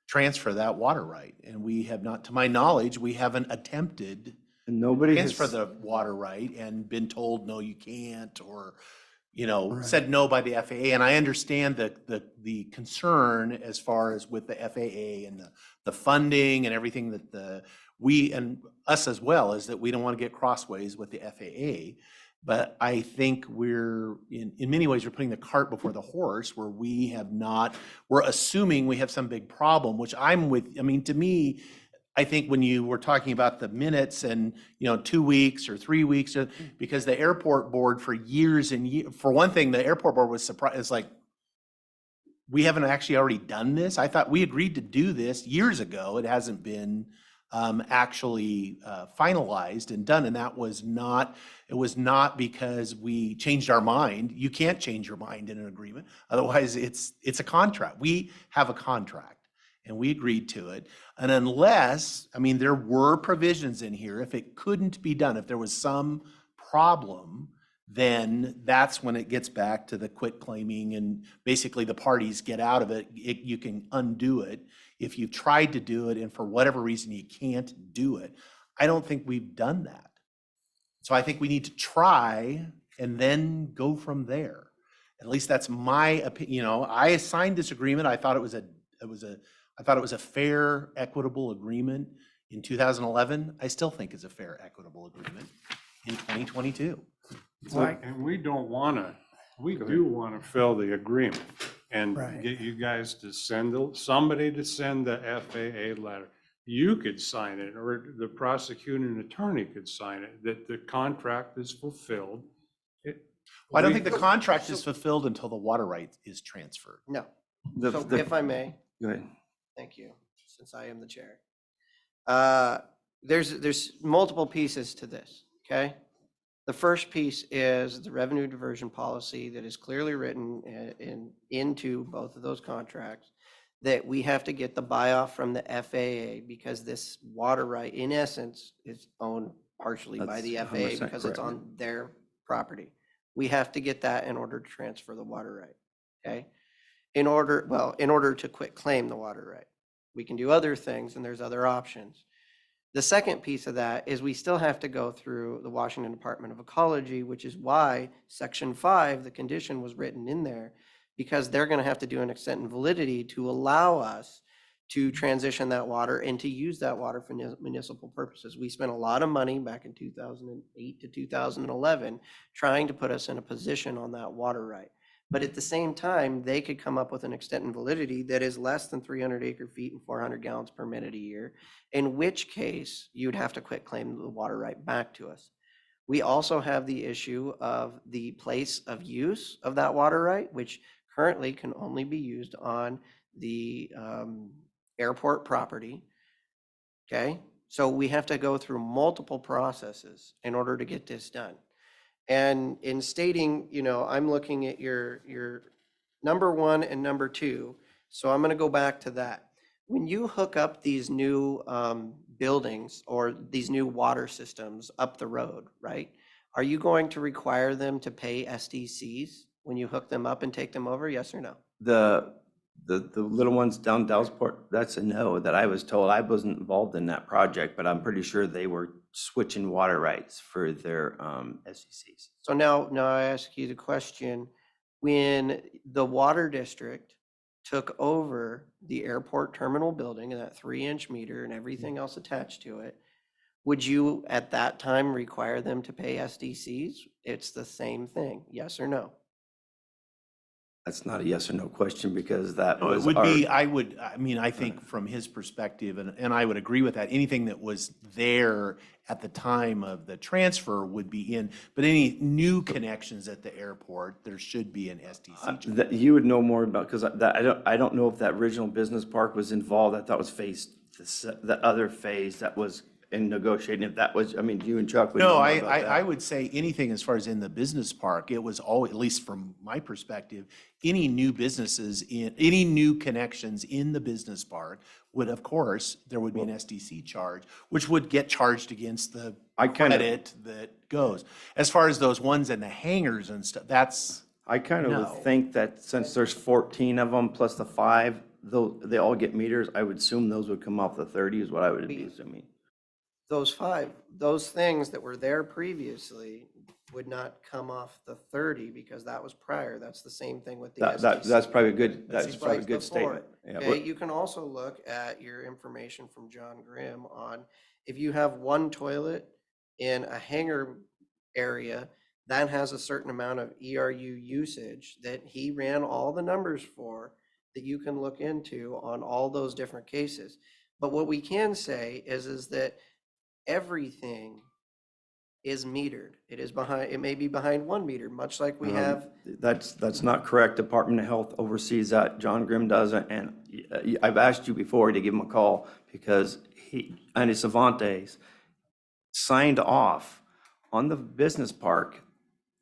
transfer that water right. And we have not, to my knowledge, we haven't attempted and nobody transfer has, the water right and been told, no, you can't, or, said no by the FAA. And I understand the concern as far as with the FAA and the funding and everything that we and us as well, is that we don't want to get crossways with the FAA. But I think we're, in many ways, we're putting the cart before the horse, where we're assuming we have some big problem, which I mean, to me, I think when you were talking about the minutes and, 2 weeks or 3 weeks, because the airport board for years and years, for one thing, the airport board was surprised, it's like, we haven't actually already done this? I thought we agreed to do this years ago. It hasn't been actually finalized and done, and it was not because we changed our mind. You can't change your mind in an agreement. Otherwise, it's a contract. We have a contract, and we agreed to it. And unless, I mean, there were provisions in here, if it couldn't be done, if there was some problem, then that's when it gets back to the quit claiming, and basically the parties get out of it. You can undo it if you've tried to do it and for whatever reason you can't do it. I don't think we've done that. So I think we need to try and then go from there. At least that's my opinion. I signed this agreement. I thought it was a fair, equitable agreement in 2011. I still think it's a fair, equitable agreement in 2022. And we do want to fill the agreement and get you guys to somebody to send the FAA letter. You could sign it, or the prosecuting attorney could sign it, that the contract is fulfilled. Well, I don't think the contract is fulfilled until the water right is transferred. No. So if I may. Go ahead. Thank you, since I am the chair. There's multiple pieces to this, okay? The first piece is the revenue diversion policy that is clearly written into both of those contracts that we have to get the buy-off from the FAA because this water right, in essence, is owned partially by the That's FAA 100% because it's correct. on their property. We have to get that in order to transfer the water right, okay? In order to quit claim the water right. We can do other things and there's other options. The second piece of that is we still have to go through the Washington Department of Ecology, which is why Section 5, the condition was written in there, because they're going to have to do an extent and validity to allow us to transition that water and to use that water for municipal purposes. We spent a lot of money back in 2008 to 2011 trying to put us in a position on that water right. But at the same time, they could come up with an extent and validity that is less than 300 acre feet and 400 gallons per minute a year, in which case you'd have to quit claiming the water right back to us. We also have the issue of the place of use of that water right, which currently can only be used on the airport property. Okay, so we have to go through multiple processes in order to get this done. And in stating, I'm looking at your number 1 and number 2. So I'm going to go back to that. When you hook up these new buildings or these new water systems up the road, right? Are you going to require them to pay SDCs when you hook them up and take them over? Yes or no? The little ones down Dellsport, that's a no that I was told. I wasn't involved in that project, but I'm pretty sure they were switching water rights for their SECs. So now I ask you the question, when the water district took over the airport terminal building and that 3-inch meter and everything else attached to it, would you at that time require them to pay SDCs? It's the same thing, yes or no? That's not a yes or no question because that No, it was would our. be, I think from his perspective, and I would agree with that, anything that was there at the time of the transfer would be in, but any new connections at the airport, there should be an SDC charge. That you would know more about, because I don't know if that original business park was involved. I thought it was the other phase that was in negotiating. If that was, you and Chuck would know No, more about that. I would say anything as far as in the business park, it was all, at least from my perspective, any new any new connections in the business park would, of course, there would be an SDC charge, which would get charged against the credit that goes. As far as those ones in the hangars and stuff, that's. I kind of No. would think that since there's 14 of them plus the 5, though they all get meters, I would assume those would come off the 30 is what I would be assuming. Those things that were there previously would not come off the 30 because that was prior. That's the same thing with the SDC. That's probably a good, that's It's probably a right good before statement. it. Yeah, Okay, you can also look at your information from John Grimm on if you have one toilet in a hangar area that has a certain amount of ERU usage that he ran all the numbers for that you can look into on all those different cases. But what we can say is that everything is metered. It may be behind 1 meter, much like we have. That's not correct. Department of Health oversees that. John Grimm doesn't. And I've asked you before to give him a call because Andy Cervantes signed off on the business park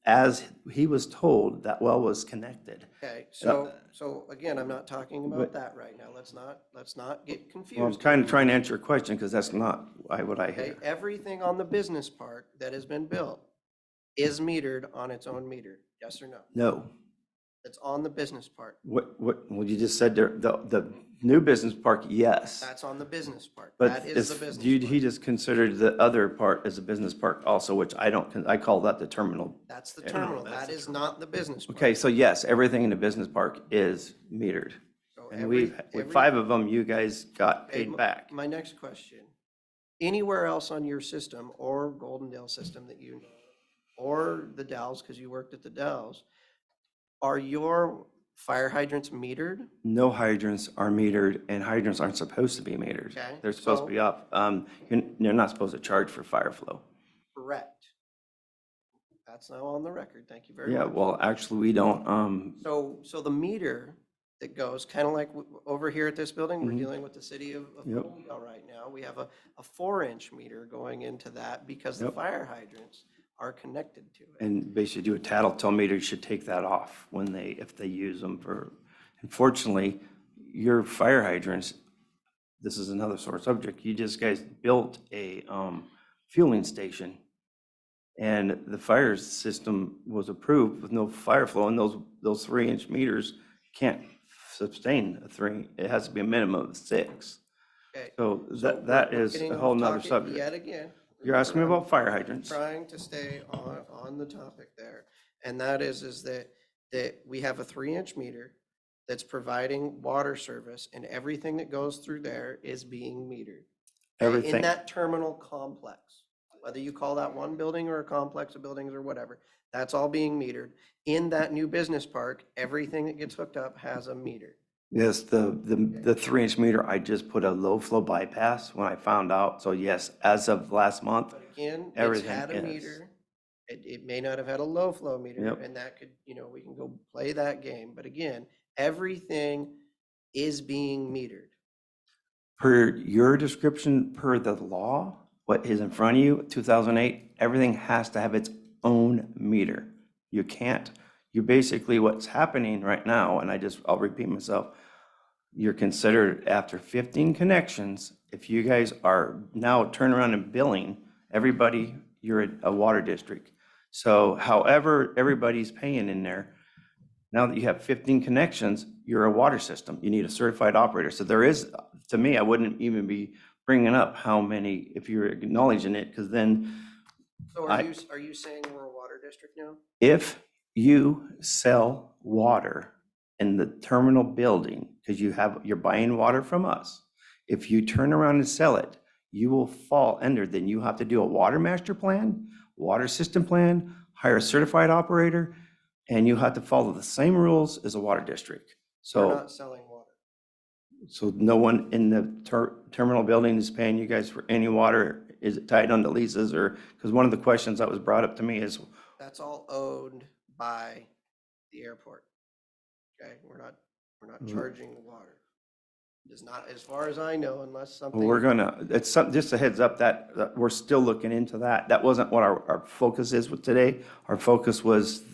as he was told that well was connected. Okay, so again, I'm not talking about that right now. Let's not get confused. Well, I'm kind of trying to answer your question because that's not what I Okay, hear. everything on the business park that has been built is metered on its own meter, yes or no? No. It's on the business park. Well, you just said there, the new business park, yes. That's on the business park. But That is the business he just considered the other part as a business park also, which I call that the terminal. That's the terminal. That is not the business park. Okay, so yes, everything in the business park is metered. So And with 5 of them, you guys got Okay, paid back. My next question, anywhere else on your system or Goldendale system that you know, or the Dells, because you worked at the Dells, are your fire hydrants metered? No hydrants are metered and hydrants aren't supposed to be metered. Okay, They're supposed to be up. You're not supposed to charge for fire flow. Correct. That's now on the record. Thank you very Yeah, much. well, actually, we don't, So the meter that goes, kind of like over here at this building, we're Mhm. dealing with the city of Yep. Goldendale right now. We have a 4-inch meter going into that because the Yep. fire hydrants are connected to it. and they should do a tattletale meter, you should take that off if they use them for, unfortunately, your fire hydrants, this is another sore subject. You just guys built a fueling station. And the fire system was approved with no fire flow, and those 3-inch meters can't sustain a 3. It has to be a minimum of 6. Okay. So So that we're is getting a off whole nother topic subject. Yet again. You're asking me about fire hydrants. Trying to stay on the topic there. And that is that we have a 3-inch meter that's providing water service, and everything that goes through there is being metered. Okay, in Everything. that terminal complex, whether you call that one building or a complex of buildings or whatever, that's all being metered. In that new business park, everything that gets hooked up has a meter. Yes, the 3-inch meter, I just put a low flow bypass when I found out. So yes, as of last month, But again, it's everything had a is. meter. It may not have had a low flow meter, Yep. and that could, we can go play that game. But again, everything is being metered. Per your description, per the law, what is in front of you, 2008, everything has to have its own meter. You can't, you basically, what's happening right now, and I'll repeat myself, you're considered after 15 connections, if you guys are now turning around and billing everybody, you're a water district. So however everybody's paying in there, now that you have 15 connections, you're a water system. You need a certified operator. So there is, to me, I wouldn't even be bringing up how many, if you're acknowledging it, because then So are you saying we're a water district now? if you sell water in the terminal building, because you're buying water from us, if you turn around and sell it, you will fall under, then you have to do a water master plan, water system plan, hire a certified operator, and you have to follow the same rules as a water district. We're So, not selling water. so no one in the terminal building is paying you guys for any water? Is it tied onto leases, or, because one of the questions that was brought up to me is, That's all owned by the airport. Okay, we're not charging the water. It's not, as far as I know, unless something. well, we're gonna, just a heads up that we're still looking into that. That wasn't what our focus is with today. Our focus was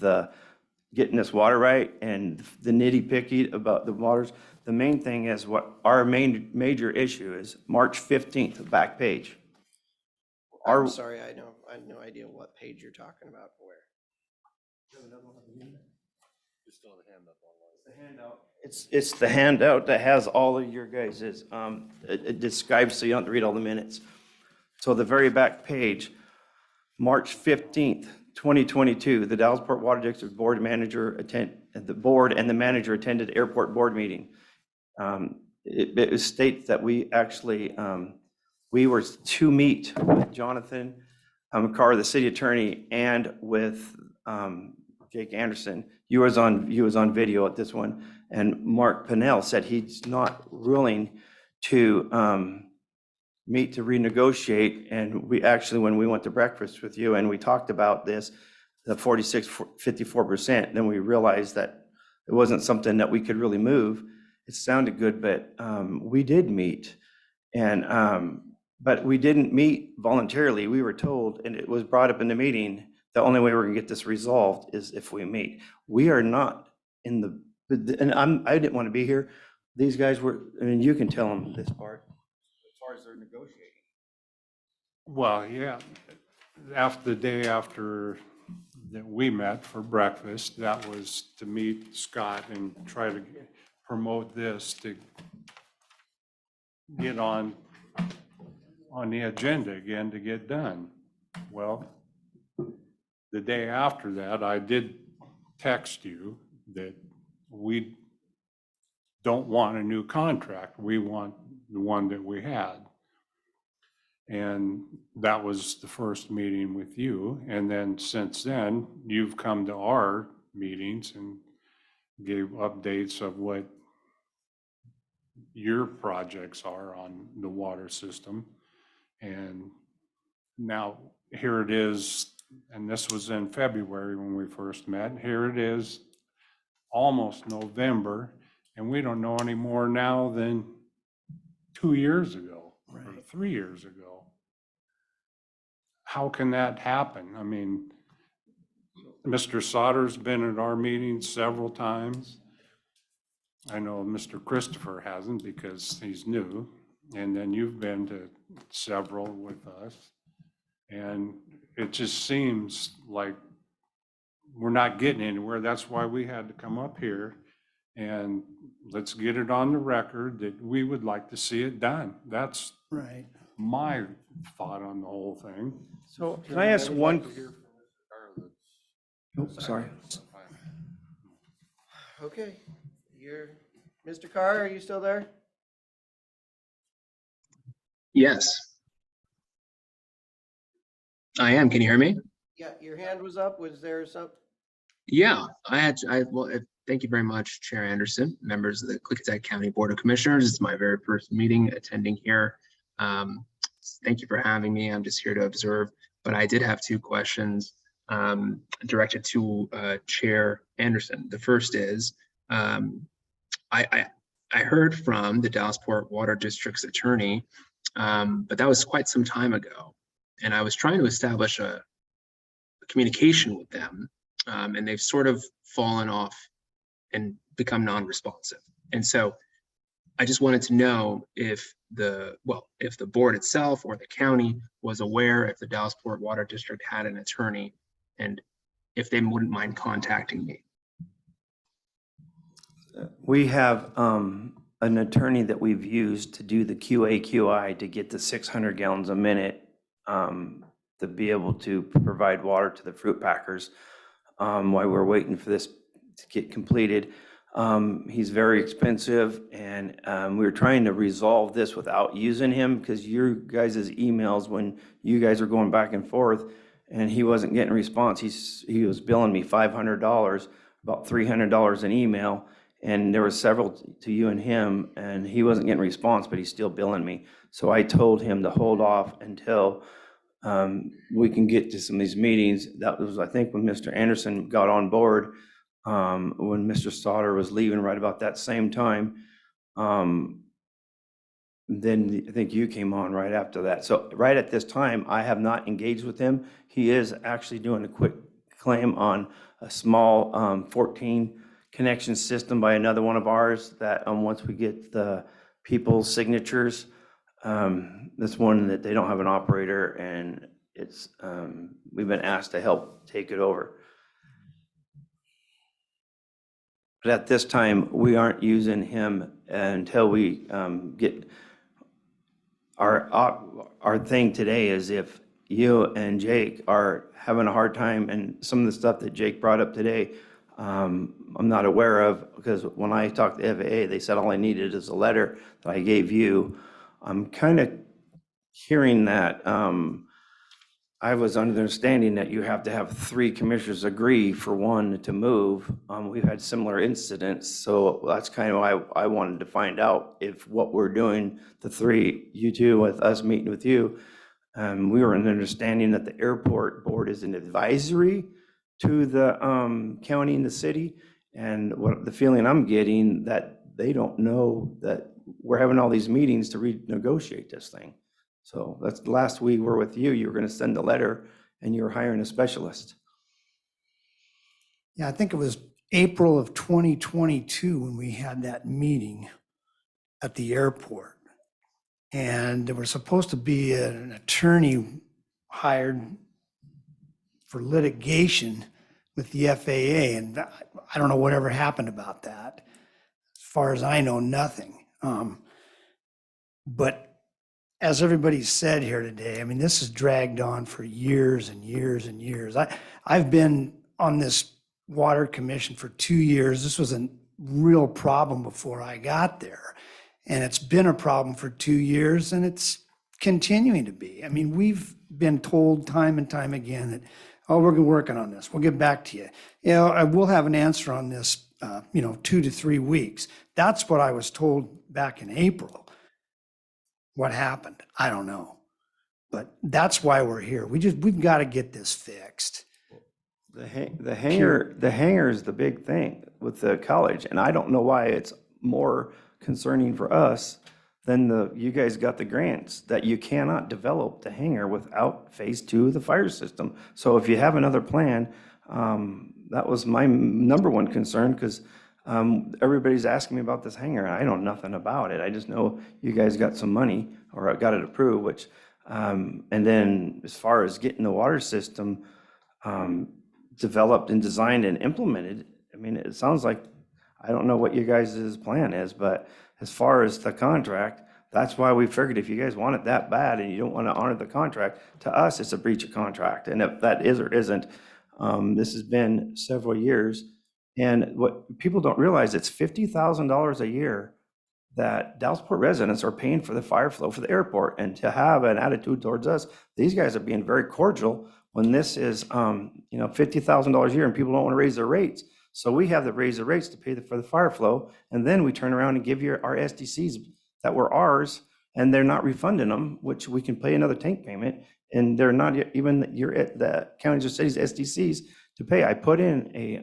getting this water right and the nitty-picky about the waters. The main thing is what our major issue is, March 15th, back page. I'm sorry, I have no idea what page you're talking about, where. Just on the handout online. The handout. It's the handout that has all of your guys's, it describes, so you don't have to read all the minutes. So the very back page, March 15th, 2022, the Dallasport Water District Board the board and the manager attended airport board meeting. It states that we actually, we were to meet with Jonathan McCarr, the city attorney, and with Jake Anderson. You was on video at this one, and Mark Pinnell said he's not willing to meet to renegotiate. And we actually, when we went to breakfast with you and we talked about this, the 54%, then we realized that it wasn't something that we could really move. It sounded good, but we did meet, and but we didn't meet voluntarily. We were told, and it was brought up in the meeting, the only way we're gonna get this resolved is if we meet. We are not in and I didn't want to be here. These guys were, I mean, you can tell them this part, as far as they're negotiating. Well, yeah, the day after that we met for breakfast, that was to meet Scott and try to promote this to get on the agenda again to get done. Well, the day after that, I did text you that we don't want a new contract. We want the one that we had. And that was the first meeting with you. And then since then, you've come to our meetings and gave updates of what your projects are on the water system. And now here it is, and this was in February when we first met. Here it is, almost November, and we don't know any more now than 2 years ago or 3 years ago. How can that happen? I mean, Mr. Sauter's been at our meetings several times. I know Mr. Christopher hasn't because he's new. And then you've been to several with us. And it just seems like we're not getting anywhere. That's why we had to come up here and let's get it on the record that we would like to see it done. That's Right. my thought on the whole thing. So can I ask one? Oh, sorry. Okay, Mr. Carr, are you still there? Yes, I am. Can you hear me? Yeah, your hand was up. Was there some? Yeah, thank you very much, Chair Anderson, members of the Klickitat County Board of Commissioners. It's my very first meeting attending here. Thank you for having me. I'm just here to observe, but I did have two questions directed to Chair Anderson. The first is, I heard from the Dallasport Water District's attorney, but that was quite some time ago. And I was trying to establish a communication with them, and they've sort of fallen off and become non-responsive. And so I just wanted to know if the board itself or the county was aware if the Dallasport Water District had an attorney, and if they wouldn't mind contacting me. We have an attorney that we've used to do the QA/QI to get the 600 gallons a minute to be able to provide water to the fruit packers while we're waiting for this to get completed. He's very expensive, and we were trying to resolve this without using him because your guys' emails, when you guys are going back and forth and he wasn't getting a response, he was billing me $500, about $300 an email. And there were several to you and him, and he wasn't getting a response, but he's still billing me. So I told him to hold off until we can get to some of these meetings. That was, I think, when Mr. Anderson got on board, when Mr. Stoddard was leaving right about that same time. Then I think you came on right after that. So right at this time, I have not engaged with him. He is actually doing a quick claim on a small 14 connection system by another one of ours that once we get the people's signatures, that's one that they don't have an operator, and it's we've been asked to help take it over. But at this time, we aren't using him until we get our thing today is if you and Jake are having a hard time, and some of the stuff that Jake brought up today, I'm not aware of, because when I talked to FAA, they said all I needed is a letter that I gave you. I'm kind of hearing that I was under the understanding that you have to have 3 commissioners agree for one to move. We've had similar incidents, so that's kind of why I wanted to find out if what we're doing, the 3, you two with us meeting with you, we were in the understanding that the airport board is an advisory to the county and the city, and what the feeling I'm getting that they don't know that we're having all these meetings to renegotiate this thing. So that's the last we were with you. You were going to send a letter, and you were hiring a specialist. Yeah, I think it was April of 2022 when we had that meeting at the airport. And there was supposed to be an attorney hired for litigation with the FAA, and I don't know whatever happened about that. As far as I know, nothing. But as everybody said here today, I mean, this has dragged on for years and years and years. I've been on this water commission for 2 years. This was a real problem before I got there. And it's been a problem for 2 years, and it's continuing to be. I mean, we've been told time and time again that, oh, we're working on this. We'll get back to you. You know, I will have an answer on this, 2 to 3 weeks. That's what I was told back in April. What happened? I don't know. But that's why we're here. We've got to get this fixed. The hangar is the big thing with the college, and I don't know why it's more concerning for us than you guys got the grants, that you cannot develop the hangar without phase 2 of the fire system. So if you have another plan, that was my number one concern, because Everybody's asking me about this hangar, and I know nothing about it. I just know you guys got some money, or got it approved, which, and then as far as getting the water system developed and designed and implemented, I mean, it sounds like, I don't know what you guys' plan is, but as far as the contract, that's why we figured if you guys want it that bad and you don't want to honor the contract, to us, it's a breach of contract. And if that is or isn't, this has been several years. And what people don't realize, it's $50,000 a year that Dallasport residents are paying for the fire flow for the airport. And to have an attitude towards us, these guys are being very cordial when this is, $50,000 a year and people don't want to raise their rates. So we have to raise the rates to pay for the fire flow. And then we turn around and give you our SDCs that were ours, and they're not refunding them, which we can pay another tank payment. And they're not even, you're at the counties or cities SDCs to pay. I put in a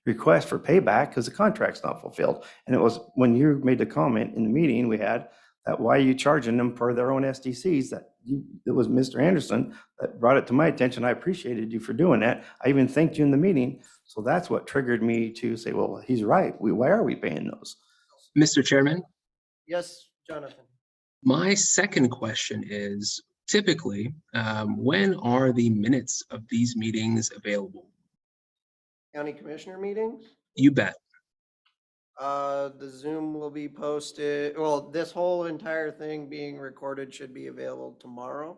request for payback because the contract's not fulfilled. And it was when you made the comment in the meeting we had that why are you charging them for their own SDCs, it was Mr. Anderson that brought it to my attention. I appreciated you for doing that. I even thanked you in the meeting. So that's what triggered me to say, well, he's right. Why are we paying those? Mr. Chairman, Yes, Jonathan. my second question is typically, when are the minutes of these meetings available? County commissioner meetings? You bet. The Zoom will be posted, well, this whole entire thing being recorded should be available tomorrow.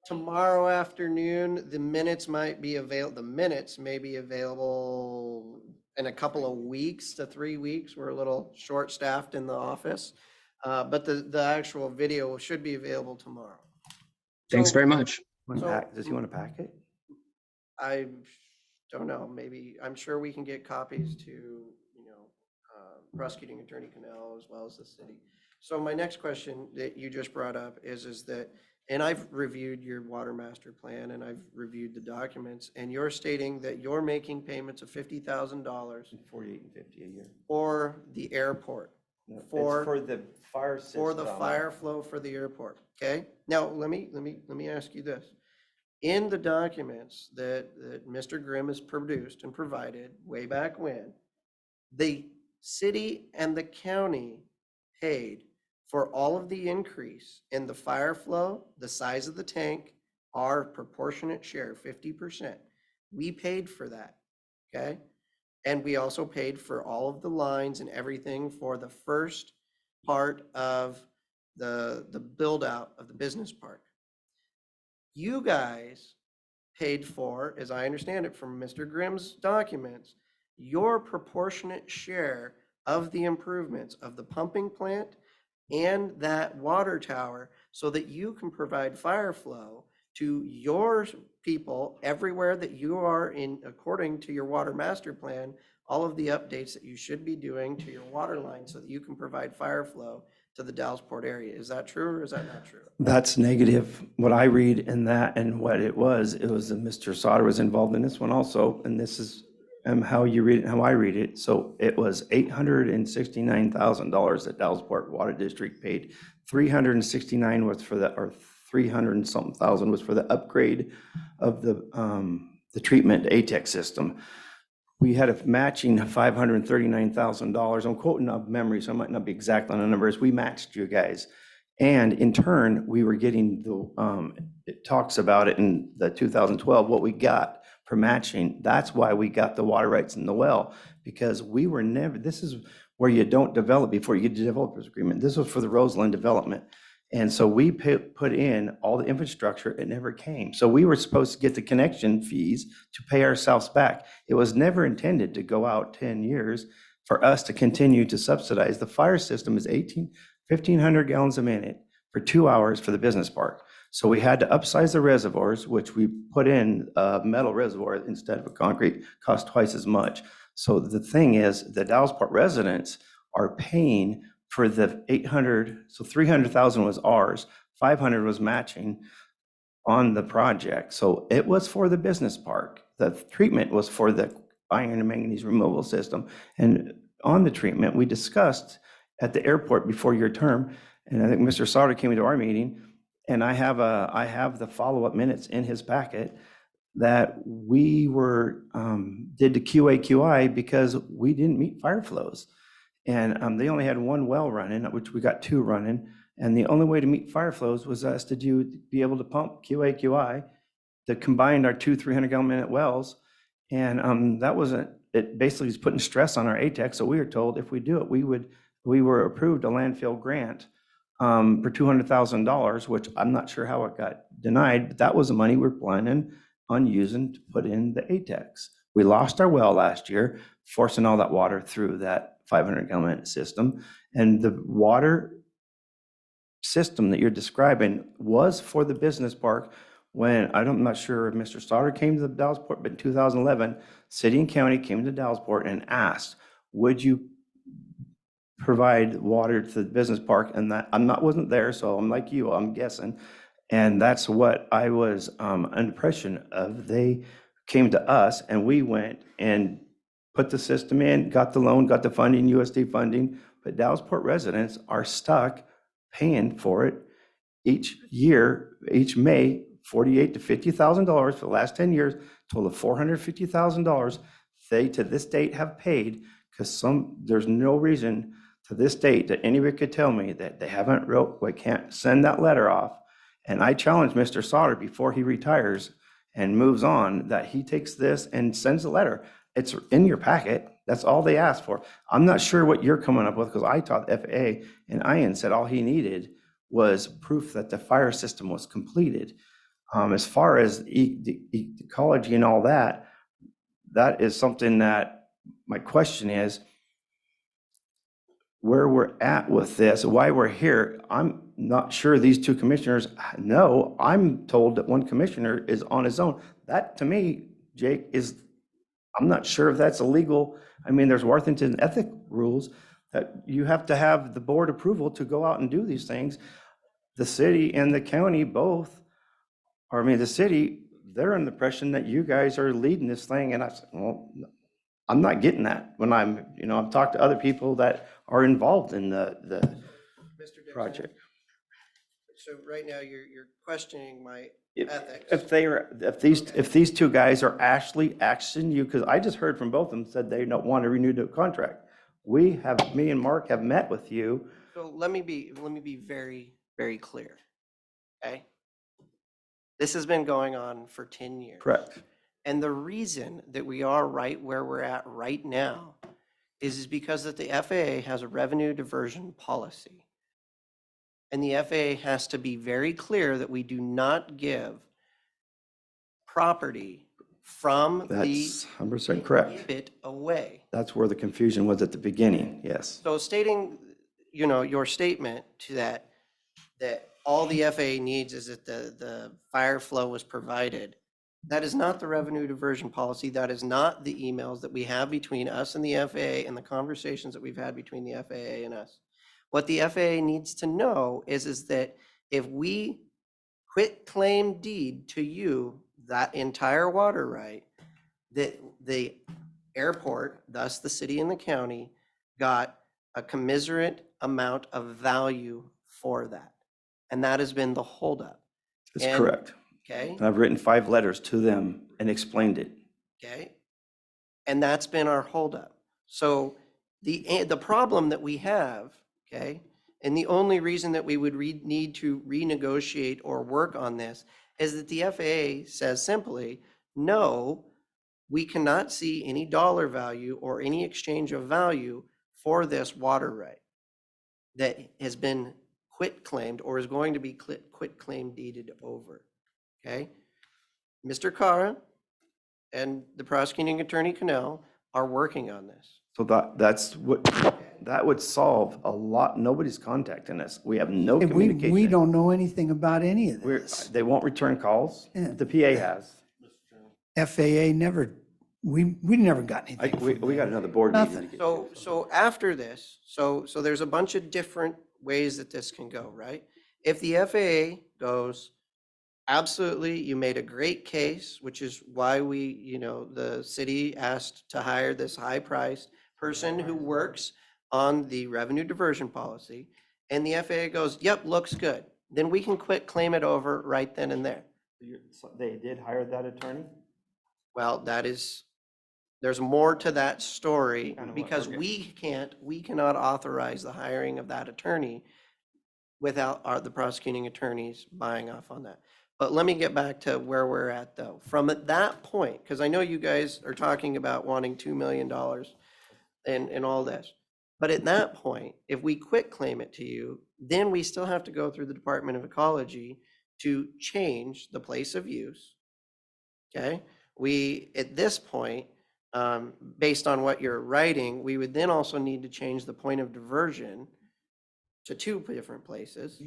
Tomorrow afternoon, the minutes may be available in a couple of weeks to 3 weeks. We're a little short-staffed in the office. But the actual video should be available tomorrow. Thanks very much. Does he want to pack it? I don't know, maybe, I'm sure we can get copies to, prosecuting attorney Cannell as well as the city. So my next question that you just brought up is that, and I've reviewed your water master plan and I've reviewed the documents, and you're stating that you're making payments of $50,000 $48 and $50 a year. for the airport. No, For- it's for the fire system. For the fire flow for the airport, okay? Now, let me ask you this. In the documents that Mr. Grimm has produced and provided way back when, the city and the county paid for all of the increase in the fire flow, the size of the tank, our proportionate share, 50%. We paid for that, okay? And we also paid for all of the lines and everything for the first part of the build out of the business park. You guys paid for, as I understand it from Mr. Grimm's documents, your proportionate share of the improvements of the pumping plant and that water tower so that you can provide fire flow to your people everywhere that you are in, according to your water master plan, all of the updates that you should be doing to your water line so that you can provide fire flow to the Dallasport area. Is that true or is that not true? That's negative. What I read in that and what it was that Mr. Sauter was involved in this one also, and this is how you read it, how I read it. So it was $869,000 that Dallasport Water District paid. 369 was for the, or 300 and something thousand was for the upgrade of the treatment ATEX system. We had a matching $539,000. I'm quoting up memory, so I might not be exact on the numbers. We matched you guys. And in turn, we were getting the, it talks about it in the 2012, what we got for matching. That's why we got the water rights in the well, because we were never, this is where you don't develop before you get the developer's agreement. This was for the Roseland development. And so we put in all the infrastructure, it never came. So we were supposed to get the connection fees to pay ourselves back. It was never intended to go out 10 years for us to continue to subsidize. The fire system is 1,500 gallons a minute for 2 hours for the business park. So we had to upsize the reservoirs, which we put in a metal reservoir instead of a concrete, cost twice as much. So the thing is, the Dallasport residents are paying for the 800, so 300,000 was ours, 500 was matching on the project. So it was for the business park. The treatment was for the iron and manganese removal system. And on the treatment, we discussed at the airport before your term, and I think Mr. Sauter came into our meeting, and I have the follow-up minutes in his packet. that we did the QA/QI because we didn't meet fire flows. And they only had one well running, which we got two running. And the only way to meet fire flows was us to be able to pump QA/QI that combined our two 300-gallon-minute wells. And that wasn't, it basically is putting stress on our ATEX. So we were told if we do it, we were approved a landfill grant for $200,000, which I'm not sure how it got denied, but that was the money we're planning on using to put in the ATEX. We lost our well last year, forcing all that water through that 500-gallon system. And the water system that you're describing was for the business park when, I'm not sure if Mr. Stoddard came to the Dallasport, but in 2011, city and county came to Dallasport and asked, would you provide water to the business park? And that, wasn't there, so I'm like you, I'm guessing. And that's what I was under impression of. They came to us and we went and put the system in, got the loan, got the funding, USD funding, but Dallasport residents are stuck paying for it each year, each May, $48,000 to $50,000 for the last 10 years, total of $450,000 they to this date have paid, because there's no reason to this date that anybody could tell me that they haven't we can't send that letter off. And I challenge Mr. Sauter before he retires and moves on, that he takes this and sends a letter. It's in your packet. That's all they asked for. I'm not sure what you're coming up with, because I taught FAA and Ian said all he needed was proof that the fire system was completed. As far as the ecology and all that, that is something that my question is, where we're at with this, why we're here. I'm not sure these two commissioners know. I'm told that one commissioner is on his own. That, to me, Jake, I'm not sure if that's illegal. I mean, there's Worthington ethic rules that you have to have the board approval to go out and do these things. The city and the county both, or I mean, the city, they're under the impression that you guys are leading this thing. And I said, well, I'm not getting that when I've talked to other people that are involved in the Mr. Dixon, project. So right now you're questioning my ethics. If these two guys are actually asking you, because I just heard from both of them said they don't want to renew the contract. Me and Mark have met with you. So let me be very, very clear. Okay? This has been going on for 10 years. Correct. And the reason that we are right where we're at right now is because that the FAA has a revenue diversion policy. And the FAA has to be very clear that we do not give property from That's 100% correct. bit away. That's where the confusion was at the beginning, yes. So stating, your statement to that all the FAA needs is that the fire flow was provided. That is not the revenue diversion policy. That is not the emails that we have between us and the FAA and the conversations that we've had between the FAA and us. What the FAA needs to know is that if we quit claim deed to you, that entire water right, that the airport, thus the city and the county, got a commensurate amount of value for that. And that has been the holdup. That's correct. Okay. And I've written 5 letters to them and explained it. Okay. And that's been our holdup. So the problem that we have, okay, and the only reason that we would need to renegotiate or work on this is that the FAA says simply, no, we cannot see any dollar value or any exchange of value for this water right that has been quit claimed or is going to be quit claim deeded over. Okay. Mr. Cara and the prosecuting attorney Cannell are working on this. So that would solve a lot. Nobody's contacting us. We have no communication. We don't know anything about any of this. They won't return calls. Yeah. The PA has. FAA never, we never got anything. We got another board meeting. So after this, so there's a bunch of different ways that this can go, right? If the FAA goes, absolutely, you made a great case, which is why the city asked to hire this high-priced person who works on the revenue diversion policy, and the FAA goes, yep, looks good. Then we can quit claim it over right then and there. They did hire that attorney? Well, there's more to that story Kinda what because we're we cannot authorize the hiring of that attorney without the prosecuting attorneys buying off on that. But let me get back to where we're at though. From that point, because I know you guys are talking about wanting $2 million and all this. But at that point, if we quit claim it to you, then we still have to go through the Department of Ecology to change the place of use. Okay, we, at this point, based on what you're writing, we would then also need to change the point of diversion to 2 different places,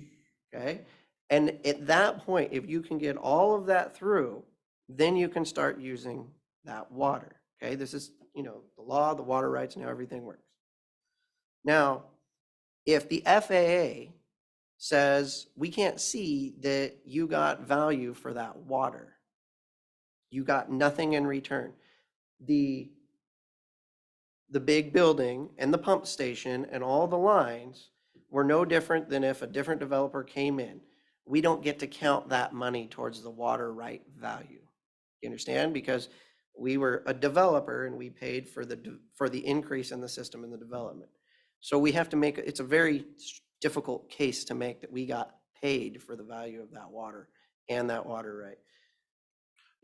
okay? And at that point, if you can get all of that through, then you can start using that water, okay? This is, the law, the water rights, and how everything works. Now, if the FAA says, we can't see that you got value for that water, you got nothing in return. The big building and the pump station and all the lines were no different than if a different developer came in. We don't get to count that money towards the water right value. You understand? Because we were a developer and we paid for the increase in the system and the development. So we have to make, it's a very difficult case to make that we got paid for the value of that water and that water right.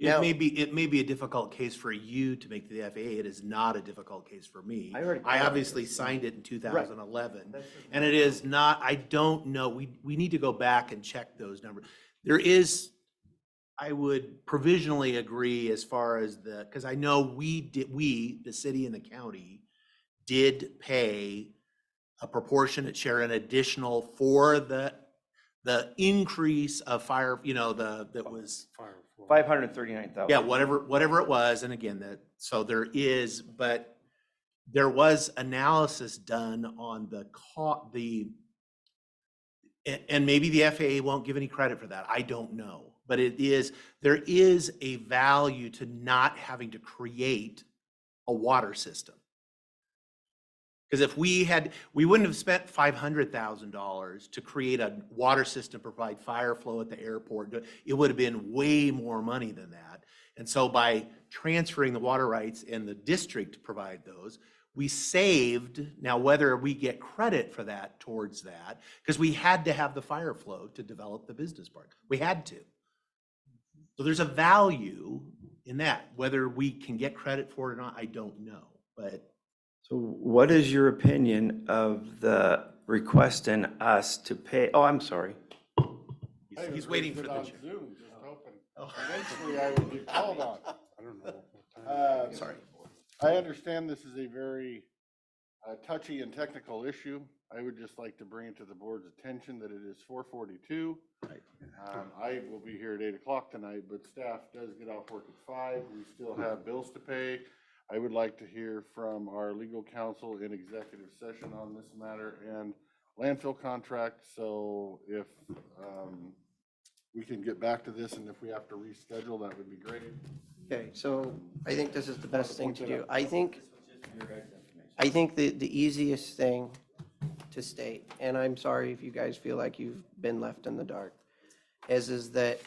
It may be a difficult case for you to make to the FAA. It is not a difficult case for me. I obviously signed it in 2011. And it is not, I don't know, we need to go back and check those numbers. There is, I would provisionally agree as far as because I know we, the city and the county, did pay a proportionate share, an additional for the increase of fire, that was. 539,000. Yeah, whatever it was, and again, so there is, but there was analysis done on and maybe the FAA won't give any credit for that, I don't know. But there is a value to not having to create a water system. Because if we wouldn't have spent $500,000 to create a water system, provide fire flow at the airport. It would have been way more money than that. And so by transferring the water rights and the district to provide those, we saved, now whether we get credit for that towards that, because we had to have the fire flow to develop the business park. We had to. So there's a value in that. Whether we can get credit for it or not, I don't know, but. So what is your opinion of the request in us to pay? Oh, I'm sorry. He's waiting for the. Zoom, just hoping. Eventually I would get called on. I don't know. Sorry. I understand this is a very touchy and technical issue. I would just like to bring it to the board's attention that it is 4:42. I will be here at 8 o'clock tonight, but staff does get off work at 5. We still have bills to pay. I would like to hear from our legal counsel in executive session on this matter and landfill contract. So if we can get back to this, and if we have to reschedule, that would be great. Okay, so I think this is the best thing to do. I think the easiest thing to state, and I'm sorry if you guys feel like you've been left in the dark, is that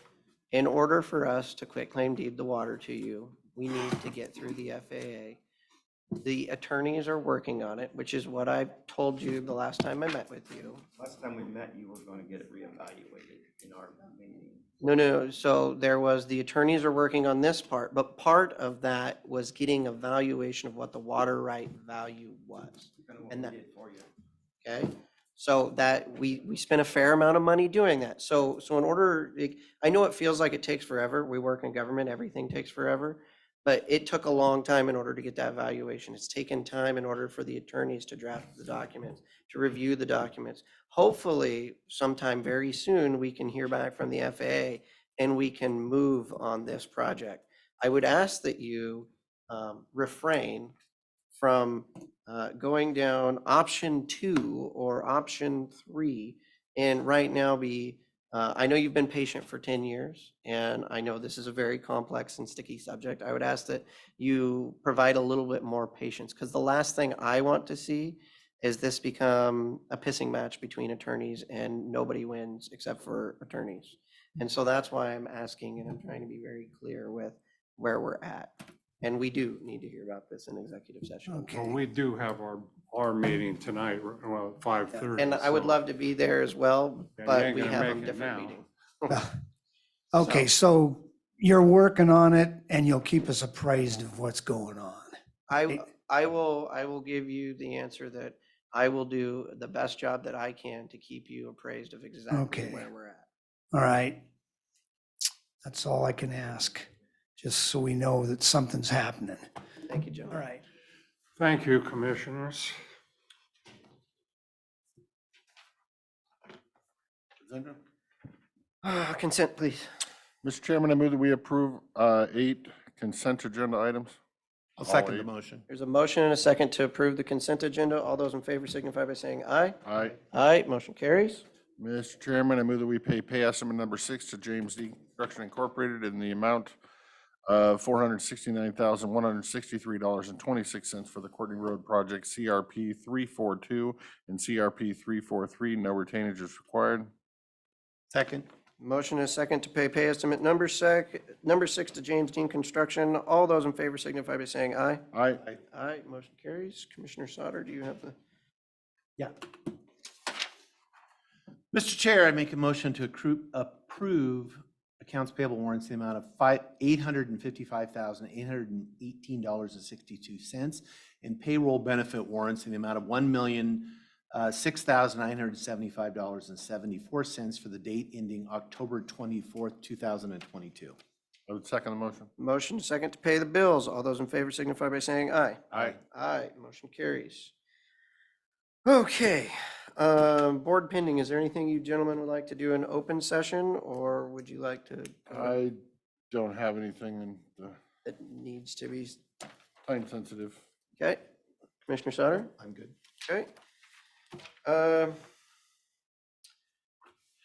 in order for us to quit claim deed the water to you, we need to get through the FAA. The attorneys are working on it, which is what I told you the last time I met with you. Last time we met, you were going to get it reevaluated in our meeting. No. So the attorneys are working on this part, but part of that was getting a valuation of what the water right value was. And that, okay? So that we spent a fair amount of money doing that. So in order, I know it feels like it takes forever. We work in government, everything takes forever. But it took a long time in order to get that valuation. It's taken time in order for the attorneys to draft the documents, to review the documents. Hopefully, sometime very soon, we can hear back from the FAA and we can move on this project. I would ask that you refrain from going down option 2 or option 3 and right now I know you've been patient for 10 years, and I know this is a very complex and sticky subject. I would ask that you provide a little bit more patience, because the last thing I want to see is this become a pissing match between attorneys and nobody wins except for attorneys. And so that's why I'm asking, and I'm trying to be very clear with where we're at. And we do need to hear about this in executive session. Well, Okay. we do have our meeting tonight, well, at 5:30. And I would so- love to be there as well, Yeah, you but ain't we gonna have make a it different now. meeting. Okay, so you're working on it and you'll keep us apprised of what's going on. I will give you the answer that I will do the best job that I can to keep you appraised of exactly Okay. where we're at. All right. That's all I can ask, just so we know that something's happening. Thank you, All gentlemen. right. Thank you, commissioners. Consent, please. Mr. Chairman, I move that we approve 8 consent agenda items. I'll All second the 8. motion. There's a motion and a second to approve the consent agenda. All those in favor signify by saying aye. Aye. Aye, motion carries. Mr. Chairman, I move that we pay estimate number 6 to James D. Construction Incorporated in the amount of $469,163.26 for the Courtney Road Project CRP 342 and CRP 343. No retainage is required. Second. Motion and a second to pay estimate number 6 to James Dean Construction. All those in favor signify by saying aye. Aye. Aye, motion carries. Commissioner Sauter, do you have the? Yeah. Mr. Chair, I make a motion to approve accounts payable warrants in the amount of $855,818.62 and payroll benefit warrants in the amount of $1,006,975.74 for the date ending October 24th, 2022. I would second the motion. Motion second to pay the bills. All those in favor signify by saying aye. Aye. Aye, motion carries. Okay, board pending, is there anything you gentlemen would like to do in open session, or would you like to? I don't have anything in the That needs to be, time sensitive. okay. Commissioner Sauter? I'm good. Okay.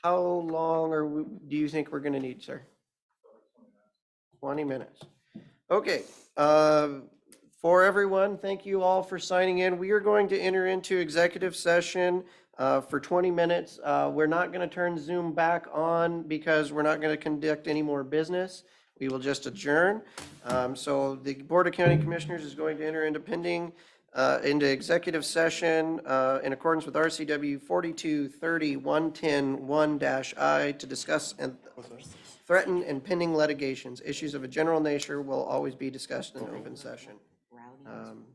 How long do you think we're gonna need, sir? 20 minutes. Okay, for everyone, thank you all for signing in. We are going to enter into executive session for 20 minutes. We're not gonna turn Zoom back on because we're not gonna conduct any more business. We will just adjourn. So the Board of County Commissioners is going to enter into executive session in accordance with RCW 4230-110-1-I to discuss and threaten and pending litigations. Issues of a general nature will always be discussed in open session.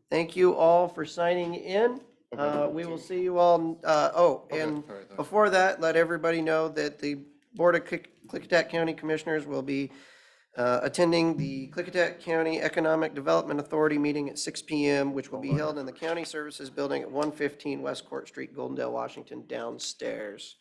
Thank you all for signing in. We will see you all. And before that, let everybody know that the Board of Klickitat County Commissioners will be attending the Klickitat County Economic Development Authority meeting at 6 p.m., which will be held in the County Services Building at 115 West Court Street, Goldendale, Washington, downstairs.